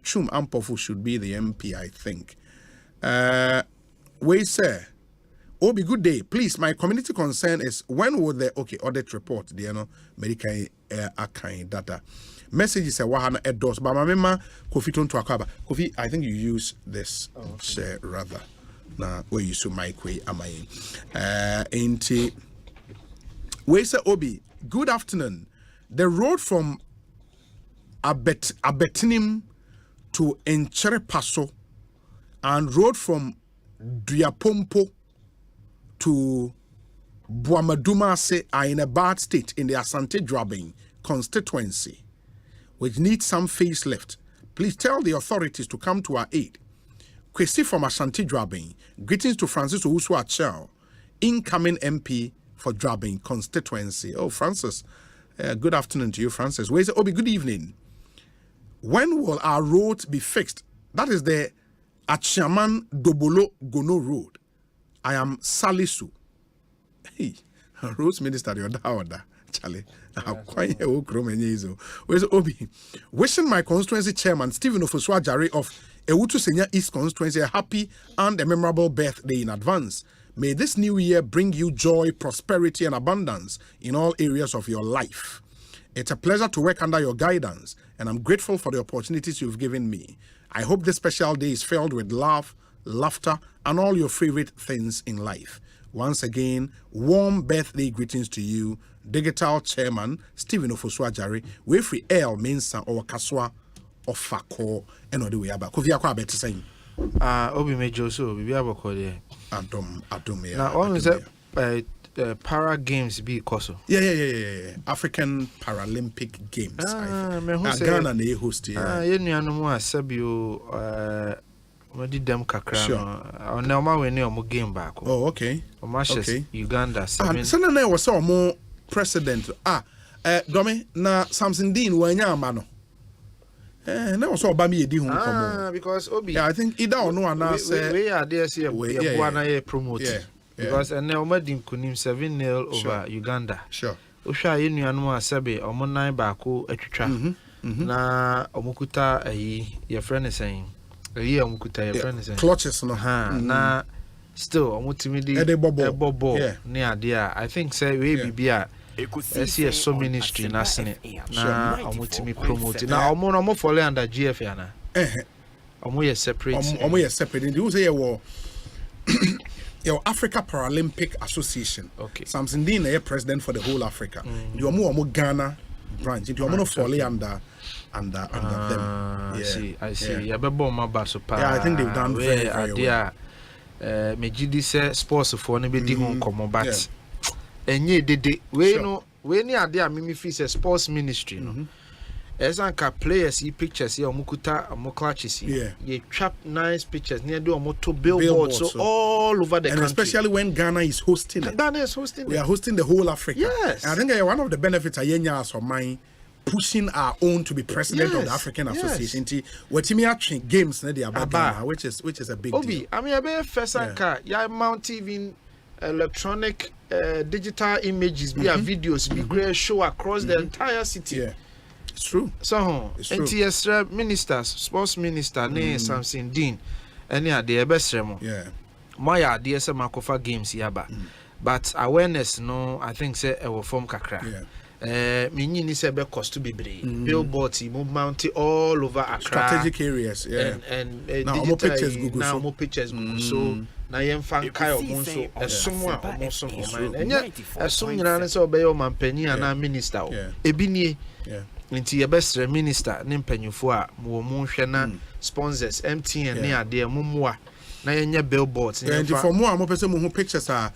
Chum-Ampofu should be the MP, I think. Wait, sir. Obi, good day. Please, my community concern is when will the audit report, the medical archive data messages a wahana endorse. But my mema Kofi Tonto Akaba. Kofi, I think you use this share rather. Now where you so mic way am I in? We say Obi, good afternoon. The road from Abetinim to Encherepaso and road from Diapompo to Buamadumase are in a bad state in the Asante Drabing constituency, which needs some facelift. Please tell the authorities to come to our aid. Kwesi from Asante Drabing. Greetings to Francis Owusu-Achao, incoming MP for Drabing constituency. Oh, Francis, good afternoon to you, Francis. Where's it? Obi, good evening. When will our road be fixed? That is the Achiaman Dobolo Gono Road. I am Salisu. Hey, Rose Minister, you're order. Charlie. Where's Obi? Wishing my constituency chairman, Stephen Ofoswajari of Ewutu Senior East constituency a happy and a memorable birthday in advance. May this new year bring you joy, prosperity, and abundance in all areas of your life. It's a pleasure to work under your guidance, and I'm grateful for the opportunities you've given me. I hope this special day is filled with love, laughter, and all your favorite things in life. Once again, warm birthday greetings to you, Digital Chairman Stephen Ofoswajari, Wefri L Mensa or Kaswa of Fako, and what do we have? Kovia Kwabet saying.
Obi Major, so we have a call there.
Adom,
now, all is that para games be koso.
Yeah. African Paralympic Games. Ghana na host here.
You know no more Sabio Madi dem kakra. Sure. Na ma we ne omo game back.
Oh, okay.
Okay. Uganda 7.
Sana na was omo president. Domi na Samson Dean wanya amano. Na was oba me edi hu komo.
Because Obi.
Yeah, I think either or no na say
we are there see we na ye promote.
Yeah.
Because na omadim kunim 7-0 over Uganda.
Sure.
Ohwa ye nuanu asabe omo nan baako atwitwa. Na omukuta ayi your friend is saying. Ayi omukuta your friend is saying.
Clutches no.
Na still omutimi
dey bobo.
Ne ade I think say we bibia Ekosiise so ministry na sene na omutimi promote. Na omo follow under GF ya na. Omo ye separate.
Omo ye separate. You say you your Africa Paralympic Association.
Okay.
Samson Dean is president for the whole Africa. You are more Ghana branch. You are more follow under them.
I see. Yeah,
I think they've done very well.
Mejidi say sports for ne be di ho komo but enye dede we no we ni ade a mimi fi say sports ministry no. Esanka players see pictures here omukuta clutches here. You trap nice pictures near the omoto billboards so all over the country.
Especially when Ghana is hosting it.
Ghana is hosting
we are hosting the whole Africa.
Yes.
And I think one of the benefits of Yenya as of mine pushing our own to be president of the African Association. What me games na the Ghana, which is a big deal.
I mean I first anka ya mount even electronic digital images be videos be great show across the entire city.
Yeah. It's true.
So, NTS ministers, sports minister, ne Samson Dean, any idea best remo.
Yeah.
My idea some makofa games yaba. But awareness, no, I think say I will form kakra.
Yeah.
Mini ni sebe cost to be brave. Billboards, mount all over Accra.
Strategic areas, yeah.
And
now more pictures Google.
Now more pictures Google. So na yem fan kai omonso esomwa omonso mo. Enya esom nyina ne se obey o mampani ana minister o. Ebinie.
Yeah.
Nti ye best minister ne mpanyufo a mo hwe na sponsors MTN ne ade momoa na yenye billboards
ne for mo a mo pese mo ho pictures a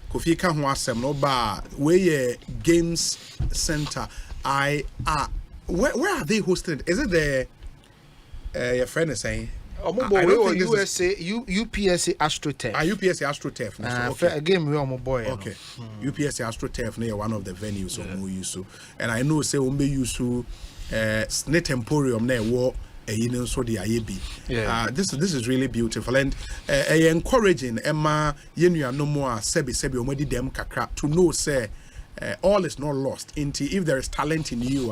Kofi ka ho asem no ba we games center where are they hosted? Is it the your friend is saying
USA UPSA AstroTurf.
UPSA AstroTurf.
Okay. Again, we are boy.
Okay. UPSA AstroTurf near one of the venues of more use. And I know say we use Snake Emporium near war so the IAB. This is really beautiful and encouraging Emma Yenu no more sebi omedi dem kakra to know say all is not lost. If there is talent in you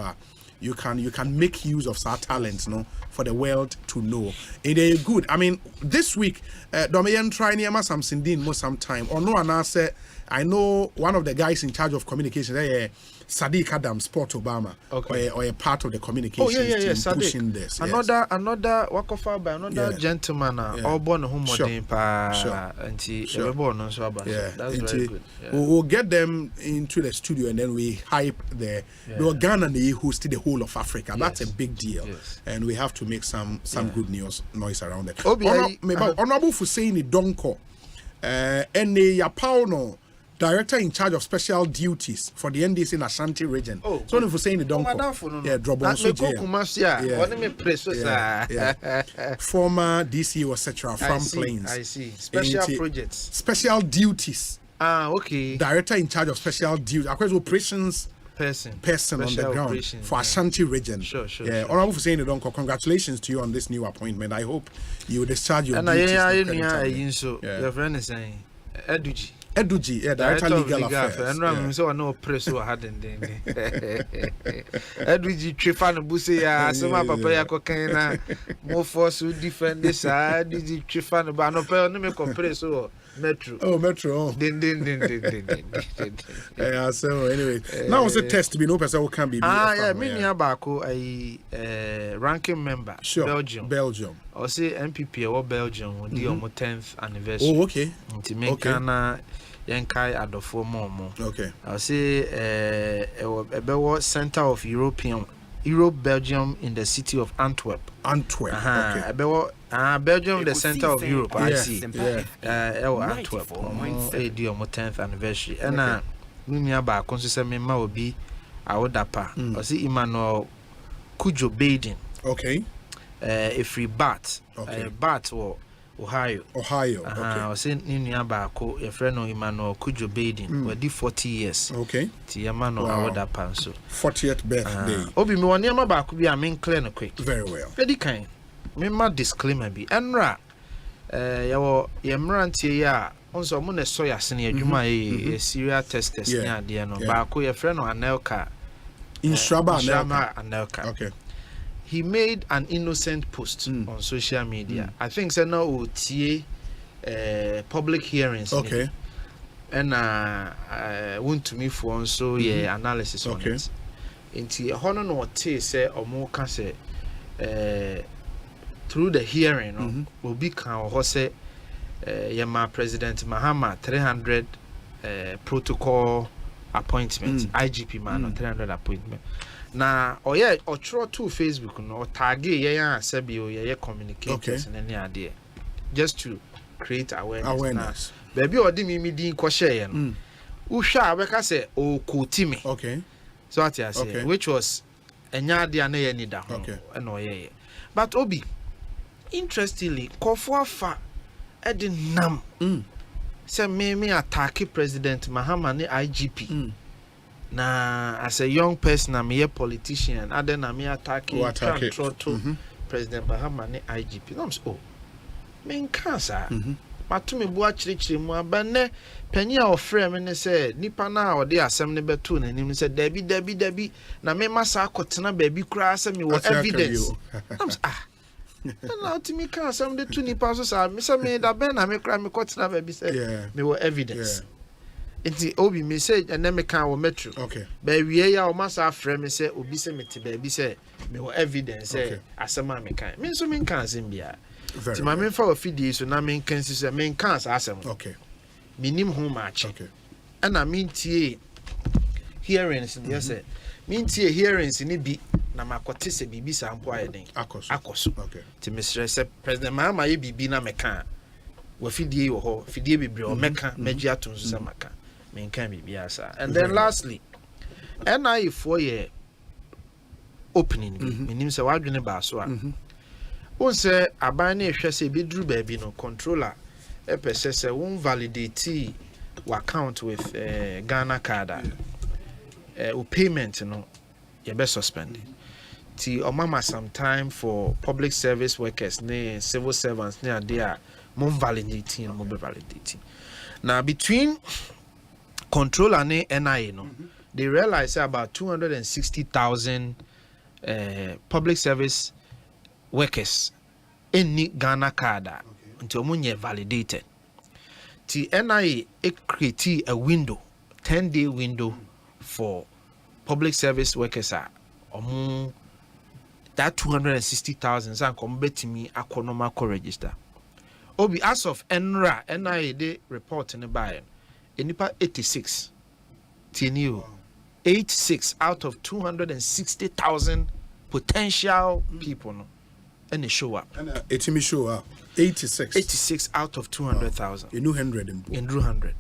you can make use of such talents, no, for the world to know. It is good. I mean, this week, Domayan try near Samson Dean most some time. Or no one say I know one of the guys in charge of communication, Sadiq Adam Sport Obama, or a part of the communications team pushing this.
Another work of by another gentleman, all born home and that's very good.
We'll get them into the studio and then we hype the Ghana they hosted the whole of Africa. That's a big deal, and we have to make some good noise around it. Honorable Hussein Donko, and Yapauno, Director in charge of special duties for the NDC in Ashanti region. So if saying the Donko, drop Bonsu. Former DCO, etc. From Plains.
I see. Special projects.
Special duties.
Okay.
Director in charge of special duties. Across operations person on the ground for Ashanti region.
Sure.
Honorable for saying it, Uncle. Congratulations to you on this new appointment. I hope you will discharge your duties.
Your friend is saying,
Eduji, Director Legal Affairs.
And so I know press who had in Eduji Trifan Busia, Asempa Papaya Cocaine, more force to defend this side. Eduji Trifan Banopel, no make compress or Metro.
Oh, Metro.
Din.
So anyway, now it's a test to be no person who can be.
Me Bako, a ranking member,
Belgium.
Or say MPP or Belgium, the 10th anniversary.
Oh, okay.
Yankai Adolfo Momo.
Okay.
I'll say a Center of Europe-Belgium in the city of Antwerp.
Okay.
Belgium, the center of Europe, I see.
Antwerp.
10th anniversary. And Minyaba, Consistent will be our dapa. I see Emmanuel Kujo Baden.
Okay.
A free bat. Bat or Ohio.
Okay.
I was saying in Yabako, a friend of Emmanuel Kujo Baden, who did 40 years.
Okay.
Tiamano, our dapa. So
40th birthday.
Obi, me one Yamaba could be a main clear quick.
Very well.
Very kind. Me disclaimer be. Enra, your Yamranti ya. Also, I'm gonna soya senior. You my serial testers near the end. Bako, your friend or Anelka.
In Shaba
Anelka.
Okay.
He made an innocent post on social media. I think so now OTA public hearings.
Okay.
And want to me for also analysis on it. Into a honor no tea say or more can say through the hearing will be can or say Yama President Mahama 300 protocol appointment IGP man 300 appointment. Na or throw to Facebook or tag sebi communicators and any idea just to create awareness. Baby or me din ko share no. Usha we ka say o quote me.
Okay.
So what I say which was enya ade na ye ni da ho and oye. But Obi interestingly kofo afa edinam say me attack President Mahama ni IGP. Na as a young person, I'm a politician. I then I'm attacking President Mahama ni IGP. I'm so men cancer. Matumi bua chirichiri mu abane penny or frame and say nipa na or the assembly betu na nim say debi na me masa akotena baby kura say me what evidence. I'm now to me can some the two nipa so say me say me da ben na me kura me kotena baby say me what evidence. It's Obi me say and then me can wo metro.
Okay.
Baby ya o masa frame me say obi say me te baby say me what evidence say asema me kan. Me so me kan sem bia. Ti ma me fa ofidie so na me kan si say me kan asem.
Okay.
Minim ho match.
Okay.
And I mean tie hearings in say mean tie hearings ni bi na makote se bibi sampo ayeden. Akoso.
Okay.
Ti me say President Mahama ye bibi na me kan. Wo fidie wo ho, fidie bebre o meka, meji aton so maka. Me kan bibi asa. And then lastly, NI 4 year opening bi. Minim say wadwene ba so a. On say aban na ehwe say bedru baabi no controller e pese say won validate your account with Ghana card o payment no you be suspend ti o mama some time for public service workers ne civil servants ne there mon validating mo be validating now between controller ne NIA no they realize about 260,000 public service workers any Ghana card until munye validated. The NIA create a window, 10-day window for public service workers are that 260,000 and come bet me a register. Obi as of NRA NIA they report in the buy enipa 86 TNU 86 out of 260,000 potential people no and they show up.
And it me show up 86
out of 200,000.
You know 100
in 100.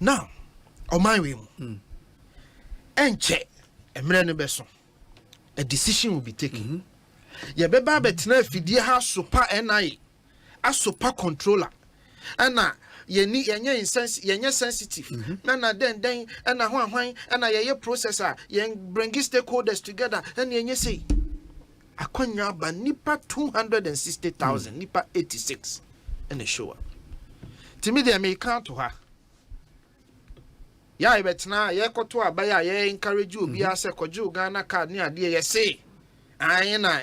Now, on my way, and check a decision will be taken. Ya beba betina fidie ha super NIA, a super controller, and yenye sensitive na den and na hwan and na ye processor yen bring stakeholders together and yenye say akwanya ba nipa 260,000 nipa 86 and the show up to me they may count to her ya ibetna ye koto abaya ye encourage you bi ase koju Ghana card ni ade ye say ayena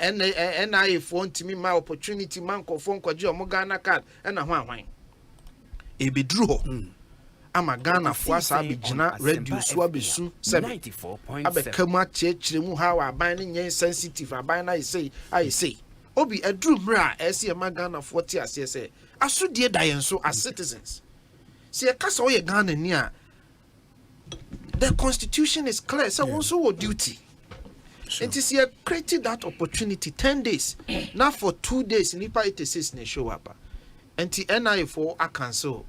NIA phone to me my opportunity man ko phone koju omo Ghana card and na hwan ebedru ho ama Ghana fo asa abigina radio so abesu 94.7 abekama chechire mu ha wa aban ne nyen sensitive aban na I say obi edru mra ese ma Ghana fo ti ase say asodie da yen so as citizens see kasa o ye Ghana ni a the constitution is clear so also what duty it is here created that opportunity 10 days now for 2 days nipa 86 ne show up and the NIA for a cancel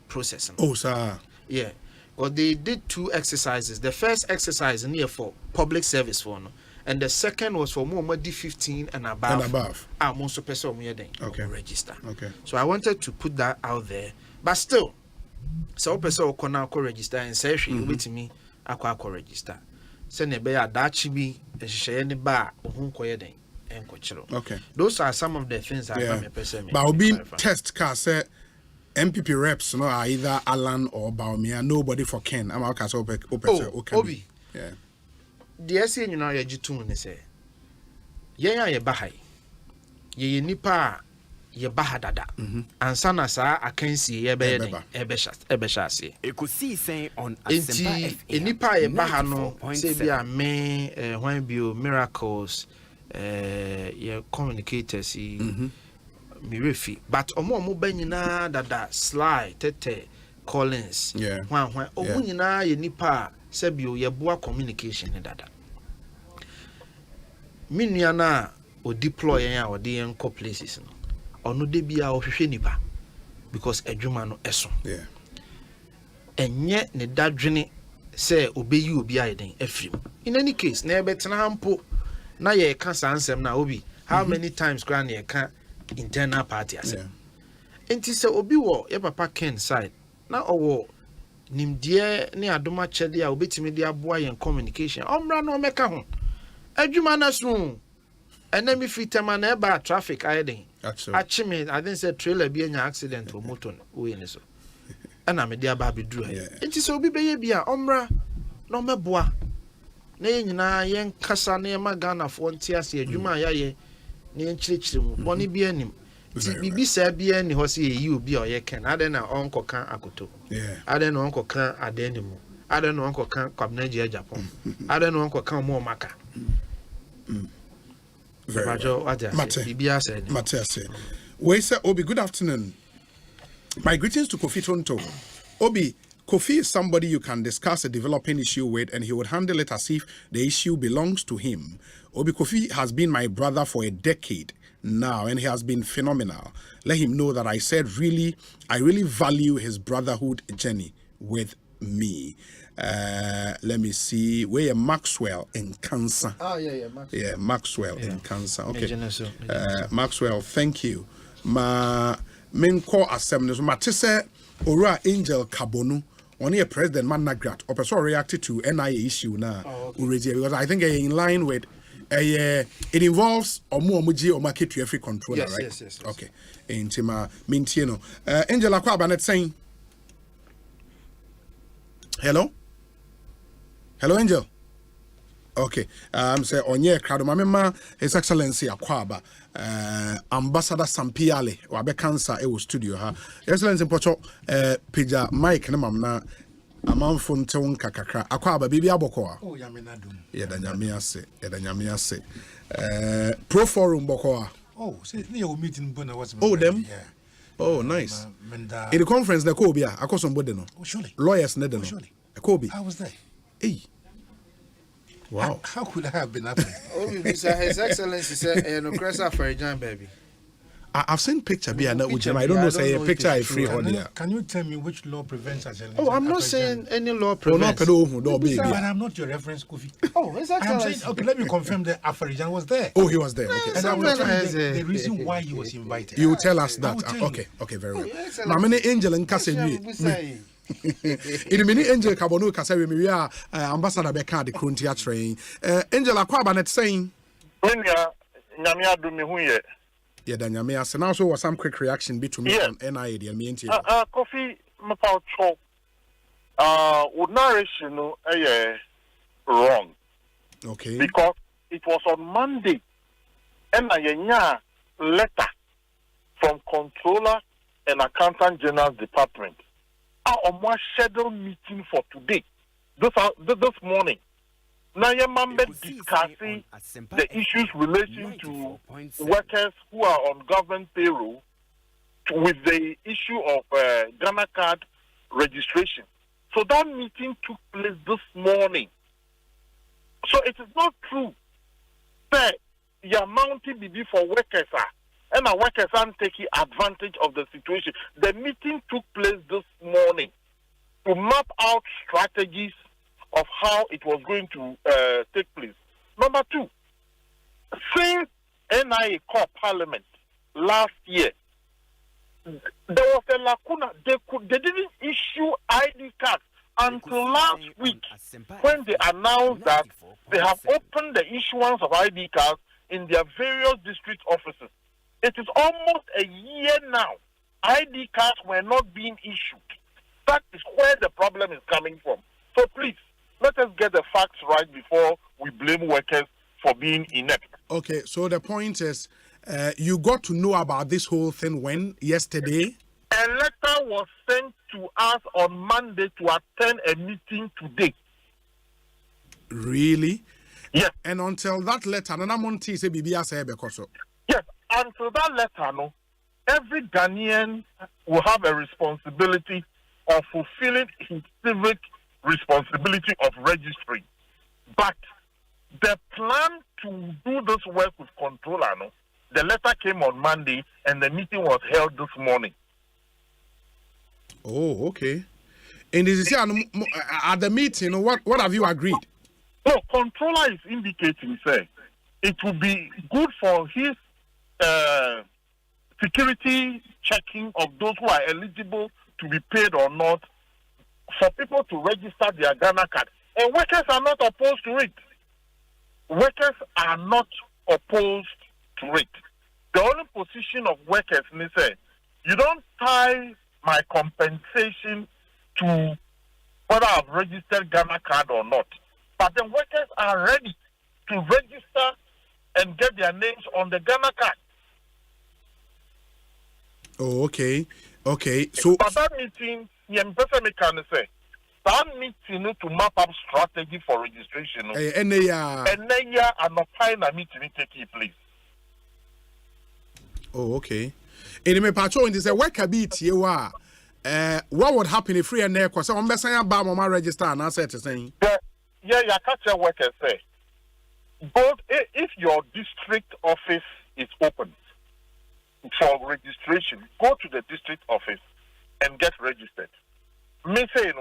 processing.
Oh, sir.
Yeah. Well, they did 2 exercises. The first exercise near for public service for no, and the second was for more 15 and above. I'm also person register.
Okay.
So I wanted to put that out there, but still, so person will now register and say she with me. I register. Send a bear that chibi and she any bar whom koyeden.
Okay.
Those are some of the things that I'm a person.
But I'll be test car say MPP reps no are either Alan or Baumia, nobody for Ken. I'm out
Obi.
Yeah.
The essay you know ya jitun say. Ye bahai. Ye nipa ye bahadada. Ansa na sa akansi ye be ebeshase.
Ekosiisen On Asempa FM.
Nipa ye bahano say bia me when bio miracles your communicators me refi but omo banyina dada Sly Tete Collins when omo nyina ye nipa sebio ye boa communication dada minua na o deploy yan a ode yan co places no ono de bia o hwehwe nipa because adwuma no eso enye ne dadwene say obeyi obi ayeden afrim in any case na ebetena hampo na ye ka sansem na obi how many times grand ye ka internal party asem enti se obi wo ye papa Ken side na owo nimdie ne adoma chede a obetimi de aboa ye communication omra no meka ho adwuma na so enemy fitema na eba traffic ayeden achime I didn't say trailer bi anya accident o motor we ni so ana me de aba beduru enti se obi beye bia omra no meboa na nyina yen kasa na ma Ghana fo ntiase adwuma ya ye na yen chirechire mu boni bi anim ti bibi sa bi ani ho se yi obi o ye ken ade na onko kan akoto ade na onko kan ade ni mu ade na onko kan kwabnaji Japan ade na onko kan mo maka
Mate. We say Obi, good afternoon. My greetings to Kofi Tonto. Obi, Kofi is somebody you can discuss a developing issue with and he would handle it as if the issue belongs to him. Obi Kofi has been my brother for a decade now and he has been phenomenal. Let him know that I really value his brotherhood journey with me. Let me see. Where Maxwell in Cancer.
Oh yeah, Maxwell.
Yeah, Maxwell in Cancer. Okay. Maxwell, thank you. Ma menko assembly. Ma tese ora Angel Kabonu. Only a president man nagrat. Or person reacted to NIA issue na already because I think in line with it involves omuji or market to every controller, right?
Yes.
Okay. Intima mintieno. Angel akwa banet saying. Hello, Angel. Okay. Say onye crowd mama His Excellency Akwaba Ambassador Sampiale wabe cancer e studio ha. Excellency Pocho pija Mike ne mamna amanfo ntewon kakakra Akwaba bibi aboko.
Oh ya menadum.
Ye da nyame ase. Pro forum boko.
Oh, say near meeting bona was.
Oh them. Yeah. Oh nice. In the conference na ko bia akosombo de no.
Oh surely.
Lawyers ne de no.
Surely.
Kobe.
I was there.
Hey. Wow.
How could I have been happening?
His Excellency said, no cressa for a giant baby.
I've seen picture be and I don't know say a picture is free on there.
Can you tell me which law prevents agenda?
Oh, I'm not saying any law prevents.
But I'm not your reference, Kofi.
Oh, exactly.
I'm saying, okay, let me confirm that Afarijan was there.
Oh, he was there. Okay.
And I will tell you the reason why he was invited.
You will tell us that. Okay, very well. Now, many angel and Casemir. In a minute, Angel Cabono Casemir, we are Ambassador Becca, the Cruntia train. Angel Aquabanet saying,
when Namia do me who yet.
Yeah, then Yamia, and also was some quick reaction between me and NIA and me and
Coffee Mapao Chop would narration wrong.
Okay.
Because it was on Monday and a letter from Controller and Accountant General's Department. On one scheduled meeting for today, this morning. Now, your member discussing the issues relating to workers who are on government payroll with the issue of Ghana card registration. So that meeting took place this morning. So it is not true that your mountain be for workers are and our workers aren't taking advantage of the situation. The meeting took place this morning to map out strategies of how it was going to take place. Number two, since NIA called Parliament last year, there was a lacuna. They didn't issue ID cards until last week when they announced that they have opened the issuance of ID cards in their various district offices. It is almost a year now. ID cards were not being issued. That is where the problem is coming from. So please, let us get the facts right before we blame workers for being inept.
Okay, so the point is, you got to know about this whole thing when? Yesterday?
A letter was sent to us on Monday to attend a meeting today.
Really?
Yes.
And until that letter,
yes, until that letter, no, every Ghanaian will have a responsibility of fulfilling his civic responsibility of registering. But the plan to do this work with Controller, no, the letter came on Monday and the meeting was held this morning.
Oh, okay. And is at the meeting, what have you agreed?
No, Controller is indicating, say, it will be good for his security checking of those who are eligible to be paid or not, for people to register their Ghana card. And workers are not opposed to it. Workers are not opposed to it. The only position of workers, they say, you don't tie my compensation to whether I've registered Ghana card or not. But the workers are ready to register and get their names on the Ghana card.
Oh, okay. Okay. So
but that meeting, can say, that meeting to map up strategy for registration.
And they are
not fine a meeting take place.
Oh, okay. In my patrol, it is a work a bit you are. What would happen if free and there? Because I'm messing about my register and I said to say,
yeah, you catch your workers say, both if your district office is open for registration, go to the district office and get registered. Me say,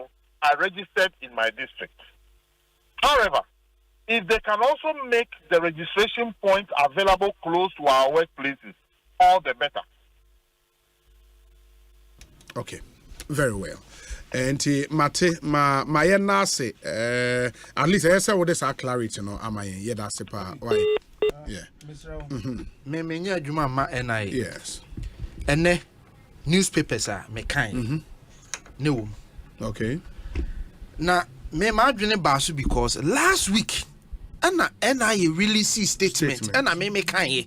I registered in my district. However, if they can also make the registration point available close to our workplaces, all the better.
Okay, very well. And Mate, my nase, at least I say what is our clarity, no? Am I? Yeah, that's it. Why? Yeah.
Me nya adwuma ma NI.
Yes.
Ene newspapers are me kind. No.
Okay.
Na me ma adwene baaso because last week na NI really see statement and I me kind.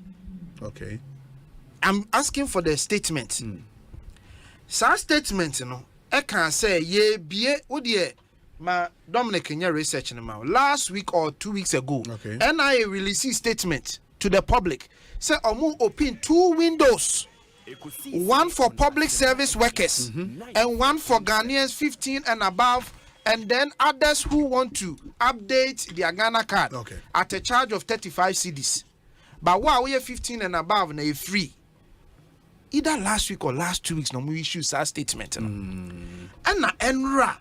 Okay.
I'm asking for the statement. Sa statement no I can say ye bie odie ma Dominic Kenya research no last week or 2 weeks ago.
Okay.
NIA released statement to the public. Say omu open 2 windows. One for public service workers and one for Ghanaians 15 and above, and then others who want to update their Ghana card at a charge of 35 cedis. But while we are 15 and above, na free. either last week or last 2 weeks, no we issue that statement. And na enra.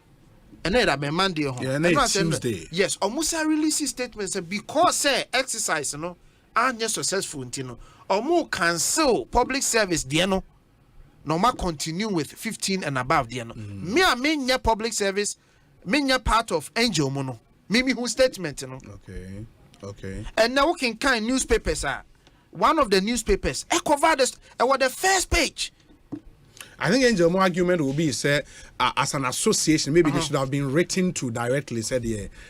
And then be Monday.
Yeah, Tuesday.
Yes, almost a release statement because exercise, are successful, or cancel public service, no more continue with 15 and above, Me, I mean, public service, mean part of Angel Mono. Mimi who statement,
Okay.
And now we can kind newspapers are one of the newspapers. Covered the first page.
I think Angel Mo argument will be said as an association, maybe they should have been written to directly, said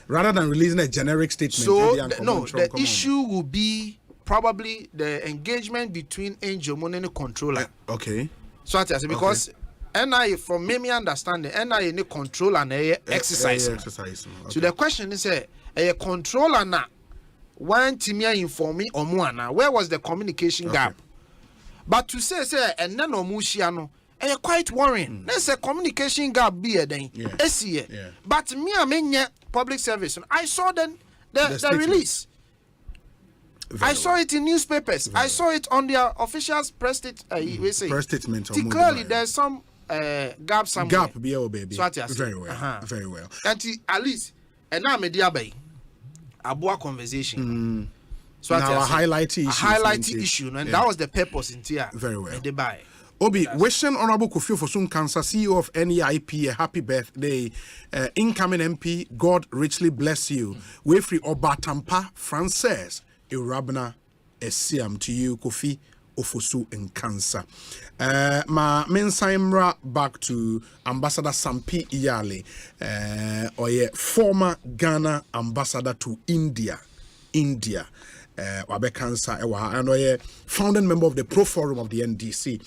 rather than releasing a generic statement.
So the issue will be probably the engagement between Angel Mo and the controller.
Okay.
So I say because NIA, from me understanding, NIA need control and exercise.
Okay.
So the question is a controller na one Timia inform me or Moana, where was the communication gap? But to say and none of Mushiano. Quite worrying. There's a communication gap be a day. But me, I mean, public service. I saw the release. I saw it in newspapers. I saw it on their official press statement. Clearly, there's some gap somewhere.
Gap, baby.
So
very well. Very well.
And at least, and now media bay, a boa conversation.
So now a highlight
issue, and that was the purpose in here.
Very well.
Obi,
wishing Honorable Kofi Ofosu Nkansah, CEO of NEIP, a happy birthday. Incoming MP, God richly bless you. Wefri Obatampa Frances Irabna Esiam to you, Kofi Ofosu Nkansah. Ma mensaimra back to Ambassador Sampi Iyale, or former Ghana ambassador to India. Wabe Cancer, and a founding member of the Pro Forum of the NDC.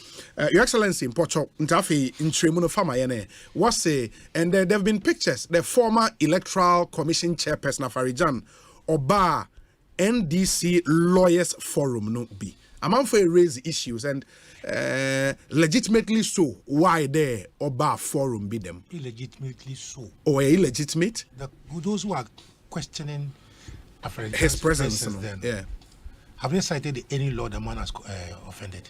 Your Excellency in Pocho, Ntafi in Tremuno Famayene, was say, and there have been pictures, the former Electoral Commission Chairperson Afarijan, Oba NDC Lawyers Forum, no be. Among for raise issues and legitimately so, why there Oba Forum be them?
Illegitimately so.
Or illegitimate?
Those who are questioning
his presence,
then, have they cited any law the man has offended?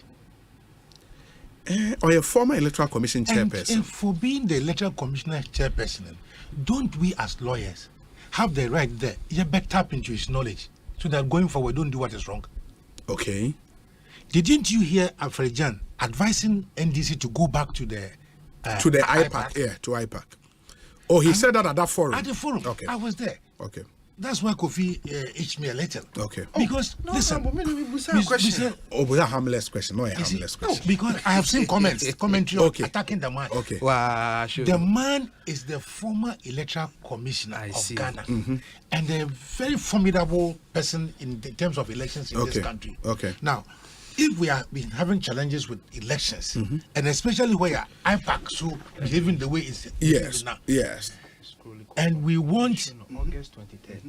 Or a former Electoral Commission chairperson?
And for being the Electoral Commissioner chairperson, don't we as lawyers have the right there? You better tap into his knowledge so that going forward, don't do what is wrong.
Okay.
Didn't you hear Afrejan advising NDC to go back to the
IPAC? Yeah, to IPAC. Oh, he said that at that forum.
At the forum.
Okay.
I was there.
Okay.
That's why Kofi itched me a little.
Okay.
Because listen,
question. But a harmless question. No, a harmless question.
No, because I have seen commentary attacking the man.
Okay.
Wow, sure.
The man is the former Electoral Commissioner of Ghana, and a very formidable person in terms of elections in this country.
Okay.
Now, if we have been having challenges with elections, and especially where IPAC so behaving the way it's now.
Yes.
And we want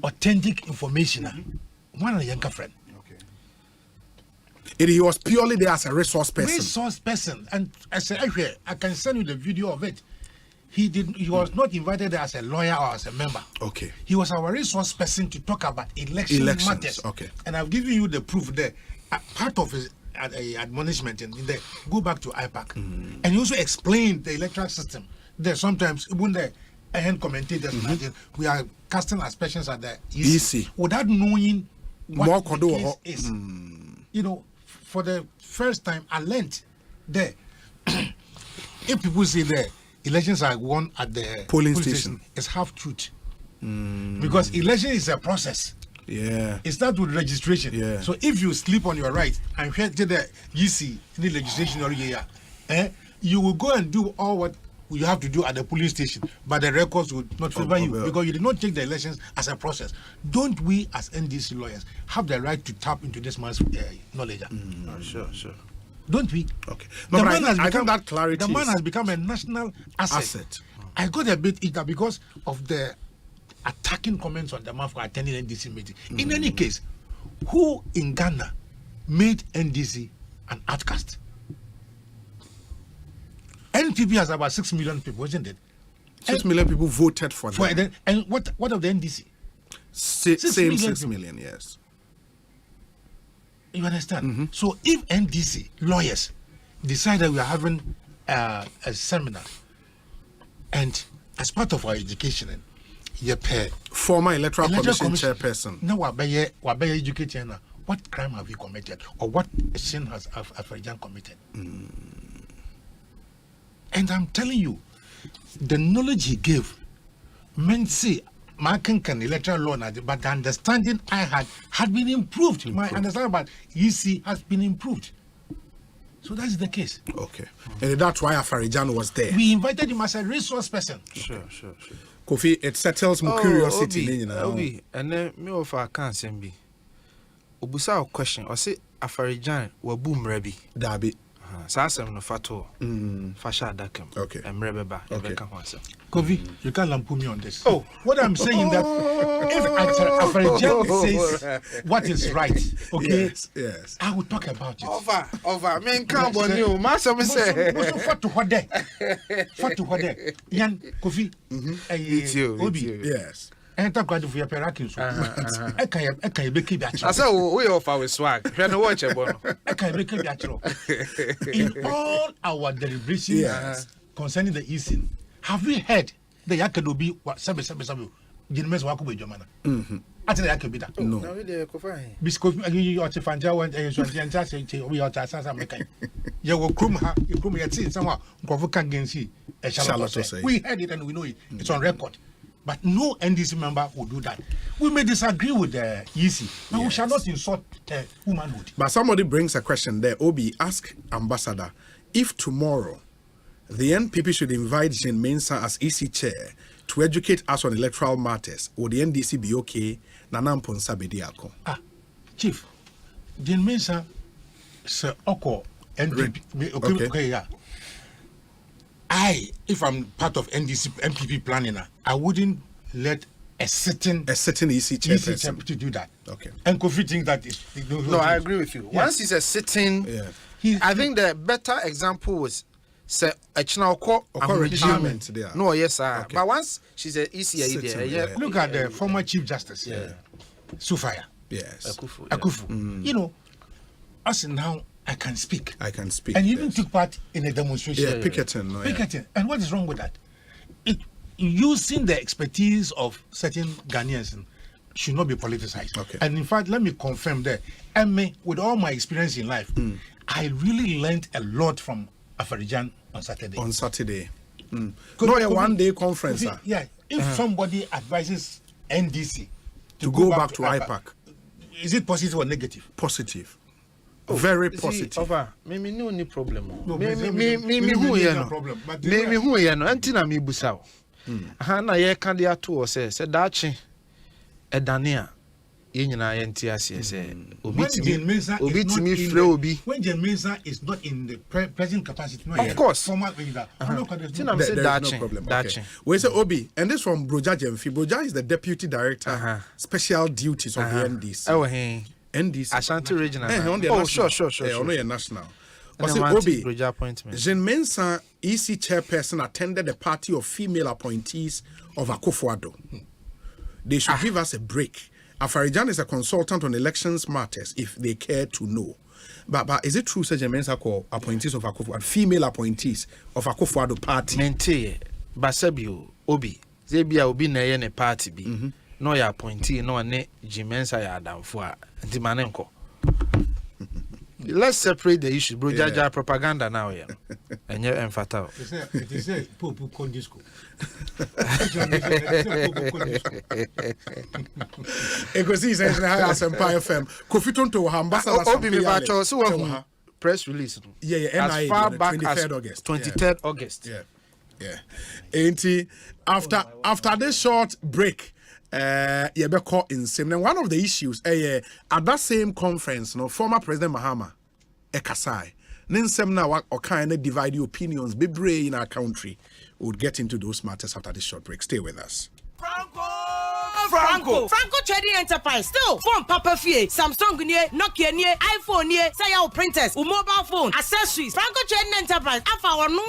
authentic information. One of the younger friend.
He was purely there as a resource person.
And I said, I can send you the video of it. He was not invited as a lawyer or as a member.
Okay.
He was our resource person to talk about elections matters.
Okay.
And I've given you the proof there. Part of his admonishment in there. Go back to IPAC. And he also explained the electoral system. There sometimes when the commentators we are casting aspersions at the EC without knowing what the case is. You know, for the first time I learned that if people say the elections are won at the
polling station,
it's half truth. Because election is a process.
Yeah.
It starts with registration.
Yeah.
So if you sleep on your right and head to the EC, the legislation or you will go and do all what you have to do at the polling station, but the records would not favor you because you did not take the elections as a process. Don't we, as NDC lawyers, have the right to tap into this man's knowledge?
Sure.
Don't we?
Okay. No, I think that clarity.
The man has become a national asset. I got a bit eager because of the attacking comments on the man for attending NDC meeting. In any case, who in Ghana made NDC an outcast? NPP has about 6 million people, isn't it?
6 million people voted for them.
And what of the NDC?
Same 6 million, yes.
You understand? So if NDC lawyers decided we are having a seminar, and as part of our education,
former electoral commission chairperson.
No, we're educating now. What crime have you committed, or what sin has Afarijan committed? And I'm telling you, the knowledge he gave meant see. My can electoral law, but the understanding I had been improved. My understanding about EC has been improved. So that's the case.
Okay. And that's why Afarijan was there.
We invited him as a resource person.
Sure.
Kofi, it settles my curiosity.
Obi, and then me of our can't be. Obusa question, or say Afarijan were boom rebi.
Dabi.
Sasem no fato. Fasha dakem.
Okay.
And rebeba.
Okay.
Kofi, you can't lampoon me on this. Oh, what I'm saying that if Afarijan says what is right, okay,
yes,
I will talk about it.
Over. Men can't on you. Master me say.
What to what there? Yan Kofi.
It's you.
Yes.
Enter grad for your perakin. Eka beki biatro.
I said we offer with swag. You know watch a bono.
Eka beki biatro. In all our deliberations concerning the easing, have we heard the Yakedobi what sabe Jinmes Wakuba Jomana? Actually, I could be that.
No.
Because you are to find out when we are to Sasa Mekai. You will come yet see someone Govukan Gensi, a Charlotte. We heard it and we know it. It's on record. But no NDC member will do that. We may disagree with the EC, but we shall not insult womanhood.
But somebody brings a question there. Obi, ask Ambassador if tomorrow the NPP should invite Jean Mensah as EC chair to educate us on electoral matters. Would the NDC be okay? Nanam Ponsa Bediako.
Chief, Jean Mensah, Sir Oko, NPP. Okay, yeah. If I'm part of NPP planning, I wouldn't let a certain
EC chairperson
to do that.
Okay.
And Kofi think that is
no, I agree with you. Once he's a sitting, I think the better example was say a Chinako
retirement there.
No, yes, sir. Okay. But once she's a ECA,
look at the former Chief Justice, Sufaya.
Yes.
Akufu. You know, us now I can speak.
And
you even took part in a demonstration.
Yeah, picketing.
Picketing. And what is wrong with that? Using the expertise of certain Ghanaians should not be politicized.
Okay.
And in fact, let me confirm that. With all my experience in life, I really learned a lot from Afarijan on Saturday.
No, a one-day conference.
Yeah. If somebody advises NDC
to go back to IPAC,
is it positive or negative?
Positive. Very positive.
Maybe no any problem.
Maybe
who you know. Maybe who you know. Antina mi busao. Hana ye candidato or says dachi edania. Yenyina yenti ase say obi timi frɛ obi
when Jean Mensah is not in the present capacity. No,
of course.
Formal leader.
There's no problem. Okay. We say Obi, and this from Broja Jemfi. Broja is the deputy director, special duties of the NDC.
Oh, hey.
NDC.
Ashanti Regional.
Sure. Only a national. Was it Obi? Jean Mensah, EC chairperson, attended the party of female appointees of Akufo-Addo. They should give us a break. Afarijan is a consultant on elections matters if they care to know. But is it true, Sir Jean Mensah call appointees of Akufo-Addo, female appointees of Akufo-Addo party?
Mente, Basabio, Obi, Zebia Obi na ne party bi. No ya appointee, no ne Jean Mensah ya adamfo the manenko. Let's separate the issue, bro. Jaja propaganda now, yeah. And you're infertile.
It is a popo condisco.
Ekosiisen On Asempa FM. Kofiton to ambassador.
Obi so press release.
Yeah.
As far back
23rd
as
August.
23rd August.
Yeah. And after this short break, Yebeko in Sim. One of the issues, at that same conference, former President Mahama, Ekasai, Ninsem na or kind of divide opinions, be brave in our country. We'll get into those matters after this short break. Stay with us.
Franco Trading Enterprise. Still, phone Papa Fie, Samsung near, Nokia near, iPhone near, say our printers, mobile phone, accessories. Franco Trading Enterprise. Afa our no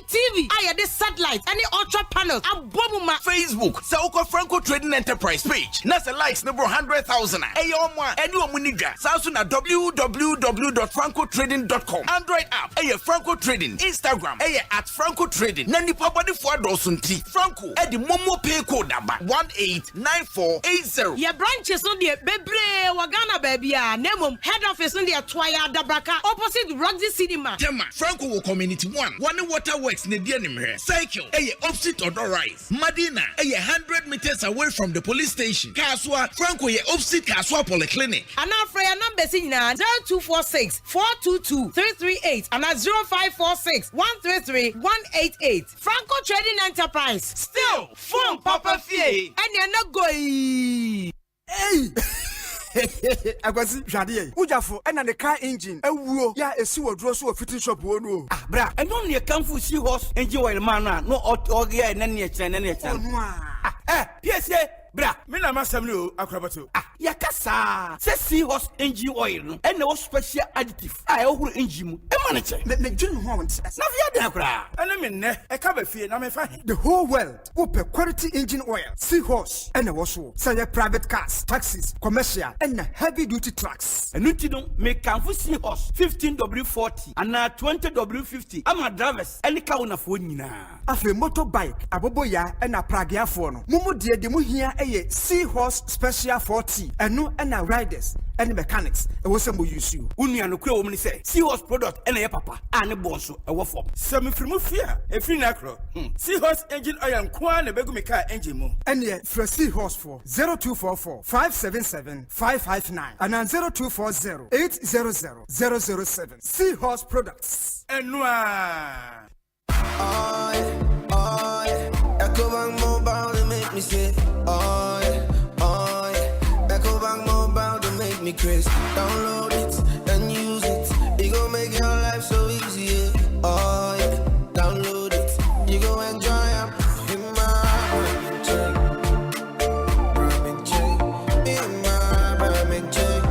TV. I had this satellite, any ultra panels. Abomuma
Facebook. Sauko Franco Trading Enterprise page. Nasa likes number 100,000. Ayoma. Anyone munija. Sausuna www.francotrading.com. Android app. Aye Franco Trading. Instagram. Aye at Franco Trading. Nani pabadi for dosunti. Franco. Edi Momo pay code number 189480.
Your branches on the Bebre Wagana baby. Nemo head office on the Twaya Dabraka opposite Roxy Cinema.
Tema Franco will Community 1. One waterworks ne dear Cycle. Aye opposite Odor Rise. Madina. Aye 100 meters away from the police station. Kaswa Franco ye opposite Kaswa Polyclinic.
And now for your number 0246 422 338 and at 0546 133 188. Franco Trading Enterprise. Still, phone Papa Fie. And you're not going.
Hey! Agwazi Jadie. Ujafo and the car engine. Ewuo ya esi wodro so fitting shop wonu. Ah bra, and no near camfu see horse engine oil man no ogia na near chen na near chen. Yes, bra, me na masam no akrabato. Yakasa. Say sea horse engine oil no. And no special additive. Ohuru engine mu. E man che. Me junu ho won. Na via den kra. And me ne e ka ba fie na me fa. The whole world open quality engine oil. Sea horse and also say private cars, taxis, commercial and heavy duty trucks. And you don't make camfu sea horse 15W40 and 20W50. I'm a drivers any car on a phone nyina. Afi motorbike abobo ya and a pragia for no. Mumu die de mu hia eye sea horse special 40 and no and riders and mechanics. E wo sem use you. Unua no kura wo mni say sea horse product and e papa and bonsu e wo form. Sem frimu fia e free na kro. Sea horse engine oil nkwa na begu me car engine mu. And ye for sea horse for 0244 577 559 and 0240 800 007. Sea horse products. Enwa.
Ecobank Mobile, they make me say, oh yeah. Ecobank Mobile, they make me crazy. Download it and use it. It gon' make your life so easy, yeah. Oh yeah. Download it. You go enjoy it. In my Birmingham chain. In my Birmingham chain.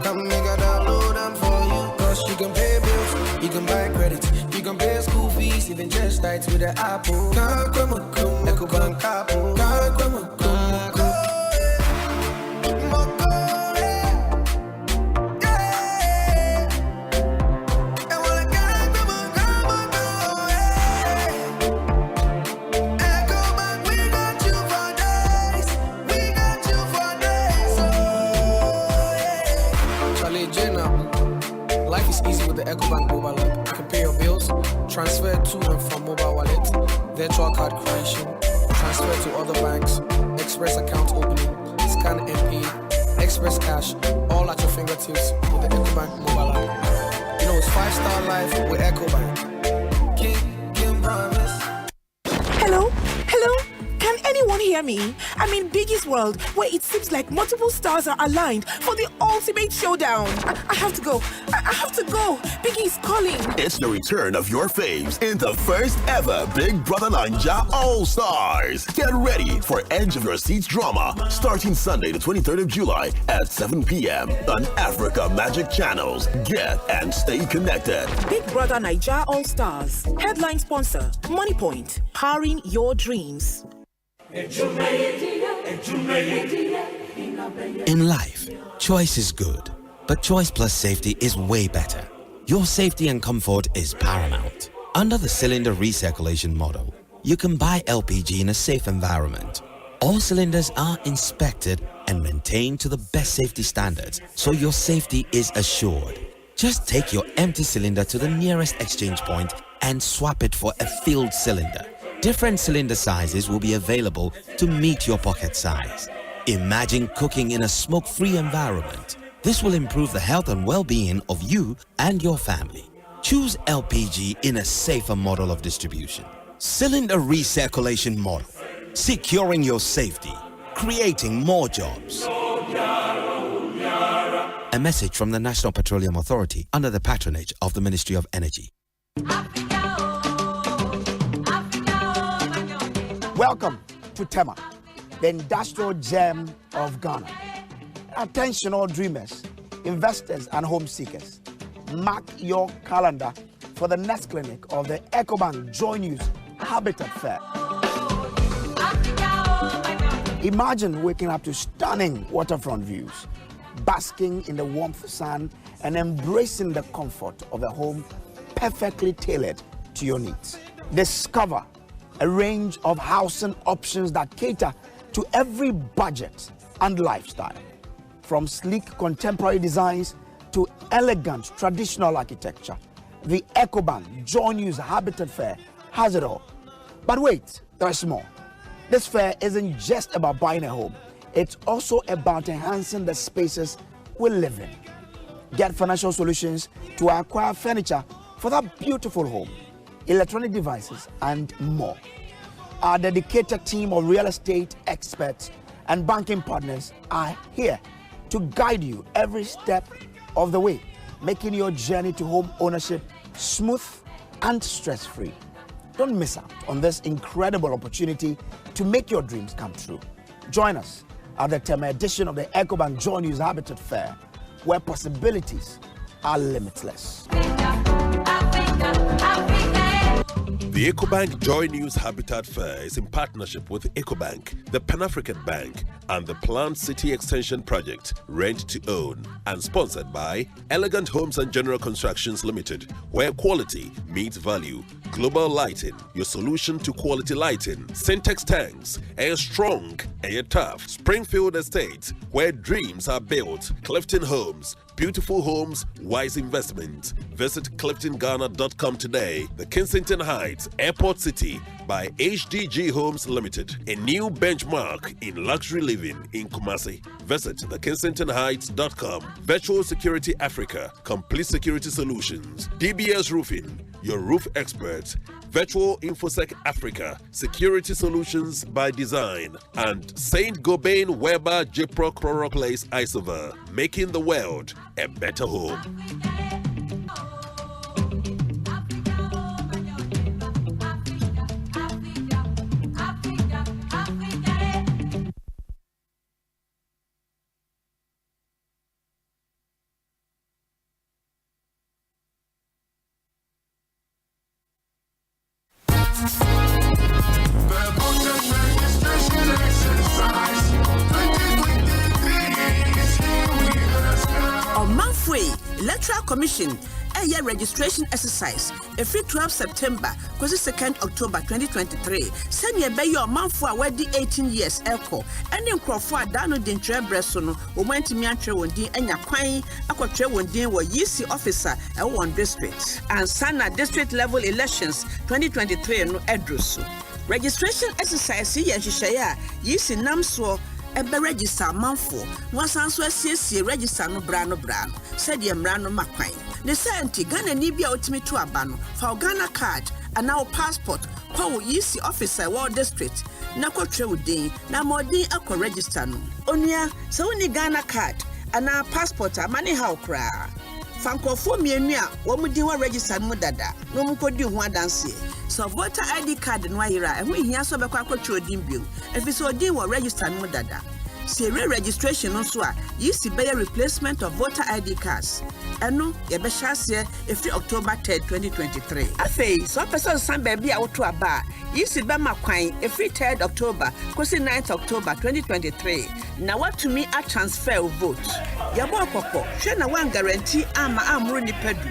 Come make a download them for you. Cause you can pay bills, you can buy credit, you can pay school fees, even just nights with the Apple. Ecobank Apple.
Life is easy with the Ecobank mobile app. You can pay your bills, transfer to and from mobile wallet, virtual card creation, transfer to other banks, express account opening, scan and pay, express cash, all at your fingertips with the Ecobank mobile app. You know it's 5-star life with Ecobank.
Hello? Hello? Can anyone hear me? I'm in Biggie's world, where it seems like multiple stars are aligned for the ultimate showdown. I have to go. I have to go. Biggie's calling.
It's the return of your faves in the first ever Big Brother Ninja All-Stars. Get ready for Edge of Your Seats drama starting Sunday the 23rd of July at 7 p.m. on Africa Magic Channels. Get and stay connected.
Big Brother Ninja All-Stars. Headline sponsor, Money Point. Powering your dreams.
In life, choice is good, but choice plus safety is way better. Your safety and comfort is paramount. Under the cylinder recirculation model, you can buy LPG in a safe environment. All cylinders are inspected and maintained to the best safety standards, so your safety is assured. Just take your empty cylinder to the nearest exchange point and swap it for a filled cylinder. Different cylinder sizes will be available to meet your pocket size. Imagine cooking in a smoke-free environment. This will improve the health and well-being of you and your family. Choose LPG in a safer model of distribution. Cylinder recirculation model. Securing your safety. Creating more jobs. A message from the National Petroleum Authority under the patronage of the Ministry of Energy.
Welcome to Tema.
the industrial gem of Ghana. Attention all dreamers, investors and home seekers. Mark your calendar for the next clinic of the EcoBank Joy News Habitat Fair. Imagine waking up to stunning waterfront views, basking in the warmth of sun and embracing the comfort of a home perfectly tailored to your needs. Discover a range of housing options that cater to every budget and lifestyle. From sleek contemporary designs to elegant traditional architecture, the EcoBank Joy News Habitat Fair has it all. But wait, there's more. This fair isn't just about buying a home. It's also about enhancing the spaces we live in. Get financial solutions to acquire furniture for that beautiful home, electronic devices, and more. Our dedicated team of real estate experts and banking partners are here to guide you every step of the way, making your journey to home ownership smooth and stress-free. Don't miss out on this incredible opportunity to make your dreams come true. Join us at the 10th edition of the EcoBank Joy News Habitat Fair, where possibilities are limitless.
The EcoBank Joy News Habitat Fair is in partnership with EcoBank, the Pan-African Bank, and the Planned City Extension Project, Rent to Own, and sponsored by Elegant Homes and General Constructions Limited, where quality meets value. Global Lighting, your solution to quality lighting. Syntex Tanks, Air Strong, Air Tough. Springfield Estate, where dreams are built. Clifton Homes, beautiful homes, wise investment. Visit cliftonghana.com today. The Kensington Heights Airport City by HDG Homes Limited, a new benchmark in luxury living in Kumasi. Visit thekensingtonheights.com. Virtual Security Africa, complete security solutions. DBS Roofing, your roof expert. Virtual InfoSec Africa, security solutions by design. And Saint Gobain Weber Jipro Chloroclase Isover, making the world a better home.
Electoral Commission a year registration exercise every 12 September because 2nd October 2023 send your bay your month for already 18 years echo and then crop for down the entry bresono or went to me and din and your quine aquatre one din were YC officer at one district and Sana district level elections 2023 no address registration exercise here shishaya YC namso ebe register manfo wasanso asiesie register no bra said ye mra no makwan ne senti Ghana ni bia otimi to aba no fa Ghana card and now passport kwa wo yisi officer wo district na kwotwe udin na modin akọ register no onua se woni Ghana card and now passport amane ha okra fankofo mienu a wo mudin wa register mu dada no mukodi ho adanse so voter ID card no ayira ehun hia so bekwa kwotwe odin bio efiso odin wo register mu dada Sere registration no so a yisi be replacement of voter ID cards eno ye be hyasie every October 3rd 2023 afei so person san baby a woto aba yisi be makwan every 3rd October kosi 9th October 2023 na watumi a transfer vote yabo akoko hwe na wan guarantee ama amuru ni padu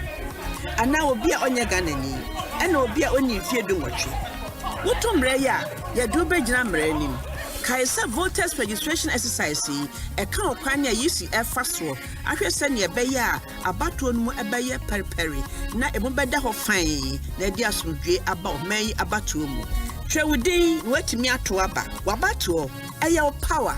ana obi a onye Ghana ni ena obi a oni fie du nwotwe woto mre ya du be gina mre nim Kaisa voters registration exercise e kan okwane yisi efaso ahwe se ne ebeya abato no ebeye periperi na emu beda ho fan na di asomdwe aba oman abato mu twewudin watimi ato aba wabato eya power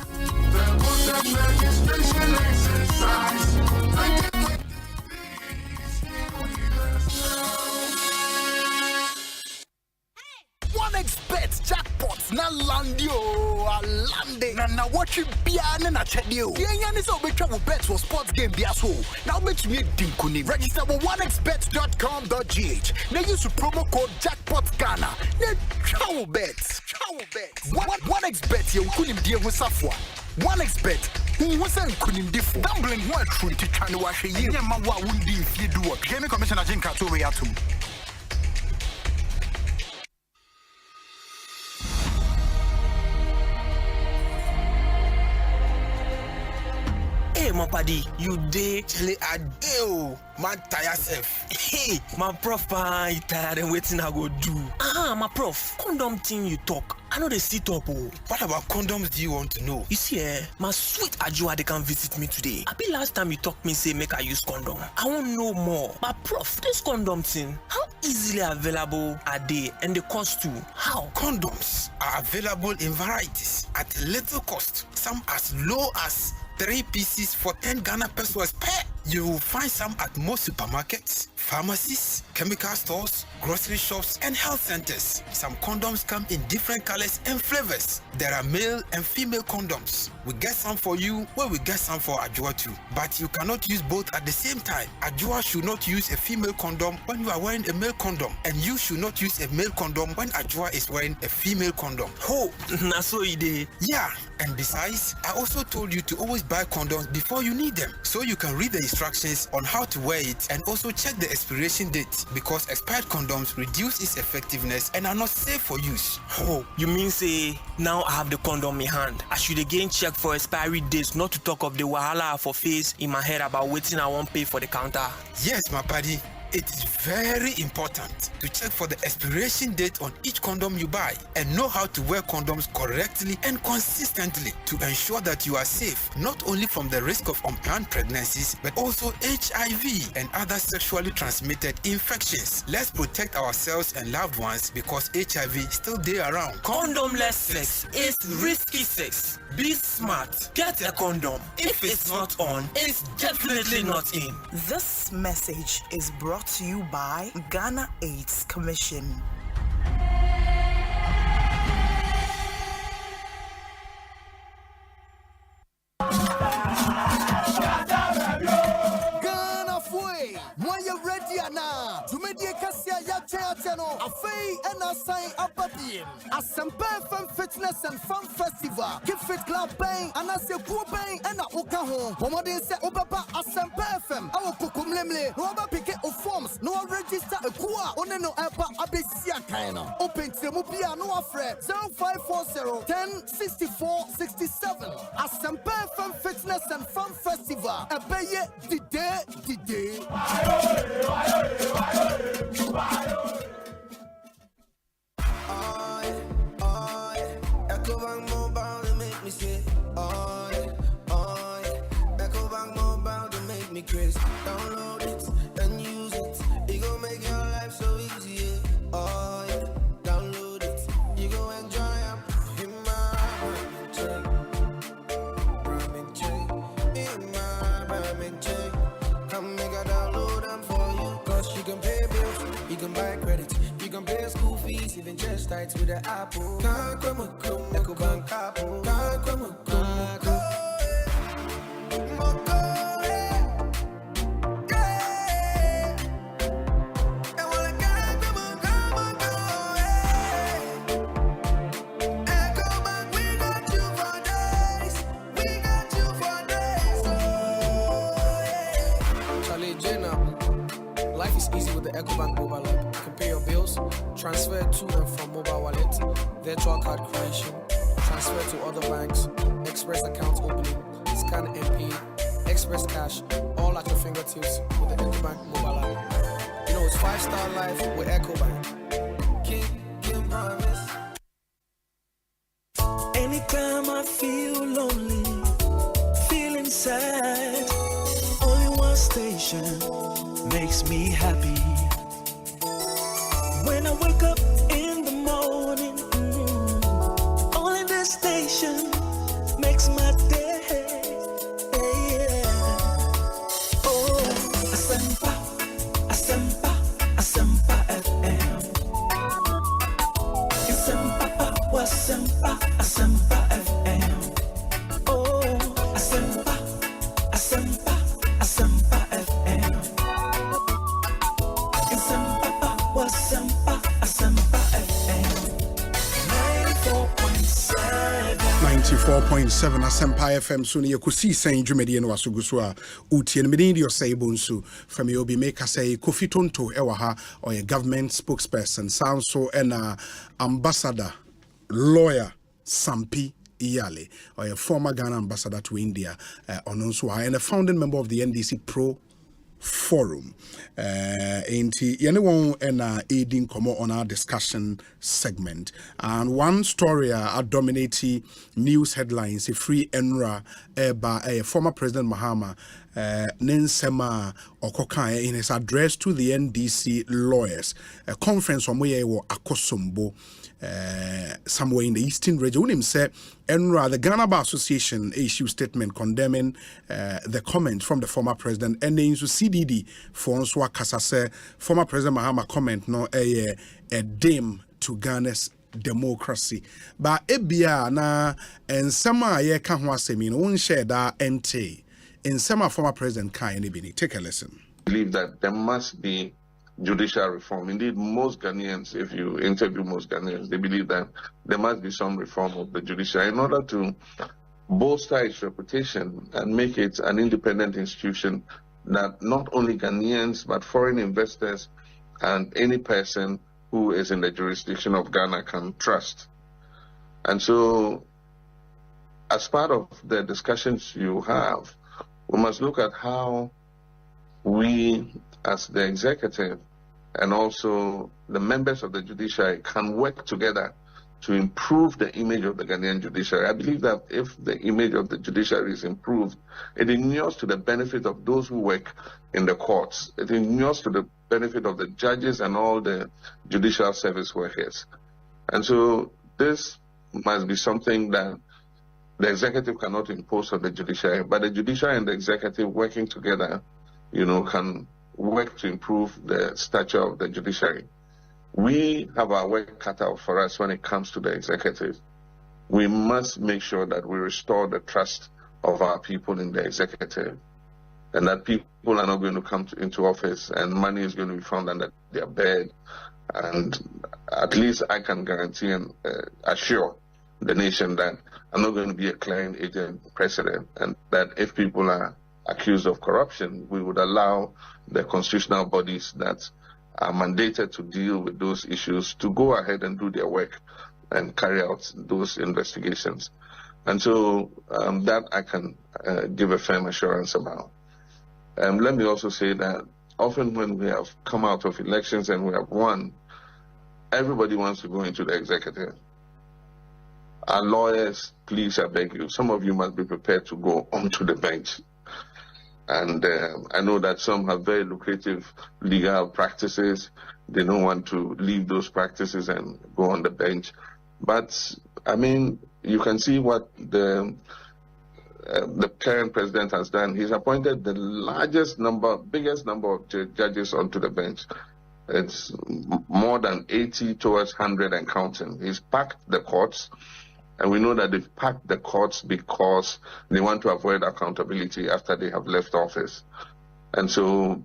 OneXBet jackpots na landio alande na watch bia na chedio yenya ni so betwa wo bet for sports game bia so now bet me dinkuni register with onexbet.com.gh na use promo code jackpot Ghana na try bet
One expert you couldn't deal with Safwa. One expert who wasn't couldn't differ. Gambling what true to try to wash a year. Man, what would be if you do what? Jamie Commissioner Jinka to Reatum.
Hey, my paddy, you day, Chile, I do. Man, tire self. Hey, my prof, I tired and waiting I go do. My prof, condom thing you talk. I know they sit up. Oh. What about condoms do you want to know? You see, my sweet Ajua, they can visit me today. I be last time you talked me say make I use condom. I want to know more. But prof, this condom thing, how easily available are they and the cost too? How?
Condoms are available in varieties at little cost. Some as low as 3 pieces for 10 Ghana pesos per. You will find some at most supermarkets, pharmacies, chemical stores, grocery shops, and health centers. Some condoms come in different colors and flavors. There are male and female condoms. We get some for you, we get some for Ajua too. But you cannot use both at the same time. Ajua should not use a female condom when you are wearing a male condom. And you should not use a male condom when Ajua is wearing a female condom.
Oh, that's so idea.
Yeah, and besides, I also told you to always buy condoms before you need them. So you can read the instructions on how to wear it and also check the expiration date, because expired condoms reduce its effectiveness and are not safe for use.
Oh, you mean say now I have the condom in hand, I should again check for expiry dates, not to talk of the wahala for face in my head about waiting I won't pay for the counter?
Yes, my buddy. It is very important to check for the expiration date on each condom you buy and know how to wear condoms correctly and consistently to ensure that you are safe, not only from the risk of unplanned pregnancies, but also HIV and other sexually transmitted infections. Let's protect ourselves and loved ones, because HIV is still there around.
Condomless sex is risky sex. Be smart. Get a condom. If it's not on, it's definitely not in.
This message is brought to you by Ghana AIDS Commission.
Ghana Fue, Moya Rediana, to Media Cassia Yachano, a Fay and a sign up at the Asempa Fun Fitness and Fun Festival, Give Fit Club Bang, and I say Poor Bang and a Okaho, Homodin say Obaba Asempa FM, our Kukum Lemle, no other picket of forms, no register a Kua, on no Alpa Abesia Kaina, open Temupia, no afraid, 0540 10 64 67, Asempa Fun Fitness and Fun Festival, a Baye Dide.
Ecobank Mobile to make me say, Ecobank Mobile to make me crazy. Download it and use it. It gon' make your life so easy. Download it. You go enjoy it. In my ramen chain. In my ramen chain. Come make a download them for you. Cause you can pay bills, you can buy credit, you can pay school fees, even just tights with the Apple. Ecobank Apple.
Life is easy with the Ecobank mobile app. You can pay your bills, transfer to and from mobile wallet, virtual card creation, transfer to other banks, express account opening, scan and pay, express cash, all at your fingertips with the Ecobank mobile app. You know, it's 5-star life with Ecobank.
Can't promise.
Anytime I feel lonely, feeling sad, only one station makes me happy. When I wake up in the morning, only this station makes my day. Oh, Asempa, Asempa, Asempa FM. Asempa, Asempa, Asempa FM. Oh, Asempa, Asempa, Asempa FM. Asempa, Asempa FM. 94.7.
94.7 Asempa FM so ne Ekosiisen On Dwumadi no wasogu so a utie no mede Osei Bonsu from Obi Maker say Kofi Tonto ewa ha or a government spokesperson sound so and ambassador lawyer Sampi Iyale or a former Ghana ambassador to India and a founding member of the NDC Pro Forum. Ain't anyone and aiding come on our discussion segment. And one story dominating news headlines, a free Enra by a former President Mahama Nensema Okokan in his address to the NDC lawyers, a conference on where Akosombo. Somewhere in the eastern region, him said, Enra, the Ghana Bar Association issued statement condemning the comment from the former president, and into CDD for Onswa Kasase, former President Mahama comment no a dim to Ghana's democracy. But ebia na and some ye can was mean won't share that ente in some former president can anybody take a listen.
I believe that there must be judicial reform. Indeed, most Ghanaians, if you interview most Ghanaians, they believe that there must be some reform of the judiciary in order to bolster its reputation and make it an independent institution that not only Ghanaians but foreign investors and any person who is in the jurisdiction of Ghana can trust. And so, as part of the discussions you have, we must look at how we, as the executive, and also the members of the judiciary can work together to improve the image of the Ghanaian judiciary. I believe that if the image of the judiciary is improved, it inures to the benefit of those who work in the courts. It inures to the benefit of the judges and all the judicial service workers. And so this must be something that the executive cannot impose on the judiciary, but the judiciary and the executive working together, can work to improve the stature of the judiciary. We have our work cut out for us when it comes to the executive. We must make sure that we restore the trust of our people in the executive, and that people are not going to come into office and money is going to be found under their bed. And at least I can guarantee and assure the nation that I'm not going to be a client agent president, and that if people are accused of corruption, we would allow the constitutional bodies that are mandated to deal with those issues to go ahead and do their work and carry out those investigations. And so that I can give a firm assurance about. Let me also say that often when we have come out of elections and we have won, everybody wants to go into the executive. Our lawyers, please, I beg you, some of you must be prepared to go onto the bench. And I know that some have very lucrative legal practices. They don't want to leave those practices and go on the bench. But, I mean, you can see what the current president has done. He's appointed the biggest number of judges onto the bench. It's more than 80 towards 100 and counting. He's packed the courts. And we know that they've packed the courts because they want to avoid accountability after they have left office. And so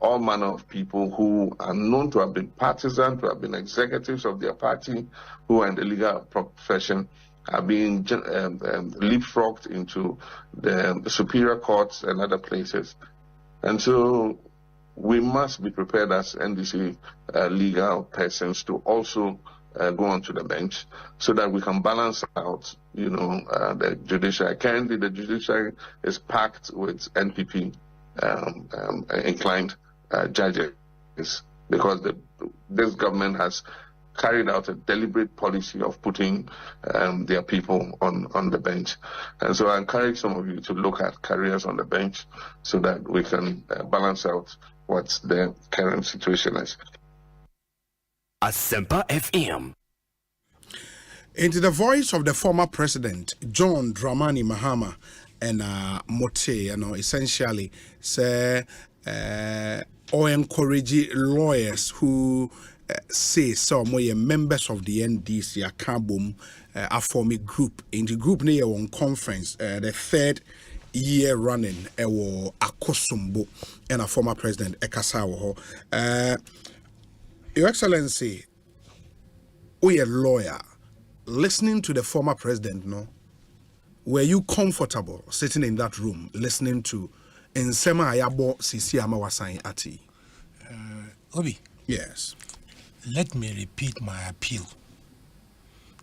all manner of people who are known to have been partisan, to have been executives of their party, who are in the legal profession, are being leapfrogged into the superior courts and other places. And so we must be prepared as NDC legal persons to also go onto the bench so that we can balance out, the judiciary. Currently, the judiciary is packed with NPP inclined judges because this government has carried out a deliberate policy of putting their people on the bench. And so I encourage some of you to look at careers on the bench so that we can balance out what the current situation is.
Asempa FM.
Into the voice of the former president, John Dramani Mahama, and Mote, essentially say or encourage lawyers who say some way members of the NDC are forming a group. In the group near one conference, the third year running, Akosombo and a former president Ekasawo. Your Excellency, we a lawyer. Listening to the former president, were you comfortable sitting in that room listening to Nsema Ayabo Sisi Amawasan Ati?
Obi.
Yes.
Let me repeat my appeal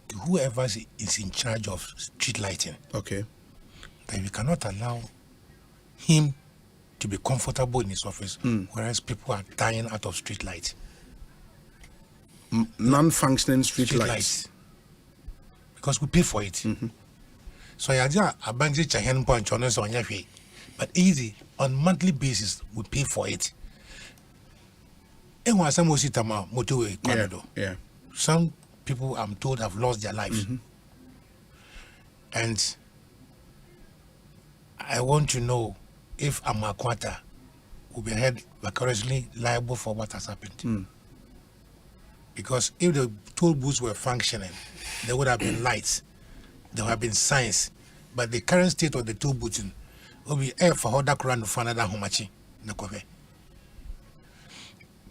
to whoever is in charge of street lighting.
Okay.
That we cannot allow him to be comfortable in his office, whereas people are dying out of street lights.
Non-functioning street lights.
Because we pay for it. So I but easy, on monthly basis, we pay for it. Yeah. Some people, I'm told, have lost their lives. And I want to know if Amakwata will be held vicariously liable for what has happened. Because if the toll booths were functioning, there would have been lights, there would have been signs. But the current state of the toll booths will be air for how that run for another homachi.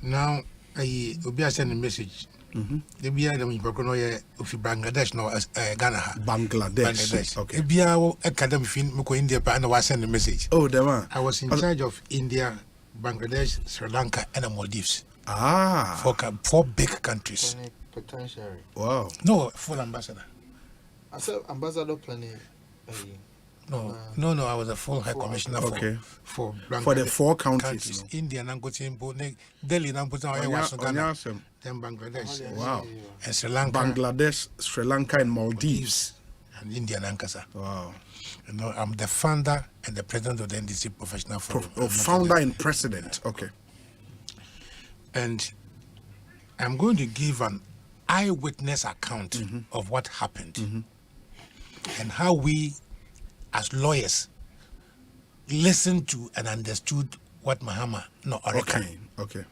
Now, I will be sending a message. The be the Bangladesh no Ghana.
Bangladesh. Okay.
Be academy film India and I was sending a message.
Oh, the
I was in charge of India, Bangladesh, Sri Lanka, and the Maldives. Four big countries.
Potentiary.
Wow. No, full ambassador.
I said ambassador planning.
No, I was a full high commissioner for
the 4 countries.
No? India, Delhi, then Bangladesh.
Wow.
And Sri Lanka.
Bangladesh, Sri Lanka, and Maldives.
And India, Nankasa.
Wow.
You know, I'm the founder and the president of the NDC Professional Forum.
Founder and president. Okay.
And I'm going to give an eyewitness account of what happened and how we, as lawyers, listened to and understood what Mahama
Okay.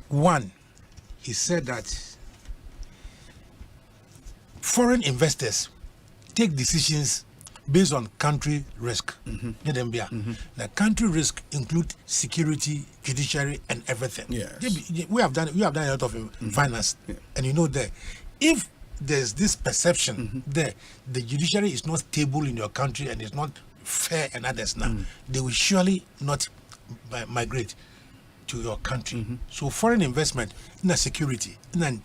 One, he said that foreign investors take decisions based on country risk. The country risk include security, judiciary, and everything.
Yes.
We have done a lot of finance, and you know that if there's this perception there, the judiciary is not stable in your country and it's not fair and others now, they will surely not migrate to your country. So foreign investment in a security, in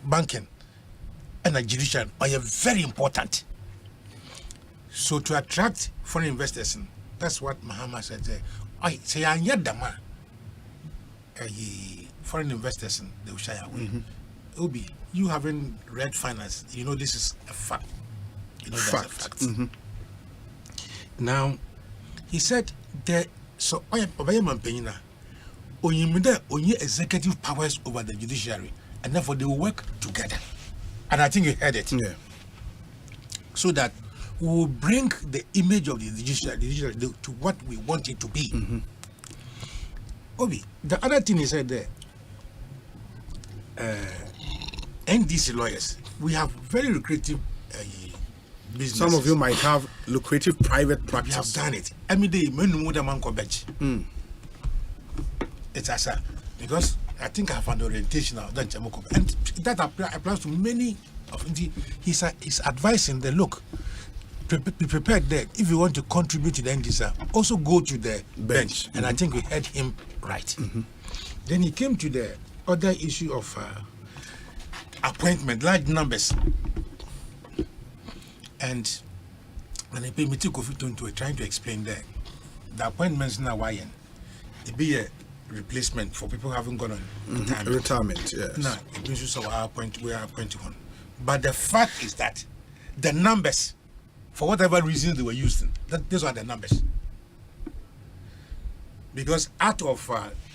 banking, and a judiciary are very important. So to attract foreign investors, that's what Mahama said there. I say I need them. Foreign investors, they will shy away. Obi, you haven't read finance. You know this is a fact. You know that's a fact. Now, he said that so only executive powers over the judiciary, and therefore they will work together. And I think you heard it.
Yeah.
So that we will bring the image of the judiciary to what we want it to be. Obi, the other thing he said there, NDC lawyers, we have very lucrative business.
Some of you might have lucrative private practice.
We have done it. Every day, it's as because I think I have an orientation now, and that applies to many of he's advising the look. Be prepared there. If you want to contribute to the NDC, also go to the bench. And I think we heard him right. Then he came to the other issue of appointment, large numbers. And when I pay me to trying to explain that the appointments now why it be a replacement for people who haven't gone on
retirement. Yes.
No, it means we are appointing one. But the fact is that the numbers, for whatever reason they were using, these are the numbers. Because out of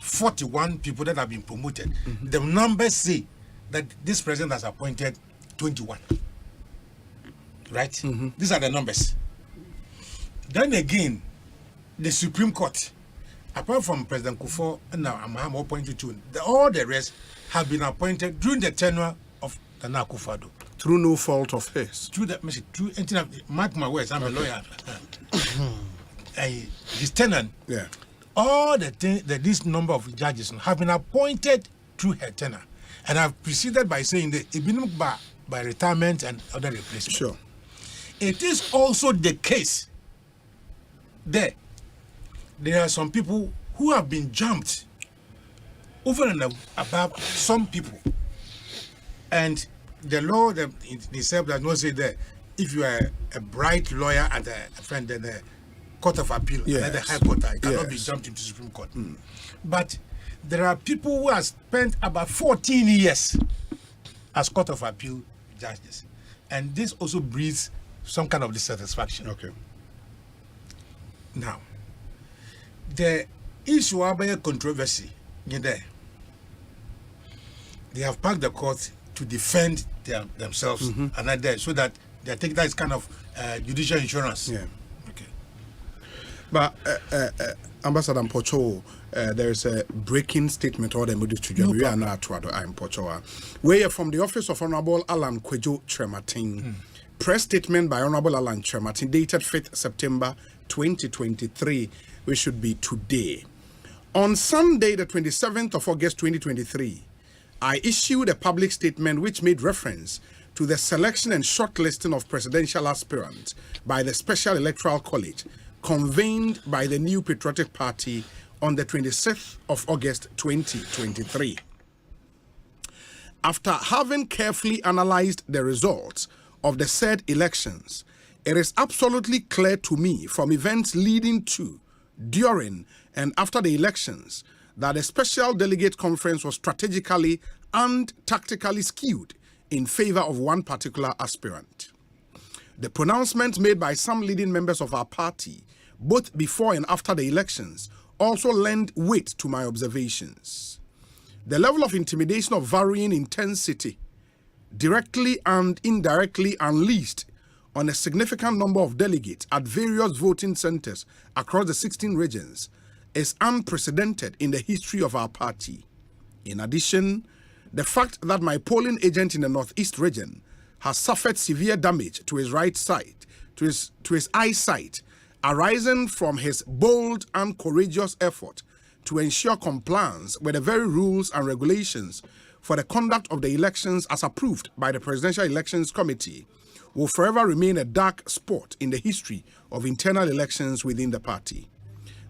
41 people that have been promoted, the numbers say that this president has appointed 21. Right? These are the numbers. Then again, the Supreme Court, apart from President Kufuor and now I'm appointed to, all the rest have been appointed during the tenure of the Akufo-Addo.
Through no fault of his.
Mark my words, I'm a lawyer. His tenant, all this number of judges have been appointed through her tenure. And I've preceded by saying that by retirement and other replacement.
Sure.
It is also the case that there are some people who have been jumped over and above some people. And the law itself does not say that if you are a bright lawyer and a friend in the Court of Appeal, and the High Court, it cannot be jumped into Supreme Court. But there are people who have spent about 14 years as Court of Appeal judges. And this also breeds some kind of dissatisfaction.
Okay.
Now, the issue of a controversy, they have packed the court to defend themselves and so that they take that as kind of judicial insurance.
Yeah. Okay. But Ambassador Mpocho, there is a breaking statement or the motive to Jamaica and Mpocho. Where from the office of Honorable Alan Kwejo Trematin. Press statement by Honorable Alan Trematin dated 5th September 2023, which should be today. On Sunday, the 27th of August 2023, I issued a public statement which made reference to the selection and shortlisting of presidential aspirants by the Special Electoral College convened by the New Patriotic Party on the 26th of August 2023. After having carefully analyzed the results of the said elections, it is absolutely clear to me from events leading to, during, and after the elections that the Special Delegate Conference was strategically and tactically skewed in favor of one particular aspirant. The pronouncements made by some leading members of our party, both before and after the elections, also lend weight to my observations. The level of intimidation of varying intensity, directly and indirectly unleashed on a significant number of delegates at various voting centers across the 16 regions, is unprecedented in the history of our party. In addition, the fact that my polling agent in the Northeast region has suffered severe damage to his right side, to his eyesight, arising from his bold and courageous effort to ensure compliance with the very rules and regulations for the conduct of the elections as approved by the Presidential Elections Committee, will forever remain a dark spot in the history of internal elections within the party.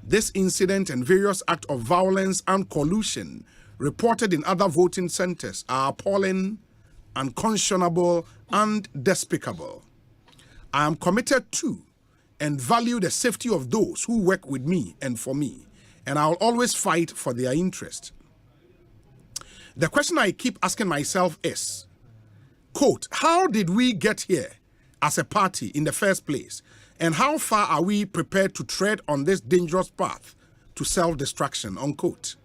This incident and various acts of violence and collusion reported in other voting centers are appalling, unconscionable, and despicable. I am committed to and value the safety of those who work with me and for me, and I will always fight for their interest. The question I keep asking myself is, quote, how did we get here as a party in the first place? And how far are we prepared to tread on this dangerous path to self-destruction, unquote.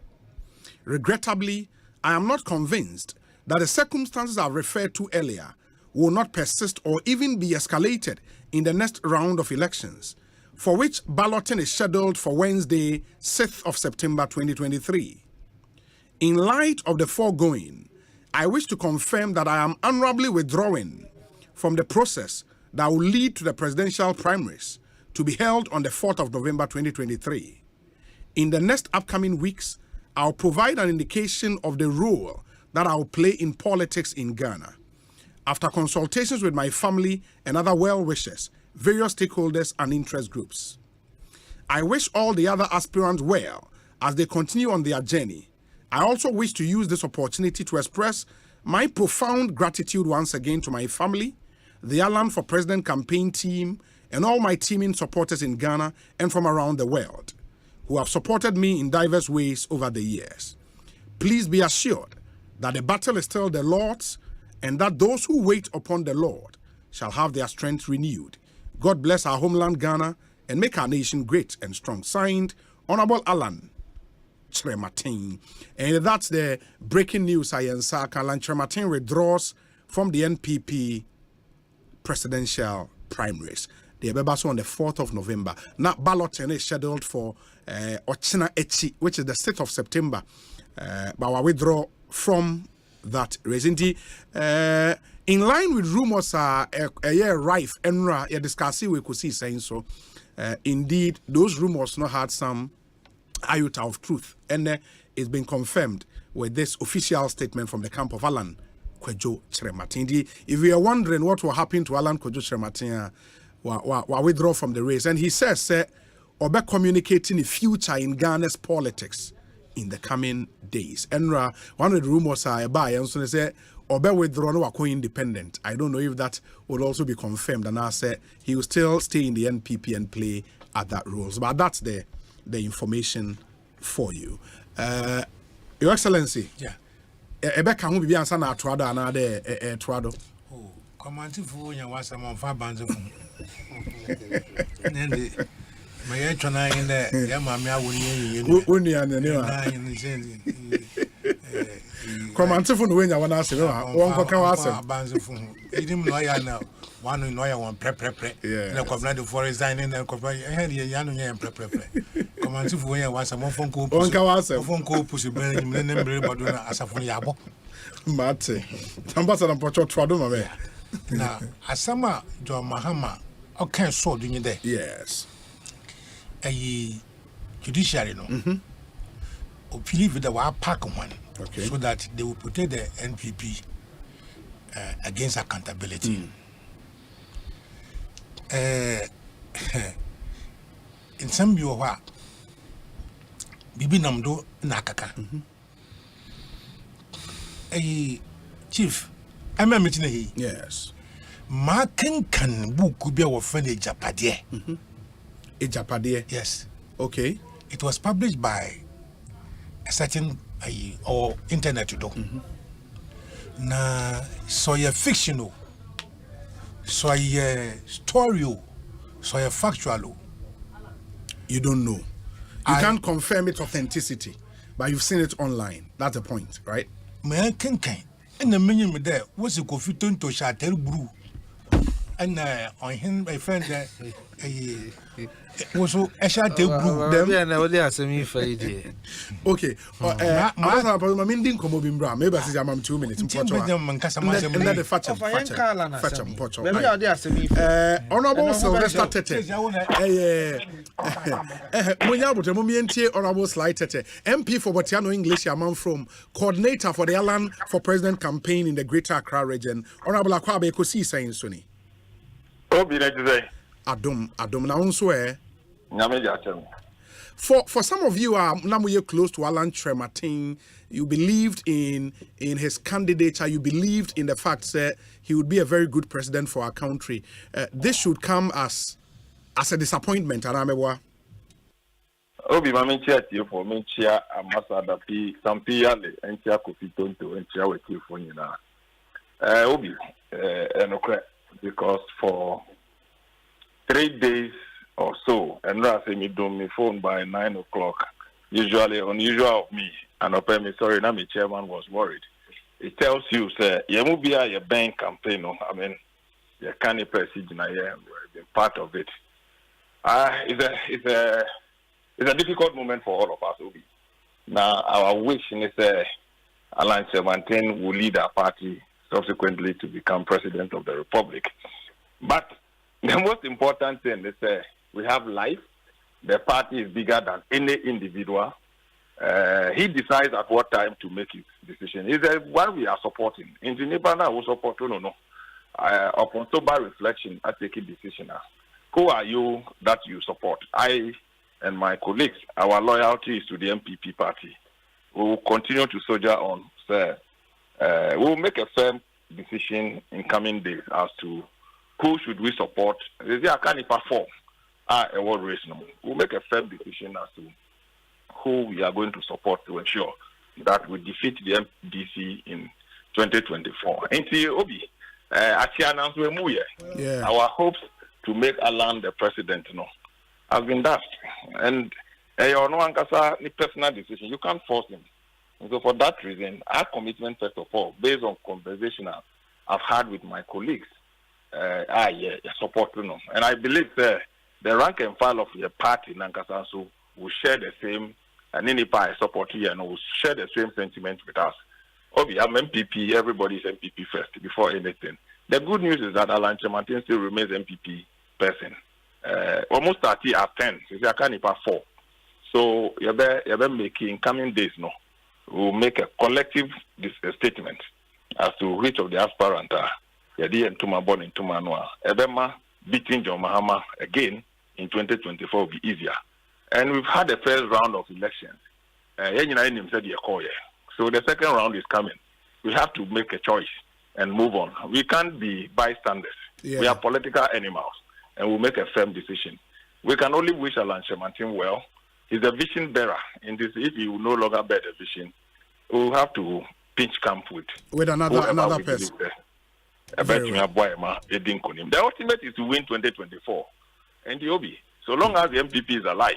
Regrettably, I am not convinced that the circumstances I've referred to earlier will not persist or even be escalated in the next round of elections, for which balloting is scheduled for Wednesday, 6th of September 2023. In light of the foregoing, I wish to confirm that I am honorably withdrawing from the process that will lead to the presidential primaries to be held on the 4th of November 2023. In the next upcoming weeks, I'll provide an indication of the role that I'll play in politics in Ghana. After consultations with my family and other well-wishers, various stakeholders and interest groups. I wish all the other aspirants well as they continue on their journey. I also wish to use this opportunity to express my profound gratitude once again to my family, the Alan for President campaign team, and all my teaming supporters in Ghana and from around the world who have supported me in diverse ways over the years. Please be assured that the battle is still the Lord's and that those who wait upon the Lord shall have their strength renewed. God bless our homeland Ghana and make our nation great and strong. Signed, Honorable Alan Trematin. And that's the breaking news. Alan Trematin withdraws from the NPP presidential primaries. They are on the 4th of November. Now, balloting is scheduled for Ochina Echi, which is the 6th of September. But we withdraw from that race. In line with rumors are rife and discussing we could see saying so. Indeed, those rumors not had some iota of truth, and it's been confirmed with this official statement from the camp of Alan Kwadwo Kyerematen. If you are wondering what will happen to Alan Kwadwo Kyerematen, wa withdraw from the race, and he says obe communicating the future in Ghana's politics in the coming days. And one of the rumors are about and so they say obe withdraw no wako independent. I don't know if that will also be confirmed, and I said he will still stay in the NPP and play at that roles. But that's the information for you. Your Excellency.
Yeah.
Ebeka hu bibia ansa na atoado ana de atoado.
Oh, command for you was some of 5 bands of Nende my chana in there, yeah, mammy, I wouldn't
Command for when you want to say, one can answer.
Bands of him lawyer now. One in lawyer one prep. Yeah, the command for resigning and company. I had a young and prep. Command for when you want some phone call. One can answer. Phone call pussy burning, but as a funny abo.
Mate, Ambassador Pocho Trado, my
now, Asama, John Mahama, okay, so doing you there.
Yes.
A judiciary, no. Or believe that we are pack one. Okay. So that they will protect the NPP against accountability. In some view, Bibi Namdo Nakaka. A chief, I'm a meeting he.
Yes.
Marking can book could be our friend a Japadie.
A Japadie?
Yes.
Okay.
It was published by a certain or internet to do. Na so ye fictional, so ye story, so ye factual.
You don't know. You can't confirm its authenticity, but you've seen it online. That's the point, right?
Me can and the minimum there was a coffee to Shatel Brew. And on him, my friend was so I shall tell them. Okay. I mean, didn't come over. Maybe I am 2 minutes.
Honorable Sylvester Tete. Honorable Sly Tete. MP for Botiano English, Amam from coordinator for the Alan for President campaign in the Greater Accra region. Honorable Akwabe Ekosiisen On Asempa. Adom na unso for some of you are close to Alan Kyerematen, you believed in his candidature, you believed in the fact that he would be a very good president for our country. This should come as a disappointment, Aramewa.
Obi mamentia ti for mentia ambassador P Sampiale entia Kofitonto entia weti for nyina. Obi enokre because for 3 days or so, and I say me do me phone by 9 o'clock. Usually unusual of me, and I me sorry, now my chairman was worried. It tells you, say, you must be a bank campaign. I mean, you can't proceed in a year, part of it. It's a difficult moment for all of us, Obi. Now, our wish is Alan Kyerematen will lead our party subsequently to become president of the republic. But the most important thing is we have life. The party is bigger than any individual. He decides at what time to make his decision. It's the one we are supporting. In Geneva, we support upon sober reflection, I take a decision. Who are you that you support? I and my colleagues, our loyalty is to the MPP party. We will continue to soldier on, sir. We will make a firm decision in coming days as to who should we support. I can't perform a world race no. We'll make a firm decision as to who we are going to support to ensure that we defeat the MDC in 2024. Obi, our hopes to make Alan the president has been dashed. And your no personal decision. You can't force him. And so for that reason, our commitment, first of all, based on conversation I've had with my colleagues, support and I believe the rank and file of the party Nankasa so will share the same and any party support here and will share the same sentiment with us. Obviously, I'm MPP, everybody is MPP first before anything. The good news is that Alan Kyerematen still remains MPP person. Almost 30 are 10, so I can't 4. So you're making coming days we'll make a collective statement as to which of the aspirants are Yadi and Tuma born in Tumanua. Ebema beating John Mahama again in 2024 will be easier. And we've had the first round of elections. So the second round is coming. We have to make a choice and move on. We can't be bystanders.
Yeah.
We are political animals, and we'll make a firm decision. We can only wish Alan Shemantin well. He's a vision bearer. In this, if he will no longer bear the vision, we'll have to pinch camp with
another person.
The ultimate is to win 2024 and the OB. So long as the MPP is alive,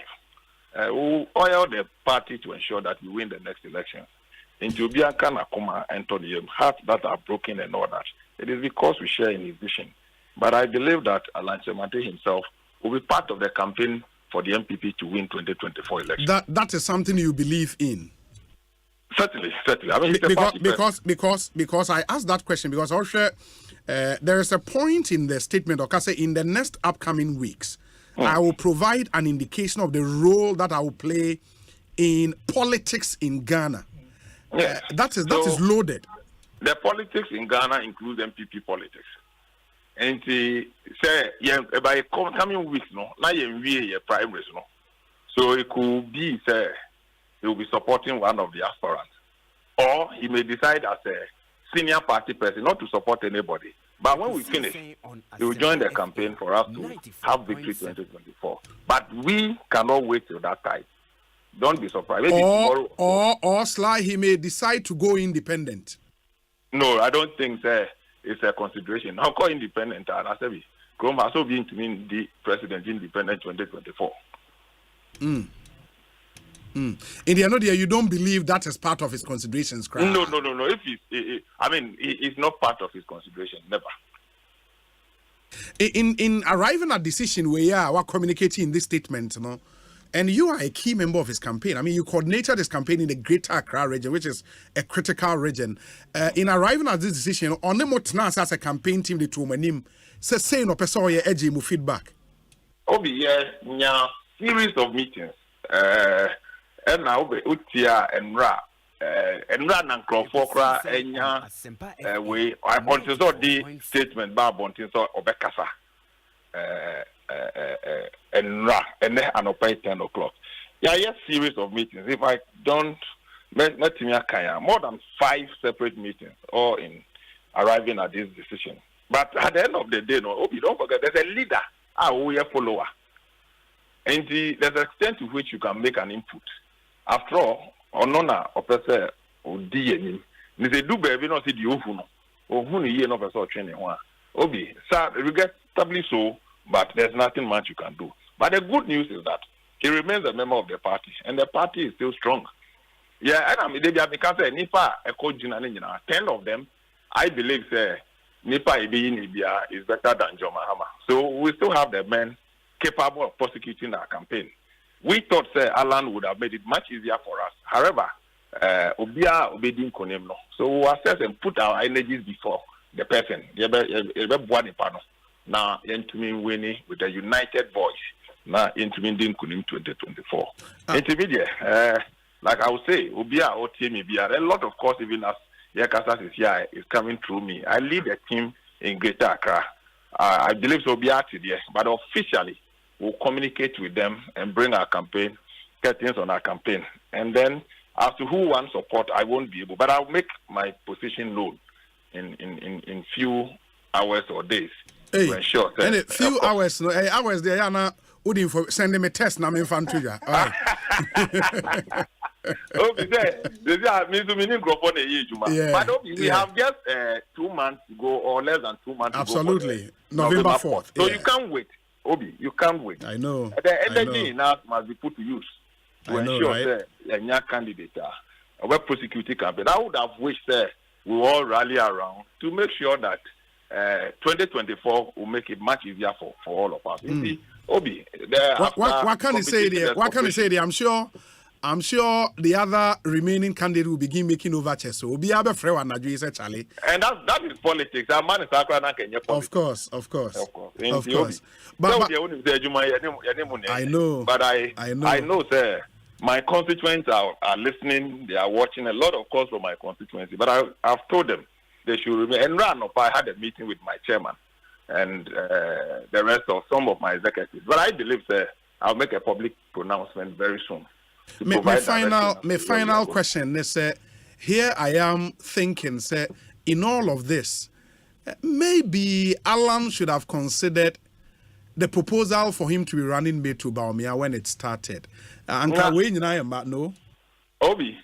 we'll oil the party to ensure that we win the next election. In Jobianka Nakuma and Tony, hearts that are broken and all that. It is because we share in his vision. But I believe that Alan Semate himself will be part of the campaign for the MPP to win 2024 election.
That is something you believe in?
Certainly. I mean,
because I asked that question because also there is a point in the statement, or say in the next upcoming weeks, I will provide an indication of the role that I will play in politics in Ghana.
Yes.
That is loaded.
The politics in Ghana includes MPP politics. And say by coming weeks, now we primaries, no. So it could be say he will be supporting one of the aspirants, or he may decide as a senior party person not to support anybody. But when we finish, he will join the campaign for us to have victory 2024. But we cannot wait till that time. Don't be surprised. Maybe
or Sly, he may decide to go independent.
No, I don't think it's a consideration. How call independent? And I said, Chrome has also been to mean the president independent 2024.
In the end, you don't believe that is part of his considerations, correct?
No. If it's not part of his consideration, never.
In arriving at decision where we're communicating in this statement, you know, and you are a key member of his campaign. I mean, you coordinated his campaign in the Greater Accra region, which is a critical region. In arriving at this decision, on the Motnas as a campaign team, the two manim say no person or edgy mu feedback.
Obi, yeah, series of meetings. And now Utia and Ra and Crawford and we I want to saw the statement by Bontinso Obekasa and Ra and then an open 10 o'clock. Yeah, yes, series of meetings. If I don't let me more than 5 separate meetings, all in arriving at this decision. But at the end of the day, no, Obi, don't forget there's a leader, we a follower. And there's an extent to which you can make an input. After all, Onona opese odi enim. Ni se do baby no se di ohu no. Ohu ni ye no person training ho. Obi, sir, regrettably so, but there's nothing much you can do. But the good news is that he remains a member of the party, and the party is still strong. Yeah, and I mean, they have become Nipa Ekojina 10 of them, I believe, say Nipa Ibia is better than John Mahama. So we still have the men capable of prosecuting our campaign. We thought, Alan would have made it much easier for us. However, Obia Obedin Konemno. So we assess and put our energies before the person. Now, Yentumi winning with a united voice. Now, Yentumi Din Kunim 2024. Intermediate, like I would say, Obia or Timmy Bia. A lot of course, even as Yakasas is here, is coming through me. I lead a team in Greater Accra. I believe so Obia today, but officially, we'll communicate with them and bring our campaign, get things on our campaign. And then, as to who wants support, I won't be able. But I'll make my position known in few hours or days to ensure.
And a few hours, no, hours there, Yana, send them a test, I'm in front to you.
But we have just 2 months to go, or less than 2 months
Absolutely.
to go.
November 4th.
So you can't wait. Obi, you can't wait.
I know.
The energy in us must be put to use to ensure that a young candidate, a well prosecuted campaign. I would have wished we all rally around to make sure that 2024 will make it much easier for all of us. You see, Obi,
what can you say there? What can you say there? I'm sure the other remaining candidate will begin making overtures. So we'll be able to Charlie.
And that is politics. That man is
Of course. But I know.
But I know, sir. My constituents are listening. They are watching a lot of calls from my constituency. But I've told them they should remain. And run up, I had a meeting with my chairman and the rest of some of my executives. But I believe that I'll make a public pronouncement very soon.
My final question is, here I am thinking, say, in all of this, maybe Alan should have considered the proposal for him to be running mate to Baumia when it started. And no?
Obi,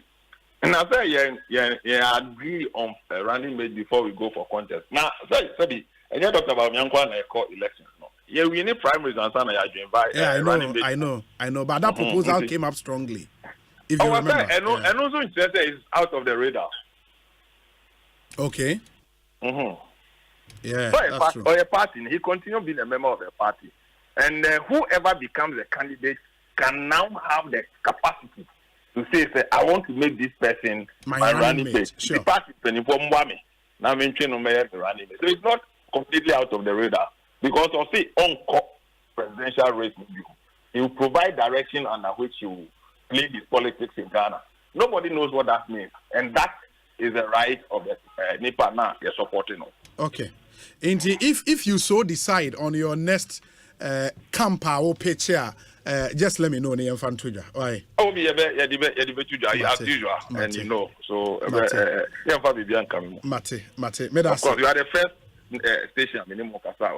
and I say, yeah, agree on running mate before we go for contest. Now, sorry, and you talked about Yankwa and elections. No, yeah, we need primaries and some you invite.
Yeah, I know, but that proposal came up strongly. If you remember,
and also it's out of the radar.
Okay. Yeah,
so a party, he continues being a member of a party, and whoever becomes a candidate can now have the capacity to say, I want to make this person my running mate. Sure. The party can inform me. Now I'm running mate. So it's not completely out of the radar because Osei on presidential race, he will provide direction under which he will play his politics in Ghana. Nobody knows what that means, and that is the right of the NIPA now. You're supporting us.
Okay. If you so decide on your next camper or picture, just let me know. Why?
Oh, yeah, as usual, and you know. So,
Mate.
Of course, you are the first station on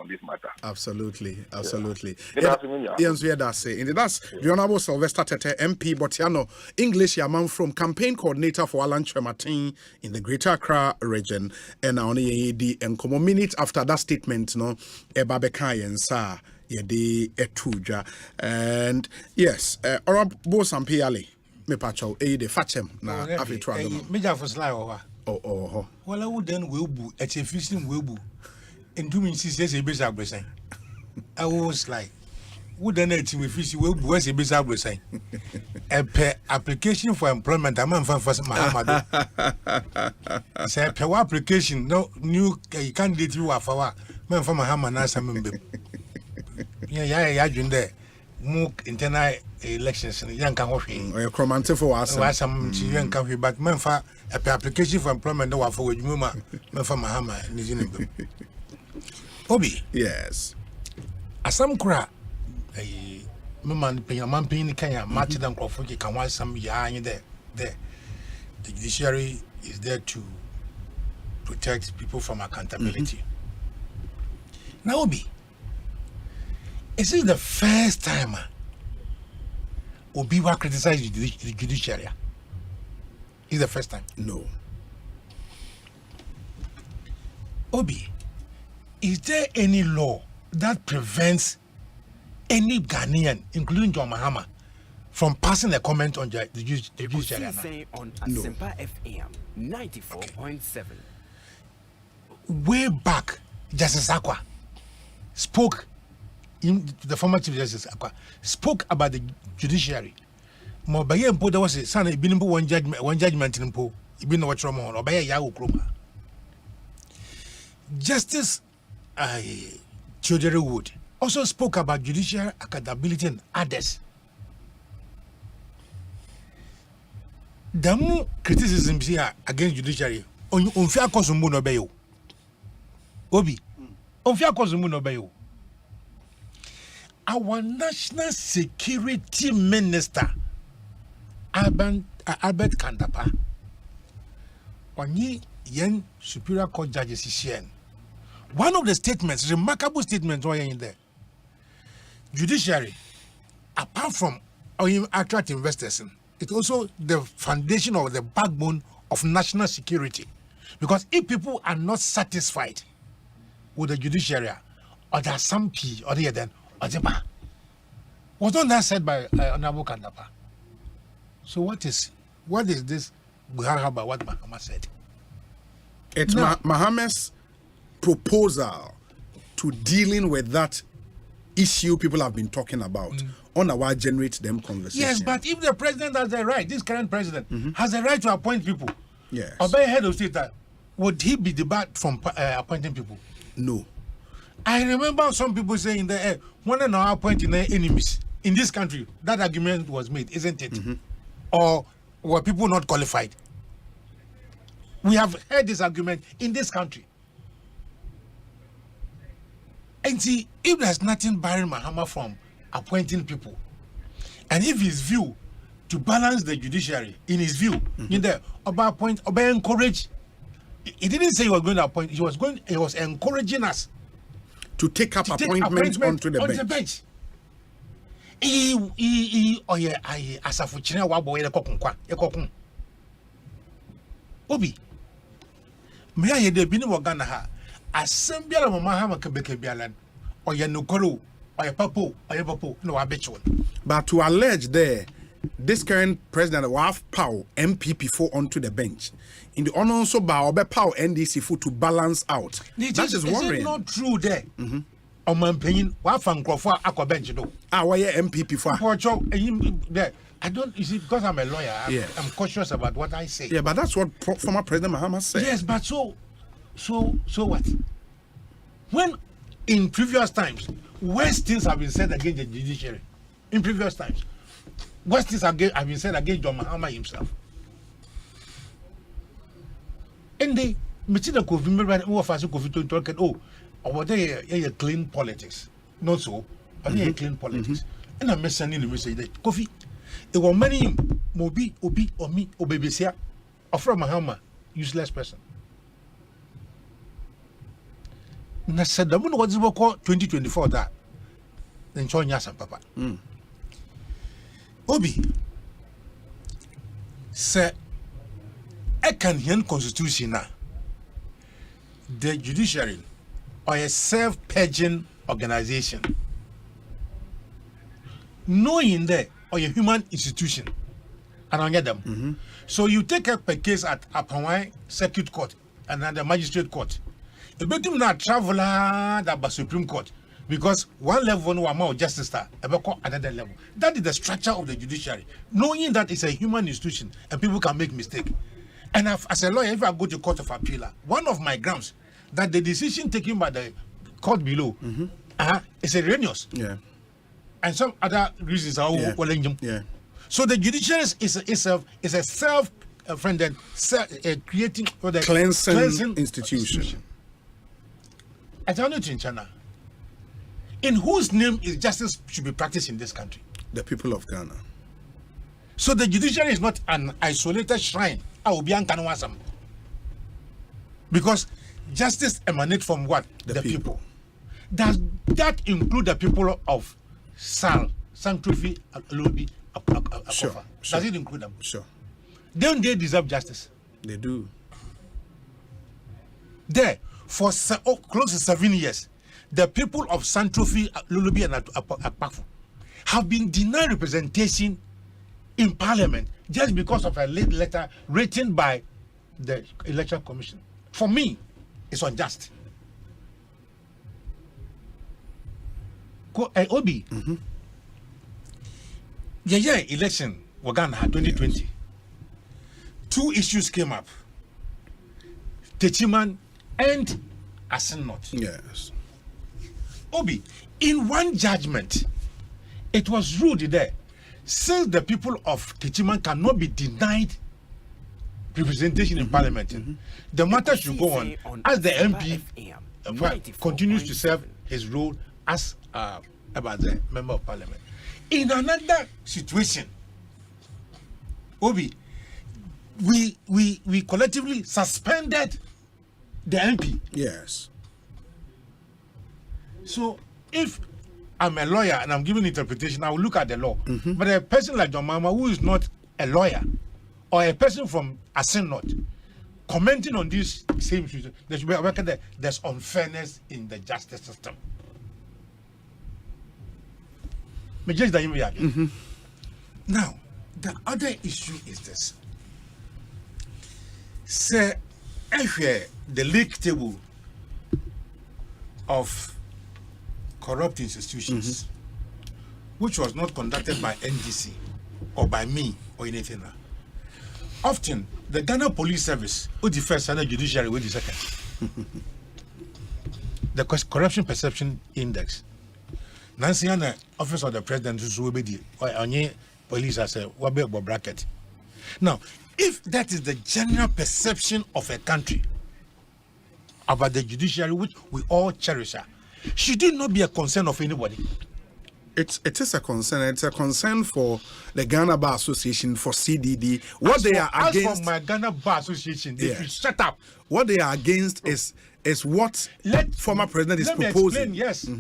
this matter.
Absolutely.
Yeah.
Yes, we are saying. That's the Honorable Sylvester Tete MP Botiano, English Yaman from campaign coordinator for Alan Chematin in the Greater Accra region. And only and come minutes after that statement, no, Ebabeka and Sa Yedi Etuja. And yes, Honorable Sampiali, me pacho, the Fachem, na Afitwa.
Major for Sly.
Oh.
Well, I would then will boo at a fishing will boo. And 2 minutes says a bizarre blessing. I was like, wouldn't it with fish will boo as a bizarre blessing? A application for employment, a man for Mahamad. Say a per application, no new candidate you are for man from Mahamad as a member. Yeah, there. Mook internal elections in young country.
Or your command for us.
Some young country, but men for a application for employment, no one for which Muma, men for Mahama, and Obi.
Yes.
As some cra, a man paying a man paying Kenya, Martin and Crawford, can watch some yarn there. The judiciary is there to protect people from accountability. Now, Obi. Is this the first time Obi will criticize the judiciary? Is the first time?
No.
Obi, is there any law that prevents any Ghanaian, including John Mahama, from passing a comment on the judiciary?
Ekosiisen On Asempa FM 94.7.
Way back, Justice Akwa spoke. The former Chief Justice spoke about the judiciary. Mo baye mpo there was a son been one judgment in mpo ibin no watch mo obaye ya okroma. Justice Theodore Wood also spoke about judicial accountability and others. The criticisms here against judiciary on fair cause mbu no bayo. Obi on fair cause mbu no bayo. Our National Security Minister, Albert Kandapa, Yen Superior Court Judges, one of the statements, remarkable statements, were in there. Judiciary, apart from attract investors, it's also the foundation or the backbone of national security. Because if people are not satisfied with the judiciary, or there's some P or the other, was not that said by Honorable Kandapa? So what is this about what Mahama said?
It's Mahama's proposal to dealing with that issue people have been talking about on our generate them conversation.
Yes, but if the president has the right, this current president has the right to appoint people.
Yes.
Or by head of state, would he be debarred from appointing people?
No.
I remember some people saying that one and our appointing their enemies in this country. That argument was made, isn't it? Or were people not qualified? We have heard this argument in this country. And see, if there's nothing barring Mahama from appointing people, and if his view to balance the judiciary, in his view, in the Oba encourage. He didn't say he was going to appoint. He was encouraging us
to take up appointments onto the bench.
Obi, me aye de bini wo Ghana ha. Asem biara mo Mahama kebeke biara oye nukoro, oye papo, no abecho.
But to allege there, this current president will have power MPP for onto the bench. In the honor also by Obe power NDC for to balance out. That is worrying.
Is it not true there? Man paying wa fan crofo akwa bench do.
Why MPP for?
I don't, you see, because I'm a lawyer, I'm cautious about what I say.
Yeah, but that's what former President Mahama said.
Yes, but so what? When in previous times, worse things have been said against the judiciary. In previous times, worse things have been said against John Mahama himself. And they, over there, clean politics. Not so, but they clean politics. And I'm sending the message that Kofi. There were many Mobi, Obi, or me, Obebesia, or from Mahama, useless person. Na said the moon was 2024 that then join us and Papa. Obi, sir, I can hear constitution now. The judiciary or a self-purging organization. Knowing that or a human institution and I them. So you take up a case at Apawai Circuit Court and at the Magistrate Court. The victim not traveler that by Supreme Court because one level no more justice another level. That is the structure of the judiciary. Knowing that it's a human institution and people can make mistakes. And as a lawyer, if I go to court of appeal, one of my grounds that the decision taken by the court below is erroneous.
Yeah.
And some other reasons are So the judiciary is a self-funded, creating for the
cleansing institution.
I tell you in China, in whose name is justice should be practiced in this country?
The people of Ghana.
So the judiciary is not an isolated shrine. Because justice emanates from what? The people. Does that include the people of Sal, Sanctuary, Alobi, Akofa? Does it include them?
Sure.
Don't they deserve justice?
They do.
There, for close to 7 years, the people of Sanctuary, Lulubi, and Akpafu have been denied representation in Parliament just because of a late letter written by the Election Commission. For me, it's unjust. Obi, election, Wagana 2020. Two issues came up: Techiman and Asenot.
Yes.
Obi, in one judgment, it was ruled there, since the people of Techiman cannot be denied representation in Parliament, the matter should go on as the MP continues to serve his role as about the member of Parliament. In another situation, Obi, we collectively suspended the MP.
Yes.
So if I'm a lawyer and I'm giving interpretation, I will look at the law. But a person like John Mama, who is not a lawyer, or a person from Asenot, commenting on this same issue, there should be a record that there's unfairness in the justice system. Now, the other issue is this. Say, if the league table of corrupt institutions, which was not conducted by NDC or by me or anything. Often, the Ghana Police Service, who the first and the judiciary, with the second. The Corruption Perception Index. Nancy and the Office of the President will be the police as a bracket. Now, If that is the general perception of a country about the judiciary, which we all cherish, should it not be a concern of anybody?
It is a concern. It's a concern for the Ghana Bar Association, for CDD. What they are against.
As for my Ghana Bar Association, they should shut up.
What they are against is what former president is proposing.
Explain, yes.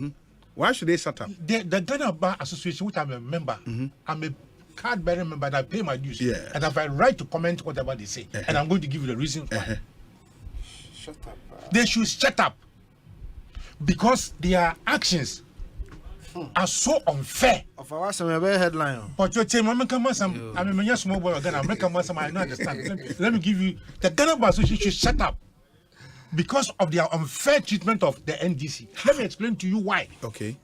Why should they shut up?
The Ghana Bar Association, which I'm a member, I'm a card-bearing member, and I pay my dues. And I have a right to comment whatever they say. And I'm going to give you the reason why.
Shut up.
They should shut up. Because their actions are so unfair.
Of our headline.
But you're saying, I'm a small boy again. I don't understand. Let me give you the Ghana Bar Association should shut up because of their unfair treatment of the NDC. Let me explain to you why.
Okay.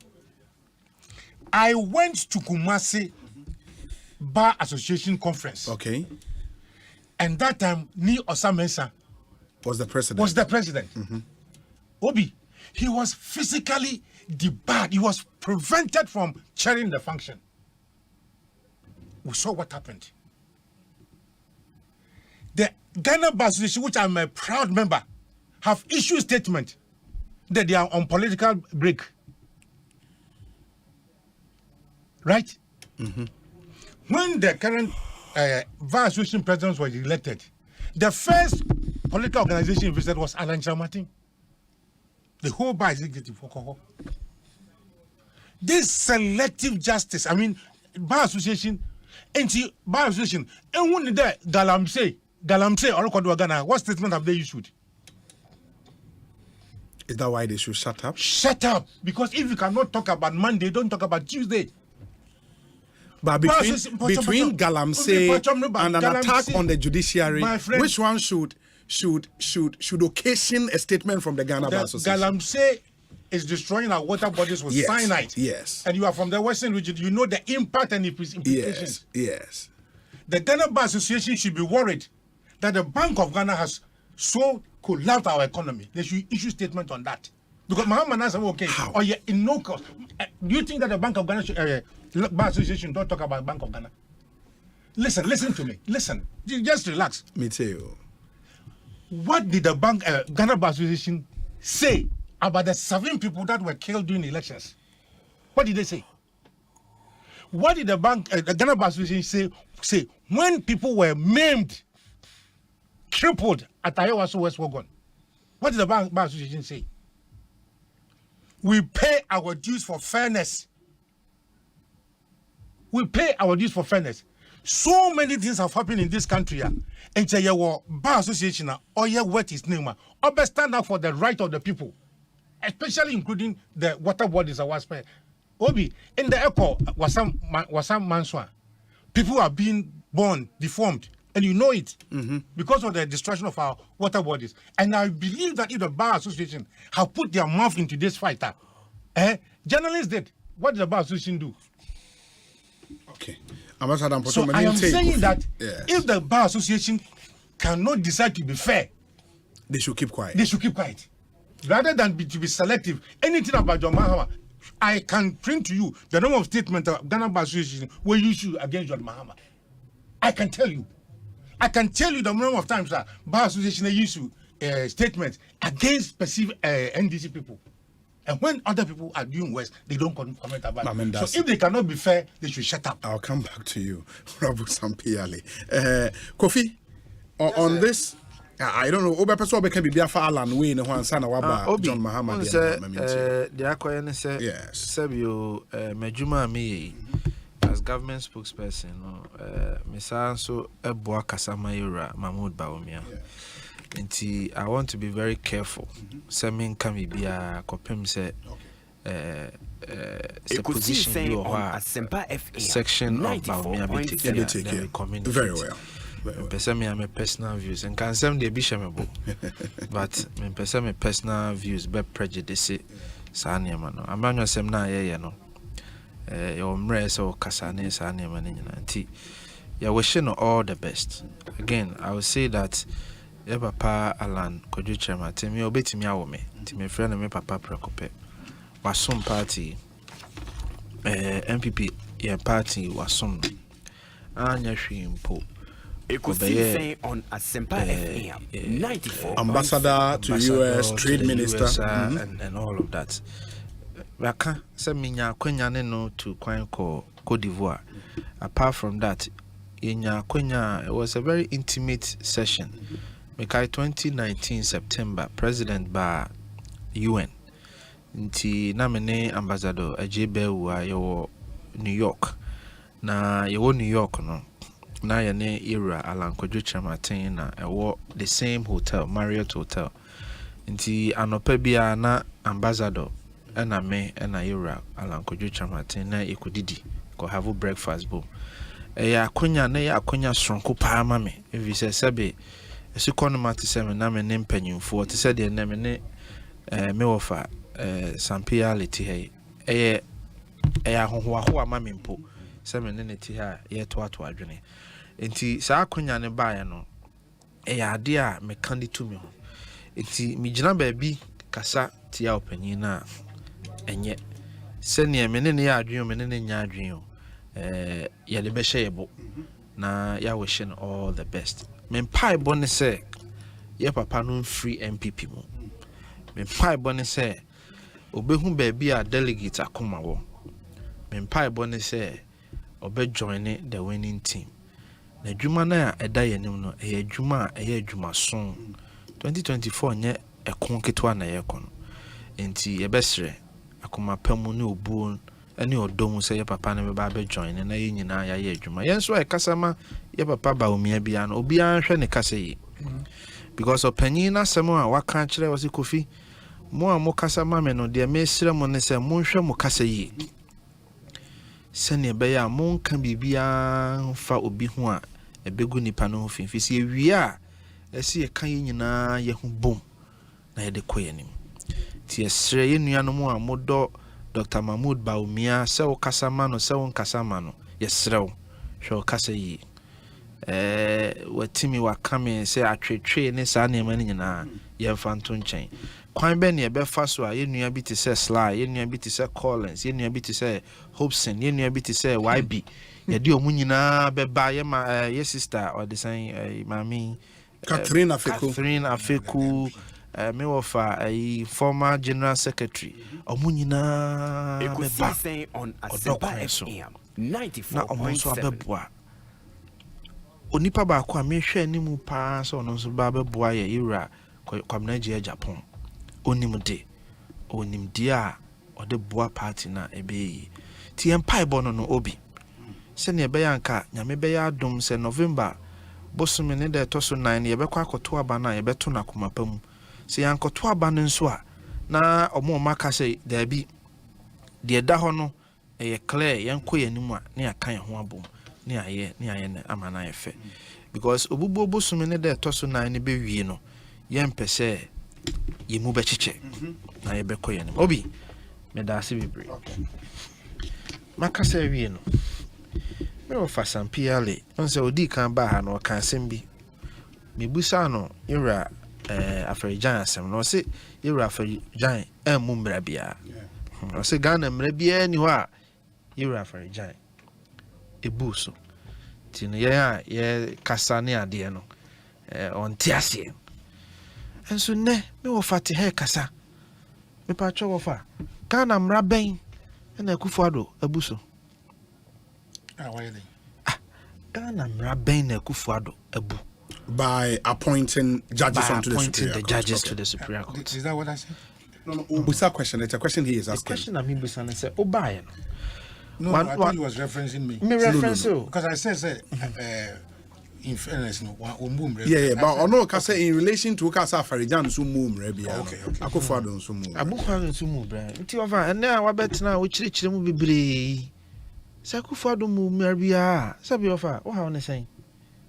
I went to Kumasi Bar Association conference.
Okay.
And that time, Ni Osamensa
was the president.
Obi, he was physically debarred. He was prevented from chairing the function. We saw what happened. The Ghana Bar Association, which I'm a proud member, have issued statement that they are on political break. Right? When the current Bar Association president was elected, the first political organization he visited was Alan Martin. The whole Bar Executive. This selective justice, I mean, Bar Association, Bar Association, and when the Galamse, or Ghana, what statement have they issued?
Is that why they should shut up?
Shut up! Because if you cannot talk about Monday, don't talk about Tuesday.
But between Galamse and an attack on the judiciary, which one should occasion a statement from the Ghana Bar Association?
Galamse is destroying our water bodies with cyanide.
Yes.
And you are from the Western region, you know the impact and implications.
Yes.
The Ghana Bar Association should be worried that the Bank of Ghana has so collapsed our economy. They should issue statement on that. Because Muhammad said, okay, or in no cost. Do you think that the Bank of Ghana Bar Association don't talk about Bank of Ghana? Listen to me. Listen. Just relax.
Me too.
What did the Ghana Bar Association say about the 7 people that were killed during the elections? What did they say? What did the Ghana Bar Association say when people were maimed, crippled at Ayawaso West Wagon? What did the Bar Association say? We pay our dues for fairness. We pay our dues for fairness. So many things have happened in this country. And your Bar Association, or your what is name, or stand up for the right of the people, especially including the water bodies that was paid. Obi, in the echo, was some manswa. People are being born deformed, and you know it because of the destruction of our water bodies. And I believe that if the Bar Association have put their mouth into this fight, journalists did. What did the Bar Association do?
Okay.
So I am saying that if the Bar Association cannot decide to be fair,
they should keep quiet.
They should keep quiet. Rather than to be selective. Anything about John Mahama, I can print to you the number of statements of Ghana Bar Association were issued against John Mahama. I can tell you. The number of times that Bar Association issue statements against perceived NDC people. And when other people are doing worse, they don't comment about it. So if they cannot be fair, they should shut up.
I'll come back to you, Rabu Sampiale. Kofi, on this, I don't know. Oba person can be for Alan Wayne and Juan Sana Waba John Mahama.
The Akoyan said, yes, Sabio Majuma me as government spokesperson. Misanso Ebwa Kasamayura Mahmoud Baumia. Nti I want to be very careful. Semin can be a copim se position you are section of Baumia community.
Very well.
I'm a personal views and can some the bishop, but my personal views be prejudice. Sanya mano. I'm not saying na ye no. Your mres or kasane sanya mani nti. Ya wishing all the best. Again, I will say that. Yeah, Papa Alan, could you chairman? Tell me, obey me, I will me. To my friend and me, Papa Precope. Was some party, MPP, yeah, party was some. Anya Shim Po.
Ekosiisen On Asempa 94.7.
Ambassador to US, Trade Minister,
and all of that. Waka seminya kwenya no to Cote d'Ivoire. Apart from that, it was a very intimate session. Mekai 2019 September, President ba UN. Nti na mene Ambassador Ajebe wa yo New York. Na yo New York no. Na yene era Alankwadwo Chamaten na ewo the same hotel, Marriott Hotel. Nti anopa bia na Ambassador ena me ena era Alankwadwo Chamaten na ekudidi ko have breakfast bo. Eya akonya na ya akonya sonko pa ama me. Evi se sebe esikon mate se me na me ne mpanyimfo te se de na me ne me wofa sampiality hey. Eya hoho ama me mpo. Se me ne ti ha ye to adwene. Enti sa akonya ne bae no eya ade a me kan di to me ho. Enti mi gina ba bi kasa tia opanyin na enye se ne me ne ya adwen me ne nya adwen o. Ya le be shebo na ya wish all the best. Me pai bone se ye papa no free MPP mu. Me pai bone se obehu ba bi a delegate akoma wo. Me pai bone se obe join the winning team. Na djuma na eda yenim no djuma djuma son 2024 nye ekon ketwa na yekon. Enti yebesre akoma pamu ne obuo ani odom se ye papa na be ba be join na ye nyina ya ye djuma. Yen so e kasama ye papa ba omia bia no obi an hwe ne kasa yi. Because opanyin na semo a waka kire wose Kofi mo a mo kasama me no de mesre mo ne se mo hwe mo kasa yi. Sene be ya mo nka bibia fa obi ho a ebegu nipa no finfisi ewie a esi ye kan nyina ye ho bom na ye de koyenim ti esre ye nuanom a modo Dr. Mahmoud Baumia se wo kasama no se wo nkasama no ye srew hwe kasa yi watimi wakame se atwetwe ne sa na ema nyina ye mfa nto nchen kwan be ne ye be fa so a ye nua bi te se Sly ye nua bi te se Collins ye nua bi te se Hobson ye nua bi te se YB ye di omu nyina be ba ye ma ye sister or the same mami
Catherine Afeku me wofa former general secretary omu nyina be ba
Ekosiisen On Asempa 94.7.
na omu so abeboa onipa ba ko a me hwe animu pa so no so ba beboa ye ira kwamna je Japan onimde a ode boa party na ebeyi ti empire bono no obi se ne be yanka nyame be ya dom se November bosume ne de toso 9 ye be kwa akoto aba na ye be to na komapam se yankoto aba ne nso a na omo maka se da bi de da ho no ye clear yanko yanimu a ne akan ho abom ne aye ne amana efe because obubu bosume ne de toso 9 be wie no ye mpese ye mu be chiche na ye be koyenim obi me da se bibre maka se wie no me wo fa sampiale onse odi kan ba ha no kan sembi me busa no ira afrejan asem no se ira afrejan emu mra bia o se Ghana mra bia ni ho a ira afrejan ebuso ti no ye kasa ne ade no on tiase enso ne me wo fa te he kasa me pa cho wo fa Ghana mra ben na Akufo-Addo abuso Ghana mra ben na Akufo-Addo abu by appointing judges onto the Superior Court.
Judges to the Superior Court.
Is that what I said?
No. Busa question. It's a question he is asking.
The question I mean busa say obaye
no. I thought he was referencing me.
Me reference you
because I said in fairness no
yeah but no ka say in relation to Kasa Farijan so mum rebia okay Akufo-Addo so mum
Akufo-Addo so mum bra nti ofa ene a wabetena wo chirechire mu bebre se Akufo-Addo mum rebia sabi ofa wo ha one sen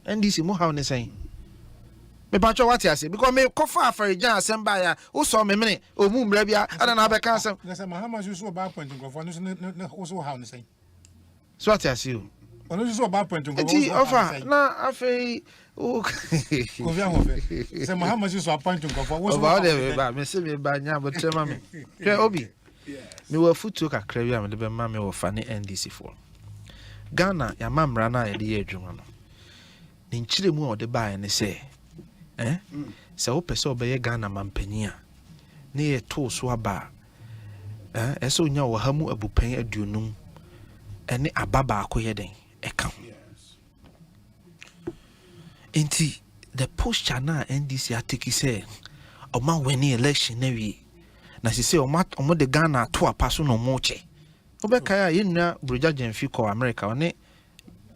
NDC mo ha one sen me pa cho what ase because me kofa Farijan Asemba ya wo so me mene o mum rebia ada na be kan asem
na say Mahama so ba point nkofo no so ha one sen
so what ase you
ono so ba point nkofo
enti ofa na afei o
Kovia ho fe say Mahama so appoint nkofo wo so
ba de ba me se me ba nya bo trema me hwe obi me wa futu kakra wi am de be ma me wo fa ne NDC for Ghana ya mamra na ye de adwuma no Ninchire mu o de ba ne say sɛ wopɛ sɛ ɔbɛyɛ Ghana mampani a ne yɛ to so aba ɛsɛ onya wɔ ha mu abupan aduonum ɛne aba baako yɛ den ɛka ho nti the posture na NDC ateki sɛ ɔma wani election na wie na sɛ ɔmo de Ghana ato apa so no mo kyɛ wobɛkae a yɛnnua Broja Jemfi kɔ America ɔne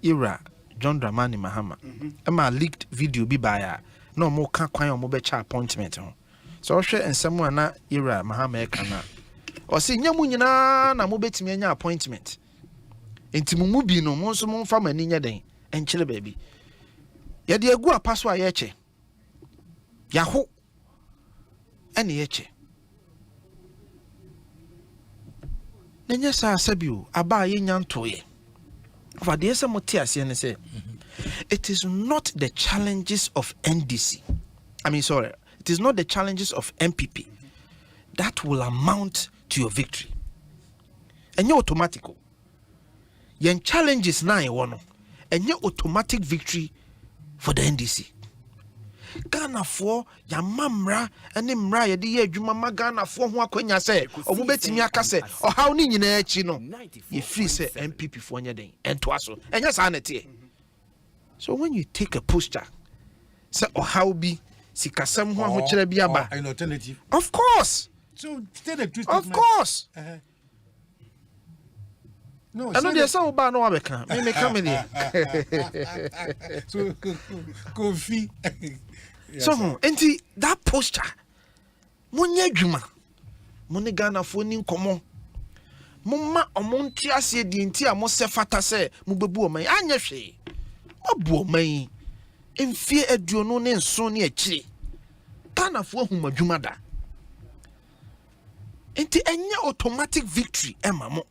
Ira John Dramani Mahama ɛma leaked video bi baeɛ na ɔmo ka kwan ɔmo bɛkyɛ appointment ho so ɔhwɛ nsɛm a na Ira Mahama ɛka na ɔsɛ nyamu nyinaa na mo betimi anya appointment enti mu bi no mo nso mo mfa mani nya den enkyere baabi yɛde agu apa so a yɛkyɛ yaho ɛne yɛkyɛ na nya saa asabio aba yɛnya ntoyɛ of the SMOT ne say it is not the challenges of NDC. It is not the challenges of MPP that will amount to your victory. And you're automatic. Your challenges now you want, and your automatic victory for the NDC. Ghana for ya mamra and mra ya di adwuma Ghana for ho akwanya se obetimi aka se o haw ni nyina achi no ye free say MPP for nya den ento aso enya sa na tie. So when you take a posture say o haw bi sikasam ho ahokyere bi aba
an alternative,
of course,
so tell the truth,
of course.
No,
I know there's some bad no abeka me come in here.
So Kofi.
So enti that posture munya dwuma muni Ghana fo ni nkomo mumma omonti ase di enti a mo se fata se mubebu oman anya hwe mabu oman emfie aduonu ne nso ne akire Ghana fo ahumadwuma da enti enye automatic victory emamo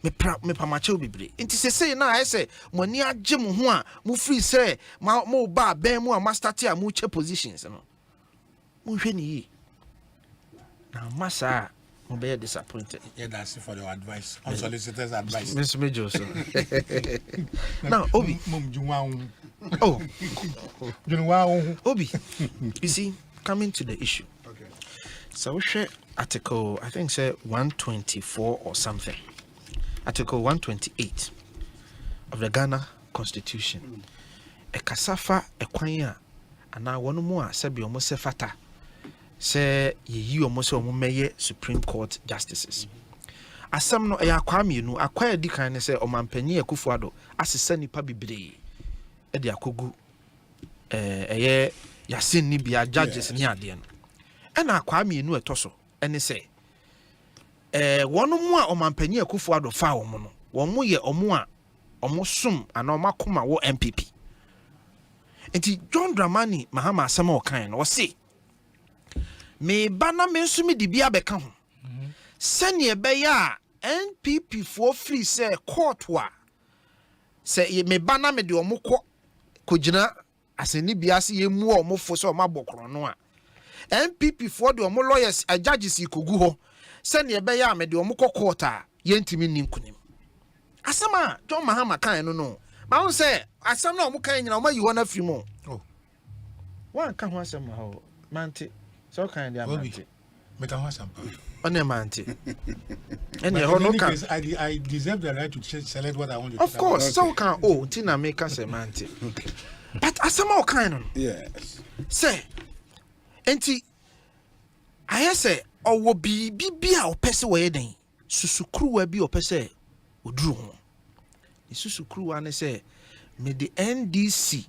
me pamache bibre nti sesei na ayese mo ni agye mo ho a mo free say mo ba ben mu a master tia mo che positions no mo hwe ni yi na masa mo be disappointed.
Yeah, that's for your advice, unsolicited advice.
Mr. Major so now Obi Obi, you see, coming to the issue, okay, so we share article I think say 124 or something. Article 128 of the Ghana Constitution. A kasafa ekwanya ana wonu mu a sebi omo se fata se yi omo se omo meye Supreme Court justices. Asem no ya kwa mienu akwa edi kan ne se omampanyi Akufo-Addo asesa nipa bibre e de akogu eye yasin ni bia judges ni ade no. E na akwa mienu etoso ene se wonu mu a omampanyi Akufo-Addo fa wo no wo mu ye omo a omo sum ana omakoma wo MPP enti John Dramani Mahama asema okan no wo se me bana me nsumi di bia beka ho sane ebeya NPP for free say court wa say me bana me de omo kogina aseni bia se ye mu omo fo so omabokro no a NPP for de omo lawyers judges ikogu ho sane ebeya me de omo court a yentimi ninkunim asama John Mahama kan no ma won say asam na omo kan nyina omo yi ho na firi mo wan ka ho asam ha o mante so kan dia mante
me ka ho asam
on mante and you no can
I deserve the right to select what I want to
of course so can tina make us mante but asama o kan no
yes
say enti I say owo bibi a opese wo yeden susukruwa bi opese oduru ho susukruwa ne say me the NDC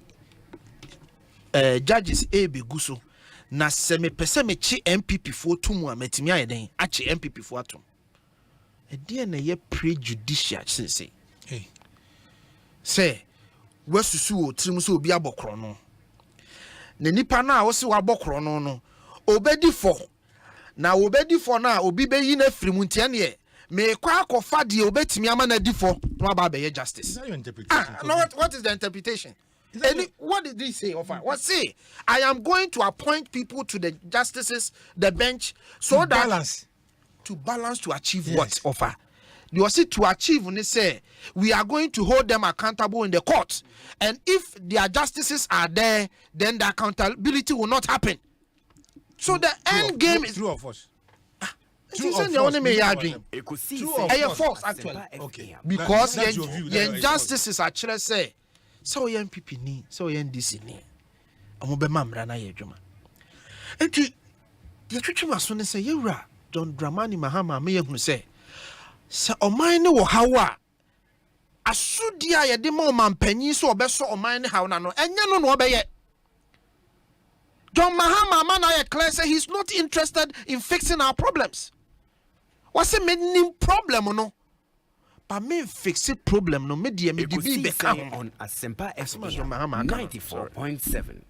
judges be guso na se me pese me chi MPP fo tumu a metimi ayeden achi MPP fo atom e de na ye prejudicial sense say wasusu o trim so obi abokro no na nipa na wo se wabokro no no obedi fo na obedi fo na obi be yi na frimu ntia ne me kwa akofa de obetimi ama na difo no aba be justice.
Is that your interpretation?
No, what is the interpretation? What did he say? What say? I am going to appoint people to the justices, the bench, so
to
that
balance
to achieve what offer. they was it to achieve when they say we are going to hold them accountable in the court, and if their justices are there, then the accountability will not happen. So the end game is
true of us.
True of false actually.
Okay.
Because
that's your view.
the injustices actually say so young people ni so young DC ni omo be mamra na ye adwuma enti ye twetwe so ne say yewura John Dramani Mahama me yehunu say oman ne wo hawa asudi a ye de ma omampanyi so obeso oman ne hawa na no enye no no obeye John Mahama man I clear say he's not interested in fixing our problems. What's the main problem no? But me fix it problem no me die me di be
on Asempa 94.7.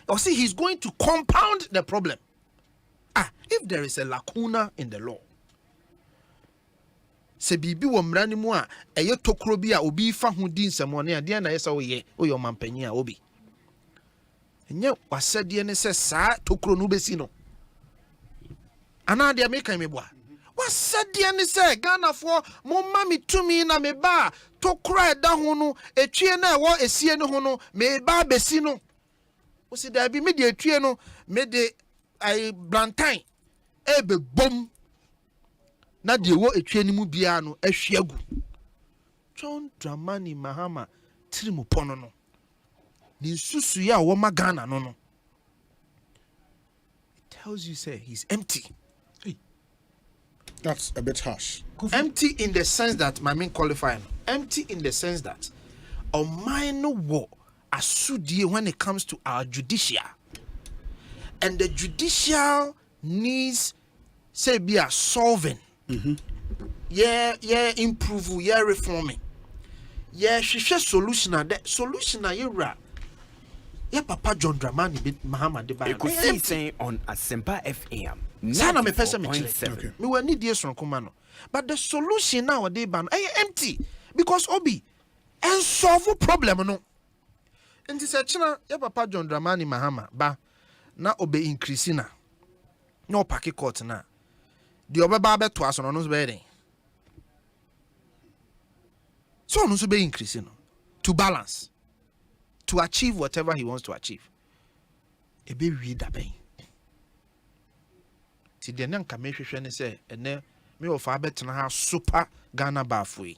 Or see he's going to compound the problem. If there is a lacuna in the law. Se bibi wo mrani mu a eye tokro bi a obi fa ho din nsemo ne ade na yesa wo ye mampanyi a obi. Enye wasade ne se sa tokro no besi no. Ana de me kan me boa. Wasade ne se Ghana for mo mami tumi na me ba tokro eda ho no etwie na ewo esie no ho no me ba besi no. O se da bi me de etwie no me de ai blantain ebe bom na de wo etwie ni mu bia no ahwiagu. John Dramani Mahama trimu pono no ni susu ya wo magana no. It tells you say he's empty.
That's a bit harsh.
Empty in the sense that my main qualifying. Empty in the sense that mine wo asudie when it comes to our judicial. And the judicial needs say be a solving. Yeah, improve, yeah, reforming. Yeah, she solution that solution yura. Yeah, Papa John Dramani Mahama de Bayo.
Ekosiisen On Asempa FM
94.7. Me we need yes from Kumano. But the solution nowadays ban empty because obi and solve problem no. And this china yeah Papa John Dramani Mahama ba na obe increasing na. No paki court na. The obeba be to aso no no be so no so be increasing to balance. To achieve whatever he wants to achieve. Ebe wi da ben. Ti de nan ka me hwehwe ne say ene me ofa betena ha super Ghana bafui.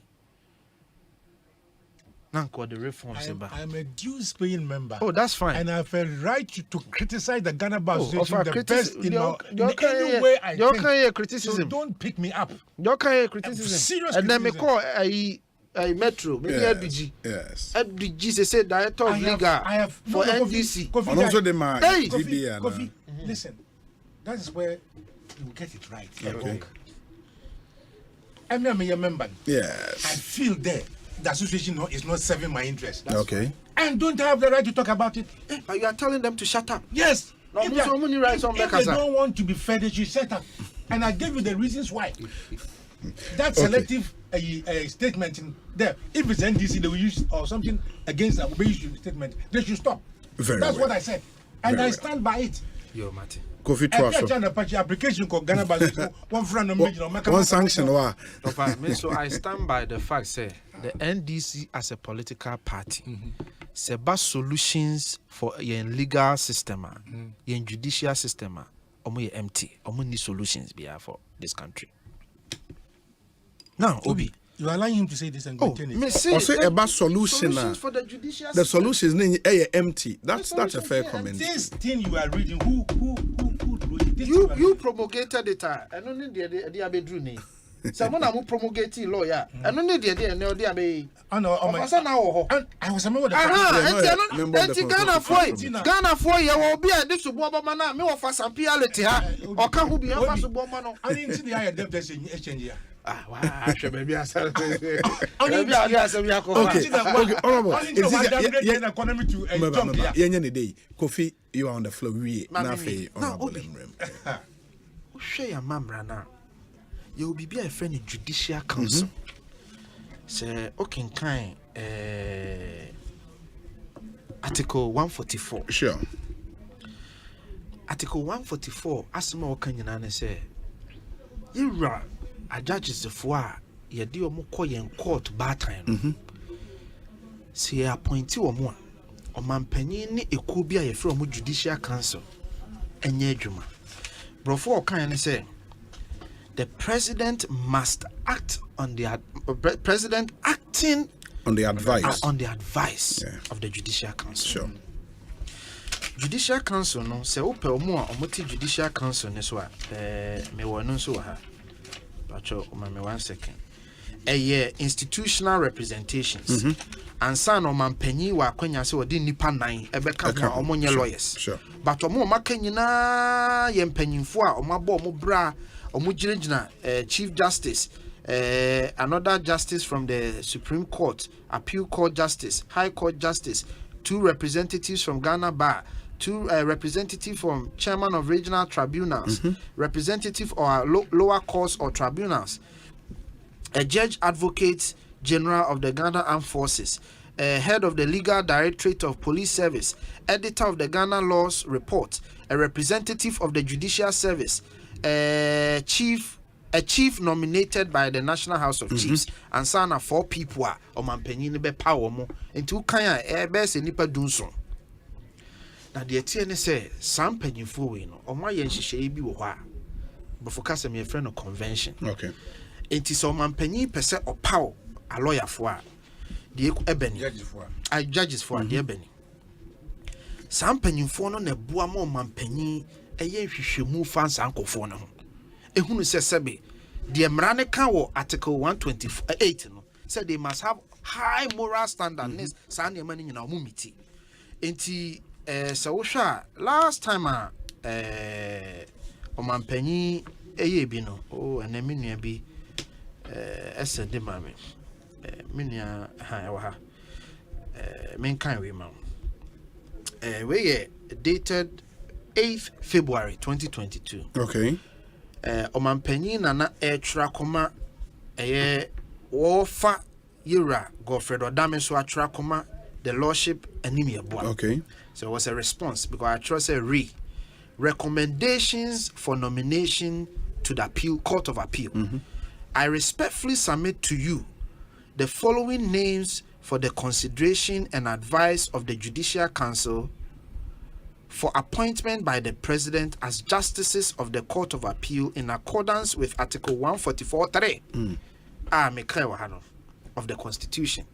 Nan ko the reforms ba.
I'm a dues paying member.
Oh, that's fine.
And I have a right to criticize the Ghana Bar Association the best in
any
way I
think.
You
criticism.
So don't pick me up.
You can criticism.
Serious
and
criticism.
then me call Metro, maybe FDG.
Yes.
FDG, they say director of legal for NDC.
And also the man.
Kofi, listen, that is where you get it right.
Okay.
I'm a member.
Yes.
I feel there the association is not serving my interest.
Okay.
And don't have the right to talk about it.
But you are telling them to shut up.
Yes.
If they
don't want to be fed, they should shut up. And I gave you the reasons why. That selective statement in there, if it's NDC, they will use or something against a statement, they should stop. That's what I said. And I stand by it.
Yo, Martin.
Kofi
Twaso. Application called Ghana Bar
one sanction.
So I stand by the fact, say, the NDC as a political party, say, solutions for your legal system, your judicial system, empty. Need solutions for this country. Now, Obi,
you are allowing him to say this and continue.
Also about solution
for the judicial
the solutions are empty. That's a fair comment.
This thing you are reading, who
you promulgated it. I don't need the abedru name. Someone who promulgated lawyer. I don't need the abe.
I was a member of
the Ghana for you will be a this Obama me of some reality. Or can who be a Obama?
I didn't see the higher debt exchange here.
Okay, honorable. Kofi, you are on the floor. We
share your mamra now. You will be a friend in judicial council. Say, okay, kind Article 144.
Sure.
Article 144. Asma Okanyana say, you are a judge is the four yɛde ɔmo kɔ yɛn court baatan no sɛ yɛ appointi ɔmo a ɔmanpanyin ne ekuo bi a yɛfrɛ ɔmo judicial council ɛnyɛ adwuma brɔfo ɔkan ne sɛ the president must act on the president acting
on the advice
of the judicial council. Sure. Judicial council no sɛ wopɛ ɔmo a ɔmo te judicial council ne so a me wɔ no nso wɔ ha pacho me 1 second institutional representations ansa na ɔmanpanyin wɔ akwanya sɛ wɔde nipa 9 ɛbɛka ho a ɔmo nyɛ lawyers but ɔmo maka nyinaa yɛ mpanyinfo a ɔmo abɔ ɔmo bra ɔmo gyinagyina chief justice another justice from the Supreme Court, Appeal Court Justice, High Court Justice, 2 representatives from Ghana Bar, 2 representatives from Chairman of Regional Tribunals, representative or lower courts or tribunals, a Judge Advocate General of the Ghana Armed Forces, head of the Legal Directorate of Police Service, editor of the Ghana Laws Report, a representative of the Judicial Service, a chief nominated by the National House of Chiefs, and sana 4 people are ɔmanpanyin be power mo nti ukan a best nipa dunso na de tie ne say sam panyinfo we no ɔmo ayɛ nhyehyɛ bi wɔ hɔ a before me a friend of convention
okay
nti so ɔmanpanyin pese ɔpaw a lawyer for a de ebeni judges for de ebeni sam panyinfo no na bua ma ɔmanpanyin ɛyɛ nhwehwɛmu fa sankofo no ho ehunu sɛ sɛbe the Mrane kan wɔ article 128 no said they must have high moral standard nes saa nneɛma no nyina ɔmo miti enti sɛ wohwɛ last time a ɔmanpanyin ɛyɛ bi no ɛna me nua bi ɛsɛ de ma me me nua ɛwɔ ha menkan we ma we yɛ dated 8th February 2022
okay
ɔmanpanyin nana ɛtwerɛ kɔma ɛyɛ wɔfa yira Godfred Odame so atwerɛ kɔma the lordship anim yɛboa
okay
so it was a response because I trust a recommendations for nomination to the Court of Appeal. I respectfully submit to you the following names for the consideration and advice of the Judicial Council for appointment by the President as justices of the Court of Appeal in accordance with Article 144.3 of the Constitution.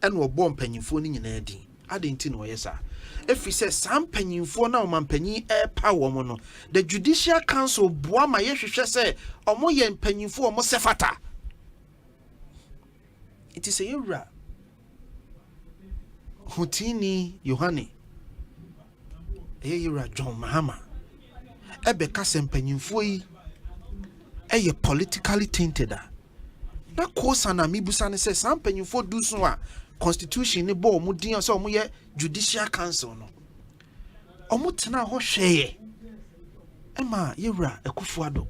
And we're born penyinfo ni nyina din. Adenti no yesa. If we say sam penyinfo na omanpanyin power mo no, the Judicial Council boa ma yehwehwe say omo ye penyinfo omo sefata. It is a yura. Hutini Yohane Eyira John Mahama Ebeka sempanyinfo yi eye politically tainted na kosa na mibusa ne se sempanyinfo du so a constitution ne bo mu din so mu ye Judicial Council no omu tena ho hweye ema yewra Ekufuado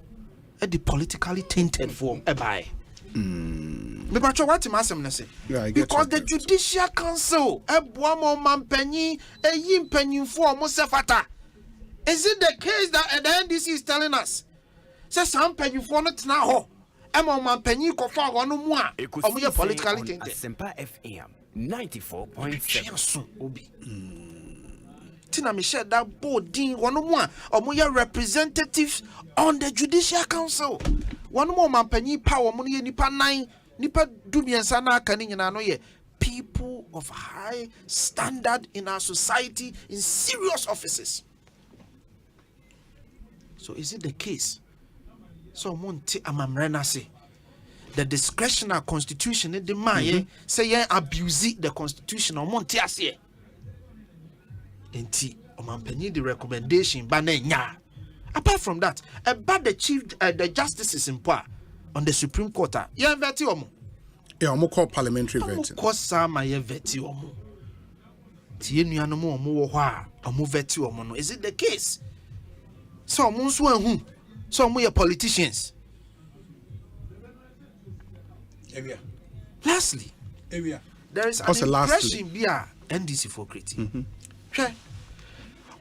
e the politically tainted form ebae me patcho what masem ne say because the Judicial Council eboa mo mampanyin eyi mpanyinfo o mo sefata. Is it the case that the NDC is telling us say some mpanyinfo no tena ho e mo mampanyin kofa ho no mu a o mo ye politically tainted?
Asempa FM 94.7
obi tina me share that boarding one mu a o mo ye representatives on the Judicial Council. One more mampanyin power mo ye nipa 9 nipa dumiensa na aka ni nyina no ye people of high standard in our society in serious offices. So is it the case? So monte amamrena say the discretionary constitution in the man say yen abuse the constitution or monte ase. Enti omampanyin the recommendation ba na nya. Apart from that, about the justices in power on the Supreme Court, you veti omo.
Yeah, omo call parliamentary vetting.
Omo sama ye veti omo. Tie nuanu mo omo wo ho a omo veti omo no. Is it the case? So omo nso ahu. So omo ye politicians. Lastly, there is an impression via NDC for creating.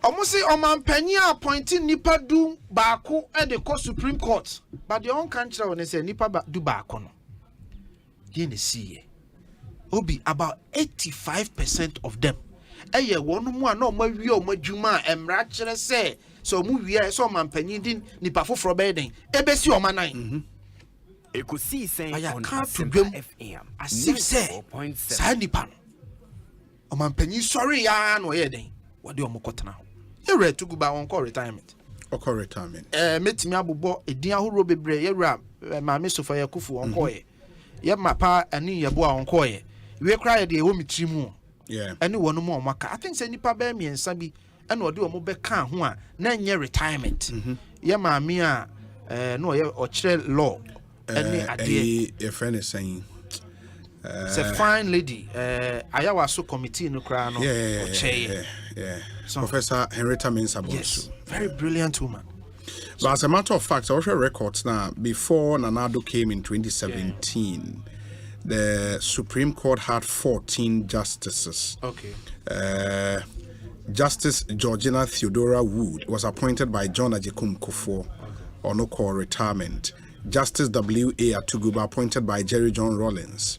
Almost say omanpanyin appointing nipa du baako e de ko Supreme Court, but the on country when say nipa du baako no didn't see Obi about 85% of them. Eye one more no more we or more juma and ratchet say so movie I saw man penny nipa for bedding. Ebesi or man.
Ekosiisen On
Asempa
FM.
As if say Sandy Pan. O man penny sorry ya no yeding. What do you mokot now? You ready to go back on call retirement?
Oko retirement.
Metimi abubo edin ahoro bebre ye ra maame sofa yakufu on call ye. Ye mapa ani ye bo on call ye. We cry de wo mitirimu.
Yeah.
Any one more maka. I think say nipa be mi ensa bi and odi omo be kan ho a na nye retirement. Ye maame a no ye o kire law. Any ade.
A friend is saying
it's a fine lady. Ayawa so committee no kra no.
Yeah. So, Professor Henrietta Mensah Bonsu.
Yes. Very brilliant woman.
But as a matter of fact, I also records now before Nanado came in 2017. The Supreme Court had 14 justices.
Okay.
Justice Georgina Theodora Wood was appointed by John Ajekum Kufuor on no call retirement. Justice W.A. Atuguba appointed by Jerry John Rawlings.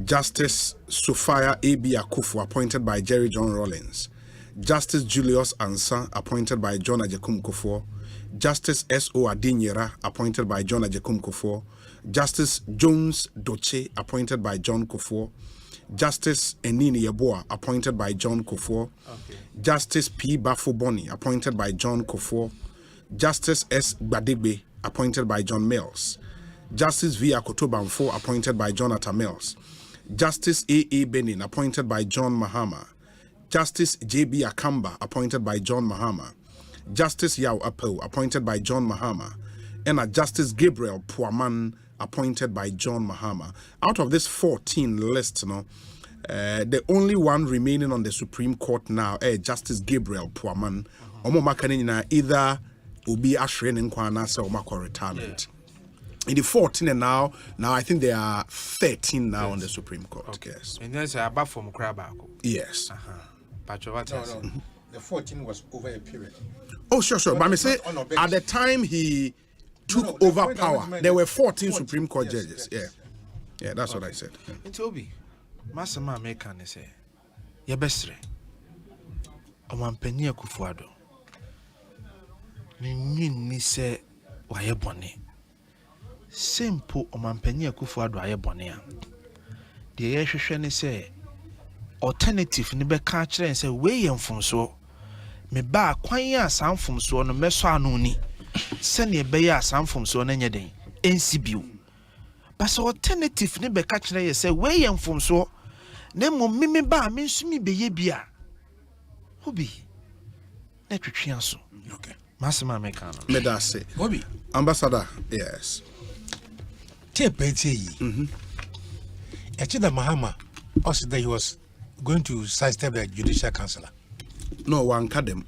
Justice Sophia A.B. Akufu appointed by Jerry John Rawlings. Justice Julius Ansa appointed by John Ajekum Kufuor. Justice S.O. Adinyera appointed by John Ajekum Kufuor. Justice Jones Doche appointed by John Kufuor. Justice Enini Yeboah appointed by John Kufuor.
Okay.
Justice P. Bafuboni appointed by John Kufuor. Justice S. Gbadegbe appointed by John Mills. Justice V. Akotobanfo appointed by Jonathan Mills. Justice A.A. Benin appointed by John Mahama. Justice J.B. Akamba appointed by John Mahama. Justice Yao Apo appointed by John Mahama. And a Justice Gabriel Puaman appointed by John Mahama. Out of this 14 list, the only one remaining on the Supreme Court now is Justice Gabriel Puaman. Omo makanina either ubi ashren in kwana se omako retirement. In the 14 and now I think there are 13 now on the Supreme Court. Okay. Yes.
And there's a back from Krabako.
Yes.
The 14 was over a period.
Oh, sure. But I say at the time he took over power, there were 14 Supreme Court judges. Yes. Yeah, that's what I said.
It's Obi. Masama American say, "Your best friend, Omampeni Akufuado. Ni say waye bone. Simple Omampeni Akufuado waye bone a. The yehwehwe ne say alternative ni be ka kire and say we yemfomso. Me ba kwan ya samfomso no meso anu ni. Sene be ya samfomso na nyeden. NCBU. But so alternative ni be ka kire say we yemfomso. Ne mo mimi ba me nsumi be ye bia. Obi. Na twetwe aso.
Okay.
Masima mekano.
Me da say.
Obi.
Ambassador, yes.
Tepeti yi. Echida Mahama also that he was going to sidestep the judicial councillor.
No, one them.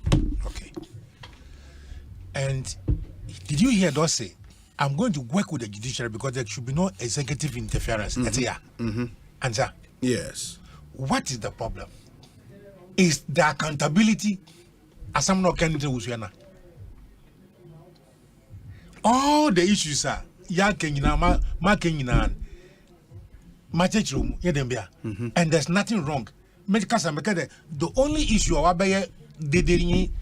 Okay. And did you hear those say, I'm going to work with the judiciary because there should be no executive interference. Answer.
Yes.
What is the problem? Is the accountability as someone candidate Usuana? All the issues are Yakina, Makina, Machechum, Yedembia, and there's nothing wrong. The only issue about the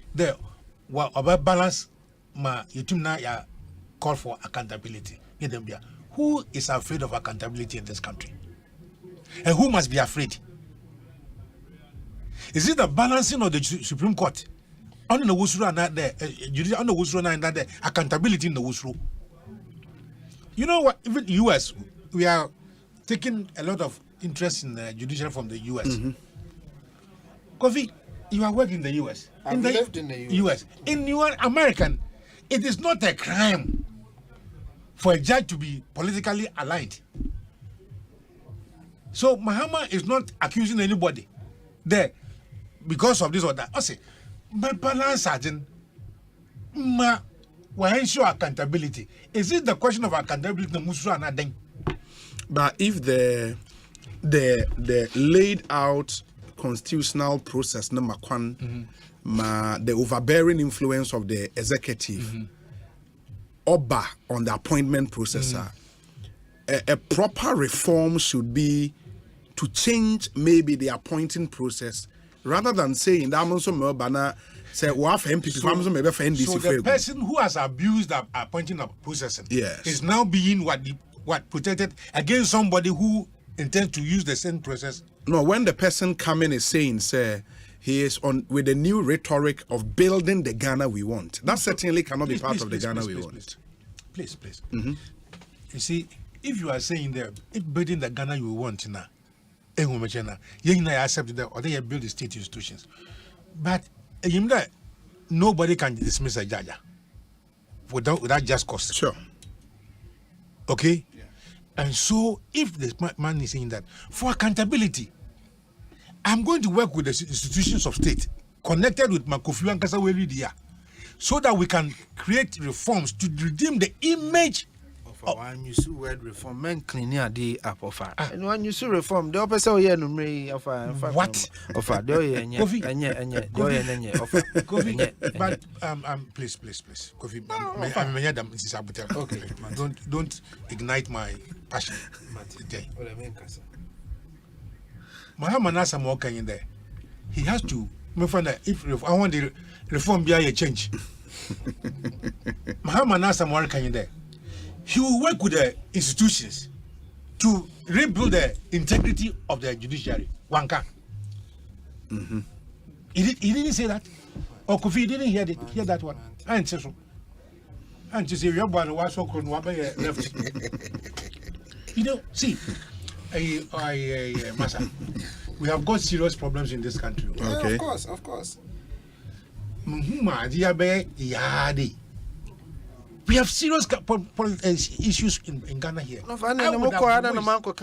balance ma yetumna ya call for accountability. Yedembia. Who is afraid of accountability in this country? And who must be afraid? Is it the balancing of the Supreme Court? On the Wusru and not there, judicial on the Wusru and not there, accountability in the Wusru. You know what? Even US, we are taking a lot of interest in the judicial from the US. Kofi, you are working in the US.
I've lived in the US.
In you are American, it is not a crime for a judge to be politically aligned. So Mahama is not accusing anybody there because of this or that. I say, but balance sergeant, why ensure accountability? Is it the question of accountability the Musra and Adeng?
But if the laid out constitutional process number one, the overbearing influence of the executive, Oba on the appointment process, a proper reform should be to change maybe the appointing process rather than saying that say we have MPP
so the person who has abused the appointing of processing is now being what protected against somebody who intends to use the same process.
No, when the person coming is saying, say, he is on with the new rhetoric of building the Ghana we want. That certainly cannot be part of the Ghana we want.
Please. You see, if you are saying that if building the Ghana you want now, you accept that or they build the state institutions. But nobody can dismiss a judge without just cause.
Sure.
Okay? Yeah. And so if the man is saying that for accountability, I'm going to work with the institutions of state connected with Makofi Ankasa Weridia so that we can create reforms to redeem the image
of when you see word reform, men cleaning a day up of and when you see reform, the opposite year no me of
what
of a do and
but please Kofi I'm madam Mrs. Abutel. Okay, don't ignite my passion. Muhammad Nasam walking in there. He has to find that if I want the reform be a change. Muhammad Nasam walking in there. He will work with the institutions to rebuild the integrity of the judiciary. One can. He didn't say that. Or Kofi didn't hear that one. I didn't say so. And to say your brother was so cold, left. You know, see, Masa, we have got serious problems in this country.
Okay.
Of course.
We have serious issues in Ghana here.
No,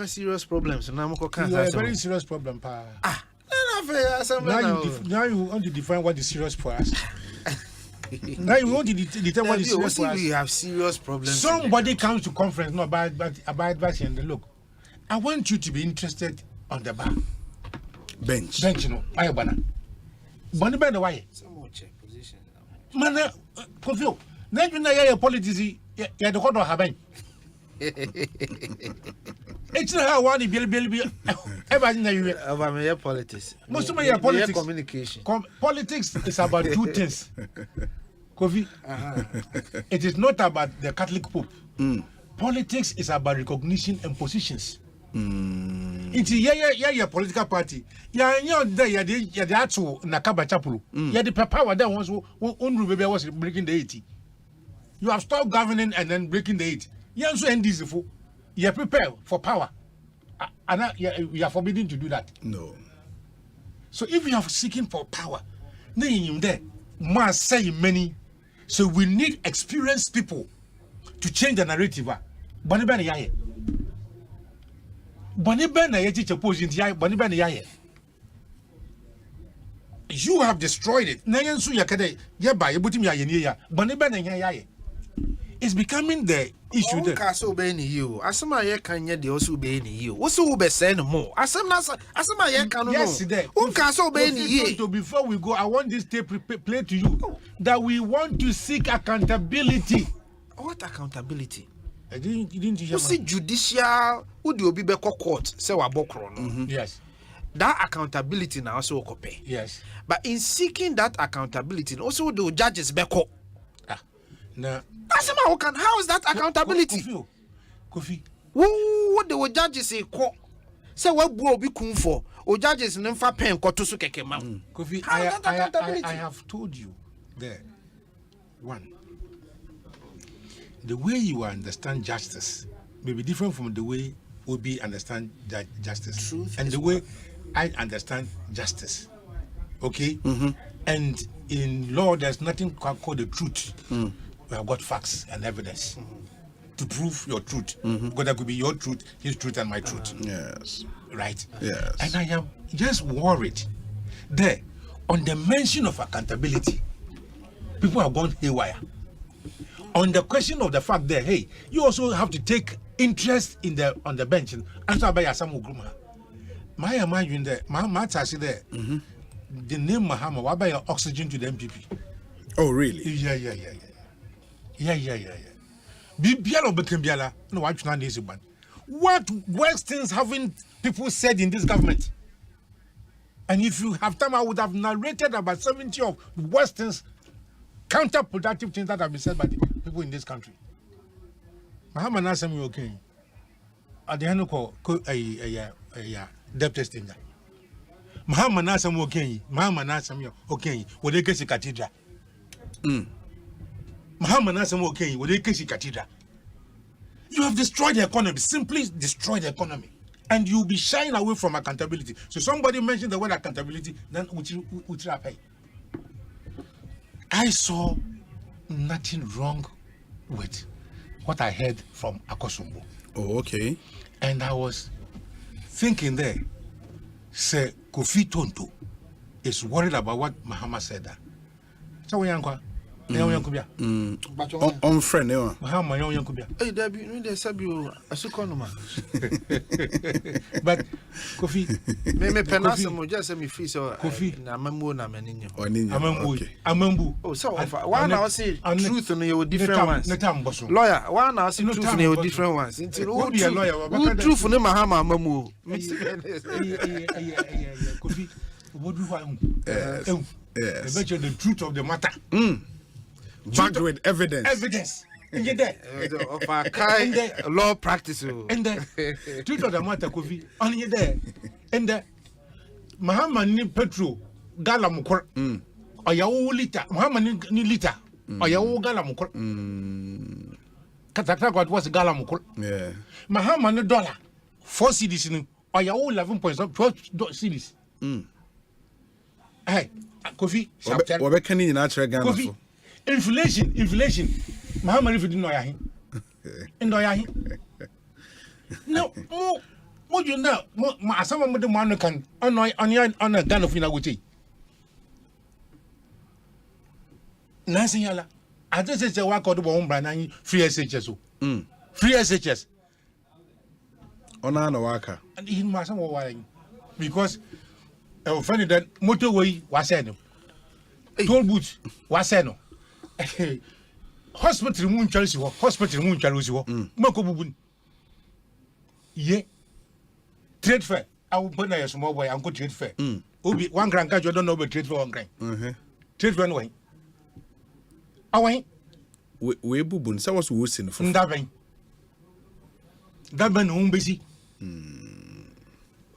serious problems.
You are a very serious problem, pa. Now you want to define what is serious for us. Now you want to determine what is serious for us.
We have serious problems.
Somebody comes to conference, no, about advice and look. I want you to be interested on the bar.
Bench,
no. Why banana? Banana by the way.
Position.
Man, confused. Now you know your politics. You the court of Haben. It's not how one be. Everything that you.
About your politics.
Most of your politics.
Communication.
Politics is about two things. Kofi. It is not about the Catholic Pope. Politics is about recognition and positions. It's your political party. You're there. You're the actual Nakaba Chapulu. You're the power that was breaking the 80. You have stopped governing and then breaking the 80. You also end this fool. You're prepared for power. And you are forbidden to do that.
No.
So if you are seeking for power, then you there must say many. So we need experienced people to change the narrative. You have destroyed it. It's becoming the issue there. Before we go, I want this tape play to you that we want to seek accountability.
What accountability?
You didn't hear
see judicial would you be court say
yes.
That accountability now also copy.
Yes.
But in seeking that accountability, also the judges beko.
No.
How is that accountability?
Kofi.
What the judges say court. Say what will be kun for? O judges in fa pen koto so keke ma.
Kofi, I have told you there. One. The way you understand justice may be different from the way Obi understand justice.
Truth
and the way I understand justice. Okay? And in law, there's nothing called the truth. We have got facts and evidence to prove your truth. Because that could be your truth, his truth, and my truth.
Yes.
Right?
Yes.
And I am just worried there on the mention of accountability. People have gone haywire. On the question of the fact that, hey, you also have to take interest in on the bench. And so by Asamu Gruma. My imagine that my say there. The name Mahama, why buy oxygen to the MPP?
Oh really?
Yeah. Bibiala Bekembiala, no, watch not this one. What worse things haven't people said in this government? And if you have time, I would have narrated about 70 of worst things, counterproductive things that have been said by the people in this country. Muhammad Nassim, you okay? At the end of a debt testing. Muhammad Nassim, okay? Muhammad Nassim, okay? Would they kiss a cathedral? Muhammad Nassim, okay? Would they kiss a cathedral? You have destroyed the economy, simply destroyed the economy. And you'll be shying away from accountability. So somebody mentioned the word accountability, then which pay. I saw nothing wrong with what I heard from Akosumbo.
Oh, okay.
And I was thinking there, say Kofi Tonto is worried about what Mahama said. So
on friend,
hey, Debbie, no, there's a bill, a suconoma.
But Kofi,
me penasamo just send me free so Kofi, na mamu na meninyo.
Amambu.
Oh, so why now say truth in your different ones? Lawyer, why now say truth in your different ones? Who be a lawyer? Who truth in Mahama mamu?
Kofi, what do you want? Yes. The truth of the matter.
Backed with evidence.
Evidence. And you're there.
Of our kind law practice.
And the truth of the matter, Kofi. And you're there. And the Muhammad ni Petro Galamukor. Or your liter. Muhammad ni liter. Or your Galamukor. Katakra was Galamukor.
Yeah.
Muhammad ni dollar. 4 cedis in or your 11 points of 12 cedis. Hey, Kofi.
What can you not Kofi.
Inflation. Muhammad if you didn't know yahin. No yahin. No, more you know, some of the man can on a gun of Inaguti. Nancy Yala. I just said, work out the one brand free SHS. Free SHS.
On an worker.
And he must some why. Because I found that motorway was said. Toll boots was said. Hospital moon Chelsea, hospital moon Chelsea, Moko Bubun. Ye trade fair. I will put a small way and go trade fair. Obi one grand catch, you don't know about trade fair one grand. Trade fair way. Away.
We bubun, so was Wilson from
Dabin. Dabin home busy.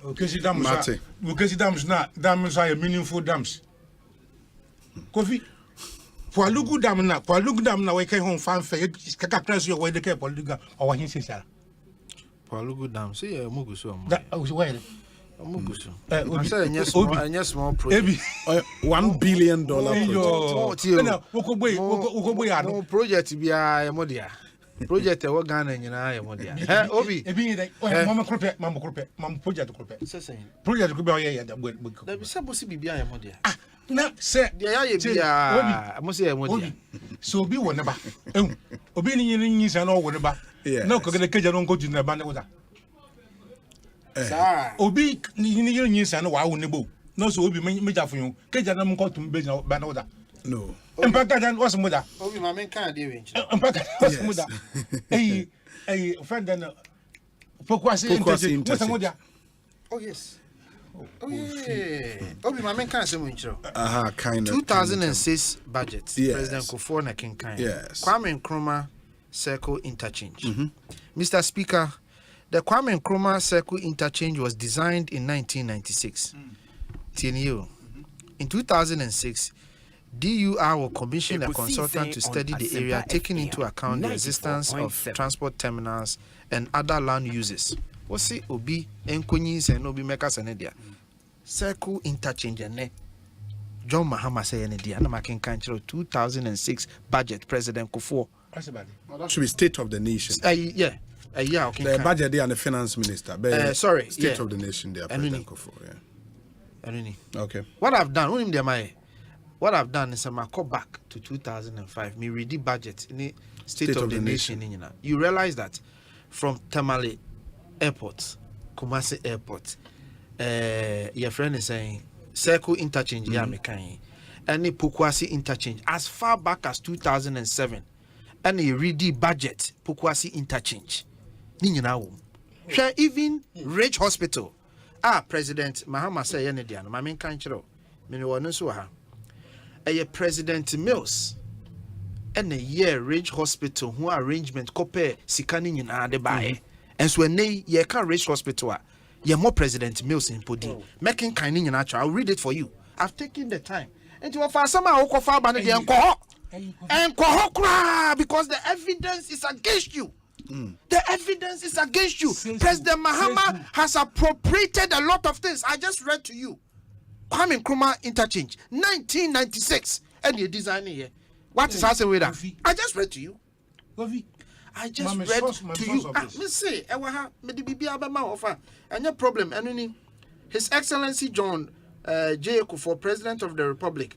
Okay, see dams. Okay, see dams now. Dams are meaningful dams. Coffee. For a look dam now, we came home fanfare. Kaka your way the care Poluga or his sister.
Polugu dam, see a Muguso.
That was well.
Muguso. I said, yes, small project.
$1 billion
project to be a modia. Project a Ghana and I am modia. Obi, Mamma Crope, Mamma Project Crope. Project could be a book. There be supposed to be a modia.
No, sir,
I must say,
so be one about. Obeying is an old about. No, because the cage don't go to the band. Obi, you and why wouldn't bo? No, so be major for you. Cage and go to Banoda.
No.
And Pakadan was mother.
Obi, my man can't do it.
And Pakadan was mother. A friend and Pokwasi.
Oh, yes. Oh yeah. Obi my man can't say much.
Kind of
2006 budget.
Yes.
President Kufuor Nkrumah.
Yes.
Kwame Nkrumah Circle Interchange. Mr. Speaker, the Kwame Nkrumah Circle Interchange was designed in 1996. In 2006, DUR will commission a consultant to study the area, taking into account the existence of transport terminals and other land uses. What's it? Obi Enkonyis and Obi Mekas and Edia Circle Interchange and John Mahama say and Edia. I'm making country 2006 budget. President Kufuor.
That should be State of the Nation.
Yeah. Okay.
The budget there and the Finance Minister.
Sorry.
State of the Nation there. President Kufuor.
Yeah.
Okay.
What I've done, is I'm go back to 2005. Me read the budget in the State of the Nation. You realize that from Tamale Airport, Kumasi Airport, your friend is saying Circle Interchange, and the Pokwasi Interchange as far back as 2007, and a ready budget Pokwasi Interchange. Share even Ridge Hospital. President Mahama say Yenedian, my main country. Minuanusuha. President Mills. And a year Ridge Hospital who arrangement copy sikani in de buy. And so when ye can Ridge Hospital, ye more President Mills in Podi. Making kind in natural. I'll read it for you. I've taken the time. And to offer some far banner and because the evidence is against you. The evidence is against you. President Mahama has appropriated a lot of things. I just read to you. Kwame Nkrumah interchange, 1996. And you design here. What is happening with that? I just read to you. I just read to you. Me say, me di bibi abema offer. Any problem? Any His Excellency John J. for President of the Republic,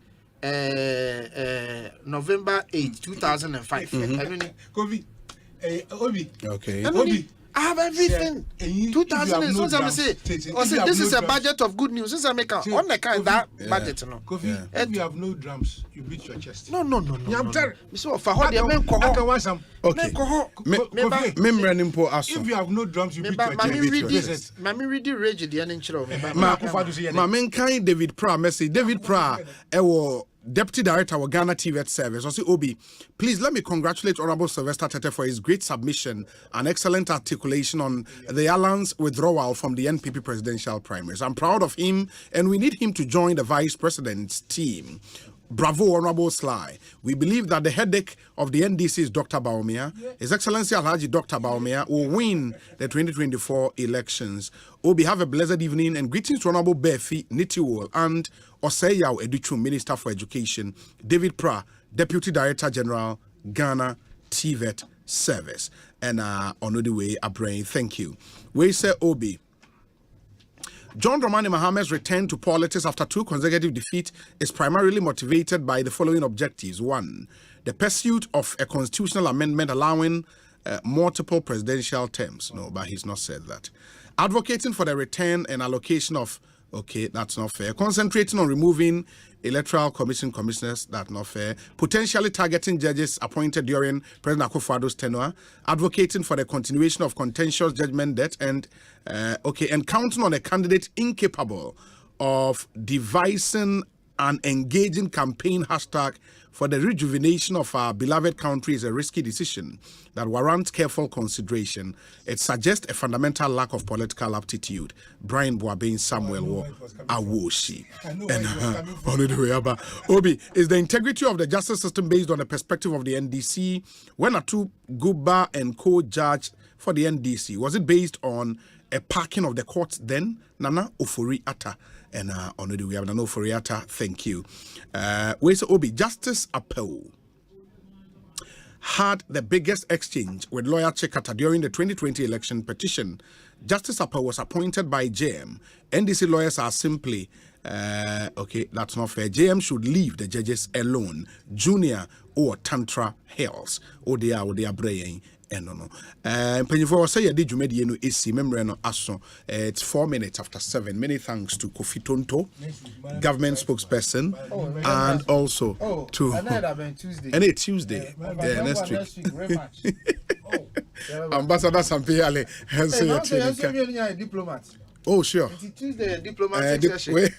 November 8, 2005.
Kofi. Obi.
Okay.
Obi.
I have everything. 2000 is what I'm saying. This is a budget of good news. This is a make on the kind that budget. No.
Kofi, if you have no drums, you beat your chest.
No.
I'm telling
you. So for how they men
koho.
Okay.
If you have no drums, you beat your chest.
Mami read the rage the enchiro.
Ma men kind David Pra message. David Pra Deputy Director of Ghana TV Service. I say, Obi, please let me congratulate Honorable Sylvester Tete for his great submission and excellent articulation on the Alliance withdrawal from the NPP presidential primaries. I'm proud of him, and we need him to join the Vice President's team. Bravo, Honorable Sly. We believe that the headache of the NDC is Dr. Baumia. His Excellency Alhaji Dr. Baumia will win the 2024 elections. Obi, have a blessed evening and greetings to Honorable Befi Nitiwol and Osei Educhu, Minister for Education, David Pra, Deputy Director General, Ghana TVET Service. And on the way, Abrain, thank you. We say Obi. John Dramani Mahama's return to politics after 2 consecutive defeats is primarily motivated by the following objectives. 1, the pursuit of a constitutional amendment allowing multiple presidential terms. No, but he's not said that. Advocating for the return and allocation of, okay, that's not fair. Concentrating on removing electoral commission commissioners, that's not fair. Potentially targeting judges appointed during President Akufo-Addo's tenure. Advocating for the continuation of contentious judgment debt and and counting on a candidate incapable of devising an engaging campaign hashtag for the rejuvenation of our beloved country is a risky decision that warrants careful consideration. It suggests a fundamental lack of political aptitude. Brian Boabin Samuel Awoshi. Obi, is the integrity of the justice system based on the perspective of the NDC? When Atu Guba and co-judge for the NDC, was it based on a parking of the courts then? Nana Ofori Ata. And on the way, we have Nana Ofori Ata. Thank you. Where's Obi? Justice Appel had the biggest exchange with lawyer Chekata during the 2020 election petition. Justice Appel was appointed by JM. NDC lawyers are simply, okay, that's not fair. JM should leave the judges alone. Junior or Tantra Hills. They are braying. No. Penifo say did you made no AC membrane aso. It's 4 minutes after 7. Many thanks to Kofi Tonto, government spokesperson, and also to Tuesday. Yeah, next week. Very much. Ambassador Sampiale has
diplomat.
Oh, sure.
Tuesday diplomatic session.